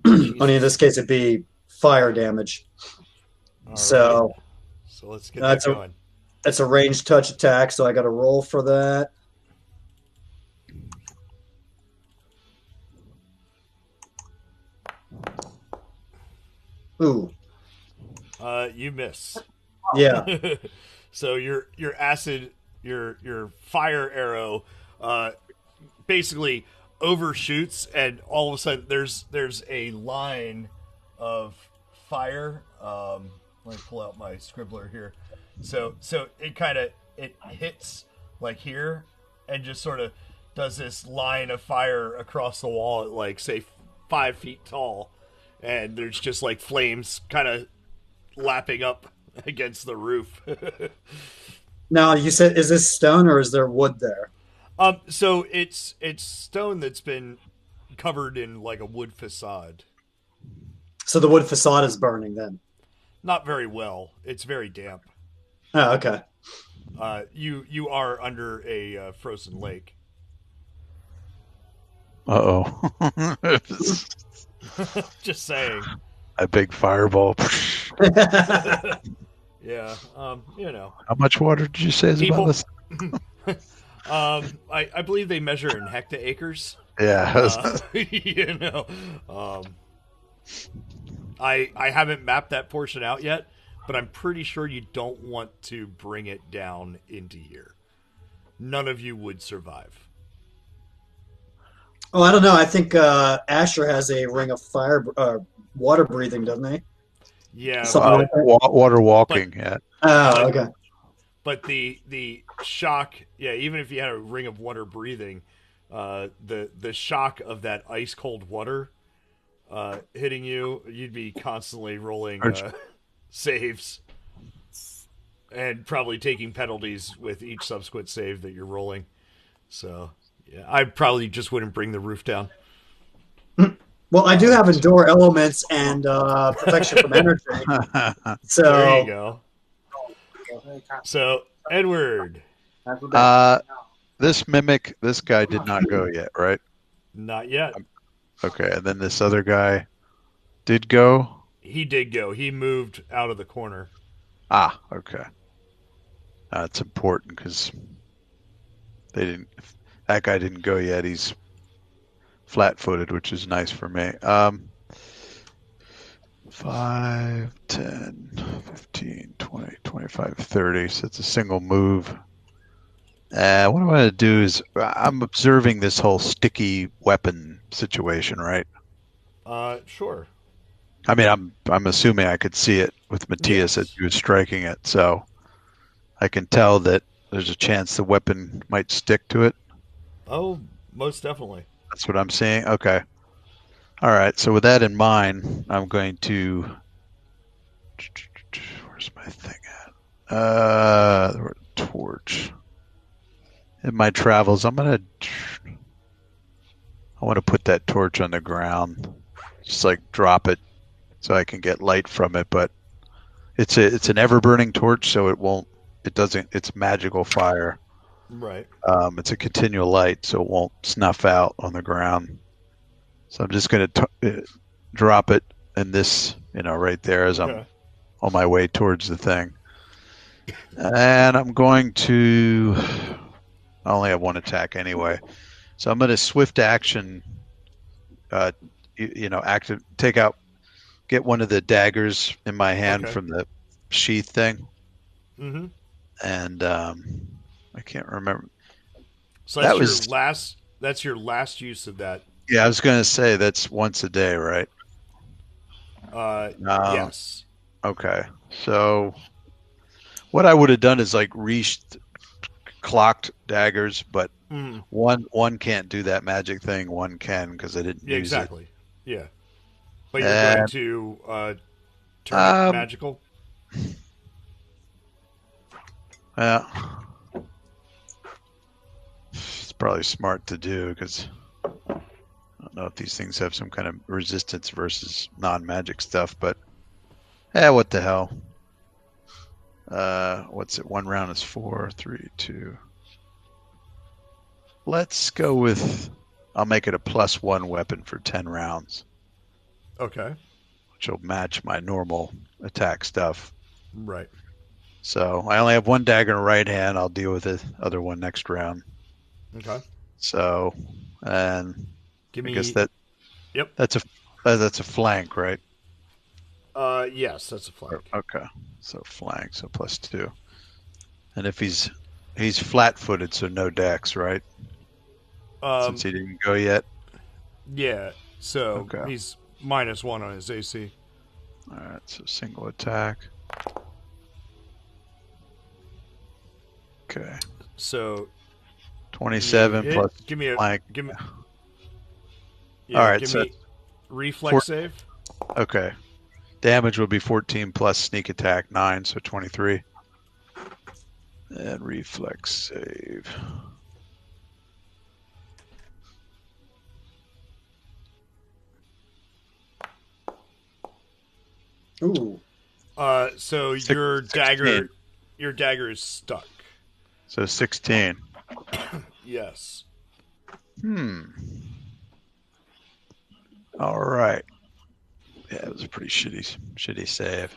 Only in this case, it'd be fire damage. All So right. So let's get that's that a- going. that's a ranged touch attack, so I got to roll for that. Ooh, You miss. yeah. So your acid, your fire arrow, basically overshoots, and all of a sudden there's a line of fire. Let me pull out my scribbler here. So it hits like here, and just sort of does this line of fire across the wall at like say 5 feet tall, and there's just like flames kind of lapping up against the roof. Now you said, is this stone or is there wood there? So it's stone that's been covered in like a wood facade. So the wood facade is burning then. Not very well. It's very damp. Oh, okay. You are under a frozen lake. Uh-oh. Just saying. A big fireball. Yeah, you know, How much water did you say is people. about this? I believe they measure in hectaacres. Yeah. You know, I haven't mapped that portion out yet, but I'm pretty sure you don't want to bring it down into here. None of you would survive. Oh, I don't know. I think Asher has a ring of fire, water breathing, doesn't he? Yeah, Something like that. Water walking. Yeah. Oh, okay. But the shock, yeah, even if you had a ring of water breathing, the shock of that ice cold water hitting you, you'd be constantly rolling saves and probably taking penalties with each subsequent save that you're rolling. So yeah, I probably just wouldn't bring the roof down. Well, I do have endure elements and protection from energy. So there you go. So Edward, this mimic, this guy did not go yet, right? not yet. Okay, and then this other guy did go. He did go. He moved out of the corner. Ah, okay. That's important because they didn't. That guy didn't go yet. He's flat-footed, which is nice for me. 5, 10, 15, 20, 25, 30. So it's a single move. What I'm going to do is I'm observing this whole sticky weapon situation, right? Sure. I mean, I'm assuming I could see it with Matthias as he was striking it, so I can tell that there's a chance the weapon might stick to it. Oh, most definitely. That's what I'm seeing. Okay. All right. So with that in mind, I'm going to. Where's my thing at? The torch. In my travels, I want to put that torch on the ground, just like drop it, so I can get light from it. But it's an ever burning torch, so it's magical fire. Right. It's a continual light, so it won't snuff out on the ground. So I'm just going to drop it in this, right there as I'm on my way towards the thing. And I'm going to. I only have one attack anyway, so I'm going to swift action. Get one of the daggers in my hand from the sheath thing. Mm-hmm. And I can't remember. So that's your last use of that. Yeah, I was going to say that's once a day, right? Yes. Okay. So what I would have done is like clocked daggers, but one can't do that magic thing. One can because I didn't use exactly. it. Yeah. But you're going to turn it magical? Yeah. It's probably smart to do because I don't know if these things have some kind of resistance versus non-magic stuff, but what the hell? What's it? One round is 4, 3, 2. Let's go with. I'll make it a +1 weapon for 10 rounds. Okay. Which will match my normal attack stuff. Right. So I only have one dagger in right hand. I'll deal with the other one next round. Okay. So, and I guess that. Yep. That's a flank, right? Yes, that's a flank. Okay. So flank, so +2. And if he's flat-footed, so no dex, right? Since he didn't go yet. Yeah. So he's -1 on his AC. All right. So single attack. Okay. So 27 plus give me a flank. Give me. All right. Give So me reflex save. Okay. Damage will be 14 plus sneak attack 9, so 23. And reflex save. Ooh. So your dagger is stuck. So 16. Yes. All right. Yeah, it was a pretty shitty save.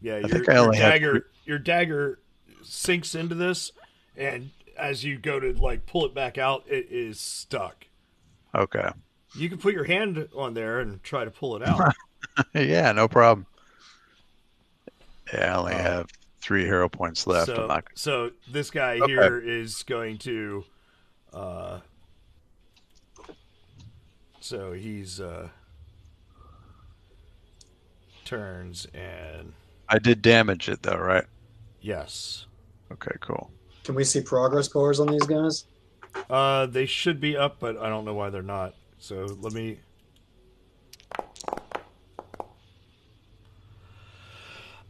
Yeah, I think I only had your dagger sinks into this, and as you go to like pull it back out, it is stuck. Okay. You can put your hand on there and try to pull it out. Yeah, no problem. Yeah, I only have 3 hero points left. I'm not. So this guy here is going to. So he's turns and. I did damage it though, right? Yes. Okay, cool. Can we see progress bars on these guys? They should be up, but I don't know why they're not. So let me.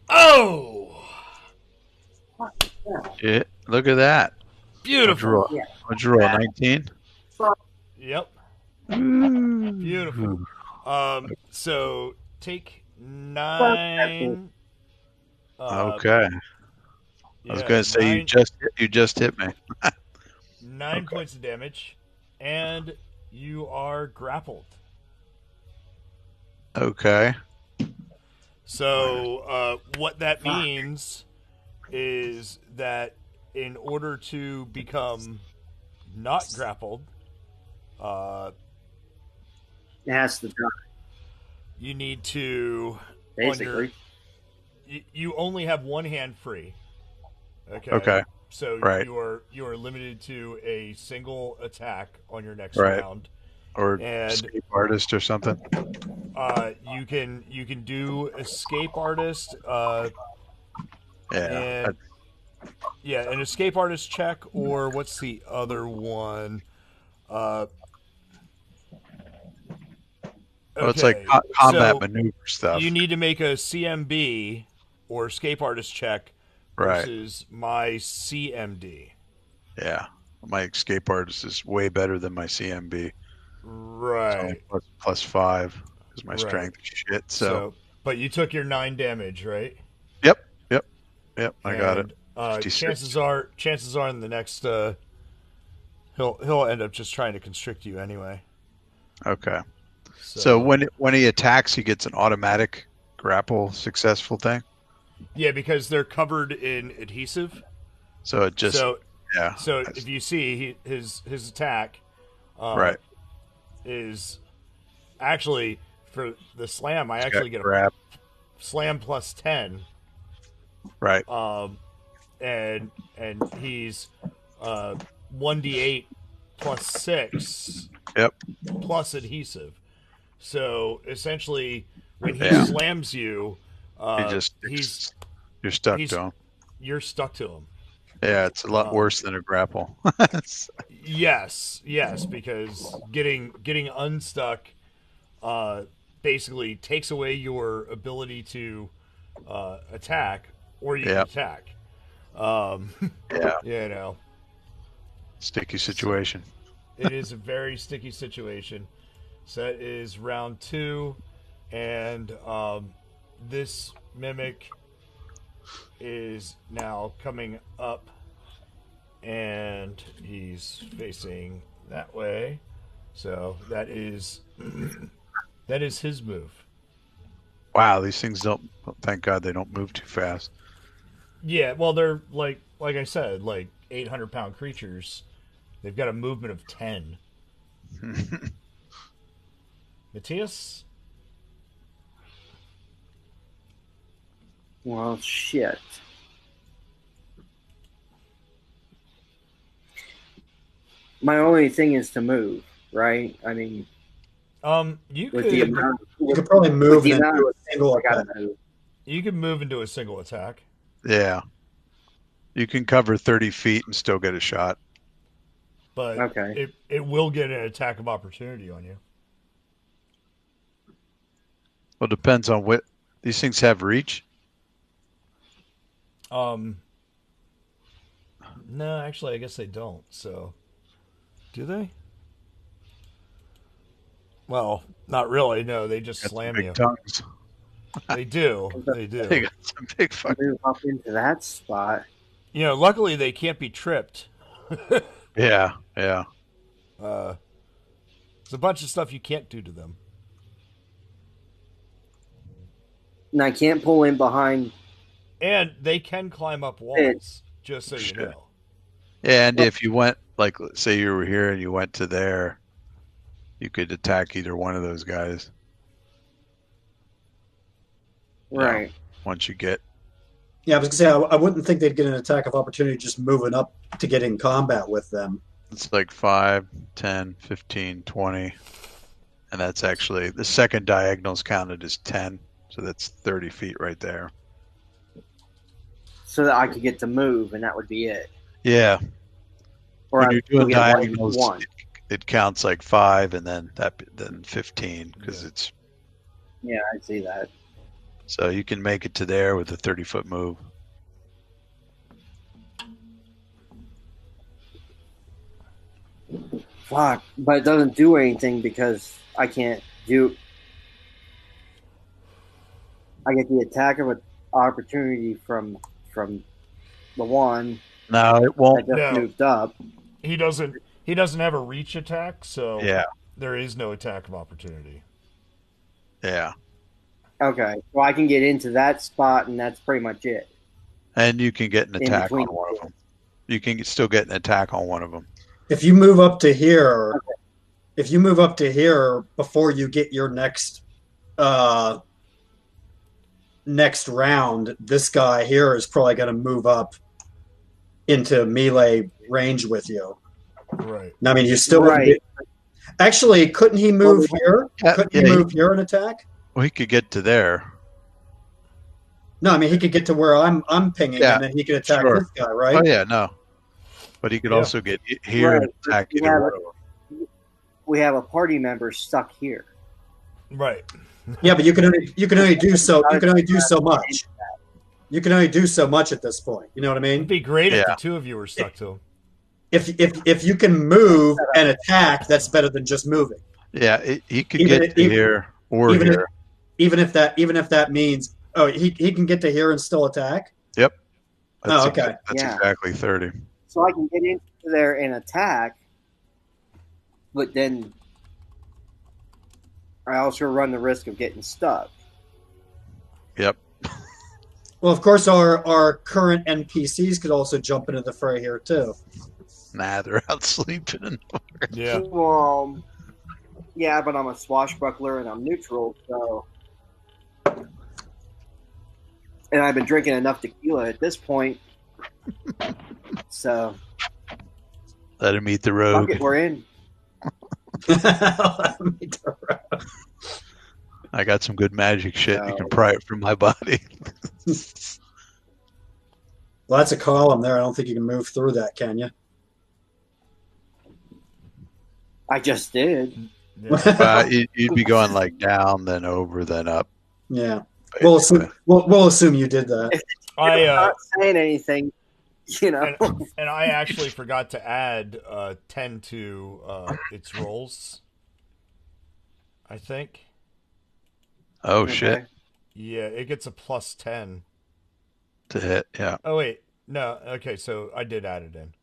Oh! Yeah, look at that. Beautiful. What'd you roll? 19? Yep. Ooh. Beautiful. So take 9. Okay. I was going to say 9, you just hit me. 9 points of damage, and you are grappled. Okay. So what that means is that in order to become not grappled, It has to die. you need to Basically. you only have one hand free. Okay. So Right. you are limited to a single attack on your next Right. round. Or And escape artist or something. you can do escape artist. Yeah. An escape artist check, or what's the other one? Well, it's like combat so maneuver stuff. You need to make a CMB or escape artist check versus my CMD. Yeah. My escape artist is way better than my CMB. Right. It's plus 5 because my strength is shit. So, but you took your 9 damage, right? Yep. I got it. Chances are in the next he'll end up just trying to constrict you anyway. Okay. So when he attacks, he gets an automatic grapple successful thing. Yeah, because they're covered in adhesive. So it just So if you see his attack, is actually for the slam. I actually get a slam plus 10. Right. And he's 1d8 plus 6. Yep. Plus adhesive. So essentially, when he slams you, you're stuck to him. You're stuck to him. Yeah, it's a lot worse than a grapple. Yes, because getting unstuck basically takes away your ability to attack, or you can attack. You know, sticky situation. It is a very sticky situation. So that is round 2, and this mimic is now coming up, and he's facing that way. So that is his move. Wow, these things don't. Thank God they don't move too fast. Yeah, well, they're like I said, like 800-pound creatures. They've got a movement of 10. Matthias? Well, shit. My only thing is to move, right? I mean, you could probably move into a single attack. You can move into a single attack. Yeah. You can cover 30 feet and still get a shot. But it will get an attack of opportunity on you. Well, it depends on what these things have reach. No, actually, I guess they don't. So, do they? Well, not really. No, they just slam big you. Tongues. They do. They do. They got some big fucking. Move up into that spot. You know, luckily they can't be tripped. Yeah. There's a bunch of stuff you can't do to them. And I can't pull in behind. And they can climb up walls, just so you know. Yeah, and if you went, like, say you were here and you went to there, you could attack either one of those guys. Right. Once you get. Yeah, I was gonna say I wouldn't think they'd get an attack of opportunity just moving up to get in combat with them. It's like 5, 10, 15, 20. And that's actually, the second diagonal's counted as 10. So that's 30 feet right there. So that I could get to move, and that would be it. Yeah. Or When I you're doing would get diagonals, one. it counts like 5 and then 15 because it's. Yeah, I see that. So you can make it to there with a 30-foot move. Fuck, but it doesn't do anything because I can't do. I get the attack of an opportunity from the one No, it won't. that just moved up. He doesn't have a reach attack, so Yeah. there is no attack of opportunity. Yeah. Okay, well I can get into that spot, and that's pretty much it. And you can get an In attack on between. one of them. You can still get an attack on one of them. If you move up to here, before you get your next round, this guy here is probably going to move up into melee range with you. Right. I mean, you still Right. Actually, couldn't he move here? Yeah, Couldn't yeah, he move here and attack? Well, he could get to there. No, I mean he could get to where I'm pinging, Yeah, and then he could attack sure. this guy, right? Oh, yeah, no. But he could Yeah. also get here and Right. attack We either have one a- of them. We have a party member stuck here. Right. Yeah, but you can only do so much. You can only do so much at this point. You know what I It'd mean? be great if Yeah. the two of you were stuck to him. If you can move and attack, that's better than just moving. Yeah, he could Even get if- to even- here or even if- here. Even if that means he can get to here and still attack. Yep. Oh, okay. That's Yeah. exactly 30. So I can get into there and attack, but then I also run the risk of getting stuck. Yep. Well, of course, our current NPCs could also jump into the fray here too. Nah, they're out sleeping. Yeah. Yeah, but I'm a swashbuckler and I'm neutral, so. And I've been drinking enough tequila at this point, so. Let him eat the Fuck rogue. it, we're in. I got some good magic shit. You No. can pry it from my body. Well, that's a column there. I don't think you can move through that, can you? I just did. Yeah. You'd be going like down, then over, then up. Yeah. We'll assume you did that. I Not saying anything, you know. and I actually forgot to add 10 to its rolls. I think. Oh, Okay. shit. Yeah, it gets a plus 10. To hit, yeah. Oh wait, no. Okay, so I did add it in.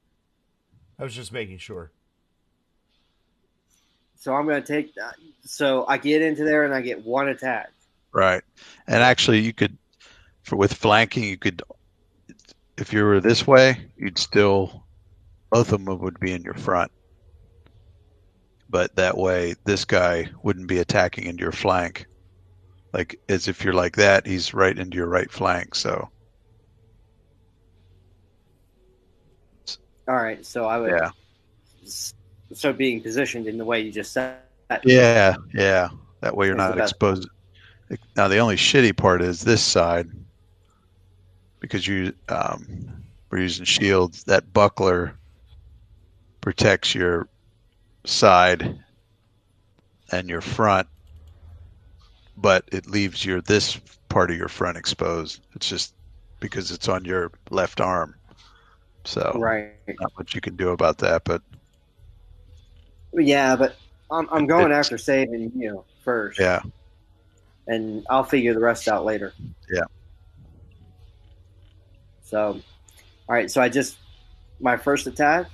I was just making sure. So I'm going to take that. So I get into there and I get one attack. Right. And actually, you could, with flanking, you could, if you were this way, you'd still, both of them would be in your front. But that way, this guy wouldn't be attacking into your flank. Like, as if you're like that, he's right into your right flank, so. All right, so I would. Yeah. So being positioned in the way you just said. Yeah, yeah. That way you're That's not the best. exposed. Now the only shitty part is this side, because we're using shields. That buckler protects your side and your front, but it leaves this part of your front exposed. It's just because it's on your left arm. So Right. not much you can do about that, but Yeah, but I'm going after saving you first. yeah. And I'll figure the rest out later. Yeah. So, all right. So my first attack.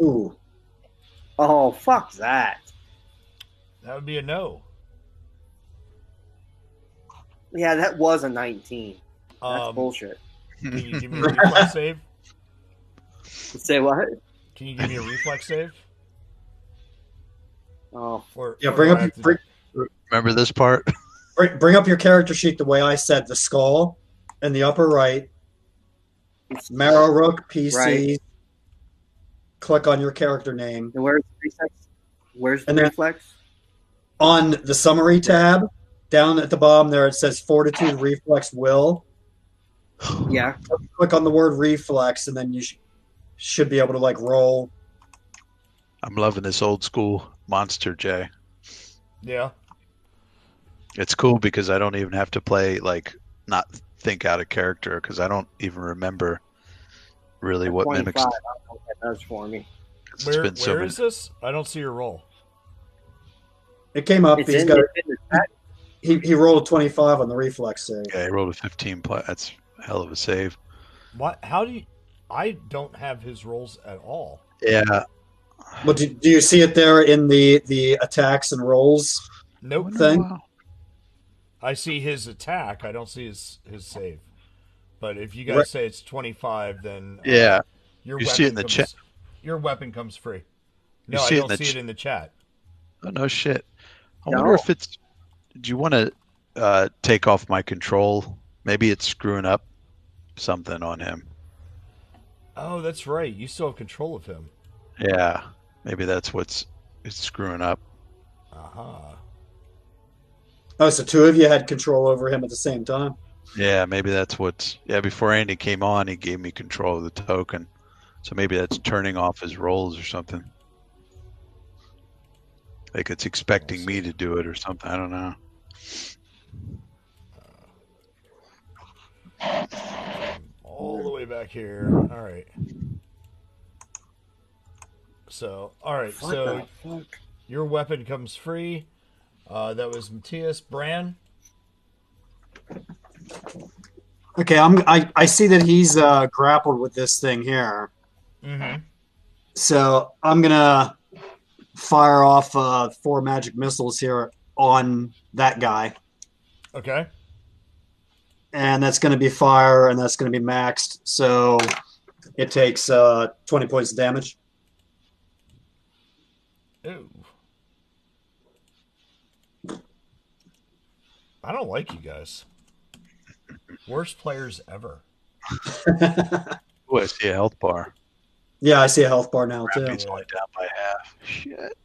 Ooh. Oh, fuck that. That would be a no. Yeah, that was a 19. That's bullshit. Can you give me a reflex save? Say what? Can you give me a reflex save? Oh, Yeah, bring up. Remember this part? Bring up your character sheet the way I said. The skull in the upper right. Marrow Rook PC. Right. Click on your character name. And where's the reflex? Where's the And then- reflex? On the summary tab, down at the bottom there, it says Fortitude, Reflex, Will. Yeah. Click on the word reflex, and then you should be able to like roll. I'm loving this old school monster, Jay. Yeah. It's cool because I don't even have to play like not think out a character because I don't even remember really what 25, mimics. I don't know what that does for me. Where is this? I don't see your roll. It came up. It's He's in- got. it's in the chat. He rolled 25 on the reflex save. Yeah, he rolled a 15. That's a hell of a save. What? How do you? I don't have his rolls at all. Yeah. Well, do you see it there in the attacks and rolls Nope. thing? I see his attack. I don't see his save. But if you guys Right. say it's 25, then Yeah. your You weapon see it in the comes, chat. Your weapon comes free. You No, I see it in don't the see it in the chat. Oh, no shit. I No. wonder if it's. Do you want to take off my control? Maybe it's screwing up something on him. Oh, that's right. You still have control of him. Yeah. Maybe that's it's screwing up. Aha. Oh, so two of you had control over him at the same time. Yeah, maybe that's what's. Yeah, before Andy came on, he gave me control of the token. So maybe that's turning off his rolls or something. Like it's expecting me to do it or something. I don't know. All the way back here. All right. So, all right. What So the fuck? your weapon comes free. That was Matthias. Bran. Okay, I see that he's grappled with this thing here. Mm-hmm. So I'm gonna fire off 4 magic missiles here on that guy, Okay. and that's gonna be fire, and that's gonna be maxed. So it takes 20 points of damage. Ooh. I don't like you guys. Worst players ever. Oh, I see a health bar. Yeah, I see a health bar now too. He's only down by half. Shit.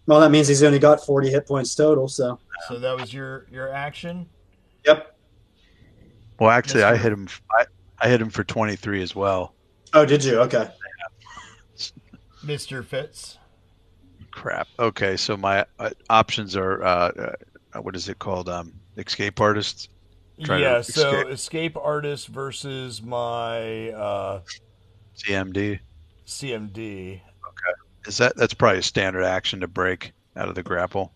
Well, that means he's only got 40 hit points total. So. So that was your action. Yep. Well, actually, I Mr. hit him. I hit him for 23 as well. Oh, did you? Okay. Mr. Fitz. Crap. Okay, so my options are what is it called? Escape artists. Try Yeah, to so escape artist versus my CMD. CMD. Is that's probably a standard action to break out of the grapple?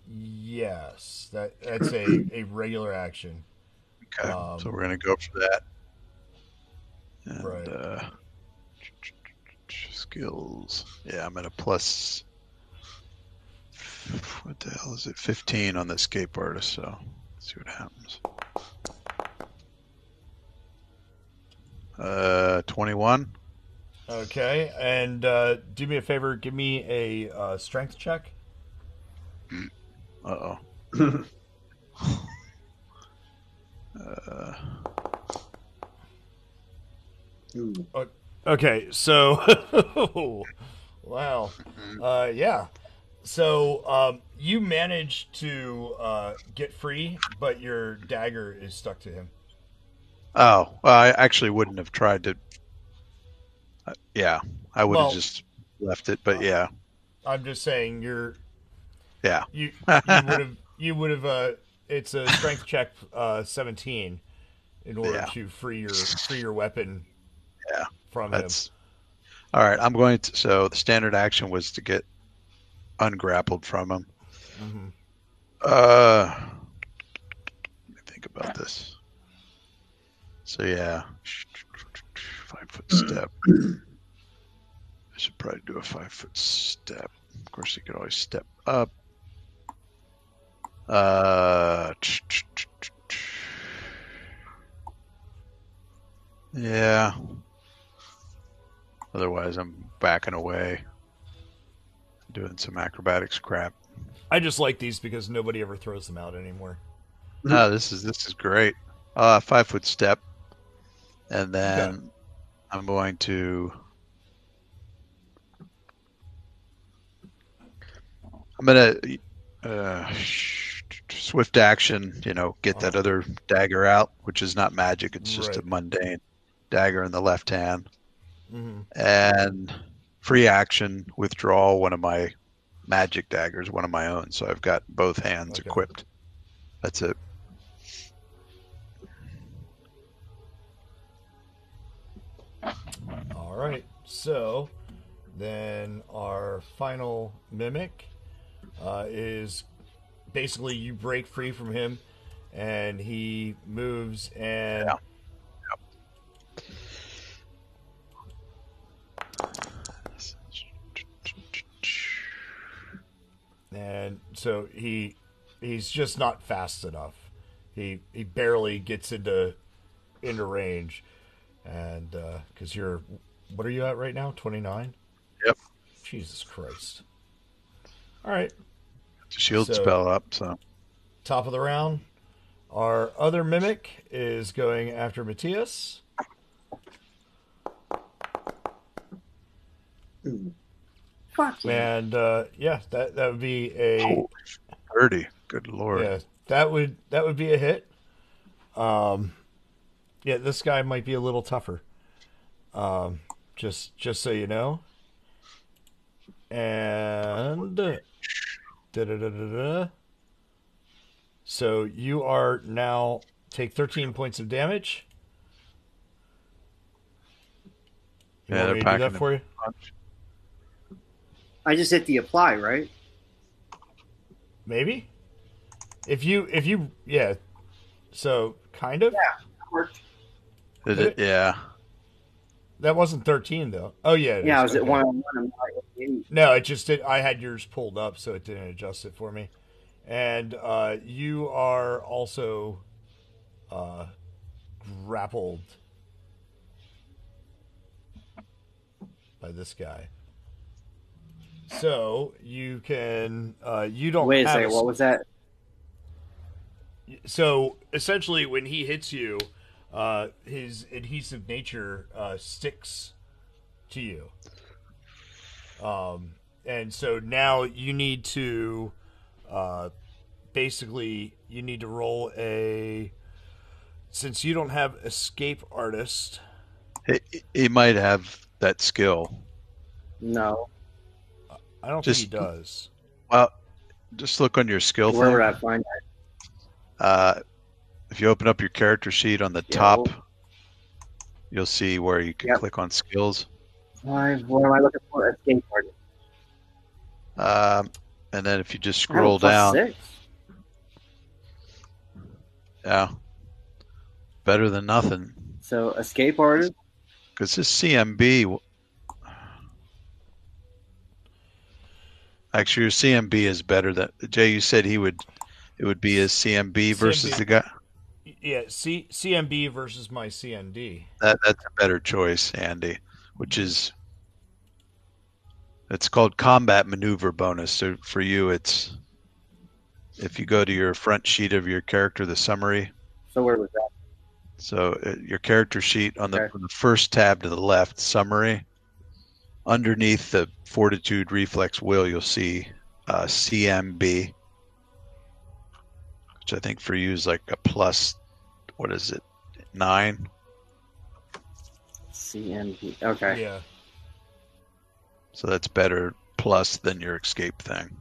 Yes, that's a regular action. Okay, so we're gonna go for that. And, Right. Skills. Yeah, I'm at a plus. What the hell is it? 15 on the escape artist. So let's see what happens. 21. Okay, and do me a favor, give me a strength check. Uh oh. Okay, so wow, yeah. So you managed to get free, but your dagger is stuck to him. Oh, I actually wouldn't have tried to. Yeah, I would have just left it. But yeah, I'm just saying yeah. You would have. It's a strength check 17 in order to free your weapon. Yeah, from that's him. All right. I'm going to. So the standard action was to get ungrappled from him. Mm-hmm. Let me think about this. So yeah, 5 foot step. should probably do a 5-foot step. Of course, you could always step up. Yeah. Otherwise, I'm backing away, doing some acrobatics crap. I just like these because nobody ever throws them out anymore. No, this is great. 5-foot step, and then Okay. I'm going to. I'm gonna swift action. Get that other dagger out, which is not magic. It's just a Right. mundane dagger in the left hand, Mhm. and free action withdraw one of my magic daggers, one of my own. So I've got both hands Okay. equipped. That's it. All right. So then our final mimic is basically you break free from him, and he moves and. Yeah. And so he's just not fast enough. He barely gets into range, and because you're, what are you at right now? 29. Yep. Jesus Christ. All right. Shield So- spell up. So Top of the round. Our other mimic is going after Matthias. Fuck yeah. And yeah, that would be a 30. Good lord. yeah, that would be a hit. Yeah, this guy might be a little tougher. Just so you know. And da-da-da-da-da. So you are now take 13 points of damage. You Yeah, want they're me to do packing that for you? punch. I just hit the apply, right? Maybe. If you yeah. So kind of. Worked. Did it? Yeah. That wasn't 13 though. Oh yeah. it Yeah, I is. was at Okay. 1-on-1. I'm not at 8. No, it just did. I had yours pulled up, so it didn't adjust it for me. And you are also grappled by this guy. So you can you don't Wait a have second. What was that? So essentially, when he hits you, his adhesive nature sticks to you. And so now you need to basically you need to roll a, since you don't have escape artist. He might have that skill. No. I don't think he does. Well, just look on your skill Where thing. would I find that? If you open up your character sheet on the top, you'll see where you can click on skills. What am I looking for? Escape artist. And then if you just I have a scroll down, +6. yeah, better than nothing. So escape artist. Because this CMB, actually, your CMB is better than Jay. You said it would be his CMB versus the guy. Yeah, CMB versus my CND. That's a better choice, Andy. It's called combat maneuver bonus. So for you, it's if you go to your front sheet of your character, the summary. So where was that? So your character sheet on the first tab to the left, summary. Underneath the fortitude, reflex, will, you'll see CMB, which I think for you is like a plus. What is it? 9. CMB. Okay. Yeah. So that's better plus than your escape thing.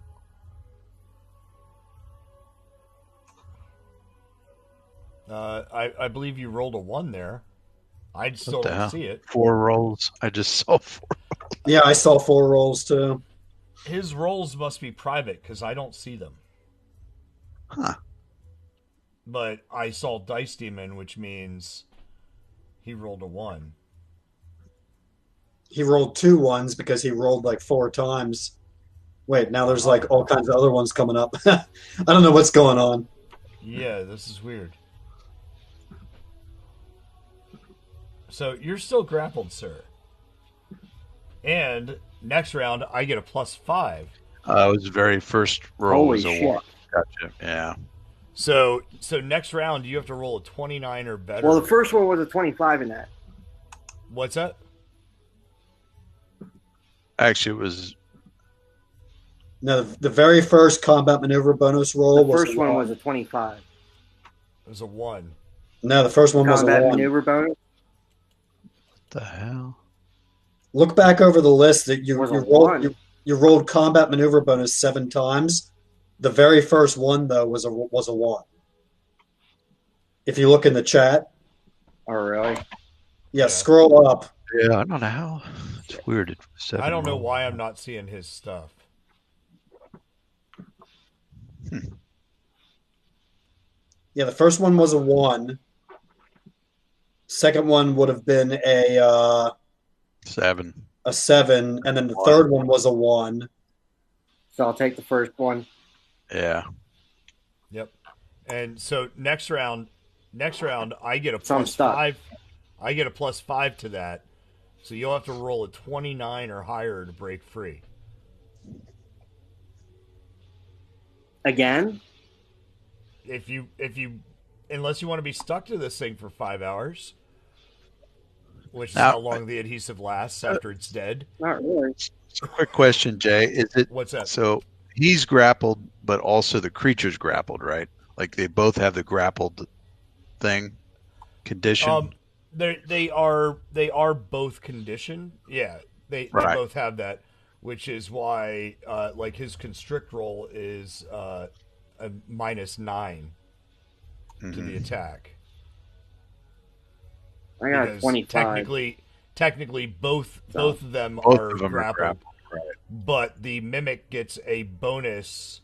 I believe you rolled a 1 there. I still What the don't hell? see it. 4 rolls. I just saw 4. Yeah, I saw 4 rolls too. His rolls must be private because I don't see them. Huh. But I saw Dice Demon, which means he rolled a 1. he rolled 2 ones because he rolled like 4 times. Wait, now there's like all kinds of other ones coming up. I don't know what's going on. Yeah, this is weird. So you're still grappled, sir. And next round, I get a +5. It was the very first roll Holy was a shit. 1. Gotcha. Yeah. So next round, you have to roll a 29 or better. Well, the first one was a 25 in that. What's that? Actually, it was. No, the very first combat maneuver bonus roll The was first one was a 25. It was a 1. No, the first one was a Combat 1. maneuver bonus. What the hell? Look back over the list that you Was a rolled. 1. You rolled combat maneuver bonus 7 times. The very first one though was a 1. If you look in the chat, Oh, really? yeah, scroll up. Yeah, I don't know how. It's weird. I don't know why I'm not seeing his stuff. Yeah, the first one was a 1. Second one would have been a 7. A 7, and then the third one was a 1. So I'll take the first one. Yeah. Yep. And so next round, I get a So I'm stuck. +5. I get a +5 to that. So you'll have to roll a 29 or higher to break free. Again? If you unless you want to be stuck to this thing for 5 hours, which is Now- how long the adhesive lasts after it's dead. Not really. Quick question, Jay. Is it What's that? so? He's grappled, but also the creature's grappled, right? Like they both have the grappled thing condition. They are both conditioned. Yeah, they Right. both have that, which is why like his constrict roll is a -9 to the attack. I got Because 25. Technically, both of them Both are of them grappled, are grappled, right? but the mimic gets a bonus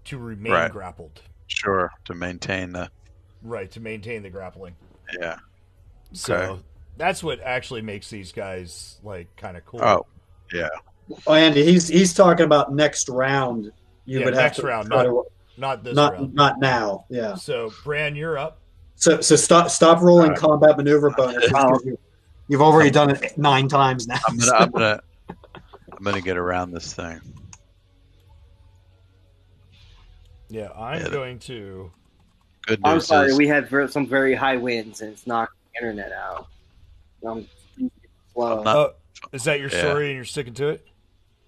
to remain Right. grappled. Sure, to maintain the. Right, to maintain the grappling. Yeah. So Okay. that's what actually makes these guys like kind of cool. Oh, yeah. Oh, Andy, he's talking about next round. You Yeah, would have next to round, try to- not this round. not now. Yeah. So Bran, you're up. So stop rolling combat maneuver bonuses Oh. because you've already done it 9 times now. I'm gonna get around this thing. Yeah, I'm Yeah, going to. Good I'm news sorry, is we had some very high winds and it's knocked the internet out. I'm slow. I'm not- Oh, is that your Yeah. story and you're sticking to it?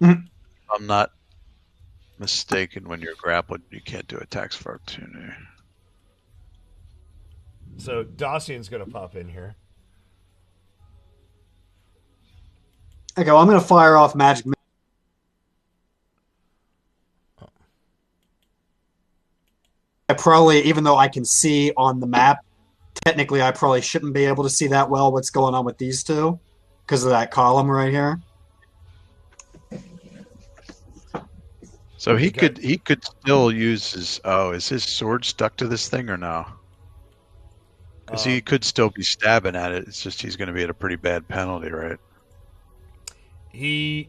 I'm not mistaken. When you're grappled, you can't do attacks for opportunity. So Dacian's going to pop in here. Okay, well, I'm going to fire off magic. I probably, even though I can see on the map, technically I probably shouldn't be able to see that well what's going on with these two because of that column right here. So he Okay. could still use his. Oh, is his sword stuck to this thing or no? Because he could still be stabbing at it. It's just he's going to be at a pretty bad penalty, right? His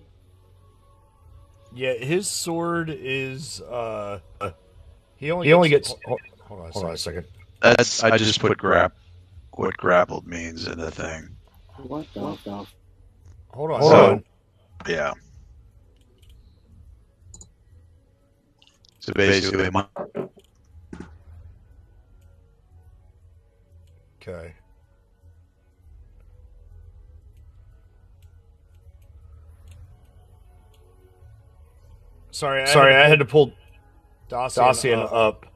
sword is he only gets hold on a second. That's I just put what grappled means in the thing. What the fuck? Hold on. So yeah. So basically, Okay. Sorry, I had to pull Dacian up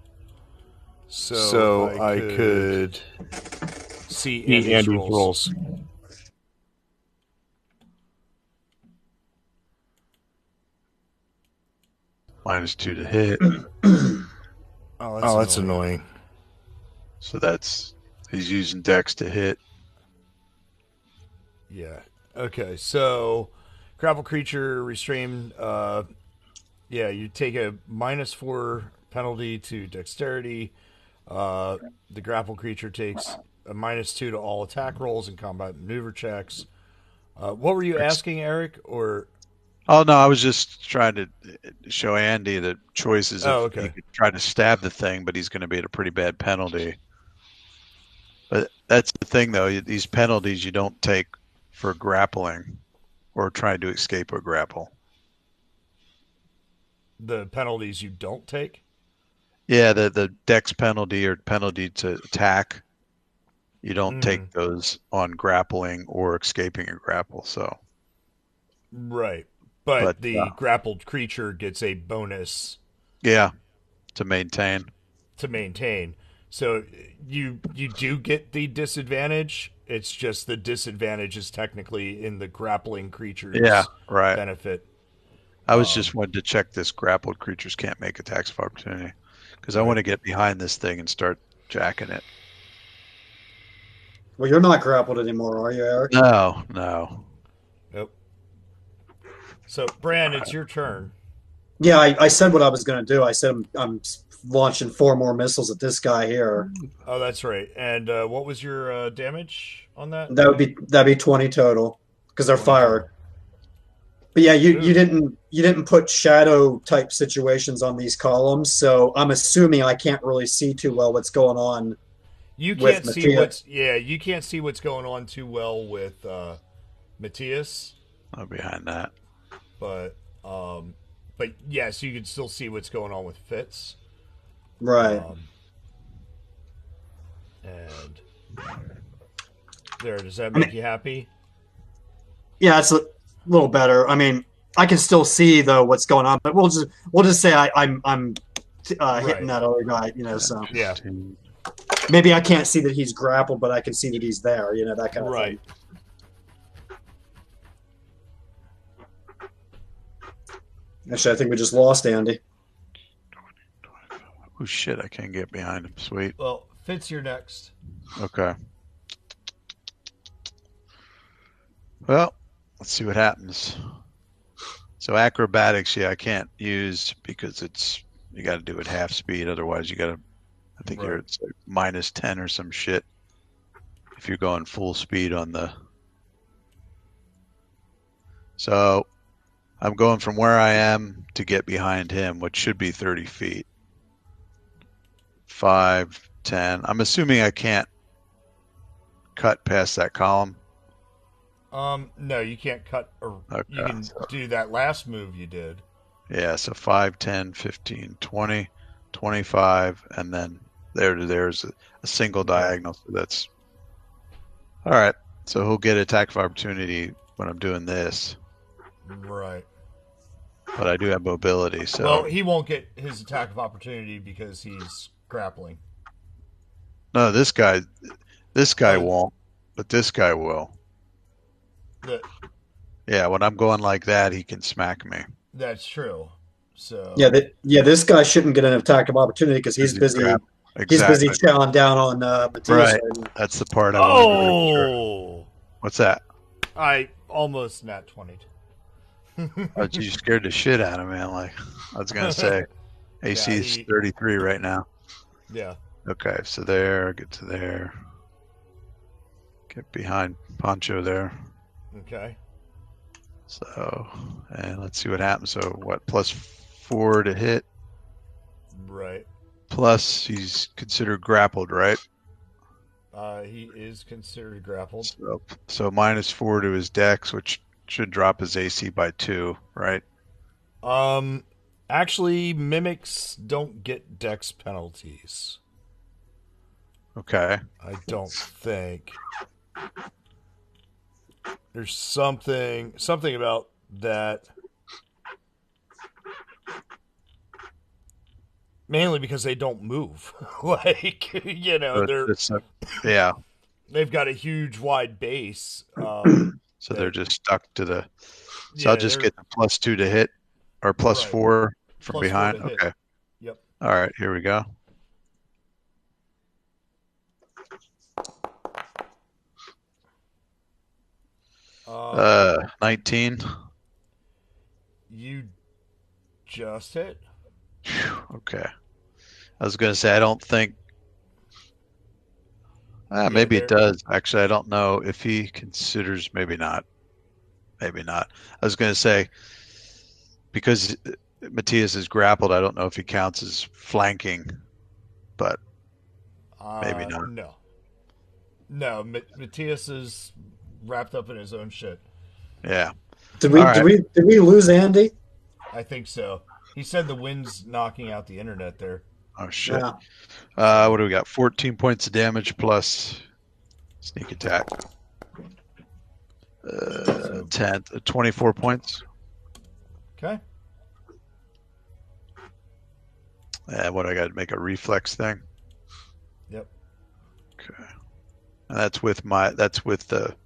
so I could see Andy's rolls. -2 to hit. Oh, that's annoying. So he's using Dex to hit. Yeah. Okay. So, grapple creature restrained. You take a -4 penalty to dexterity. The grapple creature takes a -2 to all attack rolls and combat maneuver checks. What were you asking, Eric? Or Oh no, I was just trying to show Andy the choices of okay. he could try to stab the thing, but he's going to be at a pretty bad penalty. But that's the thing, though. These penalties you don't take for grappling or trying to escape a grapple. The penalties you don't take? Yeah, the dex penalty or penalty to attack, you don't take those on grappling or escaping a grapple. So right, but the grappled creature gets a bonus. Yeah, to maintain. So you do get the disadvantage. It's just the disadvantage is technically in the grappling creature's benefit. I was just wanted to check this grappled creatures can't make attacks of opportunity because I want to get behind this thing and start jacking it. Well, you're not grappled anymore, are you, Eric? No. Nope. So, Bran, it's your turn. Yeah, I said what I was going to do. I said I'm launching 4 more missiles at this guy here. Oh, that's right. And what was your damage on that? That'd be 20 total because they're fire. But yeah, you didn't put shadow type situations on these columns, so I'm assuming I can't really see too well what's going on. You can't see you can't see what's going on too well with Matthias. I'm behind that. But yes, you can still see what's going on with Fitz. Right. And there, does that make you happy? Yeah, it's a little better. I mean, I can still see though what's going on, but we'll just say I'm hitting that other guy, so yeah. Maybe I can't see that he's grappled, but I can see that he's there, that kind of thing. Actually, I think we just lost Andy. Oh shit, I can't get behind him. Sweet. Well, Fitz, you're next. Okay. Well, let's see what happens. So acrobatics, I can't use because you got to do it half speed. Otherwise, you got to. I think it's like -10 or some shit if you're going full speed on the. So, I'm going from where I am to get behind him, which should be 30 feet. 5, 10. I'm assuming I can't cut past that column. No, you can't cut, or you can do that last move you did. Yeah, so 5, 10, 15, 20, 25, and then there's a single diagonal. So that's all right. So he'll get attack of opportunity when I'm doing this. Right. But I do have mobility, so. Well, he won't get his attack of opportunity because he's grappling. No, this guy won't, but this guy will. Yeah, when I'm going like that, he can smack me. That's true. So this guy shouldn't get an attack of opportunity because he's busy. Exactly. He's busy chowing down on Matthias. Right. That's the part I want to sure. What's that? I almost nat 20'd. Oh, you scared the shit out of me. Like I was gonna say, AC is 33 right now. Yeah. Okay, so there, get to there, get behind Poncho there. Okay. So, and let's see what happens. So, what, +4 to hit? Right. Plus, he's considered grappled, right? He is considered grappled. So -4 to his dex, which should drop his AC by 2, right? Actually, mimics don't get dex penalties. Okay. I don't think. There's something about that. Mainly because they don't move. yeah. They've got a huge wide base. So they're just stuck to the. So I'll just get the +2 to hit, or +4 from behind. Okay. Hit. Yep. All right, here we go. Uh, 19. You just hit. Okay. I was gonna say I don't think. Maybe it does. Actually, I don't know if he considers. Maybe not. maybe not. I was going to say, because Matthias is grappled, I don't know if he counts as flanking, but maybe not. No, Matthias is wrapped up in his own shit. Yeah. Did we lose Andy? I think so. He said the wind's knocking out the internet there. Oh shit. Yeah. What do we got? 14 points of damage plus sneak attack. 24 points. Okay. What I got to make a reflex thing. Yep. Okay. And that's with the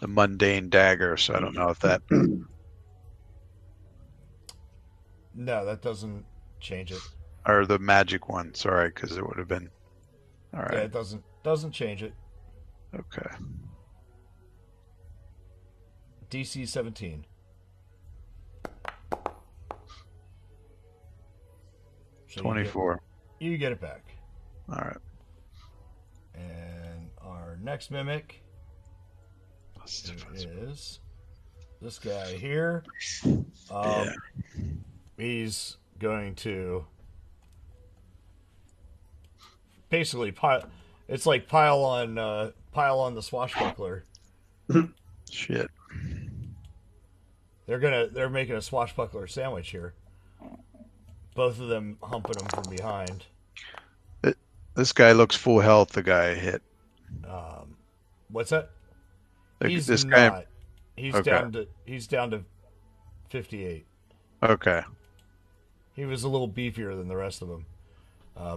mundane dagger, so I don't know if that. No, that doesn't change it. Or the magic one, sorry, because it would have been. All right. Yeah, it doesn't change it. Okay. DC 17. So 24. You get it back. All right. And our next mimic is this guy here. He's going to basically pile. It's like pile on the swashbuckler. Shit. They're making a swashbuckler sandwich here. Both of them humping him from behind. This guy looks full health. The guy I hit. What's that? He's this not. guy. He's Okay. down to 58. Okay. He was a little beefier than the rest of them,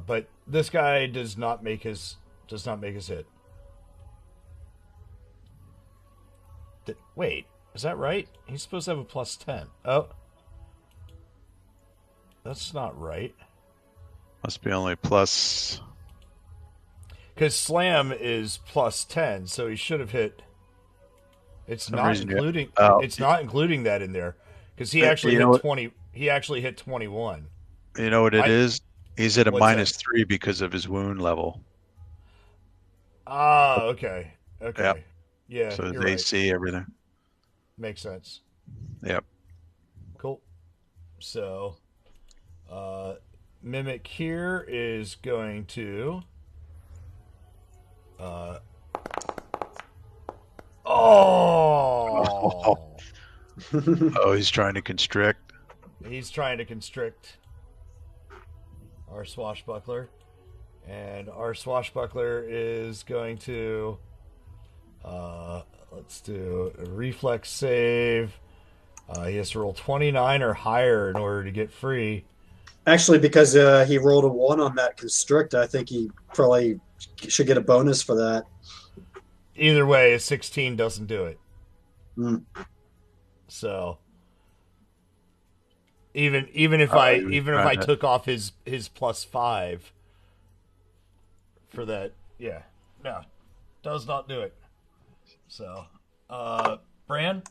but this guy does not make his hit. Wait, is that right? He's supposed to have a +10. Oh, that's not right. Must be only plus. Because slam is +10, so he should have hit. It's not including. It's not including that in there because he actually hit 20. He actually hit 21. You know what it is? He's at a -3 because of his wound level. Ah, okay. Yep. Yeah. So you're they right. see everything. Makes sense. Yep. Cool. So, Mimic here is going to. Oh, he's trying to constrict. He's trying to constrict our swashbuckler. And our swashbuckler is going to. Let's do a reflex save. He has to roll 29 or higher in order to get free. Actually, because he rolled a 1 on that constrict, I think he probably should get a bonus for that. Either way, a 16 doesn't do it. So even if I took off his +5 for that, yeah, no, does not do it. So, Bran.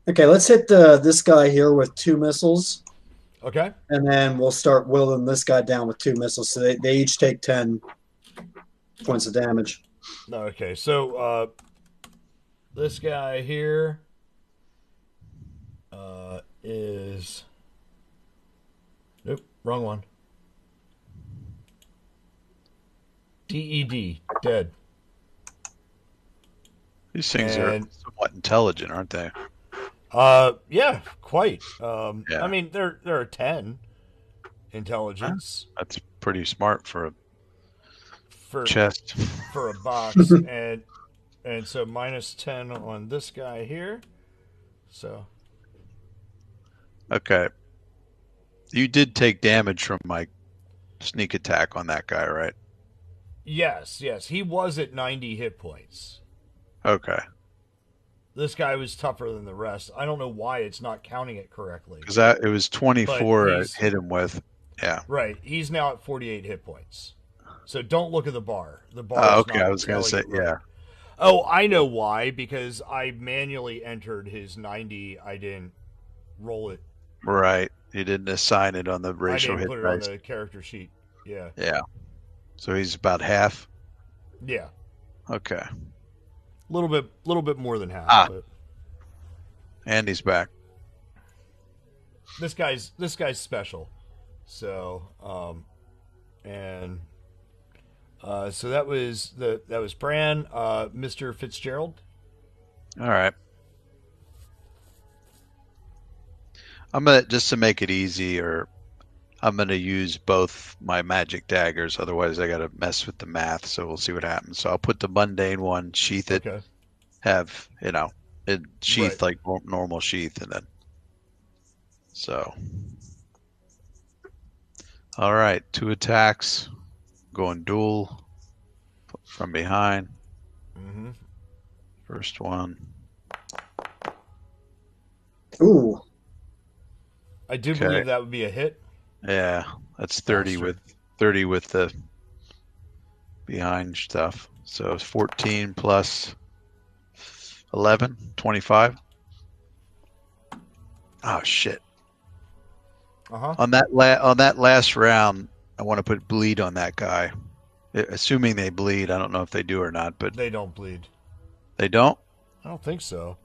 Okay, let's hit this guy here with 2 missiles. Okay. And then we'll start whittling this guy down with 2 missiles. So they each take 10 points of damage. Okay, so this guy here is... Nope, wrong one. DED, dead. These things are somewhat intelligent, aren't they? Yeah, quite. I mean, they're a 10 intelligence. That's pretty smart for a chest. For a box, and so -10 on this guy here. So. Okay. You did take damage from my sneak attack on that guy, right? Yes. He was at 90 hit points. Okay. This guy was tougher than the rest. I don't know why it's not counting it correctly. Because it was 24 I hit him with. Yeah. Right. He's now at 48 hit points. So don't look at the bar. The bar is okay, not I was going to say, yeah. Oh, I know why. Because I manually entered his 90. I didn't roll it. Right. You didn't assign it on the ratio hit I didn't put it on the character sheet. Yeah. Yeah. So he's about half? Yeah. Okay. little bit more than half. Ah. But Andy's back. this guy's special. So so that was Bran, Mr. Fitzgerald. All right. I'm gonna, just to make it easy, or I'm gonna use both my magic daggers. Otherwise, I gotta mess with the math. So we'll see what happens. So I'll put the mundane one, sheath it, Okay. have it sheath Right. like normal sheath, and then so. All right, 2 attacks, going dual from behind. Mm-hmm. First one. Ooh. I do Okay. believe that would be a hit. Yeah, that's 30 Bastard. with the behind stuff. So it's 14 plus 11, 25. Oh shit. Uh-huh. On that last round, I want to put bleed on that guy. Assuming they bleed, I don't know if they do or not, but They don't bleed. they don't? I don't think so.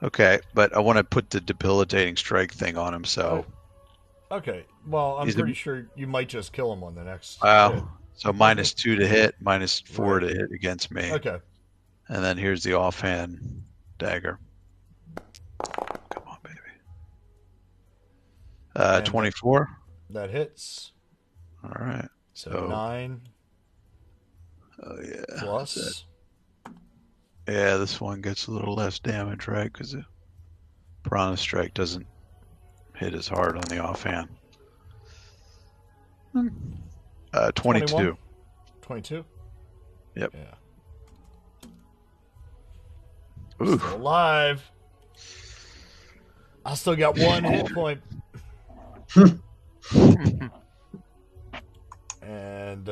Okay, but I want to put the debilitating strike thing on him, so Okay. Well, I'm He's pretty sure you might just kill him on the next hit. wow. So -2 to hit, -4 Right. to hit against me. Okay. And then here's the offhand dagger. Come on, baby. And 24. That hits. All right. So 9 Oh yeah. That's it. plus. Yeah, this one gets a little less damage, right? Because the Piranha Strike doesn't hit as hard on the offhand. 22. 22? Yep. Yeah. Ooh. Still alive. I still got 1 hit point. And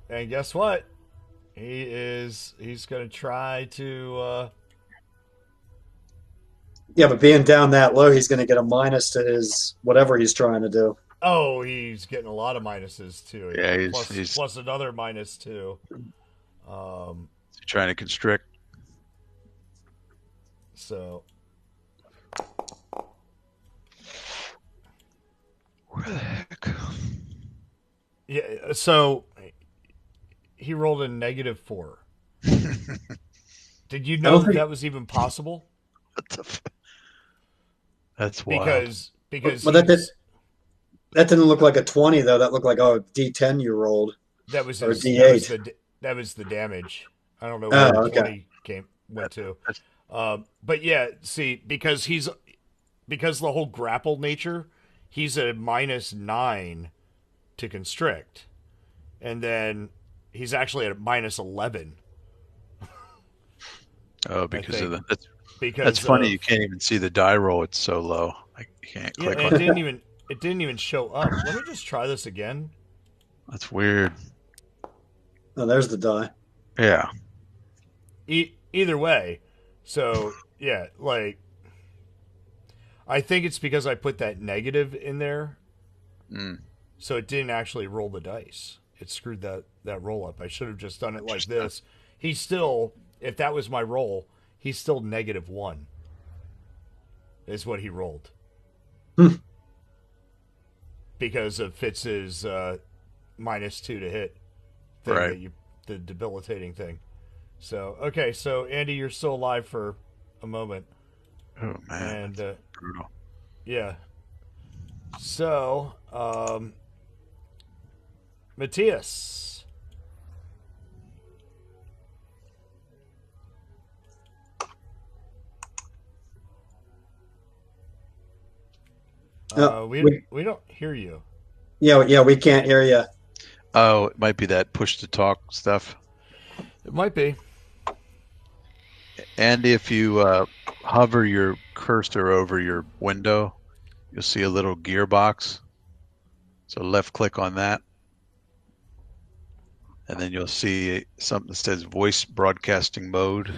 and guess what? He's gonna try to Yeah, but being down that low, he's going to get a minus to his whatever he's trying to do. oh, he's getting a lot of minuses too. Yeah, plus another -2. Trying to constrict. So Where the heck? yeah, so he rolled a -4. Did you know that was even possible? What the That's wild. Because But that didn't look like a 20 though. That looked like a D10 you rolled. that was or his, D8. that was the damage. I don't know where Oh, the okay. 20 went to. But yeah, see, because the whole grapple nature, he's a -9 to constrict, and then he's actually at a -11. Oh, because of the because that's funny. You can't even see the die roll. It's so low. I can't click and on it didn't even show up. Let me just try this again. That's weird. Oh, there's the die. Yeah. Either way, so yeah, like I think it's because I put that negative in there, so it didn't actually roll the dice. It screwed that roll up. I should have just done it like this. He's still, if that was my roll, he's still -1. Is what he rolled. Because of Fitz's -2 to hit thing, Right. the debilitating thing. So okay, so Andy, you're still alive for a moment. Oh man. And brutal. yeah. So Matthias. We don't hear you. Yeah, we can't hear you. Oh, it might be that push to talk stuff. It might be. Andy, if you hover your cursor over your window, you'll see a little gearbox. So left click on that. And then you'll see something that says voice broadcasting mode.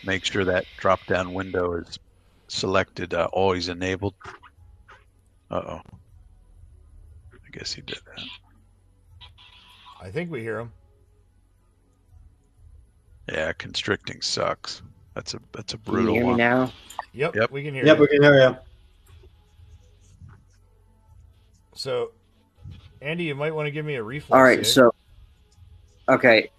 Make sure that drop down window is selected, always enabled. Uh-oh. I guess he did that. I think we hear him. Yeah, constricting sucks. That's a Can you brutal hear me one. now? Yep, we can hear Yep, you. we can hear you. So, Andy, you might want to give me a reflex. All right, save. so okay.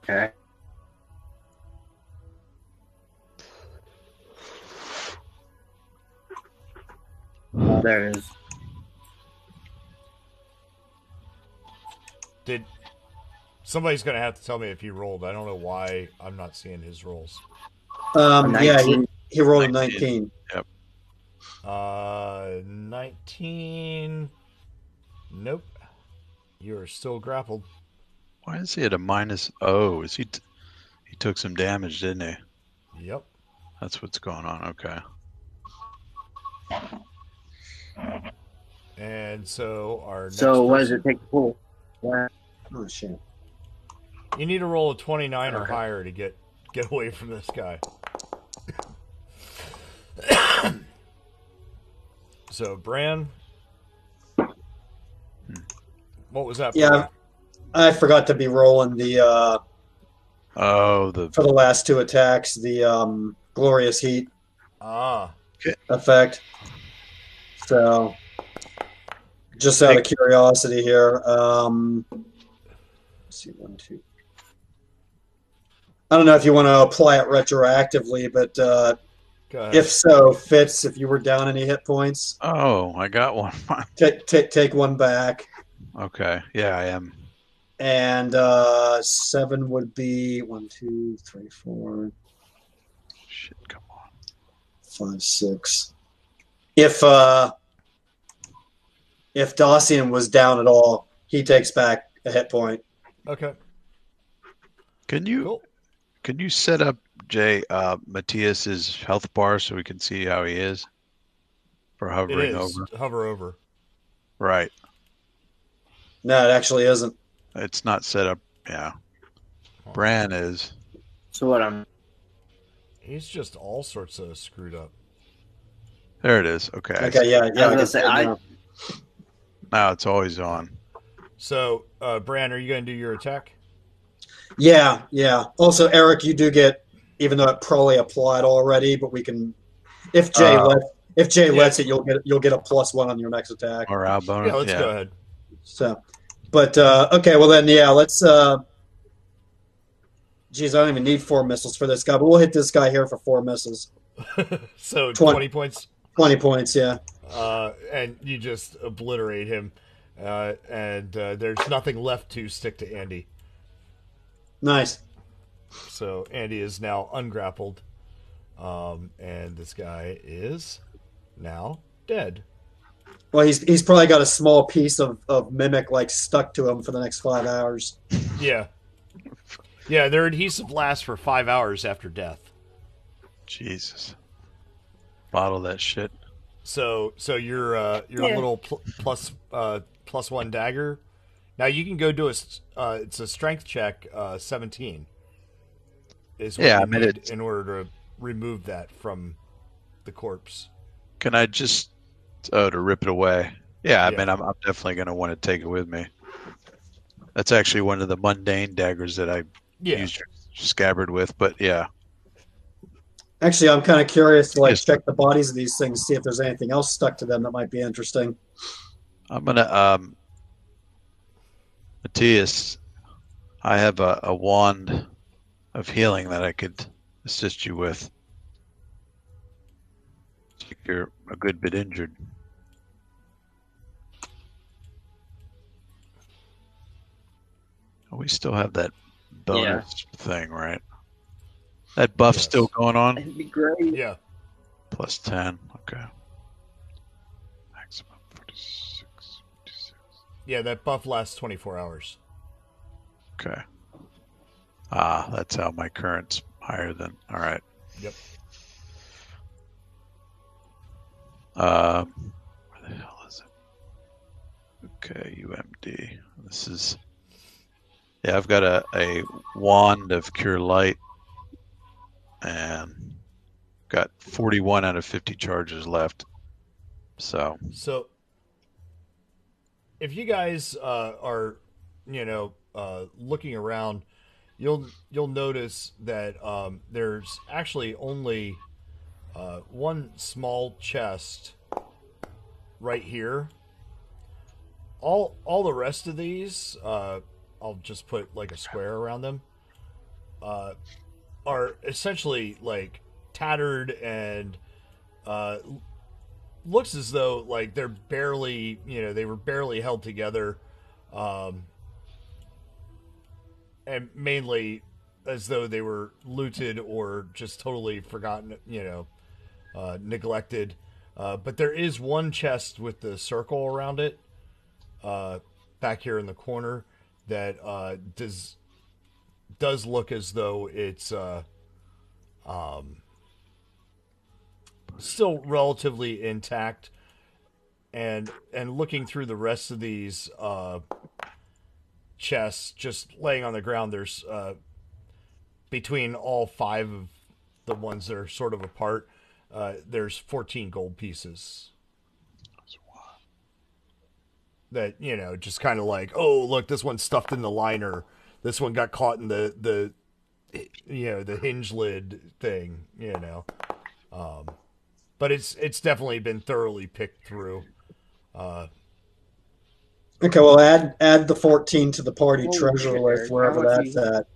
Okay. There it is. Did somebody's going to have to tell me if he rolled? I don't know why I'm not seeing his rolls. Yeah, 19. he rolled a 19. Yep. 19. Nope. You are still grappled. Why is he at a minus? Oh, is he? He took some damage, didn't he? Yep. That's what's going on. Okay. And so our next So what does person- it take to pull? What? Oh shit. You need to roll a 29 or Okay. higher to get away from this guy. So, Bran, what was that? Yeah, I forgot to be rolling the Oh, for the last two attacks, the glorious heat effect. So, just out of curiosity here, let's see, 1, 2. I don't know if you want to apply it retroactively, but Go ahead. if so, Fitz, if you were down any hit points, Oh, I got one. take one back. Okay. Yeah, I am. And 7 would be 1, 2, 3, 4. Shit, come on. 5, 6. If Dacian was down at all, he takes back a hit point. Okay. Can you set up Jay Matthias's health bar so we can see how he is for It hovering is. over? Hover over. Right. No, it actually isn't. It's not set up. Yeah. Bran is. So what? I'm. He's just all sorts of screwed up. There it is. Okay. Okay, yeah. I was gonna say Now it's always on. So, Bran, are you going to do your attack? Yeah. Also, Eric, you do get, even though it probably applied already, but we can, if Jay lets it, you'll get a +1 on your next attack. Morale bonus. Yeah, let's go ahead. So, but okay, well then, yeah, let's. Geez, I don't even need 4 missiles for this guy, but we'll hit this guy here for 4 missiles. So 20 points. 20 points, yeah. And you just obliterate him, and there's nothing left to stick to Andy. Nice. So Andy is now ungrappled, and this guy is now dead. Well, he's probably got a small piece of mimic like stuck to him for the next 5 hours. Yeah. Yeah, their adhesive lasts for 5 hours after death. Jesus. Bottle that shit. So your little +1 dagger. Now you can go do it's a strength check 17. Is what you need in order to remove that from the corpse. Can I just to rip it away? Yeah, I mean I'm definitely gonna want to take it with me. That's actually one of the mundane daggers that I used your scabbard with, but yeah. Actually, I'm kind of curious to check the bodies of these things, see if there's anything else stuck to them that might be interesting. I'm gonna Matthias, I have a wand of healing that I could assist you with. You're a good bit injured. We still have that bonus thing, right? That buff's still going on? It'd be great. Yeah. +10. Okay. Maximum 46. Yeah, that buff lasts 24 hours. Okay. Ah, that's how my current's higher than. All right. Yep. Where the hell is it? Okay, UMD. This is. Yeah, I've got a wand of cure light, and got 41 out of 50 charges left. So if you guys are, looking around, you'll notice that there's actually only one small chest right here. All the rest of these, I'll just put like a square around them, are essentially like tattered and looks as though like they're barely, they were barely held together, and mainly as though they were looted or just totally forgotten, neglected. But there is one chest with the circle around it, back here in the corner, that does look as though it's still relatively intact. And looking through the rest of these chests just laying on the ground, there's between all 5 of the ones that are sort of apart, there's 14 gold pieces that, just kind of like, oh, look, this one's stuffed in the liner, this one got caught in the hinge lid thing, but it's definitely been thoroughly picked through. Okay, well, add the 14 to the party Holy treasure shit, list Eric. wherever How much that's you- at.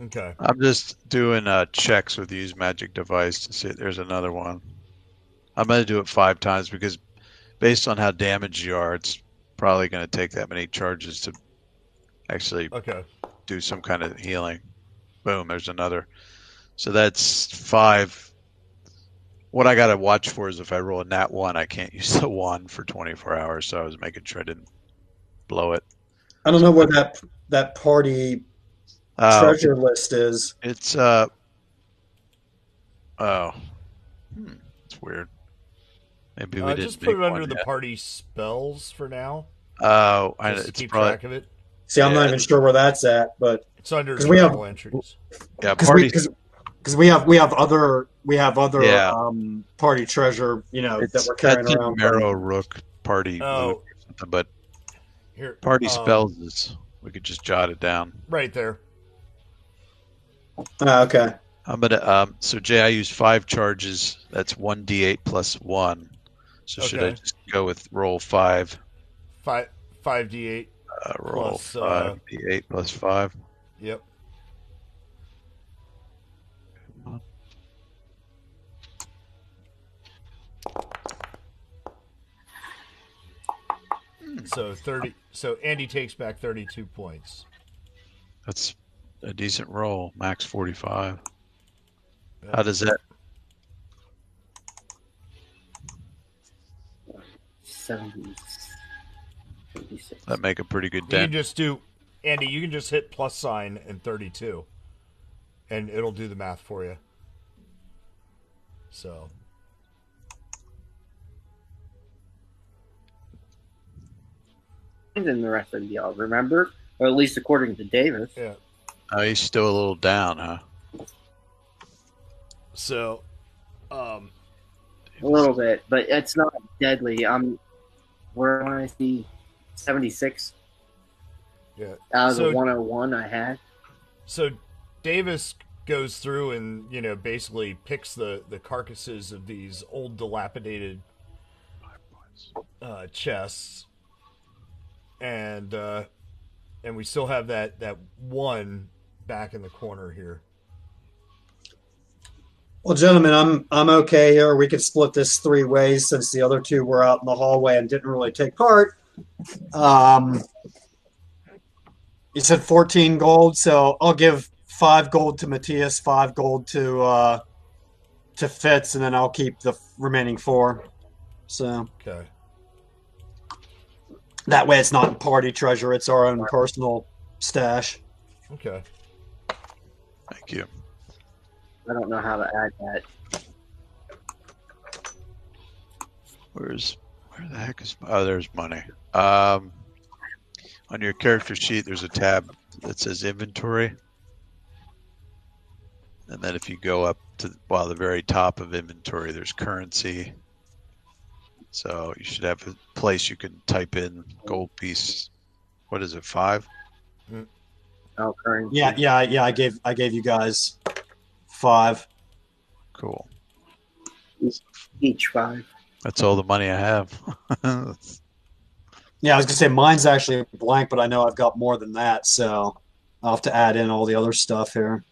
Okay. I'm just doing checks with use magic device to see if there's another one. I'm going to do it 5 times because based on how damaged you are, it's probably going to take that many charges to actually do some kind of healing. Boom, there's another. So that's 5. What I got to watch for is if I roll a nat 1, I can't use the 1 for 24 hours. So I was making sure I didn't blow it. I don't know where that party treasure list is. It's it's weird. Maybe we didn't just put it under one the yet. party spells for now. Oh, just to it's keep probably, track of it. See, I'm not even sure where that's at, but It's under because we have journal entries. Yeah, party. Because we have other Yeah. Party treasure, that we're carrying that's around. in Marrow Rook party loot or something, but Here, party spells is we could just jot it down. right there. Okay. I'm gonna so Jay, I use 5 charges. That's 1d8 plus 1. So should I Okay. just go with roll 5? 5d8. Roll plus, 5d8 plus 5. Yep. So 30. So Andy takes back 32 points. That's a decent roll. Max 45. How does that? 70, 76. That make a pretty good You dent? can just do, Andy. You can just hit plus sign and 32, and it'll do the math for you. So. Than the rest of y'all, remember? Or at least according to Davis. Yeah. Oh, he's still a little down, huh? So, a little bit, but it's not deadly. Where when I see 76 yeah. out of the 101 I had. So Davis goes through and basically picks the carcasses of these old dilapidated chests, and we still have that one back in the corner here. Well, gentlemen, I'm okay here. We could split this 3 ways since the other 2 were out in the hallway and didn't really take part. You said 14 gold, so I'll give 5 gold to Matthias, 5 gold to Fitz, and then I'll keep the remaining 4. So okay, that way it's not party treasure; it's our own personal stash. Okay. Thank you. I don't know how to add that. Where the heck is? Oh, there's money. On your character sheet, there's a tab that says inventory, and then if you go up to the very top of inventory, there's currency, So you should have a place you can type in gold piece. What is it, 5? Oh, currency. Yeah. I gave you guys 5. Cool. Each 5. That's all the money I have. Yeah, I was gonna say mine's actually blank, but I know I've got more than that, so I'll have to add in all the other stuff here.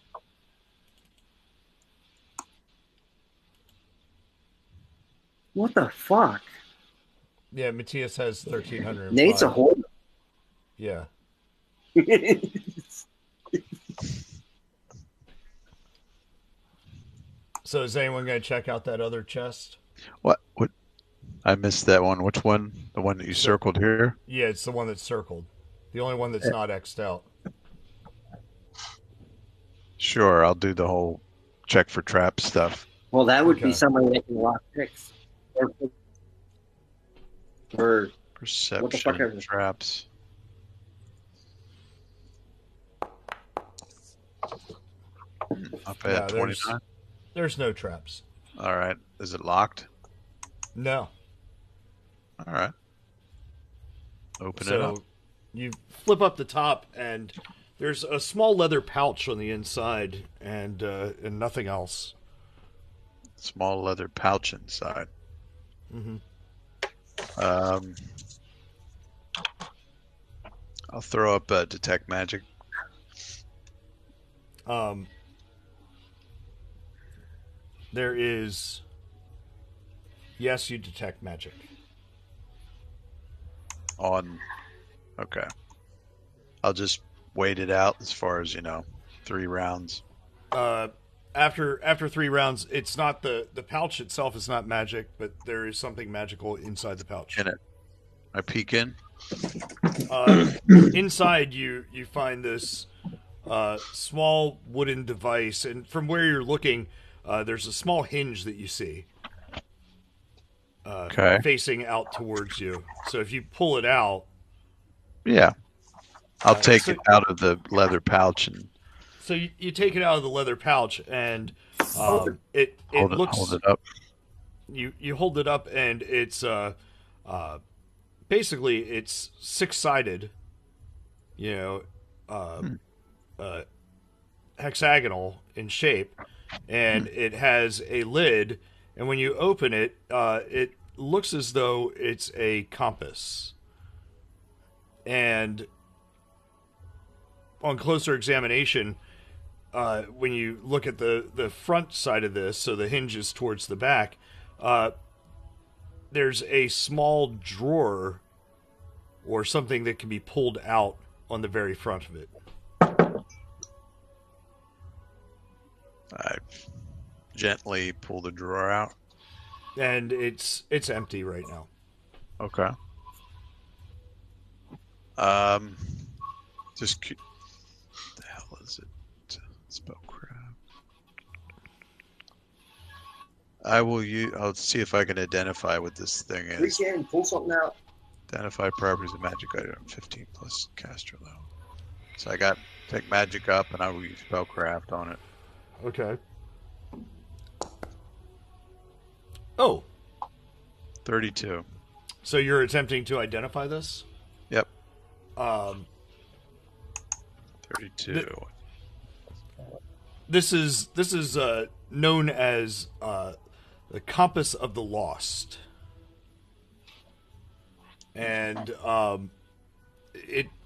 What the fuck? Yeah, Matthias has 1,305. Nate's a whore. Yeah. So is anyone going to check out that other chest? What? I missed that one. Which one? The one that you circled here? Yeah, it's the one that's circled. The only one that's not X'd out. Sure, I'll do the whole check for trap stuff. Well, that would be somebody that can lock picks. Or Perception what the fuck are traps. Up at 29. There's no traps. All right. Is it locked? No. All right. Open it up. You flip up the top, and there's a small leather pouch on the inside, and nothing else. Small leather pouch inside. Mm-hmm. I'll throw up detect magic. There is. Yes, you detect magic. Okay. I'll just wait it out as far as 3 rounds. After 3 rounds, it's not the pouch itself is not magic, but there is something magical inside the pouch. In it. I peek in. Inside, you find this small wooden device, and from where you're looking, there's a small hinge that you see facing out towards you. So if you pull it out, yeah, I'll take it out of the leather pouch and. So you take it out of the leather pouch, and it looks. Hold it up. You hold it up, and it's basically it's 6-sided. Hexagonal in shape, and it has a lid. And when you open it, it looks as though it's a compass. And on closer examination, when you look at the front side of this, so the hinge is towards the back, there's a small drawer or something that can be pulled out on the very front of it. I gently pull the drawer out. And it's empty right now. Okay. What the hell is it? Spellcraft. I'll see if I can identify what this thing is. We can pull something out. Identify properties of magic item. 15 plus caster level. So I got take magic up, and I will use spellcraft on it. Okay. Oh. 32. So you're attempting to identify this? Yep. 32. This is known as the Compass of the Lost, and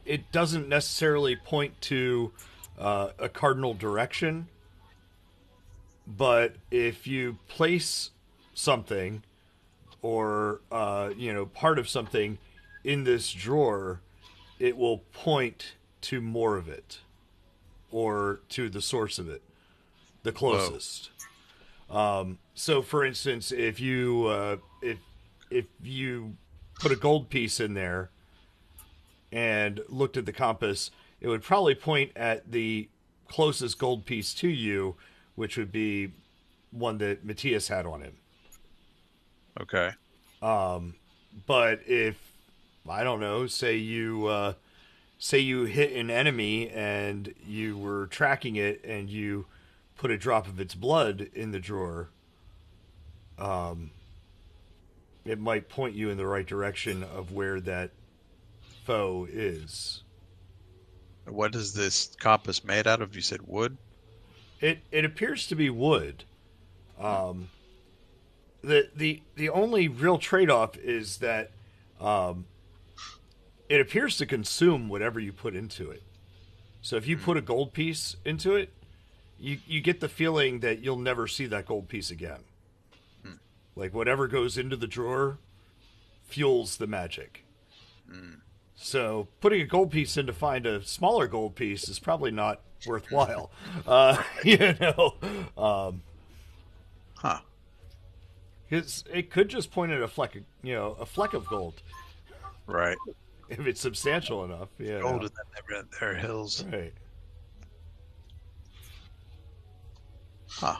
it doesn't necessarily point to a cardinal direction, but if you place something or part of something in this drawer, it will point to more of it or to the source of it, the closest. So for instance, if you put a gold piece in there and looked at the compass, it would probably point at the closest gold piece to you, which would be one that Matthias had on him. Okay. But if, I don't know, say you hit an enemy and you were tracking it and you put a drop of its blood in the drawer, it might point you in the right direction of where that foe is. What is this compass made out of? You said wood? It appears to be wood. The only real trade-off is that it appears to consume whatever you put into it. So if you put a gold piece into it, you get the feeling that you'll never see that gold piece again. Like whatever goes into the drawer fuels the magic. So putting a gold piece in to find a smaller gold piece is probably not worthwhile. Huh. Because it could just point at a fleck of gold. Right. If it's substantial enough. Yeah. Gold in their hills. Right. Huh.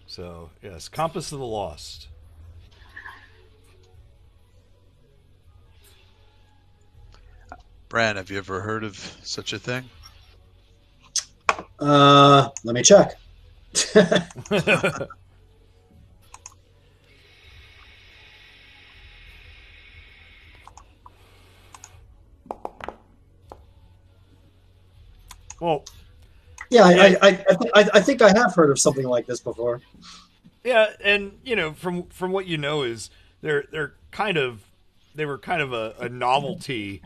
So, yes, Compass of the Lost. Bran, have you ever heard of such a thing? Let me check. Well, yeah, I think I have heard of something like this before. Yeah, and from what you know is they were kind of a novelty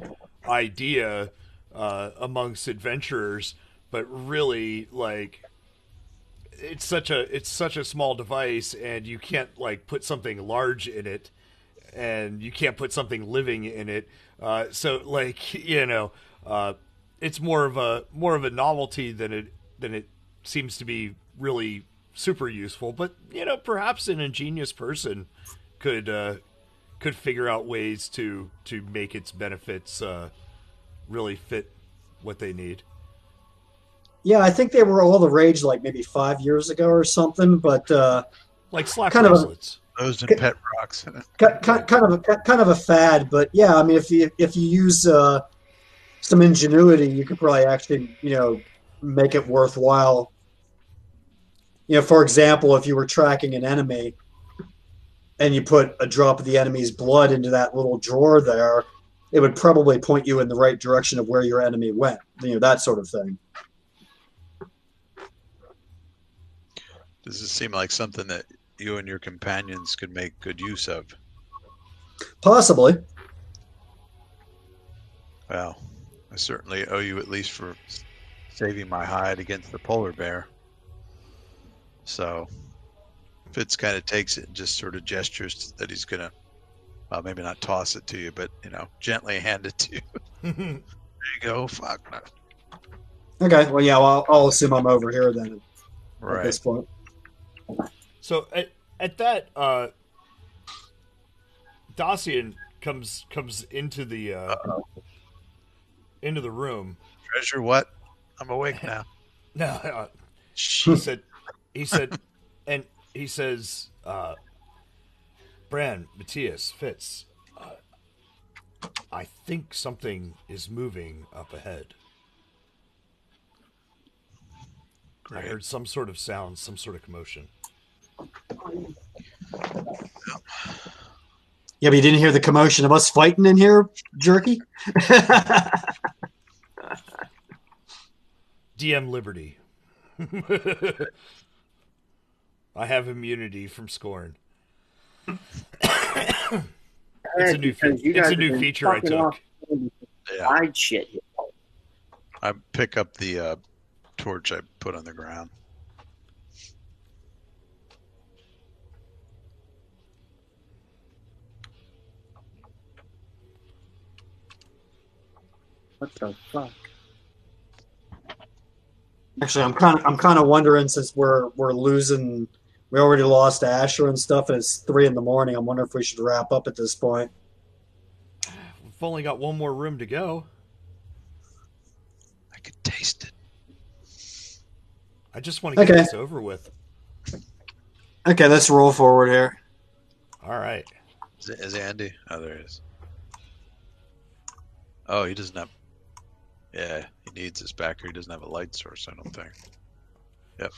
idea amongst adventurers, but really like it's such a small device, and you can't like put something large in it, and you can't put something living in it. So like it's more of a novelty than it seems to be really super useful. But perhaps an ingenious person could figure out ways to make its benefits really fit what they need. Yeah, I think they were all the rage like maybe 5 years ago or something. But like slap kind bracelets. Those and pet rocks. kind of a fad. But yeah, I mean, if you use some ingenuity, you could probably actually make it worthwhile. For example, if you were tracking an enemy and you put a drop of the enemy's blood into that little drawer there, it would probably point you in the right direction of where your enemy went. That sort of thing. Does it seem like something that you and your companions could make good use of? Possibly. Well, I certainly owe you at least for saving my hide against the polar bear. So Fitz kind of takes it and just sort of gestures that he's going to, well, maybe not toss it to you, but, gently hand it to you. There you go. Fuck. Okay. Well, yeah, I'll assume I'm over here then at this point. So at that, Dacian comes into the room. Treasure what? I'm awake now. No, he says, Bran, Matthias, Fitz, I think something is moving up ahead. Great. I heard some sort of sound, some sort of commotion. Yeah, but you didn't hear the commotion of us fighting in here, Jerky? DM Liberty. I have immunity from scorn. It's a new feature I took. Hide shit. I pick up the torch I put on the ground. What the fuck? Actually, I'm kind of wondering, since we're losing, we already lost Asher and stuff, and it's 3 a.m. I'm wondering if we should wrap up at this point. We've only got one more room to go. I could taste it. I just want to get this over with. Okay, let's roll forward here. All right. Is Andy? Oh, there he is. Oh, he doesn't have. Yeah, he needs his backer. He doesn't have a light source, I don't think. Yep.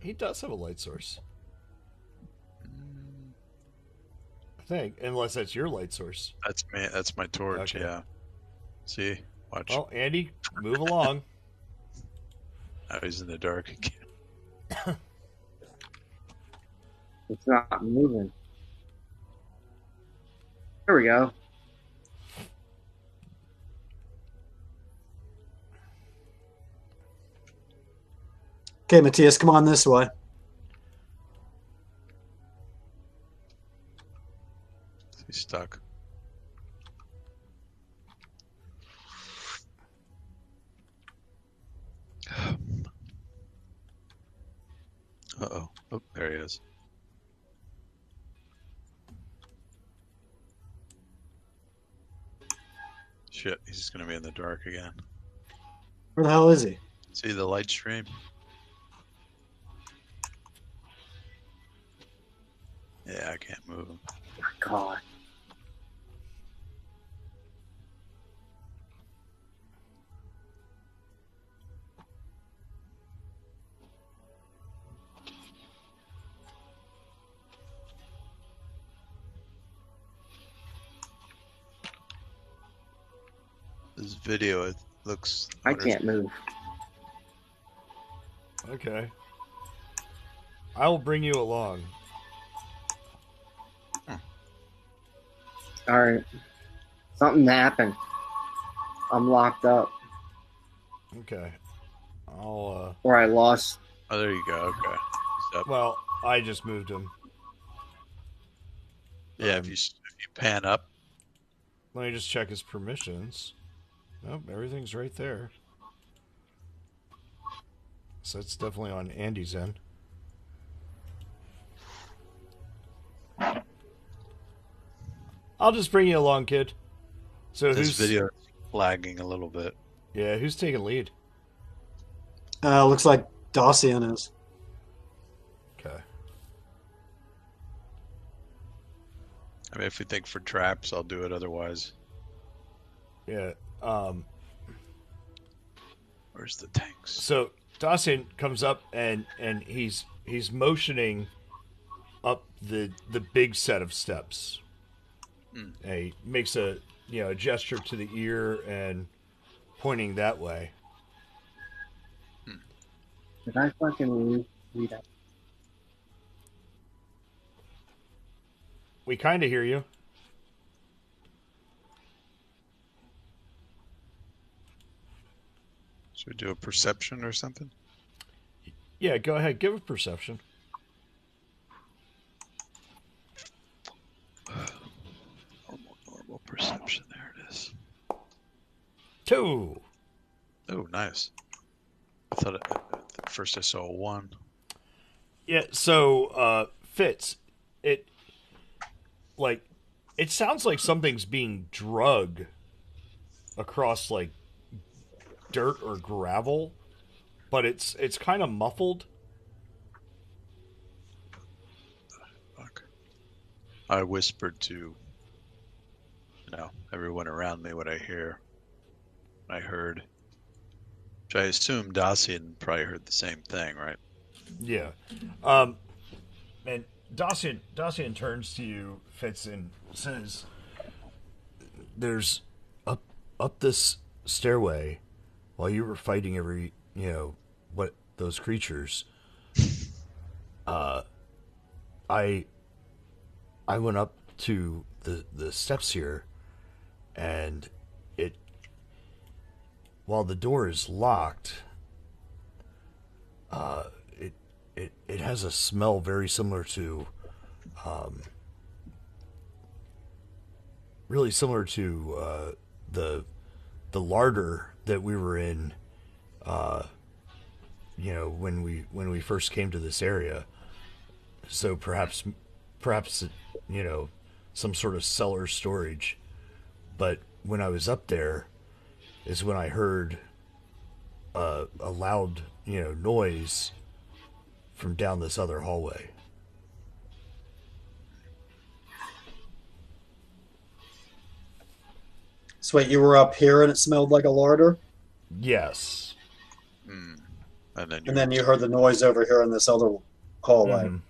He does have a light source. think, unless that's your light source. That's me. That's my torch. Okay. Yeah. See, watch. Well, Andy, move along. Now he's in the dark again. It's not moving. There we go. Okay, Matthias, come on this way. He's stuck. Uh-oh. Oh, there he is. Shit, he's going to be in the dark again. Where the hell is he? See the light stream? Yeah, I can't move him. My God. This video, it looks... I can't move. Okay. I will bring you along. All right. Something happened. I'm locked up. Okay. I'll, Or I lost. Oh, there you go. Okay. He's up. Well, I just moved him. Yeah, if you pan up. Let me just check his permissions. Nope, everything's right there. So it's definitely on Andy's end. I'll just bring you along, kid. So This who's video is lagging a little bit. Yeah, who's taking lead? Looks like Dacian is. Okay. I mean, if we think for traps, I'll do it. Otherwise, Yeah. where's the tanks? So Dacian comes up and he's motioning up the big set of steps. And he makes a gesture to the ear and pointing that way. Did I fucking read that? We kind of hear you. Should we do a perception or something? Yeah, go ahead. Give a perception. Normal perception. There it is. 2. Oh, nice. I thought at first I saw a 1. Yeah. So Fitz, it sounds like something's being drug across like dirt or gravel, but it's kind of muffled. Fuck. I whispered to everyone around me what I heard. Which I assume Dacian probably heard the same thing, right? Yeah. And Dacian turns to you, Fitz, and says, "There's up this stairway while you were fighting what those creatures. I went up to the steps here, and while the door is locked, it has a smell very similar to, really similar to the larder that we were in, when we first came to this area. So perhaps some sort of cellar storage. But when I was up there is when I heard a loud noise from down this other hallway." So wait, you were up here and it smelled like a larder? Yes. And then And then you heard the noise over here in this other hallway. Mhm.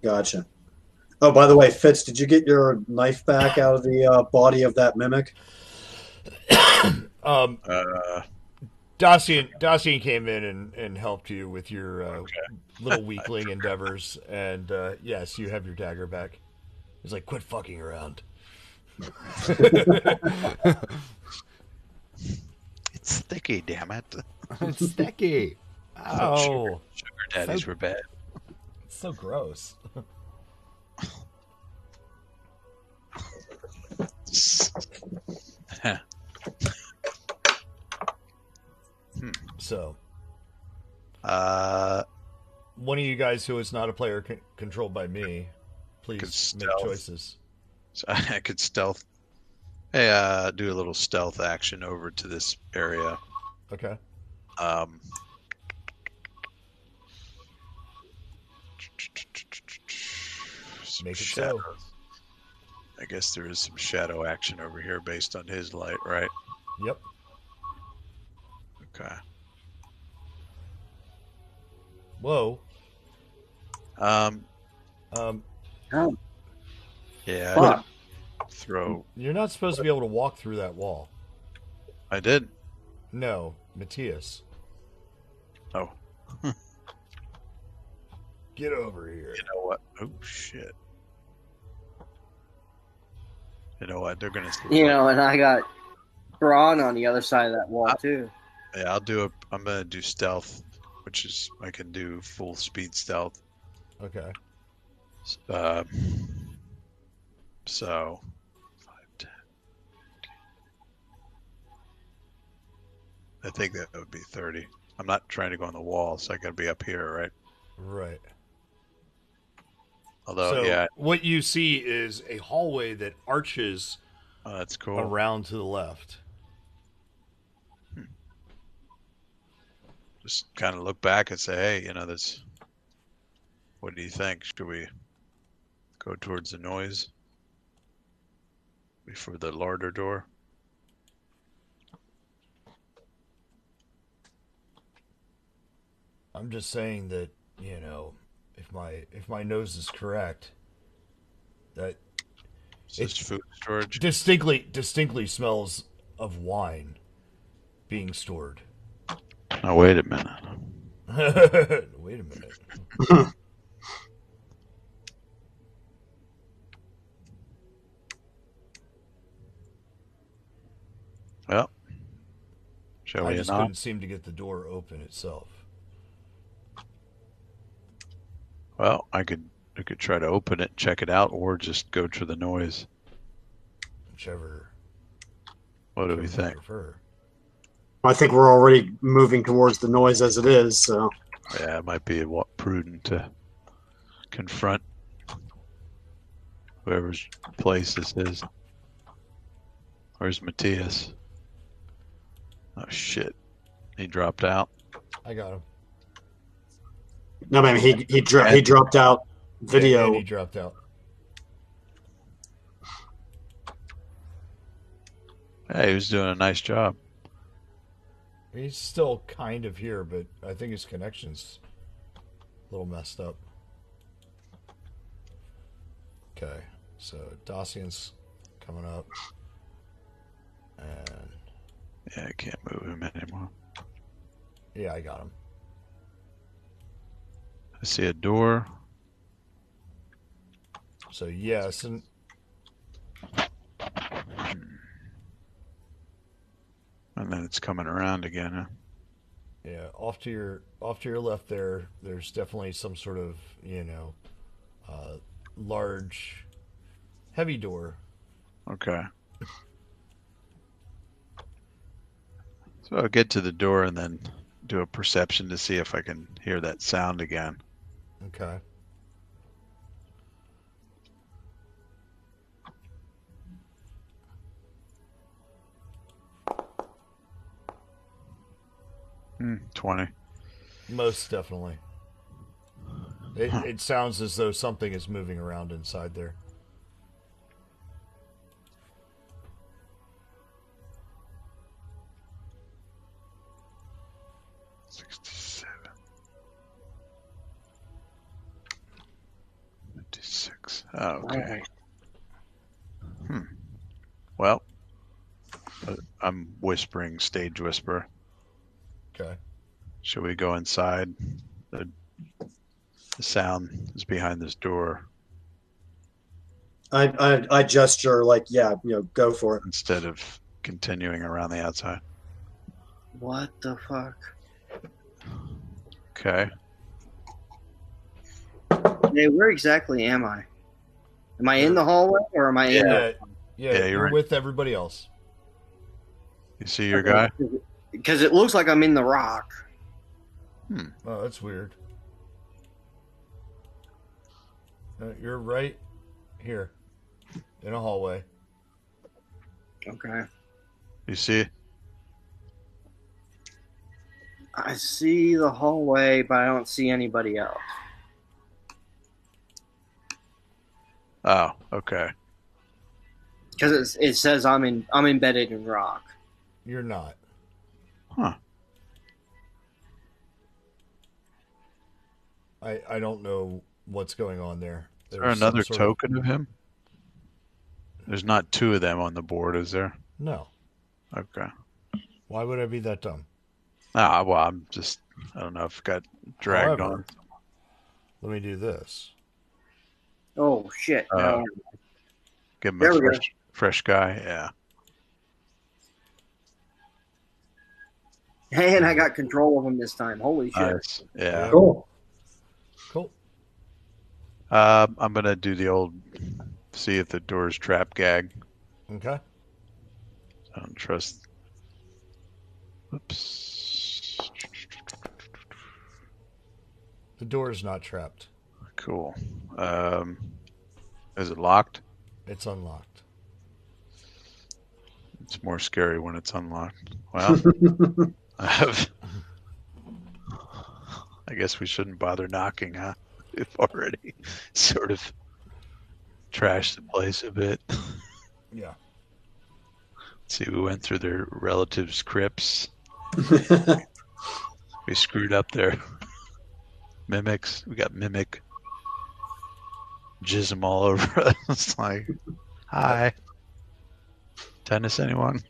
Gotcha. Oh, by the way, Fitz, did you get your knife back out of the body of that mimic? Dacian came in and helped you with your little weakling endeavors, and yes, you have your dagger back. He's like, quit fucking around. It's sticky, damn it. It's sticky. Oh, Sugar daddies were bad. It's so gross. So, one of you guys who is not a player controlled by me, please make choices. So I could stealth. Hey, do a little stealth action over to this area. Okay. Make it shadows. so. I guess there is some shadow action over here based on his light, right? Yep. Okay. Whoa. Yeah. Fuck. Throw. You're not supposed to be able to walk through that wall. I did. No, Matthias. Oh. Get over here. You know what? Oh shit. You know what? They're gonna. You know, and I got Braun on the other side of that wall too. Yeah, I'm gonna do stealth, which is I can do full speed stealth. Okay. So 5, 10. I think that would be 30. I'm not trying to go on the wall, so I gotta be up here, right? Right. Although, so yeah. What you see is a hallway that arches that's cool. around to the left. Just kind of look back and say, hey, this. What do you think? Should we go towards the noise before the larder door? I'm just saying that, if my nose is correct, that it's food storage. Distinctly smells of wine being stored. Now wait a minute. Wait a minute. Well, shall we I just not? couldn't seem to get the door open itself. Well, I could try to open it, check it out, or just go to the noise. Whichever. What do we think? I think we're already moving towards the noise as it is, so. Yeah, it might be prudent to confront whoever's place this is. Where's Matthias? Oh shit! He dropped out. I got him. No, man, he dropped out video. And he dropped out. Hey, he was doing a nice job. He's still kind of here, but I think his connection's a little messed up. Okay, so Dacian's coming up. And yeah, I can't move him anymore. Yeah, I got him. I see a door. So yes, and then it's coming around again. Huh? Yeah, off to your left there's definitely some sort of large, heavy door. Okay. So I'll get to the door and then do a perception to see if I can hear that sound again. Okay. Hmm, 20. Most definitely. It sounds as though something is moving around inside there. Okay. Well, I'm whispering, stage whisper. Okay. Should we go inside? The sound is behind this door. I gesture like, yeah, go for it. Instead of continuing around the outside. What the fuck? Okay. Hey, where exactly am I? Am I in the hallway or am I in the... Yeah, you're with everybody else. You see your guy? Because it looks like I'm in the rock. Oh, that's weird. You're right here in a hallway. Okay. You see? I see the hallway, but I don't see anybody else. Oh, okay. Because it says I'm embedded in rock. You're not. Huh. I don't know what's going on there. Is there another token of him? There's not two of them on the board, is there? No. Okay. Why would I be that dumb? Well, I'm just, I don't know if it got dragged on. Let me do this. Oh, shit. No. Give him a fresh guy, yeah. And I got control of him this time. Holy shit. Nice. Yeah. Cool. I'm going to do the old, see if the door's trap gag. Okay. I don't trust. Oops. The door is not trapped. Cool. Is it locked? It's unlocked. It's more scary when it's unlocked. Well, I guess we shouldn't bother knocking, huh? We've already sort of trashed the place a bit. Yeah. See, we went through their relatives' crypts. We screwed up their mimics. We got mimic jism all over us. Like, hi. Tennis, anyone?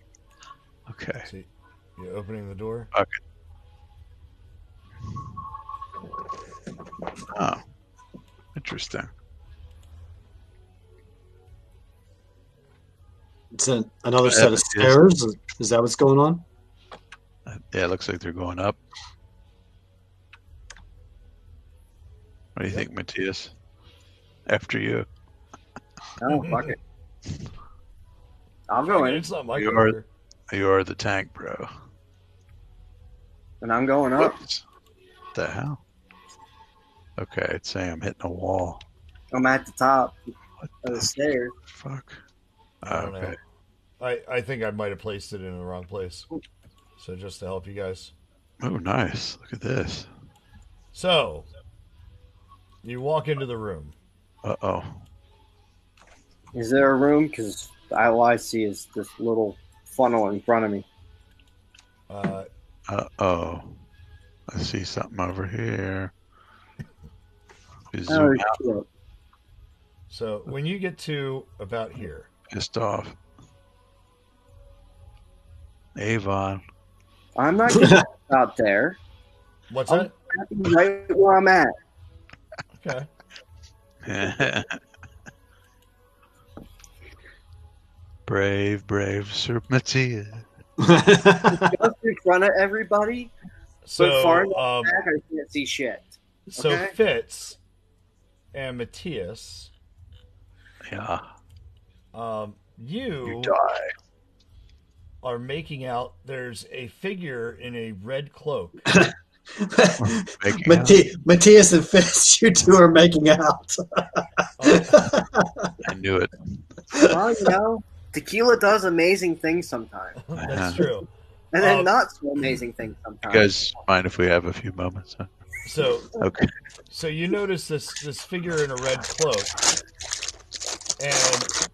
Okay. See, you're opening the door? Okay. Oh. Interesting. It's another set of stairs. Is that what's going on? Yeah, it looks like they're going up. What do you think, Matthias? After you. Oh, fuck it. I'll go in. It's not my You are the tank, bro. And I'm going up. What the hell? Okay, it's saying I'm hitting a wall. I'm at the top of the stairs. Fuck. I don't know. I think I might have placed it in the wrong place. So just to help you guys. Oh, nice. Look at this. So, you walk into the room. Uh-oh. Is there a room? Because all I see is this little funnel in front of me. Uh-oh. I see something over here. Zoom out. So, when you get to about here. Pissed off. Avon. I'm not getting out there. What's that? Right where I'm at. Okay. Brave Sir Matthias. Just in front of everybody. So but far enough back, I can't see shit. So okay? Fitz and Matthias. Yeah. You die. Are making out. There's a figure in a red cloak. Matthias and Fitz, you two are making out. I knew it. Well, tequila does amazing things sometimes. That's true. And then not so amazing things sometimes. You guys mind if we have a few moments? Huh? So okay. So you notice this figure in a red cloak, and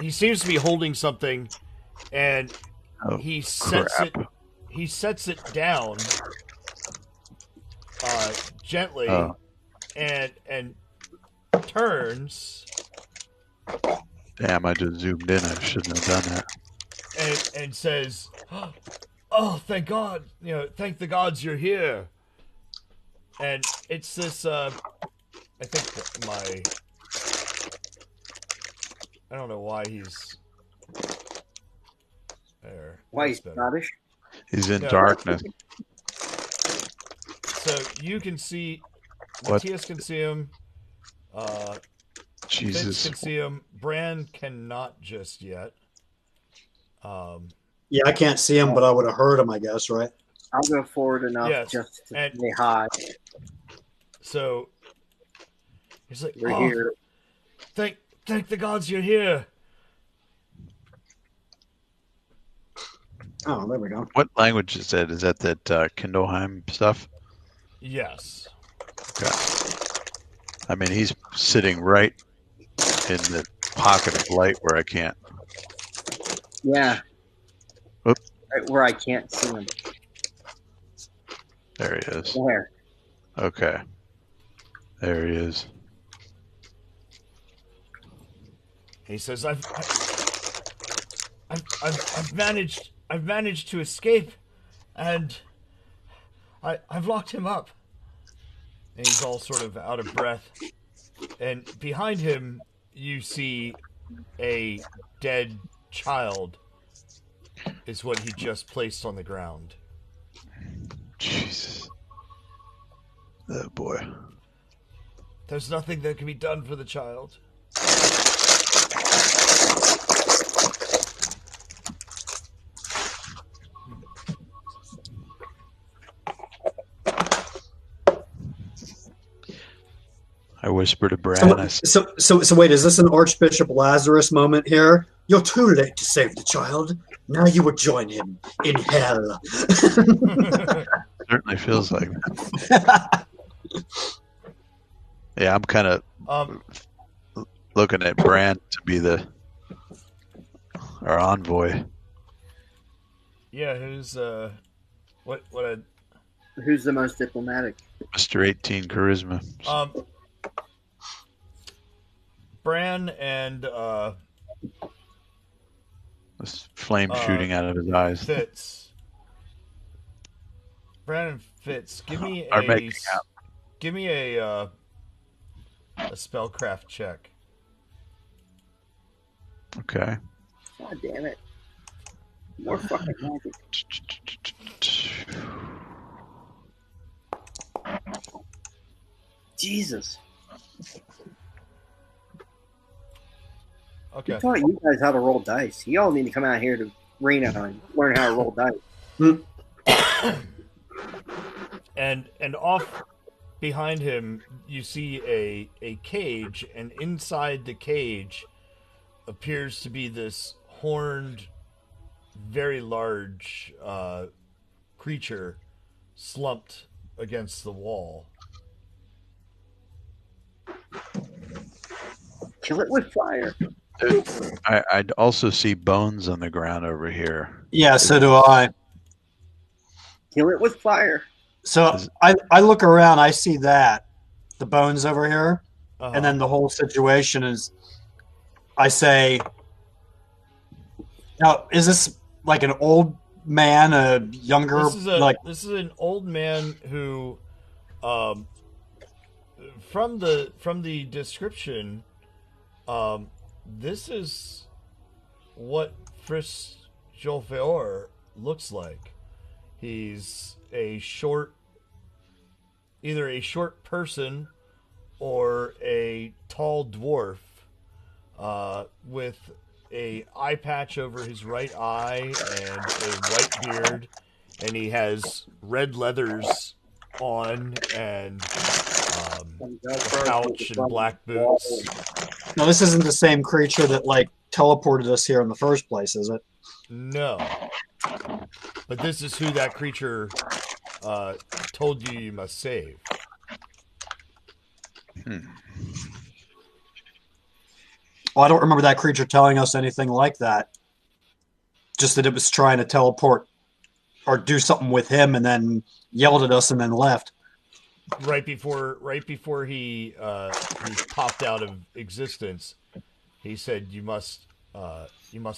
he seems to be holding something, and he sets it down gently, and turns Damn, I just zoomed in. I shouldn't have done that. and says, "Oh, thank God! Thank the gods you're here." And it's this. I think I don't know why he's there. Why he's That's better. Scottish? He's in No. darkness. So you can see, What? Matthias can see him. Fitz Jesus. can see him. Bran cannot just yet. Yeah, I can't see him, but I would have heard him, I guess, right? I'll go forward enough Yes, just to and- say hi. So he's like, We're "Oh, here. thank the gods you're here." Oh, there we go. What language is that? Is that Kindleheim stuff? Yes. Okay. I mean, he's sitting right in the pocket of light where I can't. Yeah. Oop. Right where I can't see him. There he is. There. Okay. There he is. He says, I've managed to escape, and I've locked him up." And he's all sort of out of breath. And behind him, you see a dead child is what he just placed on the ground. Jesus. Oh boy. There's nothing that can be done for the child. I whispered to Bran. I said, So wait, is this an Archbishop Lazarus moment here? You're too late to save the child. Now you will join him in hell. certainly feels like that. Yeah, I'm kind of looking at Bran to be our envoy. Yeah, who's Who's the most diplomatic? Mr. 18 charisma. Bran and This flame shooting out of his eyes. Fitz. Bran and Fitz, give me Are making out. a spellcraft check. Okay. God damn it. More fucking magic. Jesus. Okay. He taught you guys how to roll dice. You all need to come out here to Reno and learn how to roll dice. And off behind him, you see a cage, and inside the cage appears to be this horned, very large creature slumped against the wall. Kill it with fire. I'd also see bones on the ground over here. Yeah, so do I. Kill it with fire. So I look around, I see that, the bones over here, Uh-huh. and then the whole situation is, I say, now, is this like an old man, a younger, This is an old man who, from the description, this is what Frisk Jolfeor looks like. He's either a short person or a tall dwarf, with a eye patch over his right eye and a white beard, and he has red leathers on and a pouch and black boots. no, this isn't the same creature that like teleported us here in the first place, is it? No, but this is who that creature told you must save. Well, I don't remember that creature telling us anything like that. Just that it was trying to teleport or do something with him and then yelled at us and then left. right before he popped out of existence, he said, "You must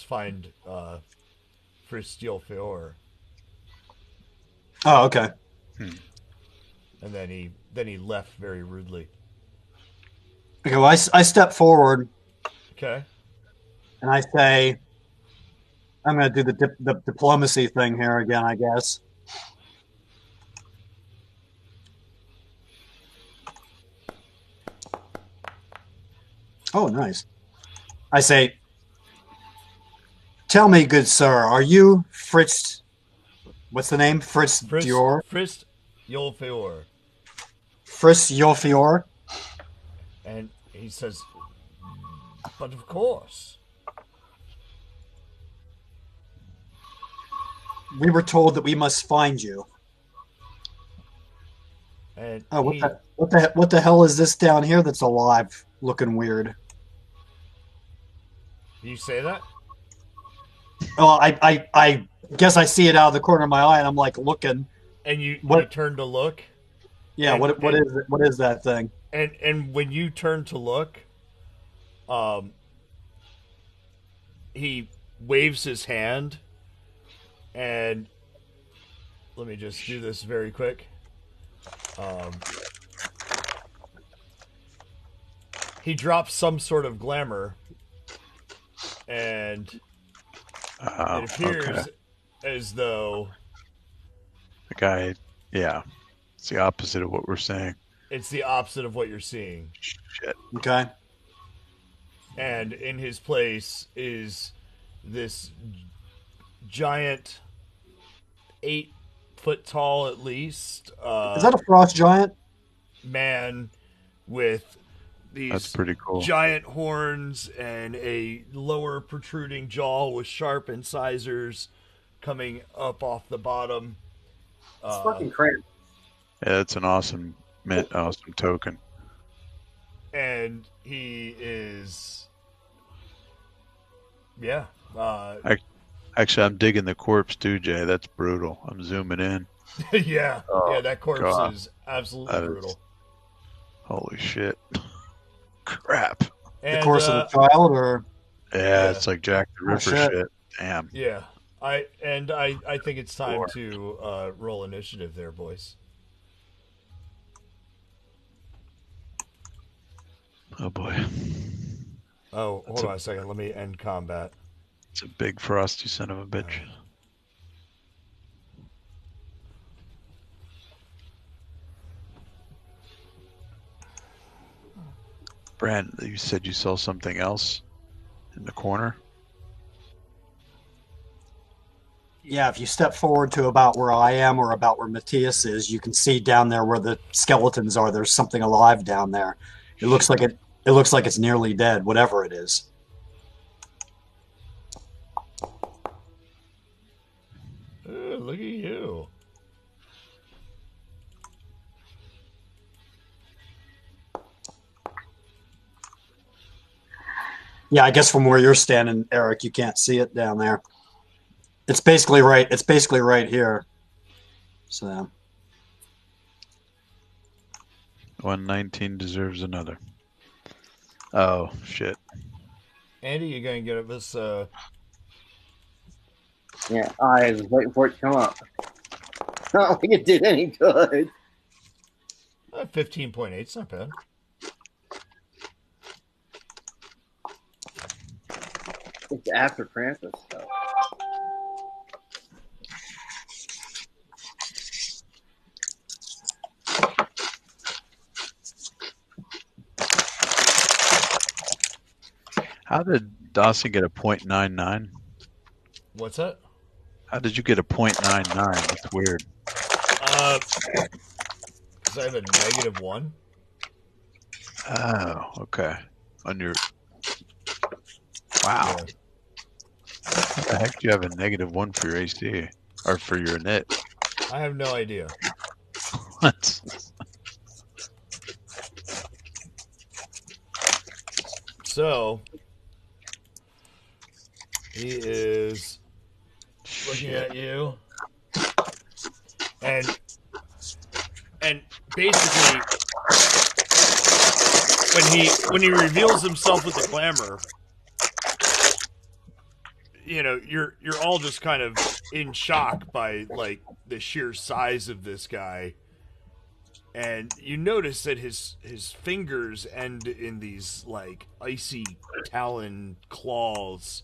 find Fristiel Fior." Oh, okay. And then he left very rudely. Okay, well, I step forward. Okay. And I say, I'm going to do the diplomacy thing here again, I guess. Oh, nice. I say, tell me, good sir, are you Fritz? What's the name? Fritz Dior? Frist Yolfior. Fritz Yolfior? And he says, "But of course." We were told that we must find you. And oh, what the hell is this down here that's alive, looking weird? You say that? Oh, I guess I see it out of the corner of my eye, and I'm like looking. And you turn to look. Yeah, what is it? What is that thing? And when you turn to look, he waves his hand, and let me just do this very quick. He drops some sort of glamour, and it appears as though the guy, yeah, it's the opposite of what we're saying. It's the opposite of what you're seeing. Shit. Okay. And in his place is this giant, 8 foot tall at least. Is that a frost giant? Man with these That's pretty cool. giant horns and a lower protruding jaw with sharp incisors coming up off the bottom. It's fucking crazy. Yeah, that's an awesome token. And he is, yeah. Actually, I'm digging the corpse too, Jay. That's brutal. I'm zooming in. yeah, Oh, yeah. That corpse God. is absolutely brutal. Holy shit! Crap. And, the corpse of the child, or yeah, it's like Jack the Ripper shit. Damn. Yeah, I think it's time to roll initiative there, boys. Oh boy. Oh, hold on a second. Let me end combat. It's a big frosty son of a bitch. Brand, you said you saw something else in the corner? Yeah, if you step forward to about where I am or about where Matthias is, you can see down there where the skeletons are. There's something alive down there. It looks like it's nearly dead, whatever it is. Look at you. Yeah, I guess from where you're standing, Eric, you can't see it down there. It's basically right. It's basically right here. So 119 deserves another. Oh shit. Andy, you gonna get this? Yeah, I was waiting for it to come up. Not like it did any good. 15.8. It's not bad. It's after Krampus, though. How did Dawson get a .99? What's that? How did you get a .99? That's weird. Because I have a -1. Oh, okay. On your wow. Yeah. How the heck do you have a -1 for your AC or for your knit? I have no idea. What? So he is looking at you, and basically, when he reveals himself with the glamour, you know, you're all just kind of in shock by like the sheer size of this guy, and you notice that his fingers end in these like icy talon claws,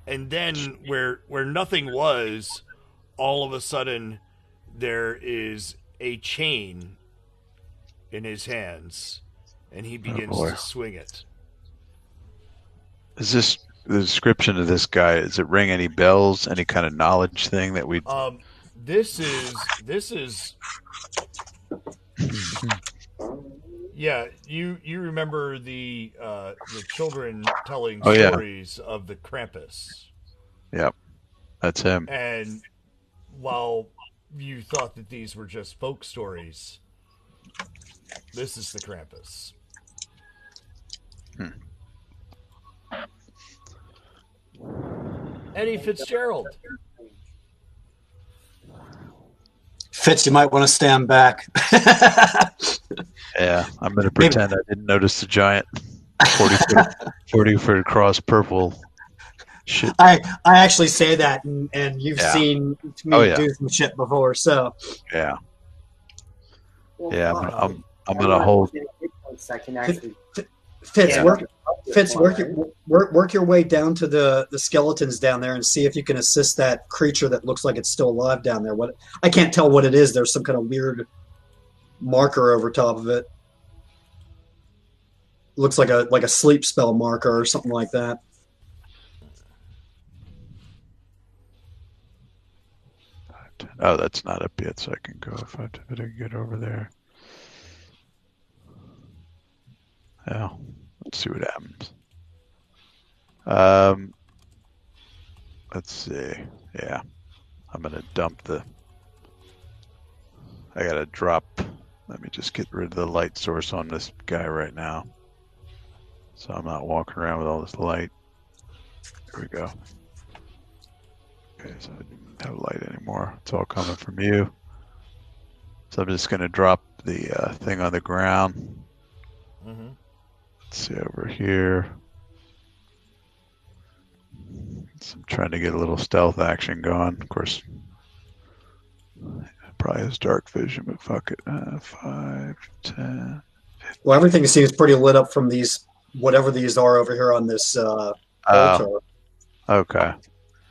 and then where nothing was, all of a sudden there is a chain in his hands, and he begins to swing it. Is this the description of this guy? Does it ring any bells? Any kind of knowledge thing that we? This is. Yeah, you remember the children telling stories of the Krampus. Yep, that's him. And while you thought that these were just folk stories, this is the Krampus. Eddie Fitzgerald. Fitz, you might want to stand back. Yeah, I'm going to pretend I didn't notice the giant 40-foot across purple shit. I actually say that, and you've seen me do some shit before, so. Yeah. Yeah, I'm going to hold. Fitz, work your way down to the skeletons down there and see if you can assist that creature that looks like it's still alive down there. What I can't tell what it is. There's some kind of weird marker over top of it. Looks like a sleep spell marker or something like that. Oh, that's not up yet, so I can go if I get over there. Yeah, let's see what happens. Let's see. Yeah, I'm gonna dump I gotta drop. Let me just get rid of the light source on this guy right now, so I'm not walking around with all this light. There we go. Okay, so I don't have light anymore. It's all coming from you. So I'm just gonna drop the thing on the ground. Mm-hmm. Let's see over here. So I'm trying to get a little stealth action going. Of course, probably has dark vision, but fuck it. 5, 10. Well, everything seems pretty lit up from these, whatever these are over here on this altar. Okay.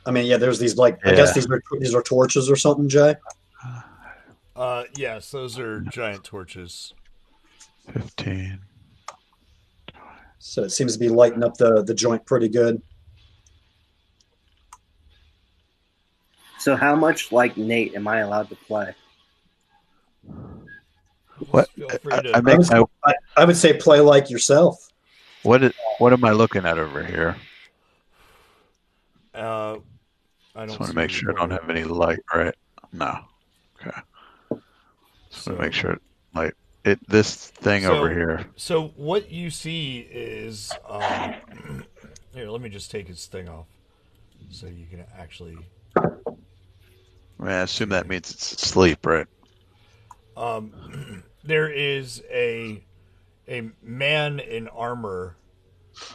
I mean, yeah, there's these I guess these are torches or something, Jay. Yes, those are giant torches. 15. So it seems to be lighting up the joint pretty good. So how much like Nate am I allowed to play? What? I would say play like yourself. What am I looking at over here? I just want to make sure I don't have any light, right? No. Okay. Just want to make sure this thing over here. So what you see is here. Let me just take his thing off, so you can actually. I assume that means it's asleep, right? There is a man in armor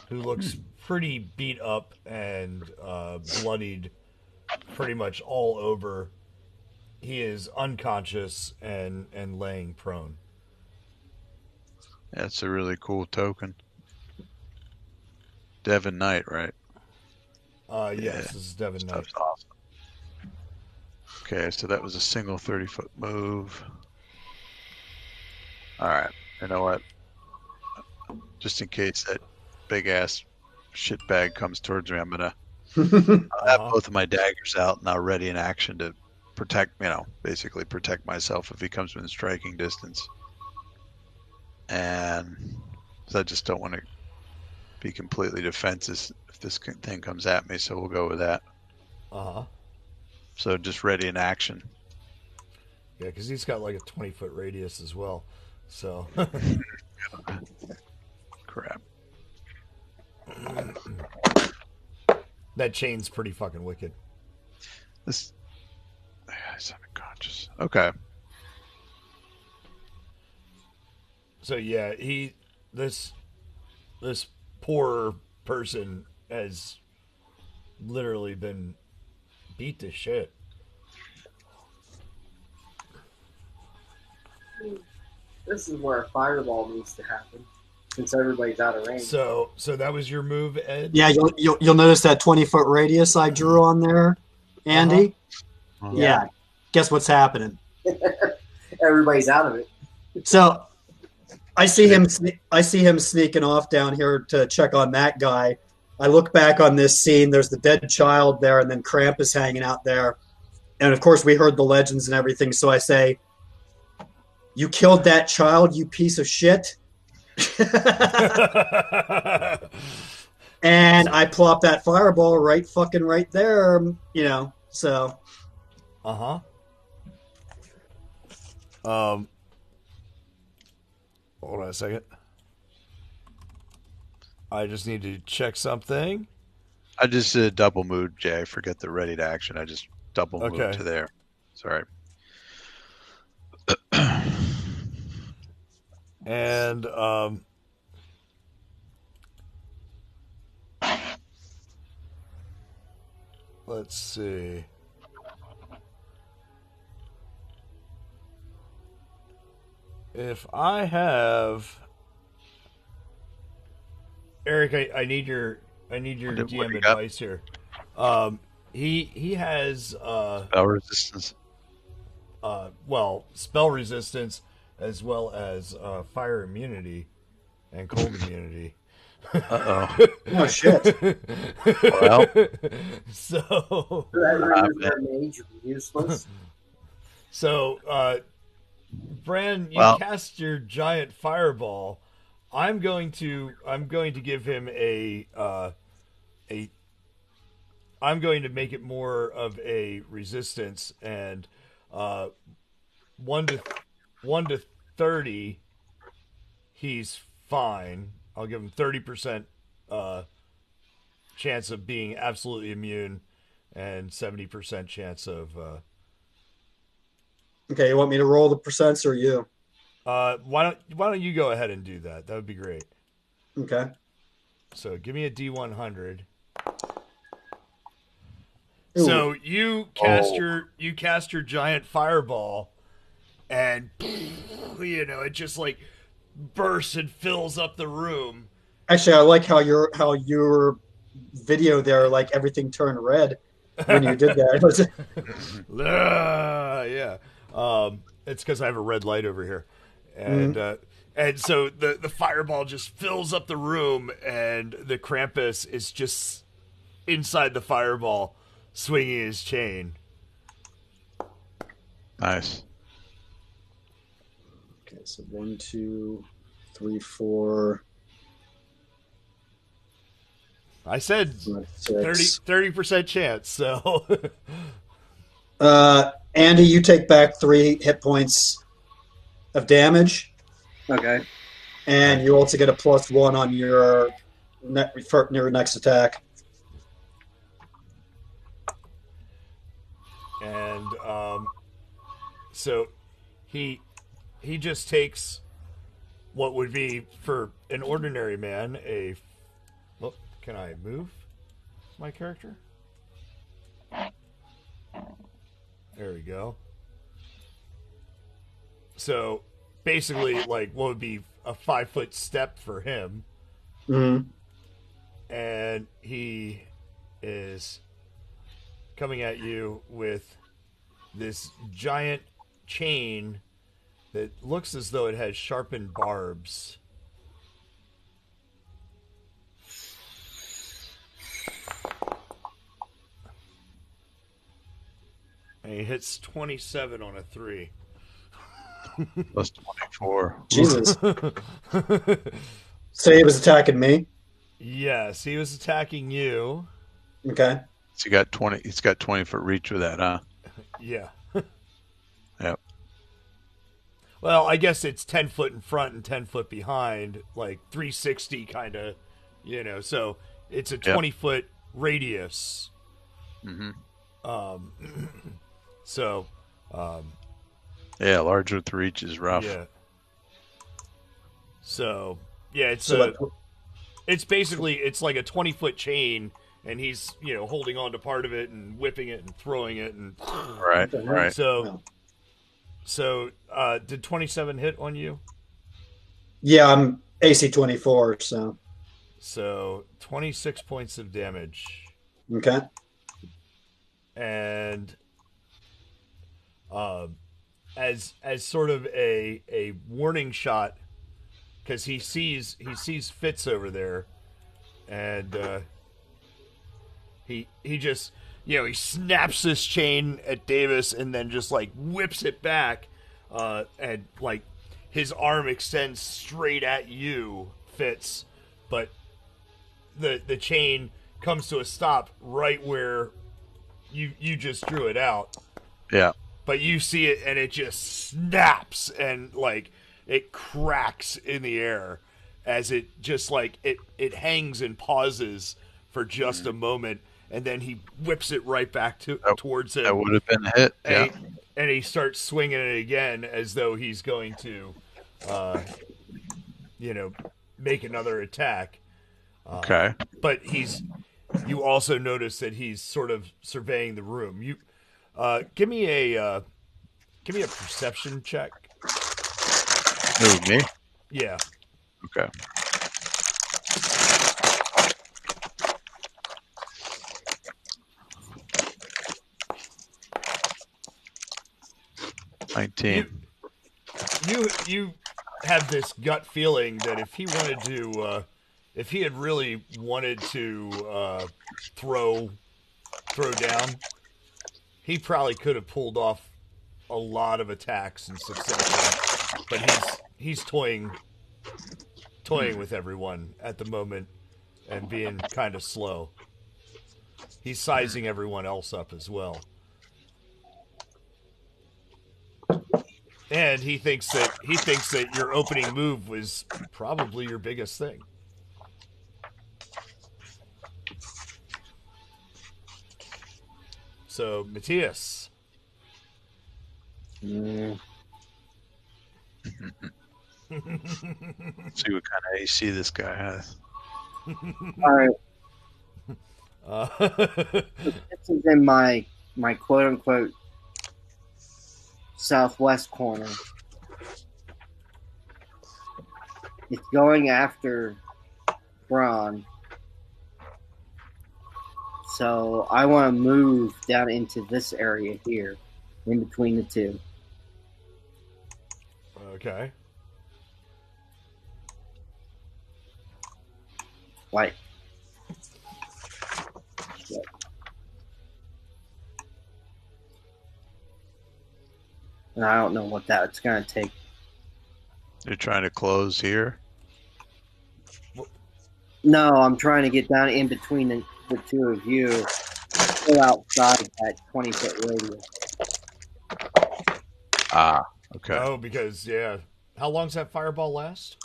who looks pretty beat up and bloodied, pretty much all over. He is unconscious and laying prone. That's a really cool token. Devon Knight, right? Yes, this is Devon Knight. That's awesome. Okay, so that was a single 30-foot move. All right, you know what? Just in case that big-ass shitbag comes towards me, I'm going to I'll have both of my daggers out and I'll ready in action to basically protect myself if he comes within striking distance. And I just don't want to be completely defensive if this thing comes at me, so we'll go with that. So just ready in action. Yeah, because he's got like a 20-foot radius as well. So. Crap. That chain's pretty fucking wicked. This guy's unconscious. Okay. So yeah, this poor person has literally been beat to shit. This is where a fireball needs to happen, since everybody's out of range. So that was your move, Ed? Yeah, you'll notice that 20-foot radius I drew on there, Andy. Uh-huh. Yeah. Guess what's happening? Everybody's out of it. So I see him sneaking off down here to check on that guy. I look back on this scene. There's the dead child there, and then Krampus hanging out there. And of course, we heard the legends and everything. So I say, "You killed that child, you piece of shit." And I plop that fireball right there, so. Uh-huh. Hold on a second. I just need to check something. I just did a double move, Jay. I forget the ready to action. I just double moved to there. Sorry. And let's see. If I have Eric, I need your DM advice here. He has spell resistance. Spell resistance as well as fire immunity and cold immunity. Uh-oh. Oh shit. Well, so that mage useless. So Bran, you cast your giant fireball. I'm going to give him I'm going to make it more of a resistance, and 1 to 30 he's fine. I'll give him 30% chance of being absolutely immune and 70% chance of Okay, you want me to roll the percents or you? why don't you go ahead and do that? That would be great. Okay. So give me a D100. Ooh. So you cast your giant fireball, and it just like bursts and fills up the room. Actually, I like how your video there, like everything turned red when you did that. Yeah. It's because I have a red light over here, and and so the fireball just fills up the room, and the Krampus is just inside the fireball, swinging his chain. Nice. Okay, so 1, 2, 3, 4. I said 30% chance. So, Andy, you take back 3 hit points of damage. Okay. And you also get a +1 on your next attack. And so he just takes what would be for an ordinary man can I move my character? There we go. So basically, like, what would be a 5-foot step for him. Mm-hmm. And he is coming at you with this giant chain that looks as though it has sharpened barbs. And he hits 27 on a 3. Plus 24. Jesus. So he was attacking me? Yes, he was attacking you. Okay. So you got 20. He's got 20-foot reach with that, huh? Yeah. Yep. Well, I guess it's 10 foot in front and 10 foot behind, like 360 kind of, so it's a 20-foot radius. Mm-hmm. So, yeah, larger with reach is rough. Yeah. So yeah, So it's basically it's like a 20-foot chain, and he's holding on to part of it and whipping it and throwing it and Right. So did 27 hit on you? yeah, I'm AC 24, So 26 points of damage, okay. and as sort of a warning shot, because he sees Fitz over there, and he just he snaps this chain at Davis and then just like whips it back, and like his arm extends straight at you, Fitz, but the chain comes to a stop right where you just drew it out. Yeah. But you see it, and it just snaps, and like it cracks in the air as it just like it hangs and pauses for just a moment, and then he whips it right back towards him. That would have been a hit. Yeah. And he starts swinging it again as though he's going to, make another attack. Okay. But you also notice that he's sort of surveying the room. Give me a perception check. Who, me? Yeah. Okay. You have this gut feeling that if he wanted to, if he had really wanted to throw down, he probably could have pulled off a lot of attacks in succession. But he's toying with everyone at the moment and being kind of slow. He's sizing everyone else up as well. And he thinks that your opening move was probably your biggest thing. So, Matthias. See what kind of AC this guy has. All right. This is in my quote unquote southwest corner. It's going after Braun. So I want to move down into this area here, in between the two. Okay. Like. And I don't know what that's going to take. You're trying to close here? No, I'm trying to get down in between the two of you, still outside that 20-foot radius. Ah, okay. Oh, because, yeah. How long's that fireball last?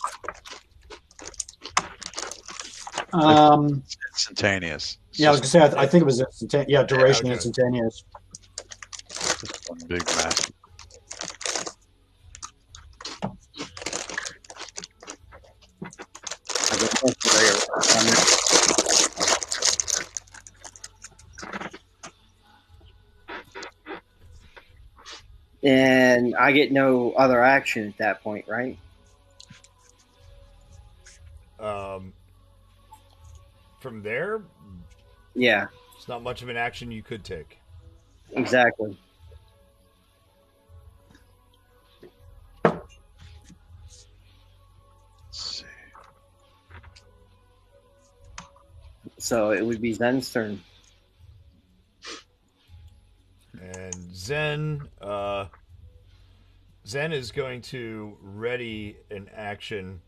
Instantaneous. Yeah, I was going to say, I think it was instantaneous. Yeah, duration instantaneous. Just one big mass. And I get no other action at that point, right? From there? Yeah. It's not much of an action you could take. Exactly. Let's see. So it would be Zen's turn. And Zen is going to ready an action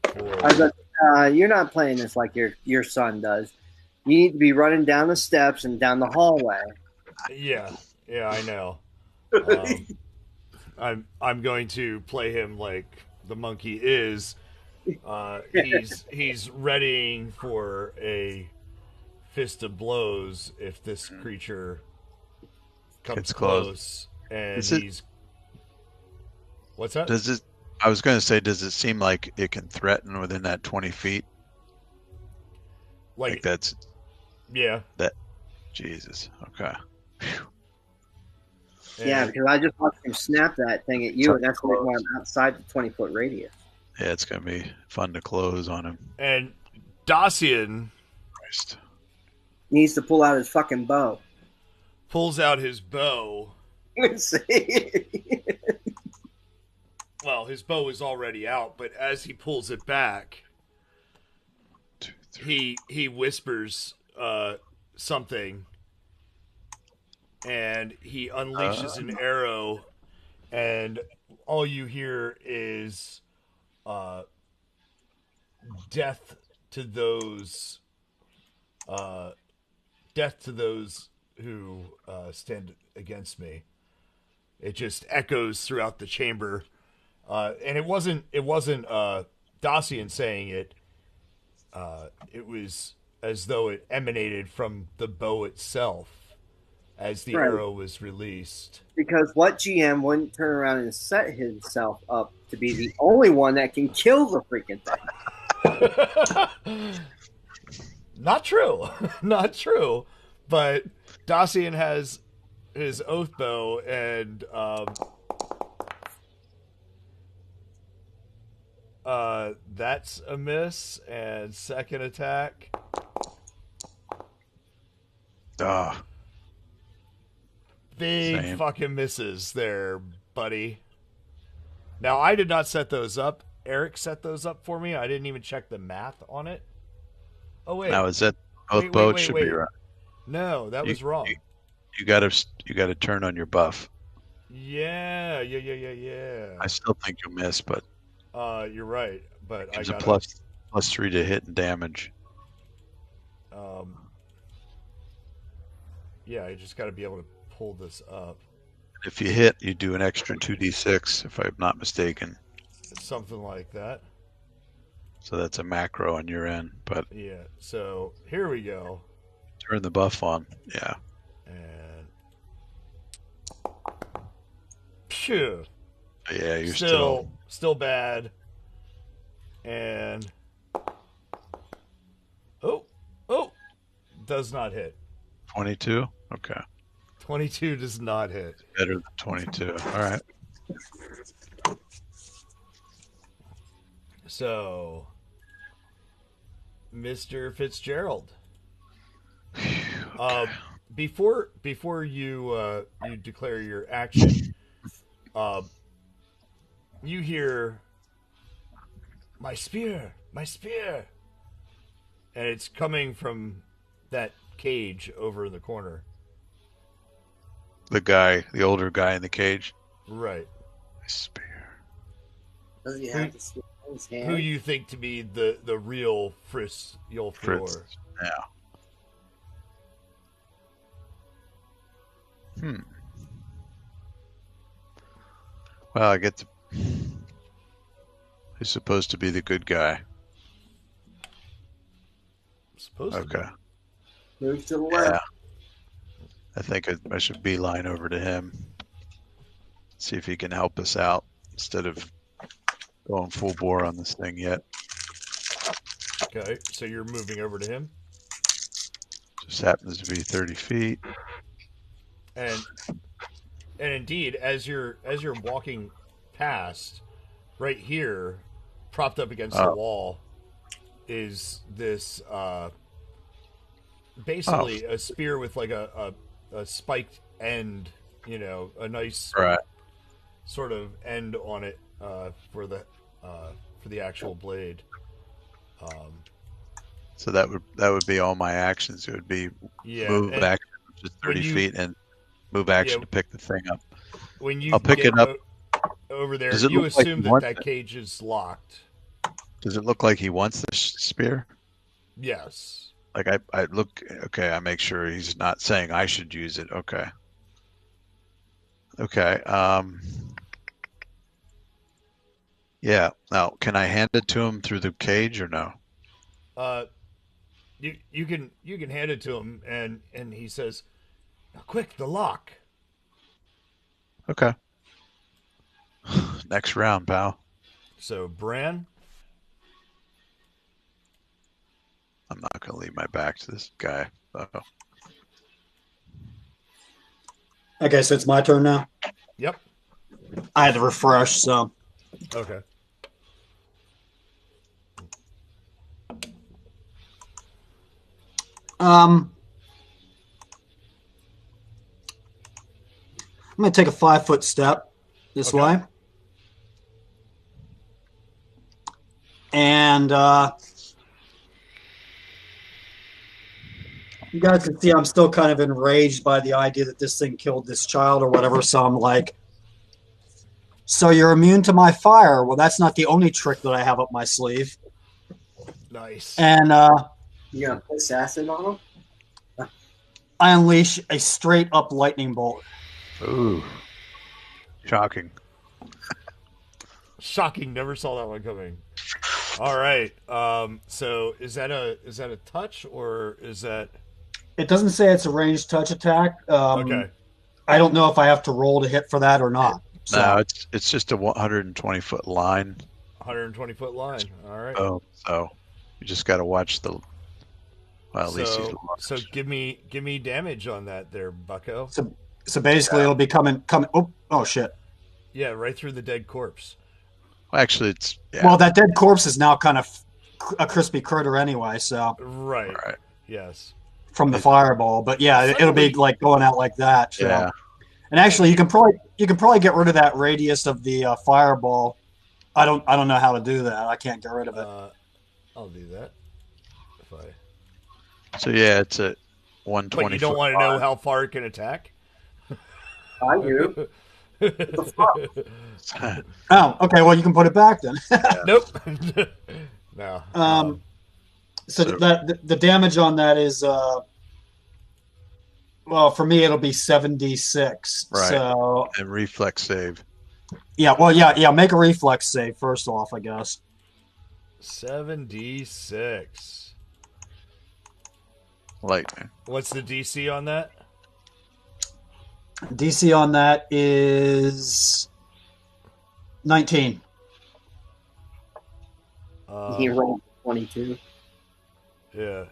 for... you're not playing this like your son does. You need to be running down the steps and down the hallway. Yeah, I know. I'm going to play him like the monkey is. He's readying for a fist of blows if this creature comes close. And What's that? I was going to say, does it seem like it can threaten within that 20 feet? Like that's yeah. That Jesus. Okay. Yeah, because I just watched him snap that thing at you, and that's when I'm outside the 20-foot radius. Yeah, it's going to be fun to close on him. And Dacian needs to pull out his fucking bow. Pulls out his bow. Well, his bow is already out, but as he pulls it back, he whispers something, and he unleashes an arrow, and all you hear is death to those who stand against me. It just echoes throughout the chamber, and it wasn't Dacian saying it. It was as though it emanated from the bow itself as the arrow was released. Because what GM wouldn't turn around and set himself up to be the only one that can kill the freaking thing? Not true. Not true. But Dacian has his oath bow, and that's a miss. And second attack. Big fucking misses there, buddy. Now, I did not set those up. Eric set those up for me. I didn't even check the math on it. Oh, wait. Now, is that both boats should be right? No, that was wrong. You got to turn on your buff. Yeah. I still think you'll miss, but you're right. But I got a +3 to hit and damage. Yeah, I just got to be able to pull this up. If you hit, you do an extra 2d6, if I'm not mistaken. Something like that. So that's a macro on your end, but yeah. So here we go. Turn the buff on. Yeah. And phew. Yeah, you're still bad. And does not hit. 22? Okay. 22 does not hit. Better than 22. All right. So, Mr. Fitzgerald. Before you declare your action, you hear my spear, and it's coming from that cage over in the corner. The older guy in the cage. Right. My spear. Does he have the spear in his hand? Who you think to be the real Fritz Yulfior? Yeah. Well, I get to. He's supposed to be the good guy. Okay. Move to the left. Yeah. I think I should beeline over to him. See if he can help us out instead of going full bore on this thing yet. Okay, so you're moving over to him? Just happens to be 30 feet. And indeed, as you're walking past, right here, propped up against the wall, is this basically a spear with like a spiked end, a nice sort of end on it for the actual blade. So that would be all my actions. It would be move action, which is 30 feet, and move action to pick the thing up. When you I'll pick it up over there, you assume that cage is locked. Does it look like he wants the spear? Yes. Like I look, okay, I make sure he's not saying I should use it. Okay. Yeah. Now, can I hand it to him through the cage or no? You can hand it to him, and he says, "Quick, the lock." Okay. Next round, pal. So Bran. I'm not going to leave my back to this guy. Uh-oh. Okay, so it's my turn now. Yep. I had to refresh, so. Okay. I'm going to take a 5-foot step this way. And you guys can see I'm still kind of enraged by the idea that this thing killed this child or whatever. So I'm like, so you're immune to my fire. Well, that's not the only trick that I have up my sleeve. Nice. And You gonna put assassin on him? I unleash a straight up lightning bolt. Ooh. Shocking. Shocking. Never saw that one coming. All right. So is that a touch or is that? It doesn't say it's a ranged touch attack. Okay. I don't know if I have to roll to hit for that or not. So. No, it's just a 120-foot line. 120-foot line. All right. Oh, so you just got to watch the. Well, at least he's large. So give me damage on that there, Bucko. So basically, it'll be coming. Oh shit! Yeah, right through the dead corpse. Well, actually, it's well, that dead corpse is now kind of a crispy critter anyway. So right. Yes. From the fireball, but yeah, it'll be like going out like that. So. Yeah. And actually, you can probably get rid of that radius of the fireball. I don't know how to do that. I can't get rid of it. I'll do that. If I. So yeah, it's a 120. But you don't want to know how far it can attack? I do. Oh, okay. Well, you can put it back then. Nope. No. So the damage on that is well, for me it'll be 7d6. Right. So and reflex save. Yeah. Well, yeah. Make a reflex save first off, I guess. 7d6. Lightning. What's the DC on that? DC on that is 19. He rolled 22. Yeah.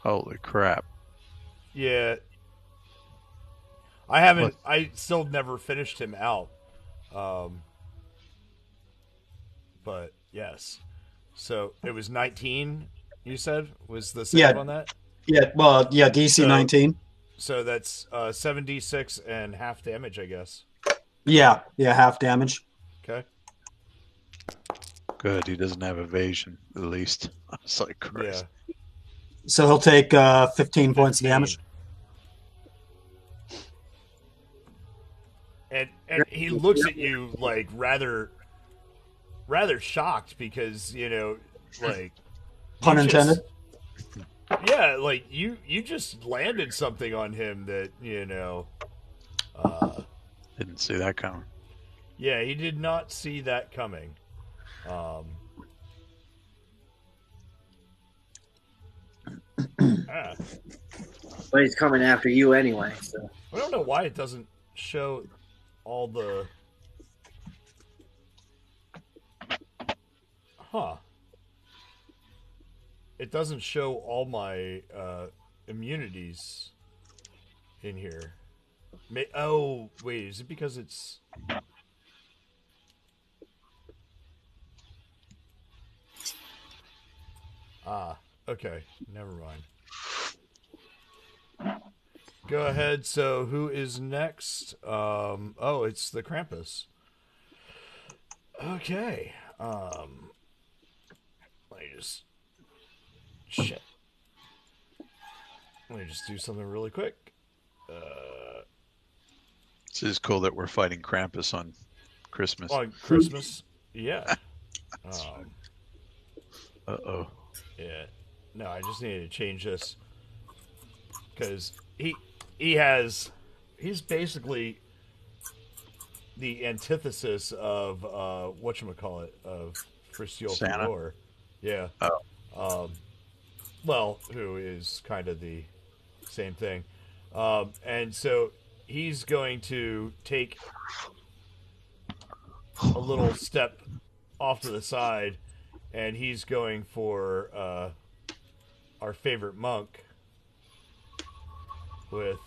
Holy crap. Yeah. I still never finished him out. But yes. So it was 19, you said, was the save on that? Yeah, well, yeah, DC 19. So that's 7d6 and half damage, I guess. Yeah, half damage. Okay. Good, he doesn't have evasion, at least. It's like Christ. Yeah. So he'll take 15 points of damage. And he looks at you like rather shocked because, like pun intended. Yeah, like you just landed something on him that, didn't see that coming. Yeah, he did not see that coming. But he's coming after you anyway, so. I don't know why it doesn't show all the... Huh. It doesn't show all my immunities in here. Oh, wait, is it because it's... Ah, okay, never mind. Go ahead. So who is next? Oh, it's the Krampus. Okay. Let me just... Shit. Let me just do something really quick. This is cool that we're fighting Krampus on Christmas. On Christmas? Yeah. Uh-oh. Yeah. No, I just needed to change this. Because he's basically the antithesis of whatchamacallit, of Christiel Santa? Furor. Yeah. Oh. Well, who is kind of the same thing. And so he's going to take a little step off to the side, and he's going for our favorite monk with...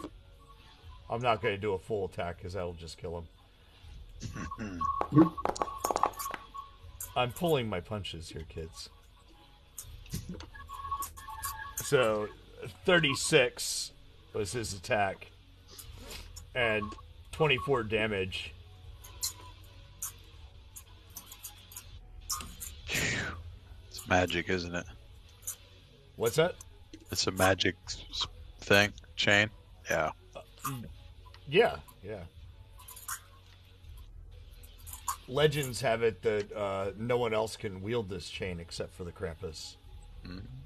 I'm not going to do a full attack because that'll just kill him. I'm pulling my punches here, kids. So, 36 was his attack, and 24 damage. It's magic, isn't it? What's that? It's a magic thing, chain. Yeah. Yeah. Legends have it that no one else can wield this chain except for the Krampus. Mm-hmm.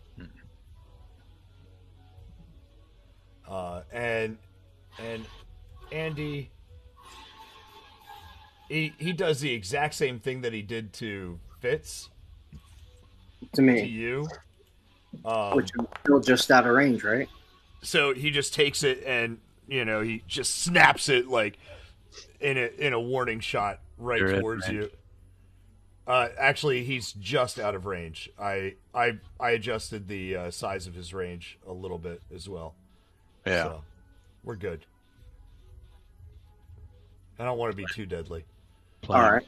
And Andy, he does the exact same thing that he did to Fitz. To me. To you. Which is still just out of range, right? So he just takes it and, he just snaps it like in a warning shot right towards you. Actually, he's just out of range. I adjusted the size of his range a little bit as well. Yeah. So, we're good. I don't want to be too deadly. All right.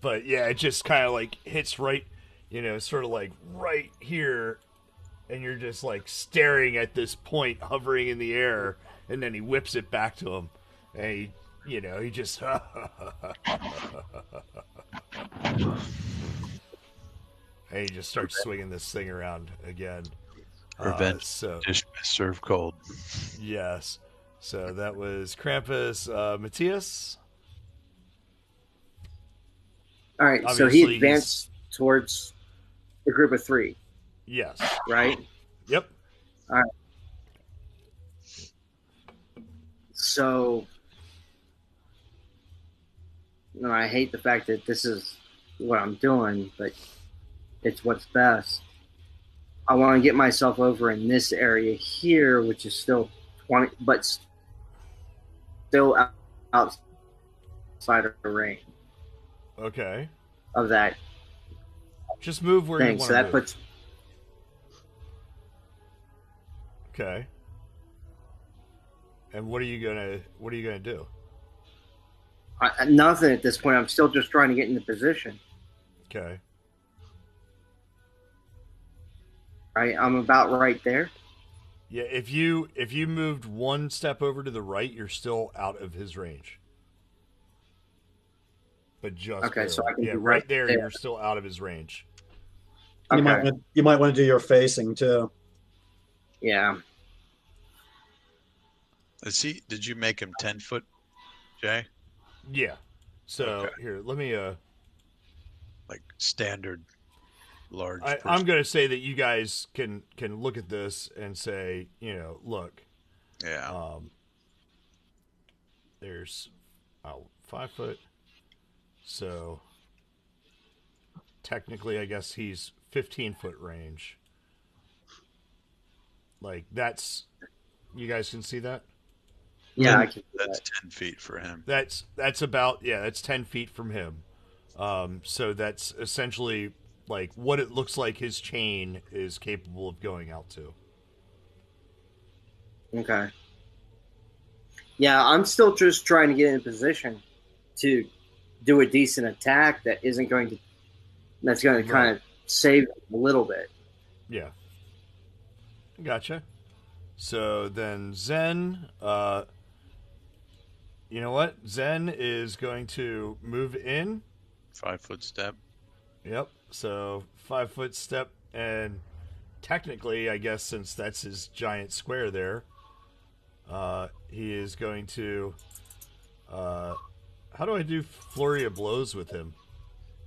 But yeah, it just kind of like hits right, sort of like right here, and you're just like staring at this point hovering in the air, and then he whips it back to him, and he just and he just starts swinging this thing around again. Revenge. Just serve cold. Yes. So that was Krampus. Matthias? All right, so Obviously, he advanced towards the group of 3. Yes. Right? Yep. All right. So, I hate the fact that this is what I'm doing, but it's what's best. I want to get myself over in this area here, which is still 20, but still outside of the range. Okay. Of that. Just move where you want to So that move. puts. Okay. And what are you gonna do? Nothing at this point. I'm still just trying to get into position. Okay. Right, I'm about right there. Yeah, if you moved one step over to the right, you're still out of his range. But just okay, barely. so I can yeah, be right there, you're still out of his range. You Okay. might want to do your facing too. Yeah. Did you make him 10 foot, Jay? Yeah. So Okay. here, let me Like standard large. I'm going to say that you guys can look at this and say, look. Yeah. There's 5 foot. So technically, I guess he's 15-foot range. Like that's, you guys can see that? Yeah, I can. That's 10 feet for him. That's about, that's 10 feet from him. So that's essentially like what it looks like his chain is capable of going out to. Okay. Yeah, I'm still just trying to get in position to do a decent attack that's going to kind of save a little bit. Yeah. Gotcha. So then Zen, you know what? Zen is going to move in. 5 foot step. Yep. So 5 foot step, and technically, I guess since that's his giant square there, he is going to. How do I do flurry of blows with him?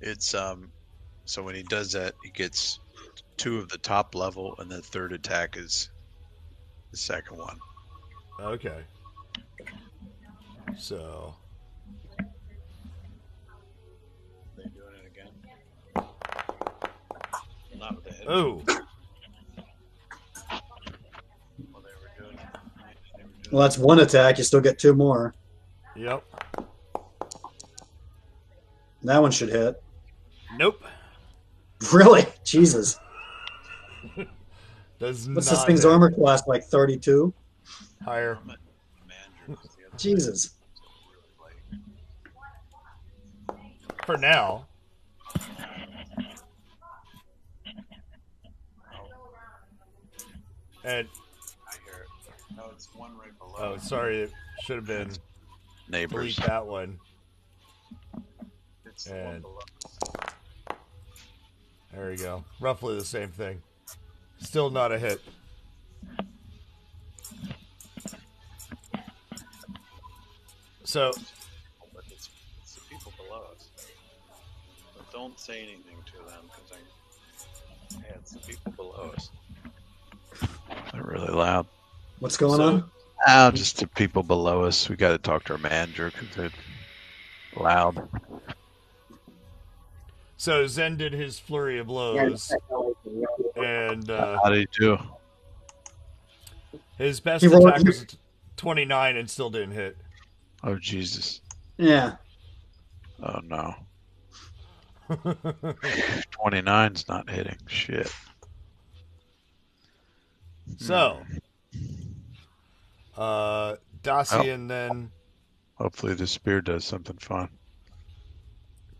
It's so when he does that, he gets 2 of the top level, and the third attack is the second one. Okay. So. They doing it again? Not with the head. Oh. Well, that's one attack. You still get 2 more. Yep. That one should hit. Nope. Really? Jesus. Does What's not this thing's hit. armor class, like 32? Higher. Jesus. For now. And I hear it. No, it's one right below. oh, sorry, it should have been Neighbors. delete that one. It's the one And below. there we go. Roughly the same thing. Still not a hit. So But it's the people below us. But don't say anything to them because yeah, it's the people below us. They're really loud. What's going on? Just the people below us. We got to talk to our manager because they're loud. So Zen did his flurry of blows, and How do you do? his best He rolled- attack was 29 and still didn't hit. Oh Jesus! Yeah. Oh no! 29's not hitting. Shit. So, Dacian then. Hopefully the spear does something fun.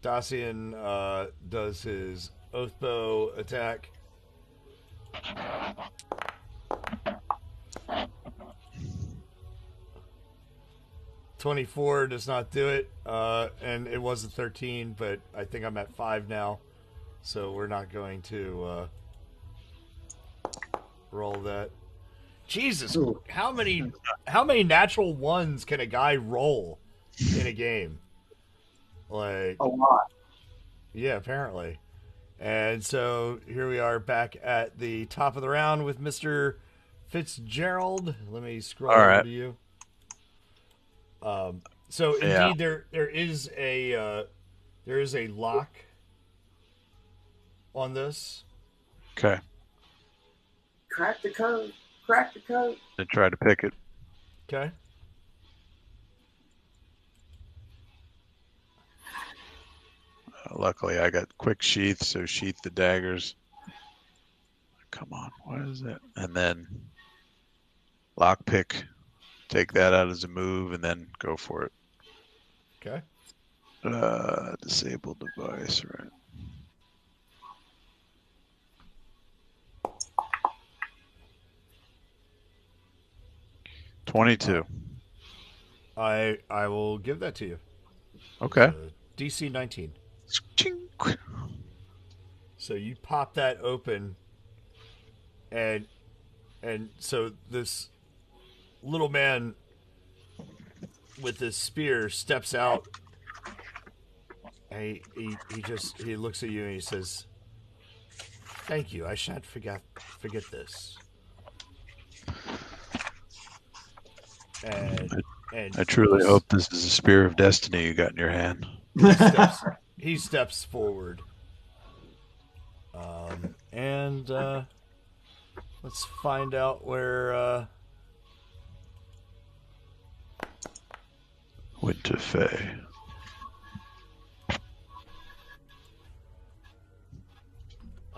Dacian does his Oathbow attack. (24) does not do it, and it was a 13, but I think I'm at 5 now, so we're not going to roll that. Jesus, Ooh. how many natural ones can a guy roll in a game? Like A lot. yeah, apparently. And so here we are back at the top of the round with Mr. Fitzgerald. Let me scroll All right. over to you. So indeed, there is a lock on this. Okay. Crack the code. Crack the code. And try to pick it. Okay. Luckily, I got quick sheath, so sheath the daggers. Come on, what is it? And then lockpick. Take that out as a move, and then go for it. Okay. Disable device, right? $22. I will give that to you. Okay. DC 19. Ching. So you pop that open, and so this little man with this spear steps out, and he looks at you and he says, "Thank you. I shan't forget this." And I truly hope this is a spear of destiny you got in your hand. he steps forward. And let's find out where Winterfell.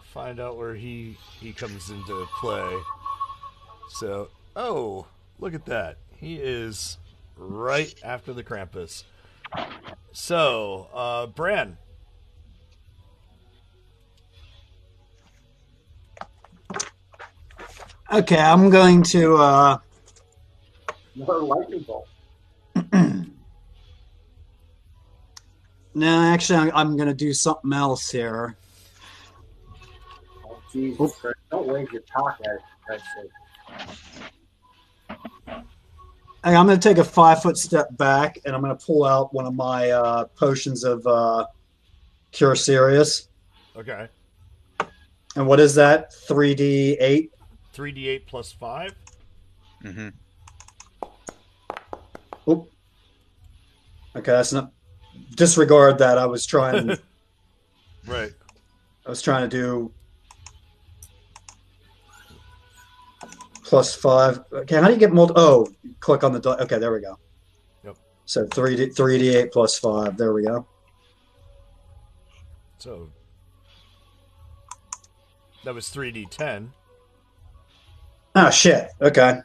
find out where he comes into play. So, oh, look at that. He is right after the Krampus. So, Bran. Okay, I'm going to Another lightning bolt. no, actually I'm going to do something else here. Oh, Jesus Christ. Don't wave your cock at it. That's it. Hey, I'm going to take a 5-foot step back, and I'm going to pull out one of my potions of Cure Serious. Okay. And what is that? 3d8? 3d8 plus 5. Mm-hmm. Oop. Okay, that's not. Disregard that. I was trying. Right. I was trying to do plus 5. Okay, how do you get multi? Oh, click on the. Okay, there we go. Yep. So 3d8 plus 5. There we go. So That was 3d10. Oh shit. Okay.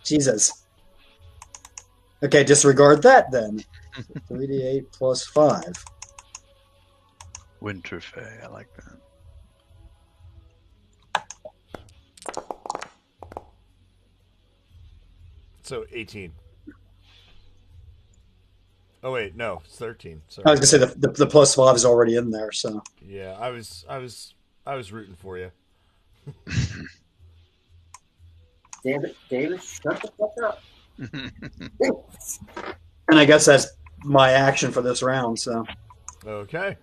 Jesus. Okay, disregard that then. 3d8 plus 5. Winterfell, I like that. So 18. Oh wait, no, it's 13. Sorry. I was gonna say the plus 5 is already in there, so. Yeah, I was rooting for you. David, shut the fuck up. And I guess that's my action for this round, so. Okay.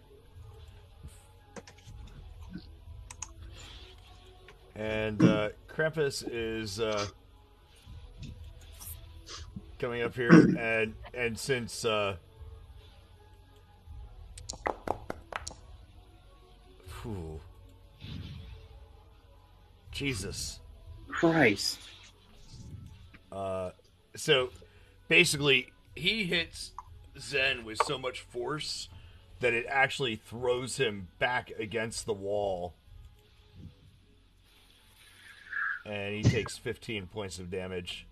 And Krampus is coming up here, and since Jesus Christ. So basically, he hits Zen with so much force that it actually throws him back against the wall. And he takes 15 points of damage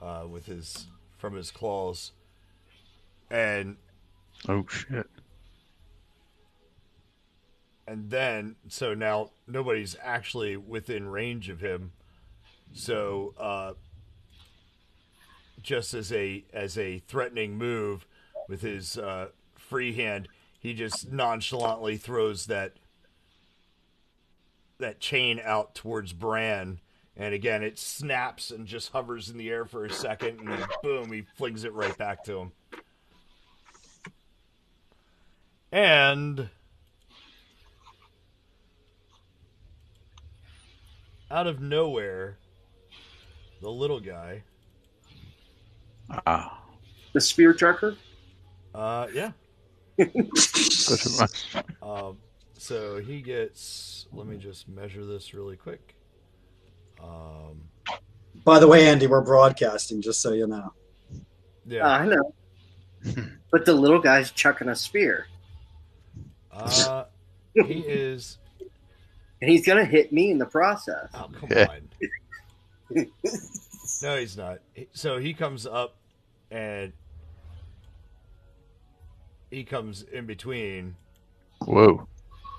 from his claws. And oh shit. And then, so now nobody's actually within range of him. So, just as a threatening move with his free hand, he just nonchalantly throws that chain out towards Bran. And again, it snaps and just hovers in the air for a second, and then boom, he flings it right back to him. And out of nowhere, the little guy. The spear trucker? Yeah. Pretty much. So he gets, let me just measure this really quick. By the way, Andy, we're broadcasting, just so you know. Yeah. I know. But the little guy's chucking a spear. He is. And he's going to hit me in the process. Oh, come on. No, he's not. So he comes up and he comes in between. Whoa.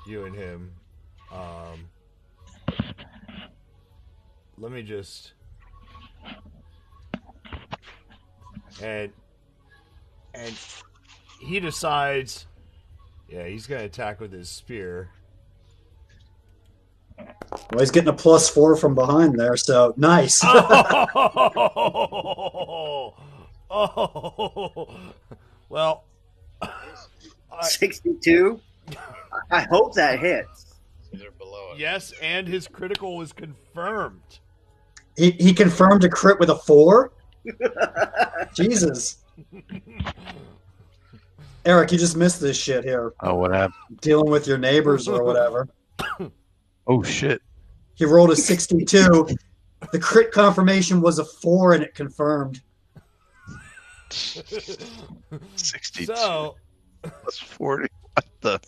You and him. Let me just. And he decides, yeah, he's going to attack with his spear. Well, he's getting a +4 from behind there, so nice. Well, 62. I hope that hits. They're below it. Yes, and his critical was confirmed. He confirmed a crit with a 4? Jesus. Eric, you just missed this shit here. Oh, what happened? Dealing with your neighbors or whatever. Oh shit. He rolled a 62. The crit confirmation was a 4 and it confirmed. 62 So plus 40. What the?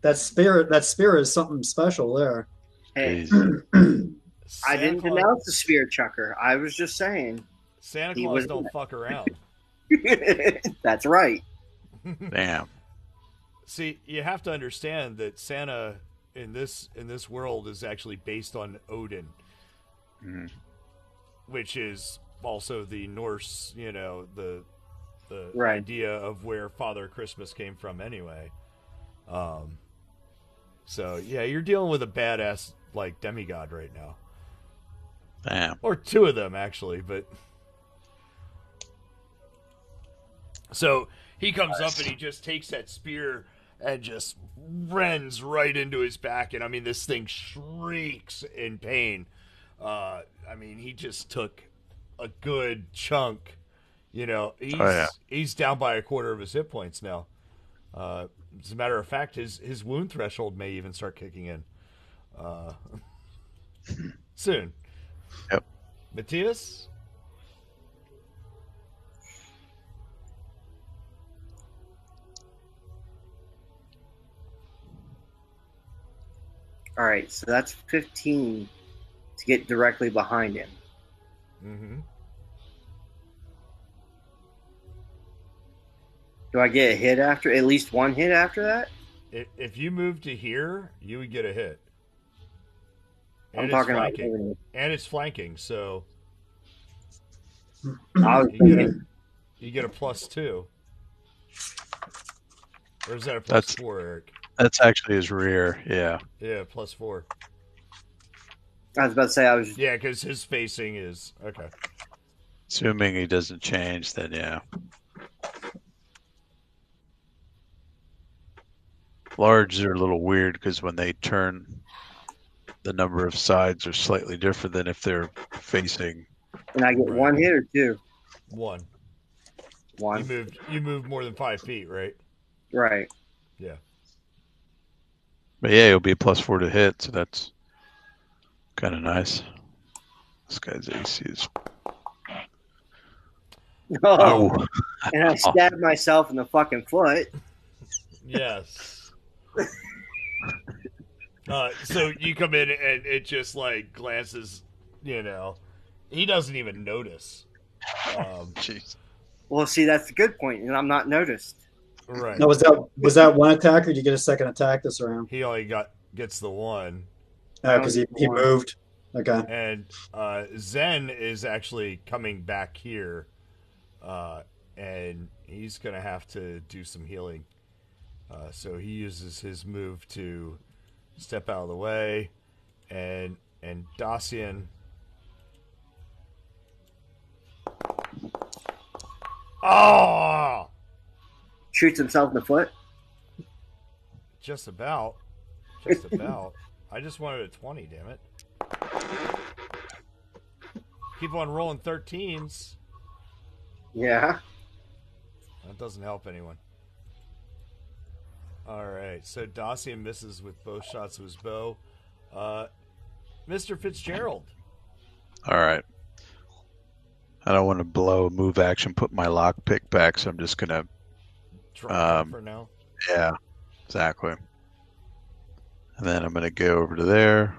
That spear is something special there. Hey, Jeez. I didn't denounce the spear chucker. I was just saying. Santa He Claus was- don't fuck around. That's right. Damn. See, you have to understand that Santa in this world is actually based on Odin, which is also the Norse, the Right. idea of where Father Christmas came from anyway. So yeah, you're dealing with a badass like demigod right now, Damn. or two of them actually, but so he comes up and he just takes that spear and just rends right into his back, and I mean this thing shrieks in pain. He just took a good chunk. He's down by a quarter of his hit points now. As a matter of fact, his wound threshold may even start kicking in soon. Yep. Matthias? All right, so that's 15 to get directly behind him. Mm-hmm. Do I get a hit after? At least one hit after that? If you move to here, you would get a hit. And I'm it's talking about flanking. moving. And it's flanking, so I was you get thinking, you get a +2. Or is that a +4, Eric? That's actually his rear. Yeah. Yeah, +4. I was about to say I was. Yeah, because his spacing is okay. Assuming he doesn't change, then yeah. Larges are a little weird because when they turn, the number of sides are slightly different than if they're facing. And I get Right. one hit or two? One. One. You moved more than 5 feet, right? Right. Yeah. But yeah, it'll be a +4 to hit, so that's kind of nice. This guy's AC is. Oh. And I stabbed myself in the fucking foot. Yes. So you come in and it just like glances, he doesn't even notice. Jeez. Well, see, that's the good point, and I'm not noticed. Right. Now, was that one attack, or did you get a second attack this round? He only gets the one. Because he moved. Okay. And Zen is actually coming back here, and he's going to have to do some healing. So he uses his move to step out of the way, and Dacian. Oh! Shoots himself in the foot? Just about. Just about. I just wanted a 20, damn it. Keep on rolling 13s. Yeah. That doesn't help anyone. Alright, so Dacian misses with both shots of his bow. Mr. Fitzgerald. Alright. I don't want to blow a move action, put my lockpick back, so I'm just going to. Try for now. Yeah, exactly. And then I'm going to go over to there.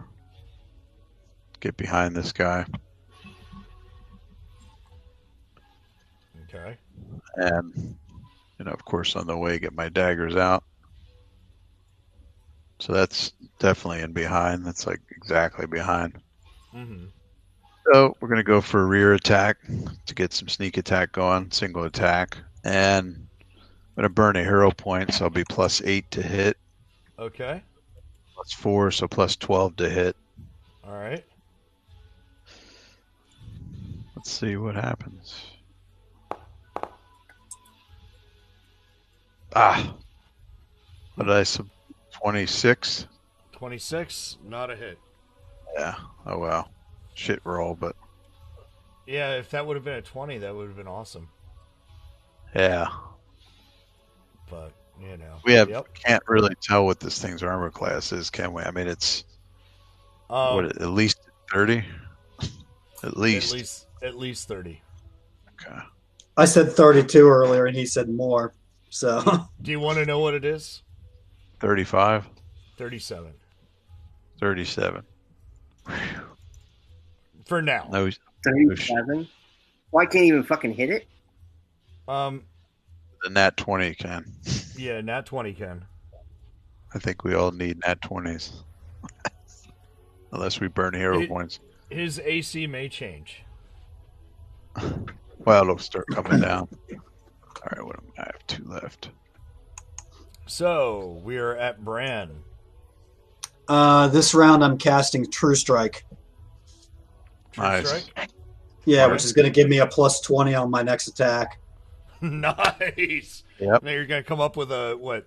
Get behind this guy. Okay. And, of course, on the way, get my daggers out. So that's definitely in behind. That's like exactly behind. Mm-hmm. So we're going to go for a rear attack to get some sneak attack going, single attack. And I'm going to burn a hero point, so I'll be +8 to hit. Okay. +4, so +12 to hit. All right. Let's see what happens. What did I sub? 26? 26, not a hit. Yeah. Oh, well. Shit roll, but. Yeah, if that would have been a 20, that would have been awesome. Yeah. But, We can't really tell what this thing's armor class is, can we? I mean, it's. At least 30? At least. At least 30. Okay. I said 32 earlier, and he said more. So. Do you want to know what it is? 35? 37. 37. For now. No, 37? Well, I can't even fucking hit it? The nat 20 can. Yeah, nat 20 can. I think we all need nat 20s. Unless we burn hero points. His AC may change. Well, it'll start coming down. All right, I have 2 left. So, we are at Bran. This round I'm casting True Strike. True Strike? Yeah, which is going to give me a +20 on my next attack. Nice. Yep. Now you're going to come up with a, what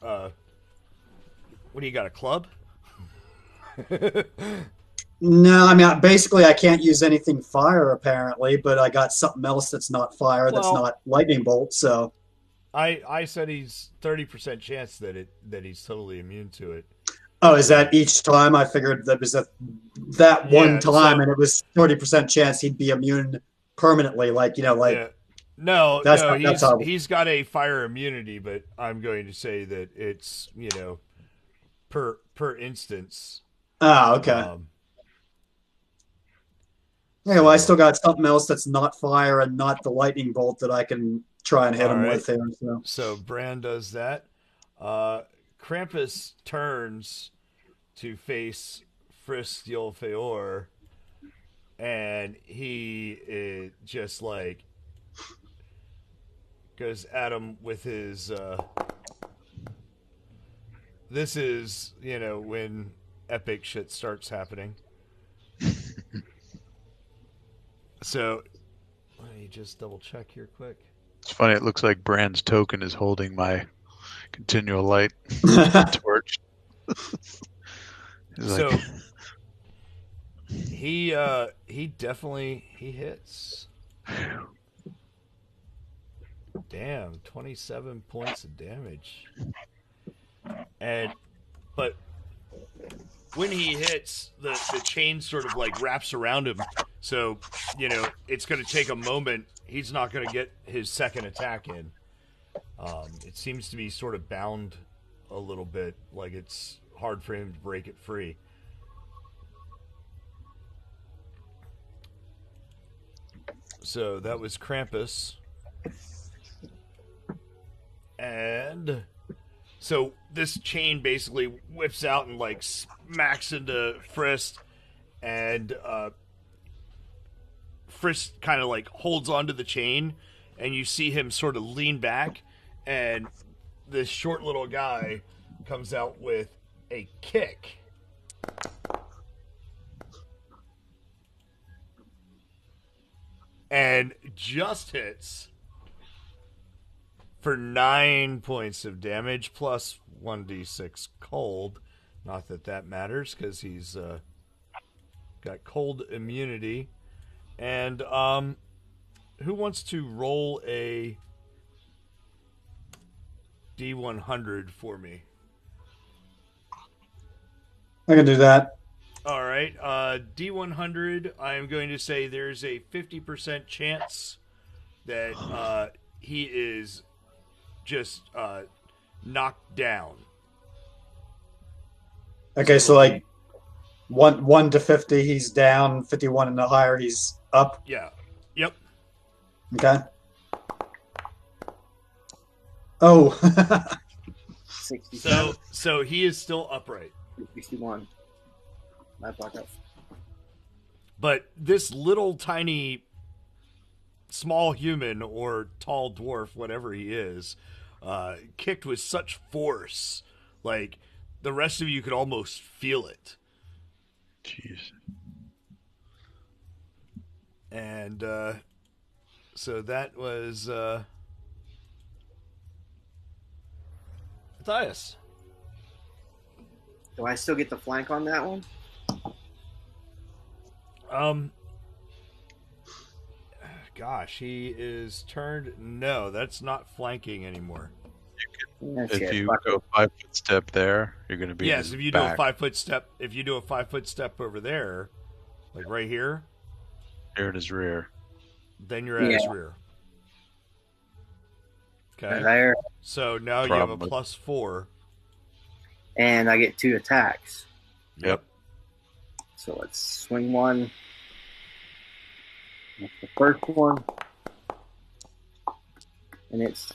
do you got, a club? No, I mean, basically I can't use anything fire apparently, but I got something else that's not fire, that's not lightning bolt, so. I said he's 30% chance that he's totally immune to it. Oh, is that each time? I figured that was that one time, and it was 30% chance he'd be immune permanently, Yeah. No, he's got a fire immunity, but I'm going to say that it's per instance Ah, okay. Yeah, well, I still got something else that's not fire and not the lightning bolt that I can try and hit All him right. with here. So. So Bran does that. Krampus turns to face Frisk Feor, and he just like goes at him with his. This is, when epic shit starts happening. So, let me just double check here quick. It's funny. It looks like Bran's token is holding my continual light torch. So he definitely hits. Damn, 27 points of damage. But when he hits, the chain sort of like wraps around him. So, it's going to take a moment. He's not going to get his second attack in. It seems to be sort of bound a little bit, like it's hard for him to break it free. So that was Krampus. And so this chain basically whips out and like smacks into Frisk, and Frisk kind of like holds onto the chain, and you see him sort of lean back, and this short little guy comes out with a kick. And just hits for 9 points of damage plus 1d6 cold. Not that that matters because he's got cold immunity. And who wants to roll a D100 for me? I can do that. All right. D100, I am going to say there's a 50% chance that he is just knocked down. Okay, so like 1 to 50, he's down. 51 and higher, he's up. Yeah. Yep. Okay. Oh. 67. So he is still upright. 61. My fuck up. But this little tiny small human or tall dwarf, whatever he is, kicked with such force, like the rest of you could almost feel it. Jeez. And so that was Matthias. Do I still get the flank on that one? Gosh, he is turned. No, that's not flanking anymore. If you go 5 foot step there, you're going to be. Yes, in if you back. do a 5 foot step, over there, like right here, You're in his rear. then you're at his rear. Okay. There. So now you have a +4. And I get 2 attacks. Yep. So let's swing one. That's the first one. And it's...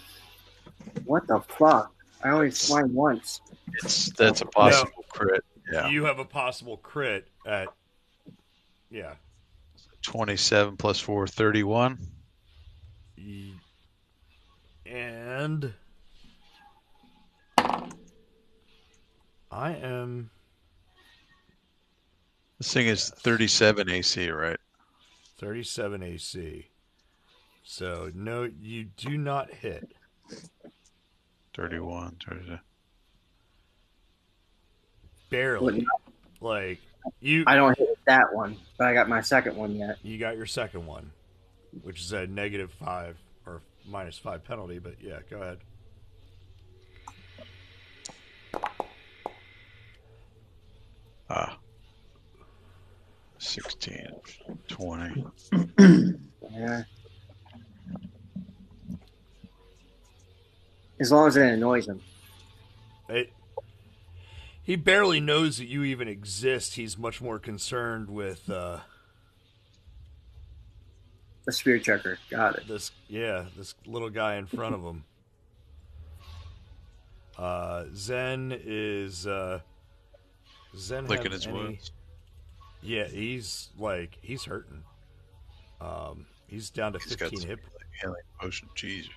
What the fuck? I only swung once. That's a possible crit. Yeah. You have a possible crit at... Yeah. 27 plus 4, 31. And... I am... This thing is 37 AC, right? 37 AC. So, no, you do not hit. 31, 32. Barely. Like, you... I don't hit that one, but I got my second one yet. You got your second one, which is a -5 or -5 penalty, but yeah, go ahead. Ah. 16, 20. Yeah. As long as it annoys him. He barely knows that you even exist. He's much more concerned with The spear checker. Got it. this little guy in front of him. Zen is Zen Licking have his any- wounds. Yeah, he's hurting. He's down to He's got 15 some hit. healing potion. Jeez.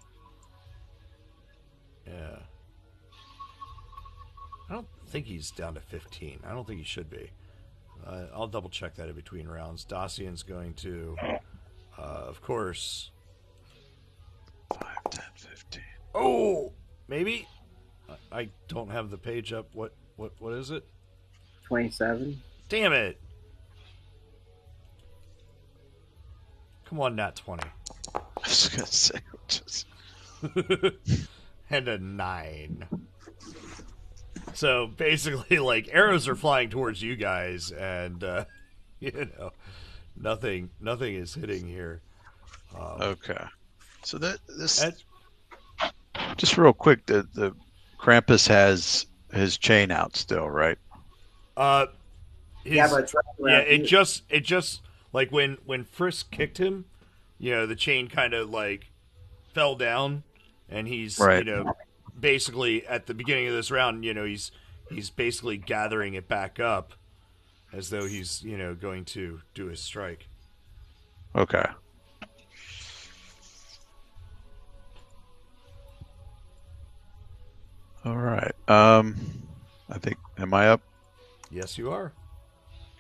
Yeah. I don't think he's down to 15. I don't think he should be. I'll double check that in between rounds. Dacian's going to, of course. 5, 10, 15. Oh, maybe. I don't have the page up. What is it? 27. Damn it! Come on, nat 20. I was gonna say, just And a 9. So basically, like, arrows are flying towards you guys, and nothing is hitting here. okay. So this just real quick, the Krampus has his chain out still, right? But it's right around it here. just like when Frisk kicked him, the chain kind of like fell down, and he's Right. basically at the beginning of this round, he's basically gathering it back up as though he's going to do his strike. Okay. All right. I think, am I up? Yes, you are.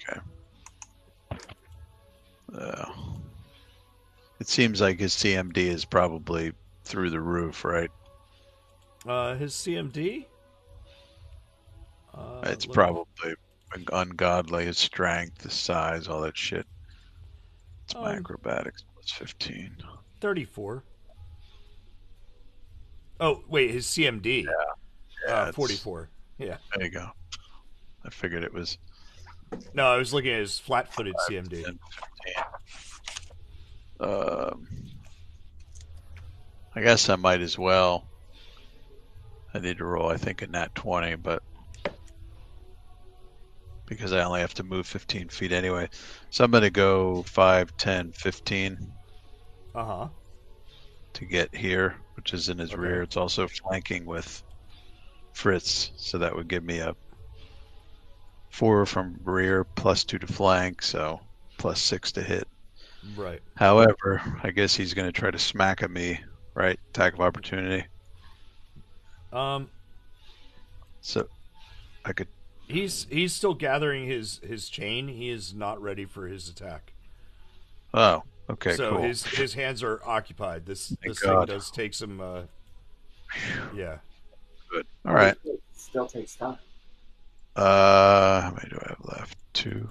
Okay. It seems like his CMD is probably through the roof, right? His CMD. It's let me- probably ungodly. His strength, his size, all that shit. It's my acrobatics plus 15. 34. Oh wait, his CMD. Yeah, it's- 44. Yeah. There you go. I figured it was No, I was looking at his flat-footed CMD. 10, 15. I guess I might as well. I need to roll, I think, a nat 20, but because I only have to move 15 feet anyway. So I'm going to go 5, 10, 15 Uh-huh. to get here, which is in his Okay. rear. It's also flanking with Fritz, so that would give me a 4 from rear, plus 2 to flank, so plus 6 to hit. Right. However, I guess he's going to try to smack at me, right? Attack of opportunity. So I could. He's still gathering his chain. He is not ready for his attack. Oh, okay, So cool. his hands are occupied. This thing God. does take some. Yeah. Good. All right. It still takes time. How many do I have left? 2.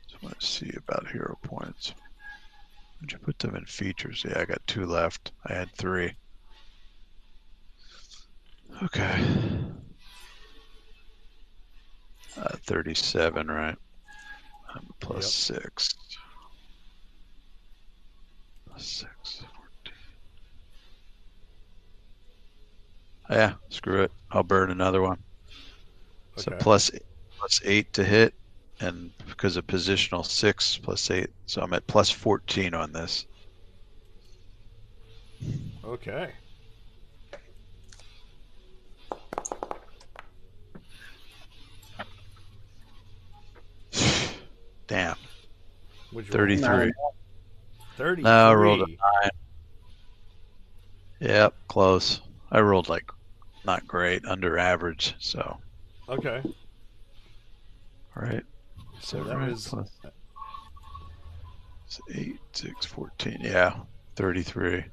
Just want to see about hero points. Would you put them in features? Yeah, I got 2 left. I had 3. Okay. 37, right? Plus 6. Plus 6. 14. Yeah, screw it. I'll burn another one. So Okay. plus 8 to hit, and because of positional 6 plus 8, so I'm at plus 14 on this. Okay. Damn. Would you roll? 33. 33. No, I rolled a 9. Yep, close. I rolled like not great, under average. So, Okay. right. So Is that right? was Plus 8, 6, 14. Yeah, 33.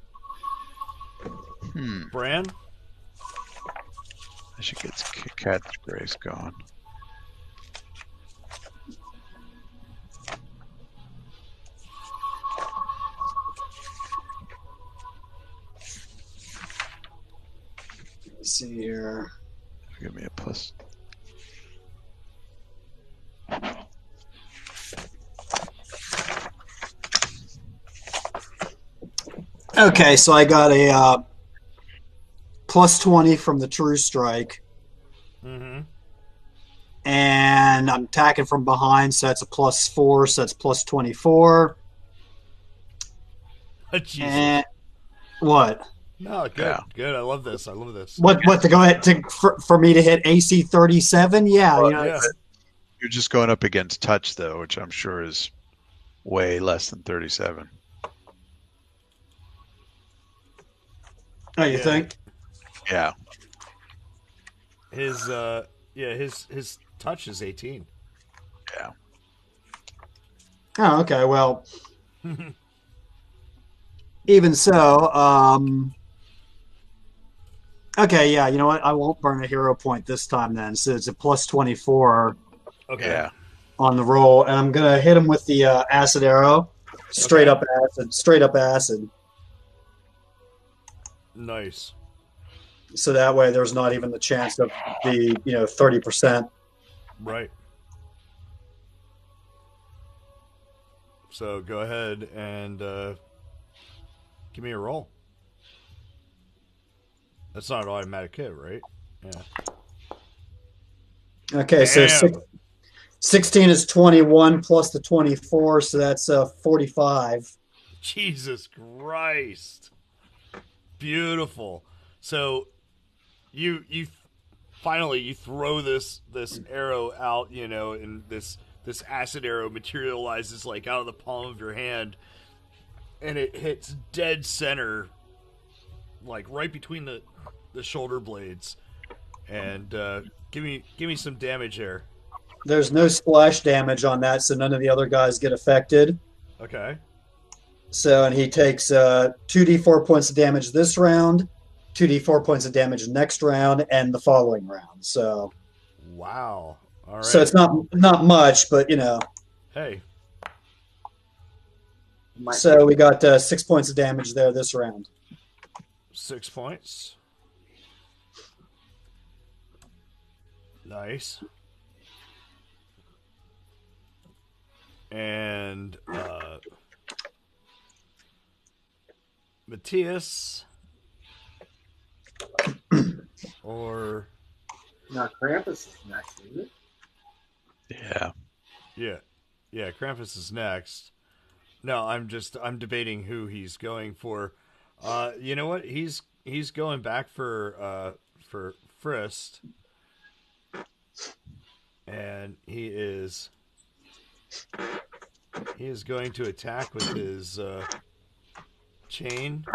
Bran. I should get cat sprays going. Let's see here. Give me a plus. Okay, so I got a plus 20 from the true strike. Mm-hmm. And I'm attacking from behind, so that's a plus 4, so that's plus 24. Jesus. And what? No, good, Yeah. good. I love this. I love this. What to go ahead for me to hit AC 37? Yeah, Well, you know, Yeah. You're just going up against touch, though, which I'm sure is way less than 37. oh, you Yeah. think? Yeah. His his touch is 18. Yeah. Oh, okay. Well, even so, okay, yeah. You know what? I won't burn a hero point this time then. So it's a plus 24 Okay. Yeah. on the roll, and I'm gonna hit him with the acid arrow, straight Okay. up acid, straight up acid. Nice. So that way, there's not even the chance of the 30%. Right. So go ahead and give me a roll. That's not an automatic hit, right? Yeah. Okay, so Damn. 16 is 21 plus the 24, so that's 45. Jesus Christ. Beautiful. So you finally you throw this arrow out, and this acid arrow materializes like out of the palm of your hand, and it hits dead center, like right between the shoulder blades. And give me some damage there. There's no splash damage on that, so none of the other guys get affected. Okay. So, and he takes 2d4 points of damage this round, 2d4 points of damage next round, and the following round. So, Wow. All right. so it's not much, but Hey. So we got 6 points of damage there this round. 6 points. Nice. And Matthias or Now Krampus is next, isn't it? Yeah. yeah, Krampus is next. No, I'm debating who he's going for. You know what? He's going back for Frist. And he is going to attack with his chain.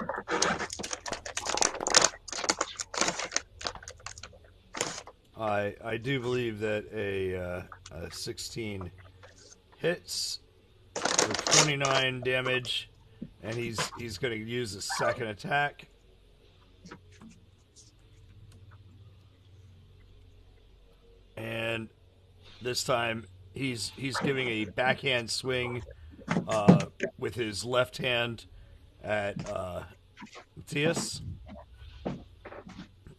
I do believe that a 16 hits for 29 damage, and he's going to use a second attack. And this time he's giving a backhand swing with his left hand at Matthias.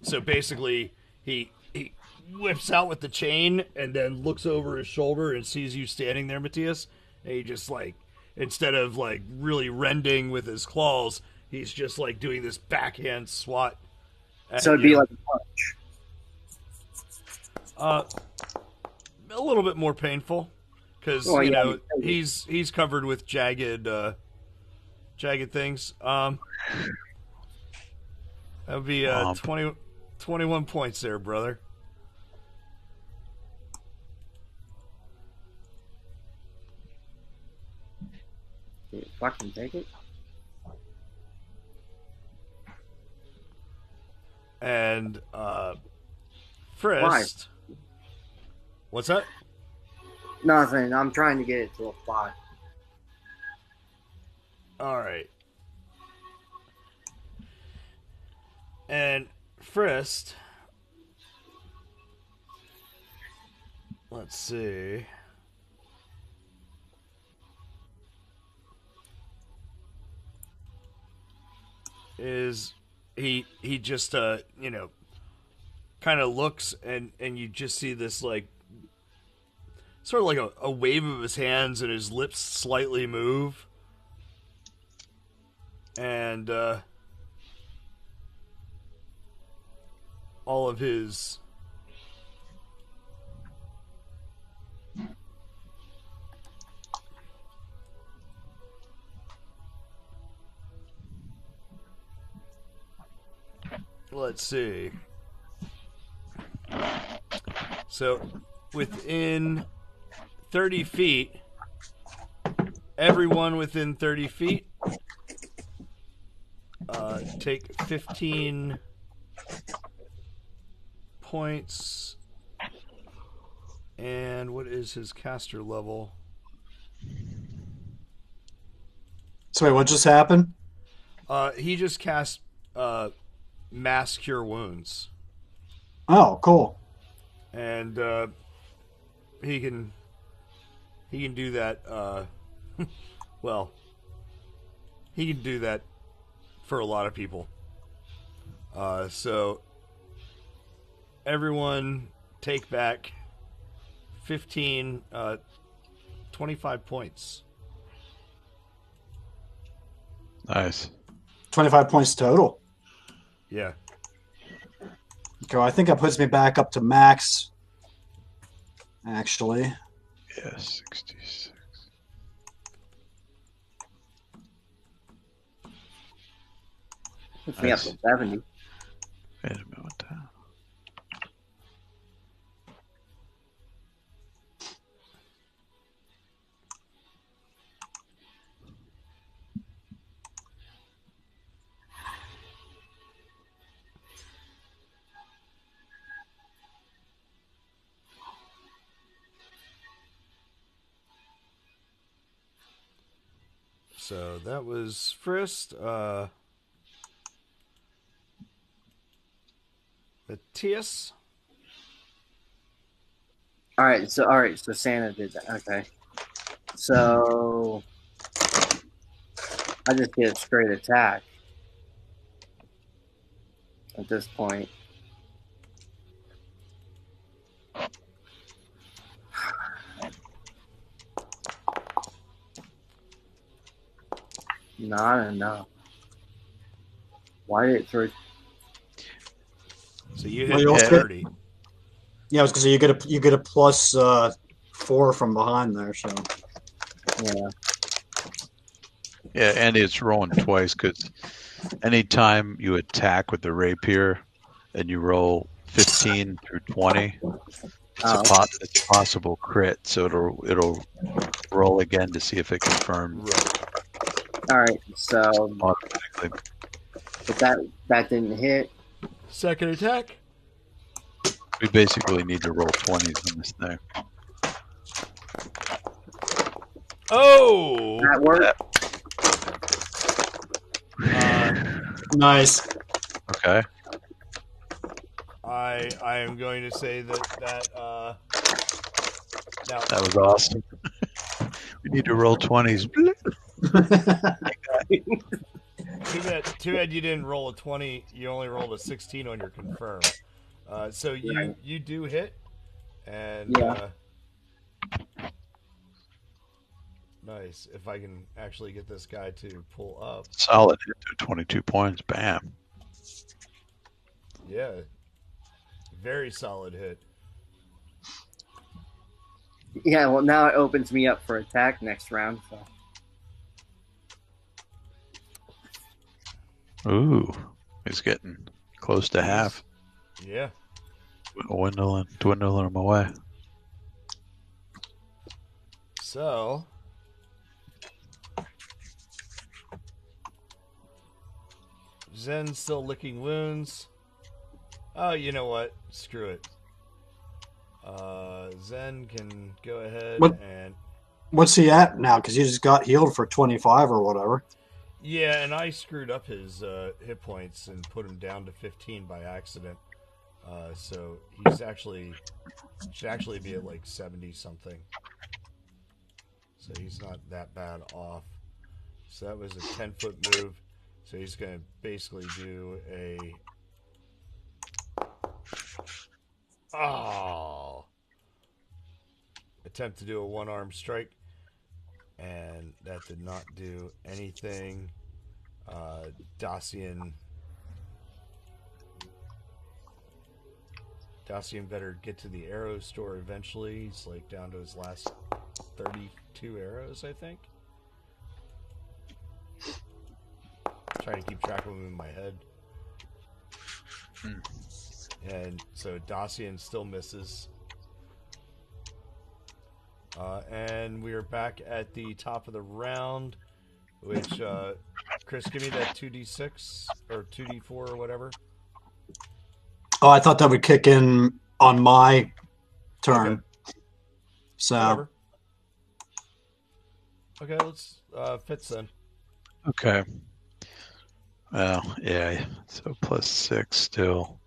So basically he whips out with the chain and then looks over his shoulder and sees you standing there, Matthias. And he just instead of really rending with his claws, he's just doing this backhand swat. So it'd be like a punch. A little bit more painful because he's covered with jagged things. That would be 21 points there, brother. You fucking take it. And Frist. Why? What's that? Nothing. I'm trying to get it to a 5. All right. And Frist. Let's see. Is he just kind of looks and you just see this sort of like a wave of his hands and his lips slightly move. And all of his let's see. So within 30 feet, everyone within 30 feet take 15 points. And what is his caster level? So wait, what just happened? He just cast Mass Cure Wounds. Oh, cool. And he can do that. Well, he can do that for a lot of people. So everyone take back 25 points. Nice. 25 points total. Yeah. Okay, I think that puts me back up to max. Actually. Yeah, 66. Puts me up to 70. Wait a minute. So that was first. Matthias. All right, so Santa did that. Okay. So I just get a straight attack at this point. Not enough. Why did it throw? So you hit Well, you also 30. Yeah, I was gonna say you get a plus 4 from behind there. So Yeah. Yeah, and it's rolling twice because anytime you attack with the rapier and you roll 15 through 20, it's a possible crit. So it'll roll again to see if it confirms. All right, so automatically. But that didn't hit. Second attack. We basically need to roll 20s on this thing. Oh, that worked. Nice. Okay. I am going to say that now That was awesome. We need to roll 20s. Too bad you didn't roll a 20. You only rolled a 16 on your confirm. So you do hit, and nice. If I can actually get this guy to pull up. Solid hit to 22 points. Bam. Yeah. Very solid hit. Yeah, well, now it opens me up for attack next round. So. Ooh, he's getting close to half. Yeah. Dwindling him away. So, Zen's still licking wounds. Oh, you know what? Screw it. Zen can go ahead and... What's he at now? Because he just got healed for 25 or whatever. Yeah, and I screwed up his hit points and put him down to 15 by accident. So should actually be at like 70 something. So he's not that bad off. So that was a 10-foot move. So he's going to basically do a... attempt to do a one-arm strike. And that did not do anything. Dacian Dacian better get to the arrow store eventually. He's like down to his last 32 arrows, I think. Trying to keep track of them in my head. And so Dacian still misses. And we are back at the top of the round, which, Chris, give me that 2d6 or 2d4 or whatever. Oh, I thought that would kick in on my turn. Okay. So. Whatever. Okay, let's Fitz then. Okay. Well, yeah. So +6 still.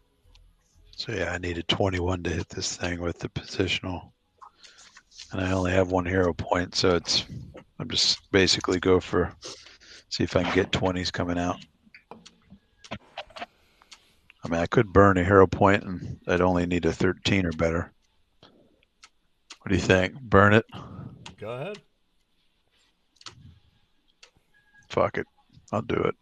So yeah, I needed 21 to hit this thing with the positional. And I only have 1 hero point, so I'm just basically go for, see if I can get 20s coming out. I mean, I could burn a hero point and I'd only need a 13 or better. What do you think? Burn it? Go ahead. Fuck it. I'll do it.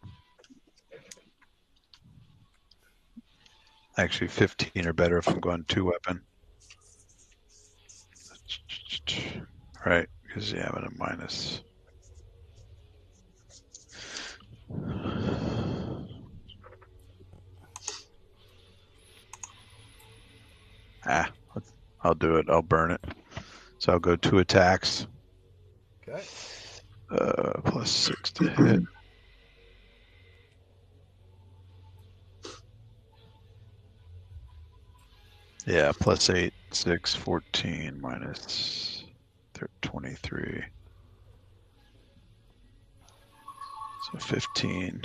Actually, 15 or better if I'm going 2-weapon. Right, because yeah, I'm at a minus. I'll do it. I'll burn it. So I'll go 2 attacks. Okay. +6 to hit. Yeah, +8, 6, 14, minus 23. So 15.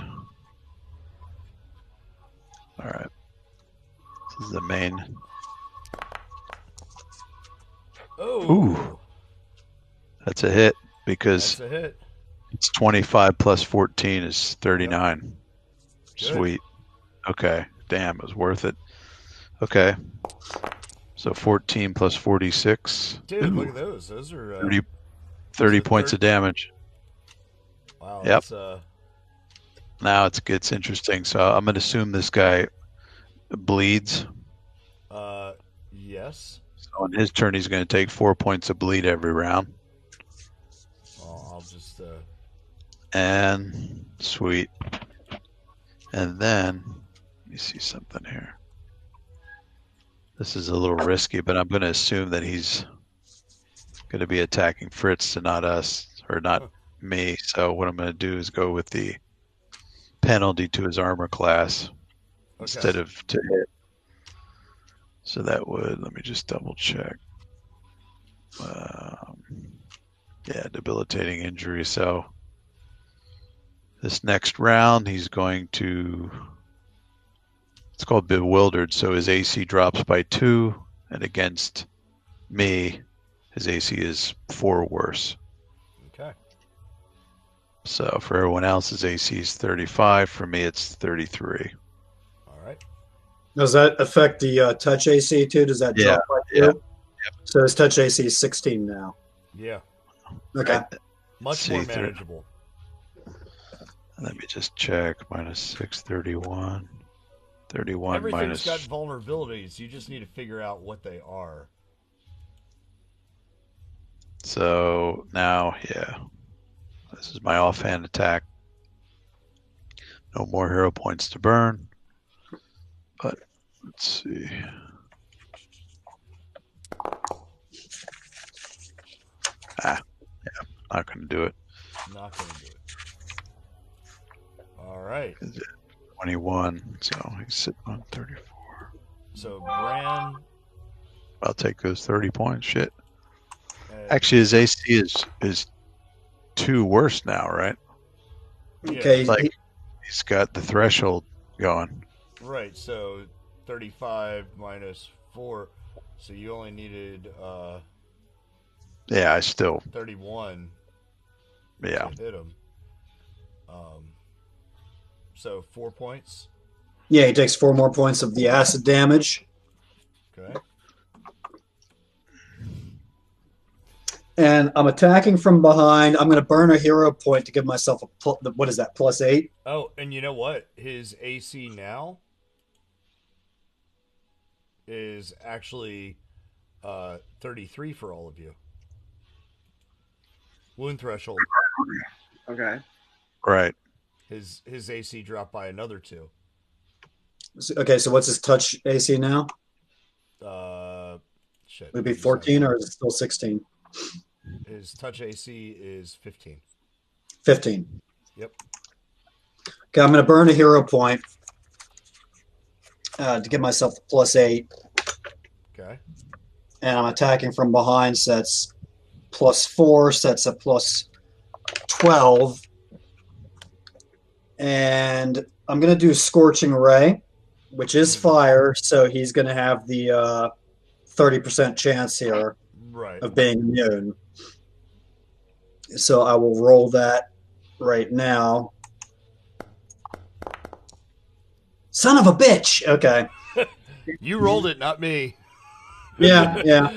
All right. This is the main. Oh. Ooh. That's a hit because That's a hit. it's 25 plus 14 is 39. Yep. Sweet. Okay. Damn, it was worth it. Okay. So 14 plus 46. Dude, Ooh. look at those. Those are 30 points of damage. Wow. Yep. That's, now it's interesting. So I'm going to assume this guy bleeds. Yes. So on his turn, he's going to take 4 points of bleed every round. Well, I'll just. And sweet. And then, let me see something here. This is a little risky, but I'm going to assume that he's going to be attacking Fritz and not us, or not me. So what I'm going to do is go with the penalty to his armor class instead of to hit. So that would, let me just double check. Yeah, debilitating injury. So this next round, he's going to, it's called bewildered. So his AC drops by 2, and against me, his AC is 4 worse. Okay. So for everyone else, his AC is 35. For me, it's 33. All right. Does that affect the touch AC too? Does that drop by 2? Yeah. So his touch AC is 16 now. Yeah. Okay. Much more manageable. Let me just check. Minus 6, 31. 31 Everything's minus. got vulnerabilities. You just need to figure out what they are. So now, yeah. This is my offhand attack. No more hero points to burn. But let's see. Yeah, not going to do it. Not going to do it. All right. 21, so he's sitting on 34. So Bran. I'll take those 30 points. Shit. Actually, his AC is 2 worse now, right? Okay. Like he's got the threshold going. Right. So 35 minus 4. So you only needed. Yeah, I still 31. Yeah. To hit him. So 4 points. Yeah, he takes 4 more points of the acid damage. Okay. And I'm attacking from behind. I'm going to burn a hero point to give myself a what is that? +8. Oh, and you know what? His AC now is actually 33 for all of you. Wound threshold. Okay. Right. His AC dropped by another 2. Okay, so what's his touch AC now? Shit. Would it be 14 or is it still 16? His touch AC is 15. 15. Yep. Okay, I'm going to burn a hero point to give myself a +8. Okay. And I'm attacking from behind, so that's +4, so that's a +12. And I'm going to do Scorching Ray, which is fire, so he's going to have the 30% chance here of being immune. So I will roll that right now. Son of a bitch! Okay. You rolled it, not me. Yeah.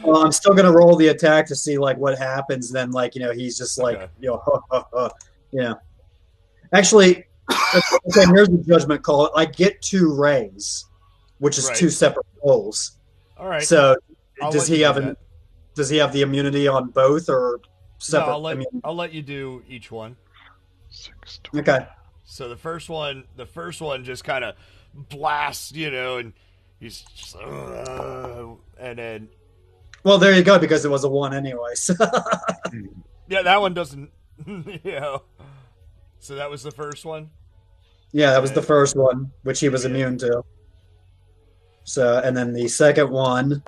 Well, I'm still going to roll the attack to see like what happens. Then, like, he's just like, yeah. Actually, okay, here's the judgment call. I get 2 rays, which is 2 separate rolls. All right. So I'll does let he you have do that. does he have the immunity on both or separate? No, I'll let you do each one. Okay. So the first one just kind of blasts, and he's just, and then. Well, there you go, because it was a 1 anyway. So. Yeah, that one doesn't. So that was the first one. Yeah, that was the first one, which he was immune to. So, and then the second one.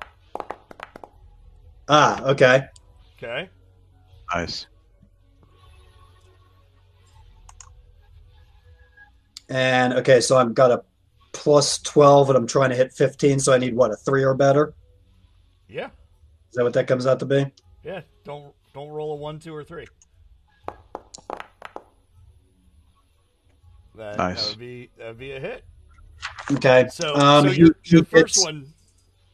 Okay. Okay. Nice. And okay, so I've got a +12, and I'm trying to hit 15. So I need what, a 3 or better? Yeah. Is that what that comes out to be? Yeah. Don't roll a 1, 2, or 3. Nice. That would be a hit. Okay. So your first one,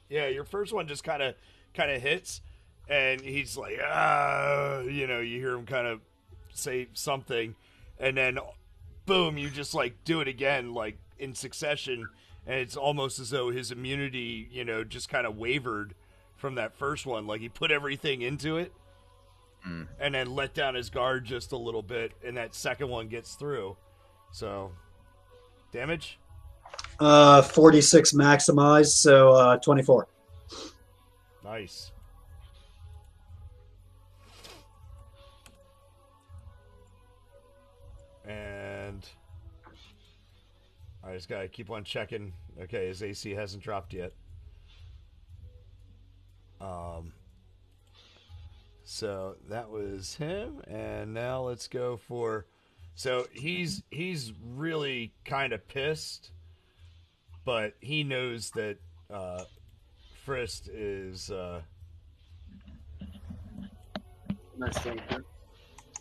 your first one just kind of hits, and he's like, you hear him kind of say something, and then boom, you just like do it again, like in succession, and it's almost as though his immunity, just kind of wavered from that first one. Like he put everything into it, and then let down his guard just a little bit, and that second one gets through. So, damage? 46 maximized, so 24. Nice. And I just gotta keep on checking. Okay, his AC hasn't dropped yet. So that was him, and now let's go for. So he's really kind of pissed, but he knows that Frist is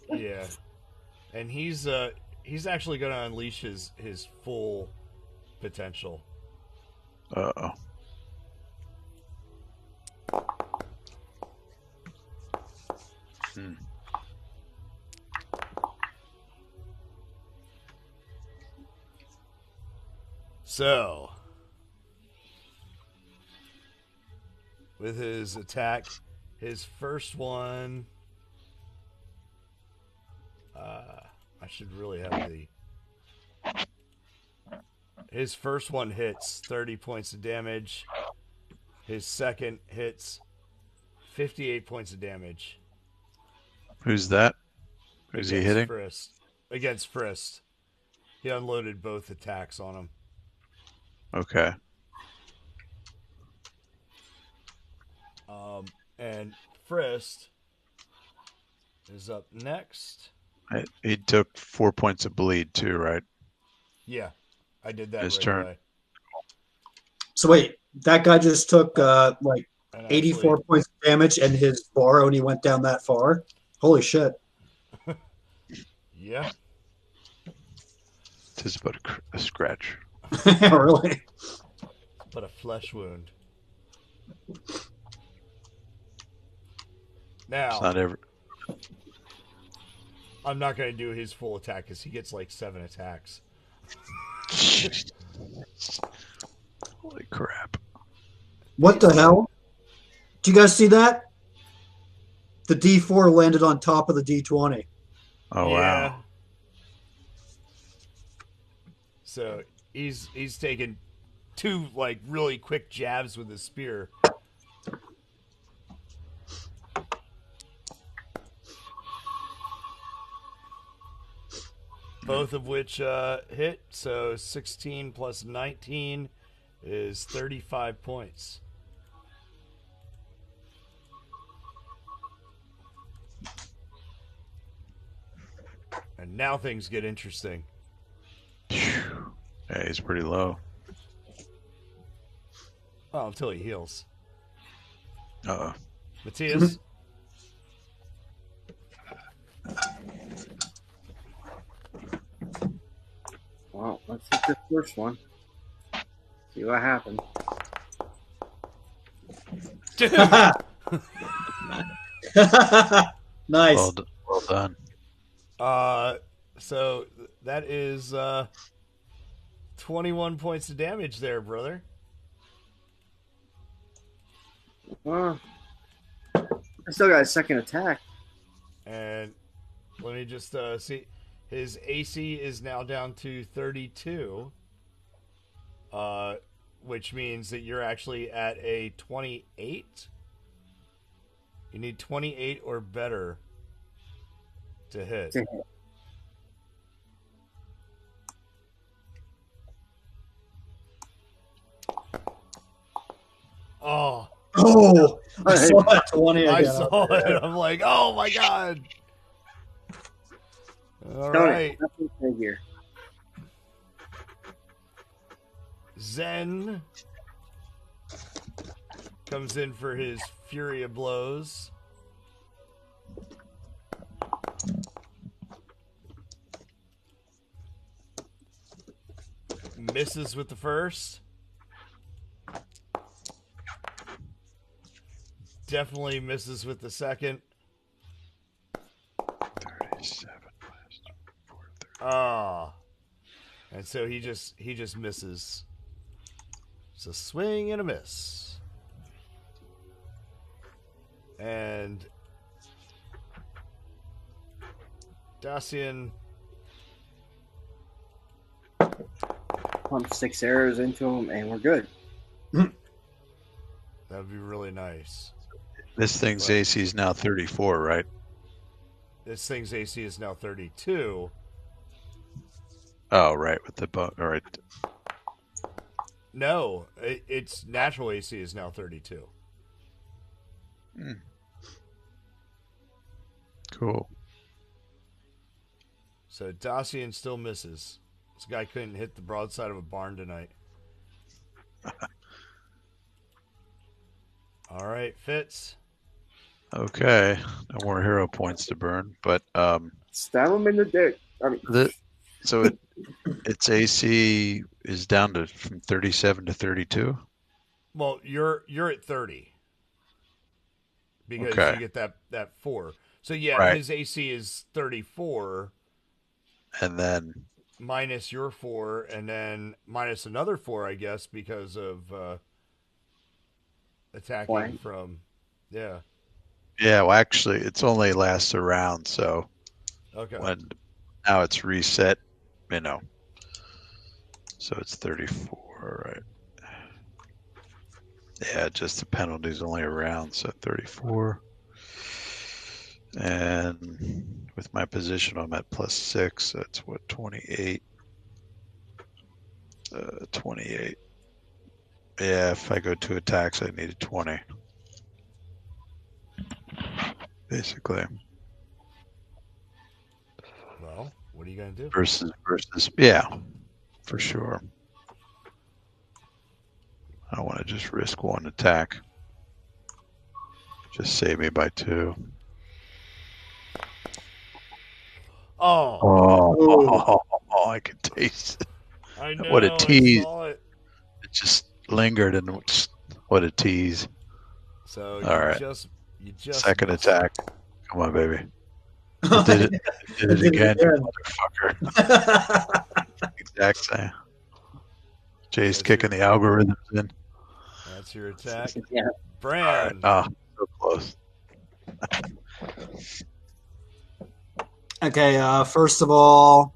yeah, and he's actually going to unleash his full potential. Uh-oh. So, with his attack, his first one, I should really have his first one hits 30 points of damage. His second hits 58 points of damage. Who's that? Who's he hitting? Against Frist. He unloaded both attacks on him. Okay. And Frist is up next. He took 4 points of bleed too, right? Yeah, I did that his right turn. away. So wait, that guy just took 84 points of damage, and his bar only went down that far? Holy shit. Yeah. It is but a scratch. Really? But a flesh wound. Now, It's not ever. I'm not going to do his full attack because he gets like 7 attacks. Holy crap. What the hell? Did you guys see that? The D4 landed on top of the D20. Oh, Yeah. wow. So he's taking 2 like really quick jabs with his spear. Both of which hit, so 16 plus 19 is 35 points. And now things get interesting. Yeah, he's pretty low. Oh, until he heals. Uh-oh. Matthias? Well, let's hit the first one. See what happens. Dude! Nice. Well done. So that is 21 points of damage there, brother. Well, I still got a second attack. And let me just see. His AC is now down to 32, which means that you're actually at a 28. You need 28 or better to hit. Oh. Oh, I saw that 20 again. I saw it. I'm like, oh my god. All Tony, right. nothing figure. Zen comes in for his Fury of Blows. Misses with the first. Definitely misses with the second. 37 last 4, 30. Ah. And so he just misses. It's a swing and a miss. And Dacian Pump 6 arrows into him, and we're good. that would be really nice. This thing's AC is now 34, right? This thing's AC is now 32. Oh, right, with the bow. All right. No, its natural AC is now 32. Cool. So Dacian still misses. This guy couldn't hit the broadside of a barn tonight. All right, Fitz. Okay, no more hero points to burn, but Stab him in the dick. I mean, so its AC is down to from 37 to 32. Well, you're at 30 because Okay. you get that 4. So yeah, Right. his AC is 34 And then minus your 4, and then minus another 4, I guess, because of attacking Flank. from. Yeah. yeah, well, actually, it's only lasts a round, so Okay. when now it's reset, you know. So it's 34, right? Yeah, just the penalty's only a round, so 34. And with my position, I'm at +6. That's what, 28. 28. Yeah, if I go 2 attacks, I need a 20. Basically. Well, what are you gonna do? Versus, yeah, for sure. I don't want to just risk 1 attack. Just save me by 2. Oh, Oh, I can taste it. I know. What a tease. I saw it. It just lingered, and what a tease. So All you right. you just Second missed. attack. Come on, baby. It did it again, you motherfucker. Exact same. Jay's kicking the algorithms in. That's your attack. Yeah. Bran. Oh, so close. Okay, first of all,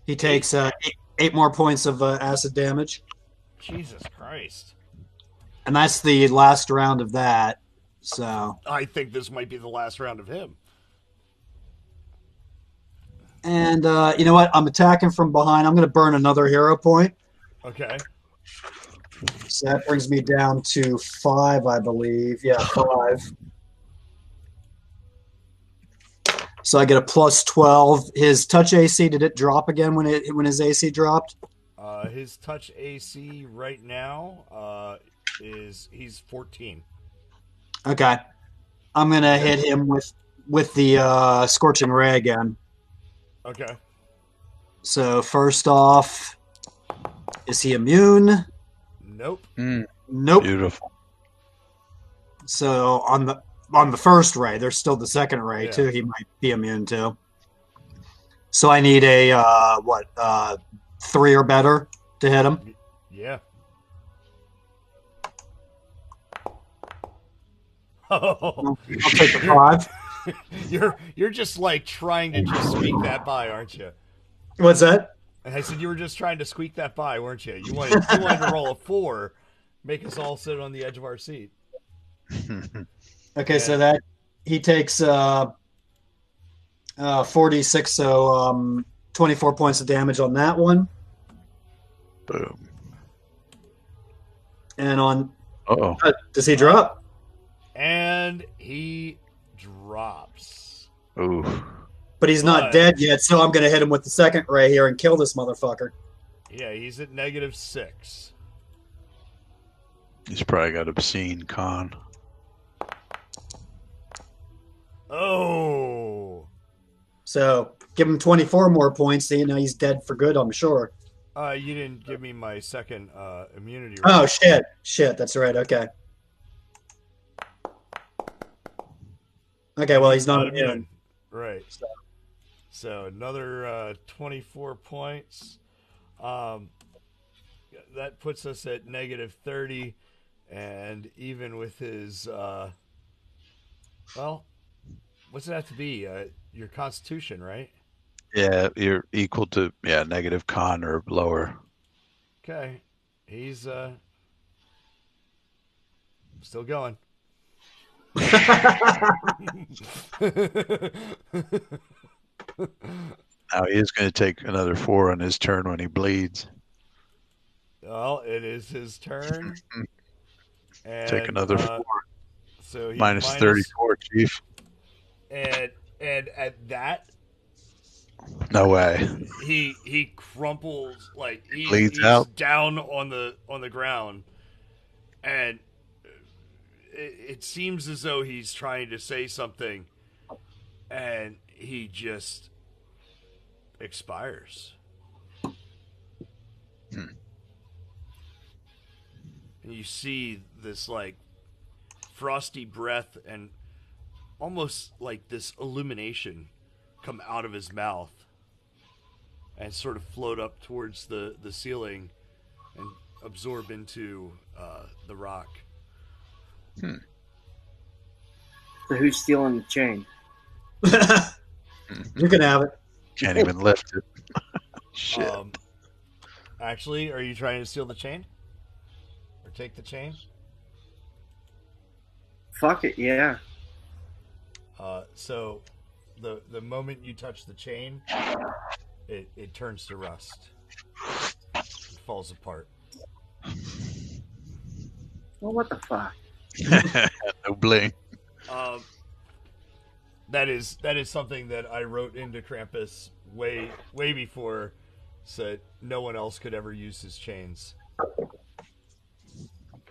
he takes 8 more points of acid damage. Jesus Christ. And that's the last round of that. So I think this might be the last round of him. And you know what? I'm attacking from behind. I'm going to burn another hero point. Okay. So that brings me down to 5, I believe. Yeah, 5. So I get a plus 12. His touch AC, did it drop again when his AC dropped? His touch AC right now he's 14. Okay. I'm going to hit him with the Scorching Ray again. Okay. So first off, is he immune? Nope. Nope. Beautiful. So on the first ray, there's still the second ray Yeah. too. He might be immune to. So I need a 3 or better to hit him. Yeah. Oh, I'll take the 5. You're just like trying to just squeak that by, aren't you? What's that? And I said you were just trying to squeak that by, weren't you? You wanted to roll a 4, make us all sit on the edge of our seat. Okay, so that he takes 46, so 24 points of damage on that one. Boom. And on does he Uh, drop? And he drops. Ooh. But he's not dead yet, so I'm going to hit him with the second ray here and kill this motherfucker. Yeah, he's at -6. He's probably got obscene con. Oh. So give him 24 more points. So, he's dead for good, I'm sure. You didn't give me my second immunity. Oh, shit. That's right. Okay. Okay, well, he's not immune. Right. So another 24 points. That puts us at -30, and even with his what's it have to be? Your Constitution, right? Yeah, you're equal to negative con or lower. Okay, he's still going. Now he is going to take another 4 on his turn when he bleeds. Well, it is his turn. And, Take another 4. So he's minus 34, Chief. And at that, no way. He crumples, like Bleeds he's out. down on the ground, and it seems as though he's trying to say something, and he just expires. And you see this like frosty breath and almost like this illumination come out of his mouth and sort of float up towards the ceiling and absorb into the rock. So who's stealing the chain? You can have it. Can't even lift it. Shit. Actually, are you trying to steal the chain? Or take the chain? Fuck it, yeah. So the moment you touch the chain, it turns to rust. It falls apart. Well, what the fuck? No bling. That is something that I wrote into Krampus way before, so that no one else could ever use his chains.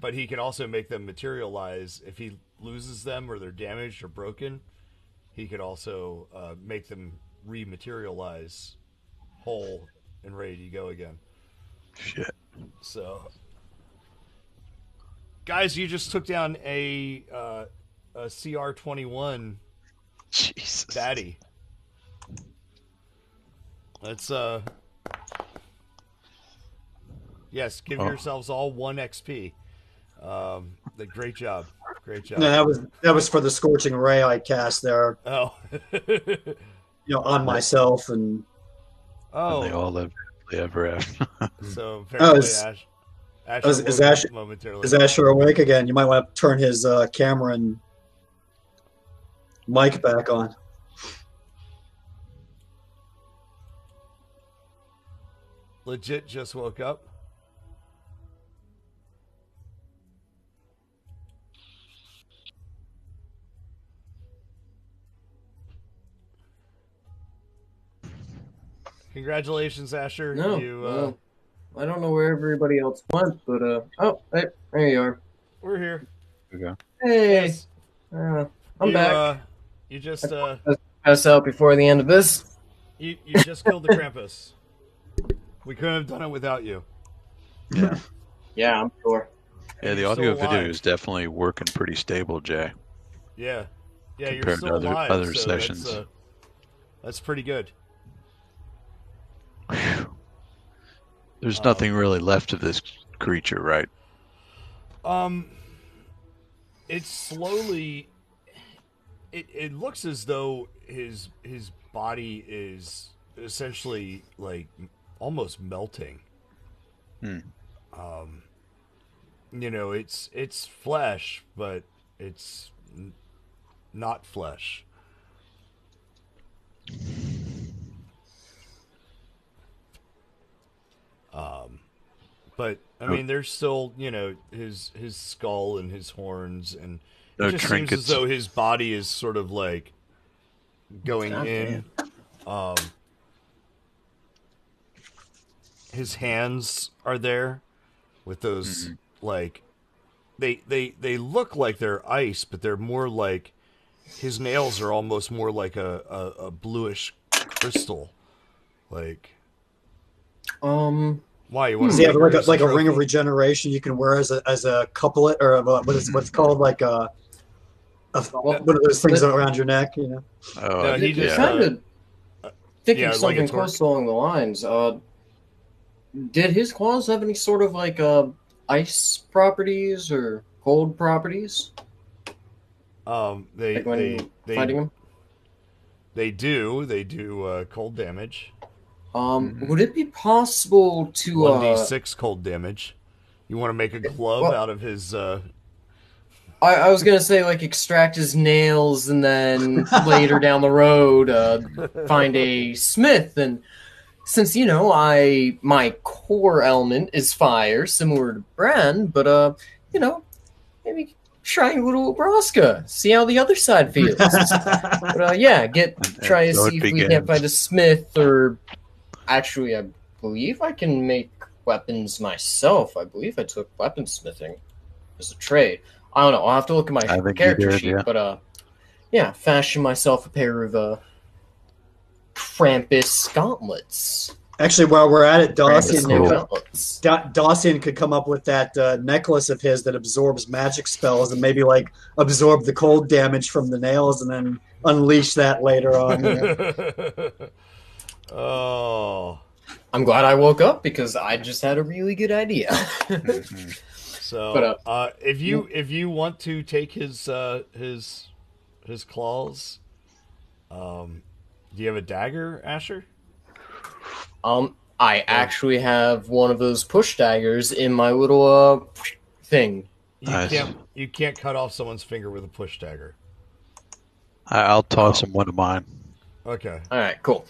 But he can also make them materialize if he loses them or they're damaged or broken. He could also make them rematerialize whole and ready to go again. Shit. So, guys, you just took down a CR-21 Jesus. baddie. That's Yes, give yourselves all 1 XP. Great job. Great job. No, that was for the scorching ray I cast there. Oh. On myself and. And they all live ever after. So apparently, Asher is Asher momentarily. Is Asher awake again? You might want to turn his camera and mic back on. Legit just woke up. Congratulations, Asher. No, I don't know where everybody else went, but hey, there you are. We're here. Okay. Hey, Yes. I'm back. You just pass out before the end of this. you just killed the Krampus. We couldn't have done it without you. Yeah. Yeah, I'm sure. Yeah, the You're audio still video alive. is definitely working pretty stable, Jay. Yeah, you're Compared to still other- alive. other so sessions. That's pretty good. There's nothing really left of this creature, right? It's slowly. It looks as though his body is essentially like almost melting. It's flesh, but it's not flesh. But I mean, there's still his skull and his horns, and No it just trinkets. seems as though his body is sort of like going God in. His hands are there with those like they look like they're ice, but they're more like his nails are almost more like a bluish crystal. Like why you want Does to he have make her like as a ring of trophy? regeneration you can wear as a couplet, or what's called like one of those things around your neck? Oh, No, he just kind of thinking like a something torque. close along the lines. Did his claws have any sort of like ice properties or cold properties? They Like when fighting him? They do cold damage. Would it be possible to 1d6 cold damage. You want to make a glove out of his I was gonna say like extract his nails and then later down the road find a smith, and since my core element is fire, similar to Bran, but maybe try a little Braska, see how the other side feels. But try to so it see if we begins. can't find a smith, or actually I believe I can make weapons myself. I believe I took weaponsmithing as a trade. I don't know. I'll have to look at I my think you character did, sheet, yeah. but fashion myself a pair of Krampus gauntlets. Actually, while we're at it, Krampus cool. gauntlets. Dawson could come up with that necklace of his that absorbs magic spells and maybe like absorb the cold damage from the nails and then unleash that later on. Oh. I'm glad I woke up because I just had a really good idea. So, if you want to take his claws, do you have a dagger, Asher? I actually have one of those push daggers in my little thing. You can't cut off someone's finger with a push dagger. I'll toss him one of mine. Okay. All right, cool.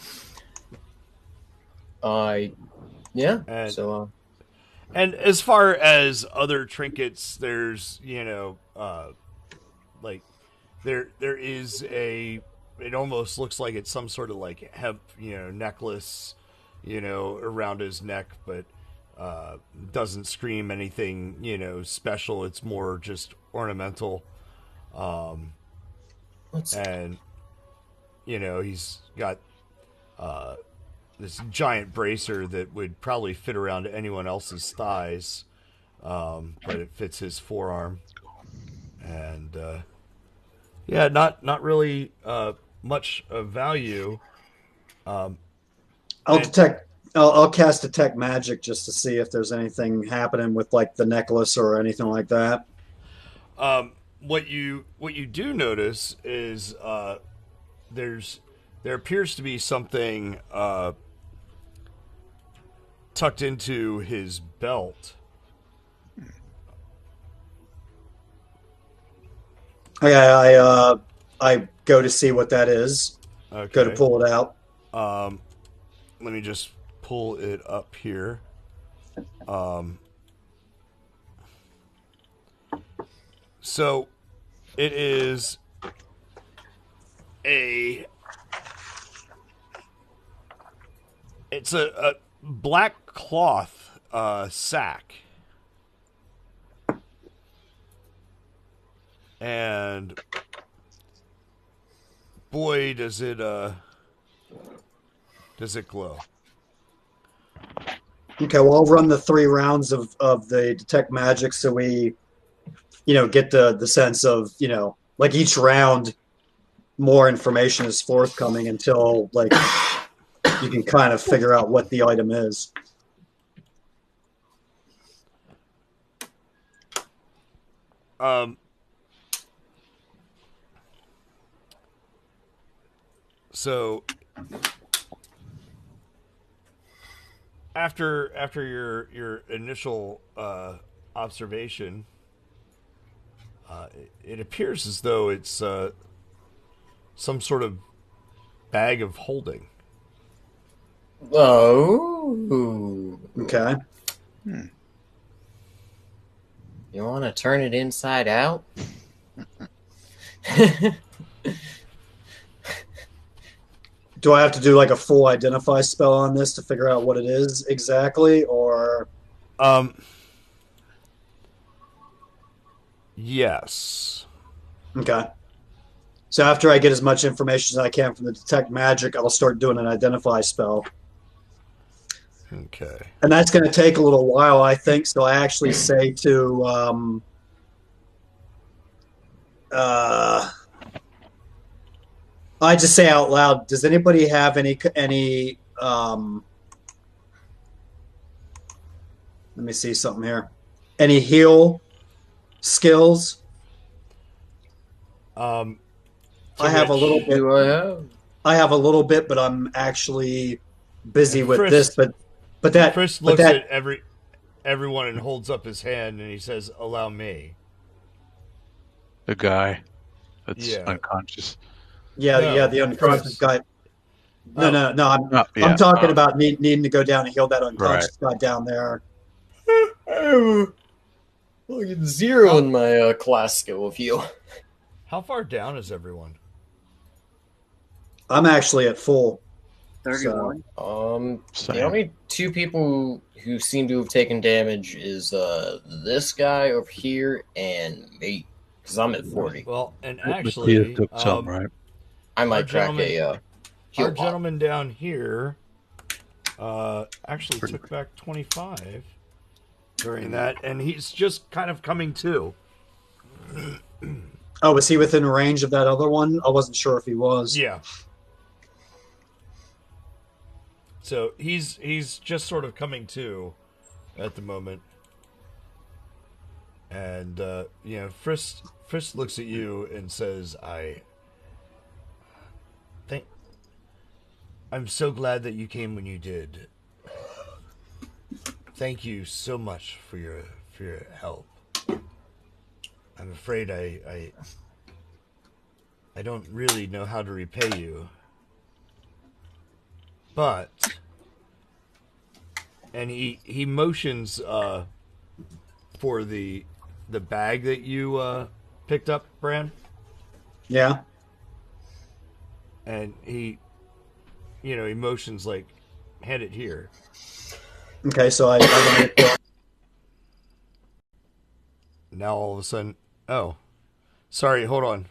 Yeah. And, So, and as far as other trinkets, there's like there is a. It almost looks like it's some sort of like hemp necklace, around his neck, but doesn't scream anything special. It's more just ornamental. And he's got this giant bracer that would probably fit around anyone else's thighs, but it fits his forearm. And not really much of value. I'll detect I'll cast detect magic just to see if there's anything happening with like the necklace or anything like that. What you do notice is there appears to be something tucked into his belt. I go to see what that is. Okay. Go to pull it out. Let me just pull it up here. So it is it's a black cloth sack. And boy, does it glow. Okay, well, I'll run the 3 rounds of the detect magic so we, get the sense of, like each round, more information is forthcoming until, like, you can kind of figure out what the item is. So after your initial observation, it appears as though it's some sort of bag of holding. Oh. Okay. You want to turn it inside out? Do I have to do like a full identify spell on this to figure out what it is exactly, or? Yes. Okay. So after I get as much information as I can from the detect magic, I'll start doing an identify spell. Okay. And that's going to take a little while, I think. So I actually say to I just say out loud, does anybody have any let me see something here. Any heal skills? I have a little bit. I have a little bit, but I'm actually busy with this. But that Chris looks at everyone and holds up his hand and he says, "Allow me." The guy that's unconscious. Yeah, the unconscious guy. No. I'm talking about needing to go down and heal that unconscious guy down there. Well, you 0 in my class skill of heal. How far down is everyone? I'm actually at full. 31. So, the only 2 people who seem to have taken damage is this guy over here and me, because I'm at 40. Well, and actually, took some, right? I might crack a heal our pop. gentleman down here actually took back 25 during that, and he's just kind of coming to. Oh, was he within range of that other one? I wasn't sure if he was. Yeah. So he's just sort of coming to at the moment. And Frisk looks at you and says, I'm so glad that you came when you did. Thank you so much for your help. I'm afraid I don't really know how to repay you. But and he motions for the bag that you picked up, Bran. Yeah. And he motions like, hand it here. Okay, so I Now all of a sudden, oh, sorry, hold on.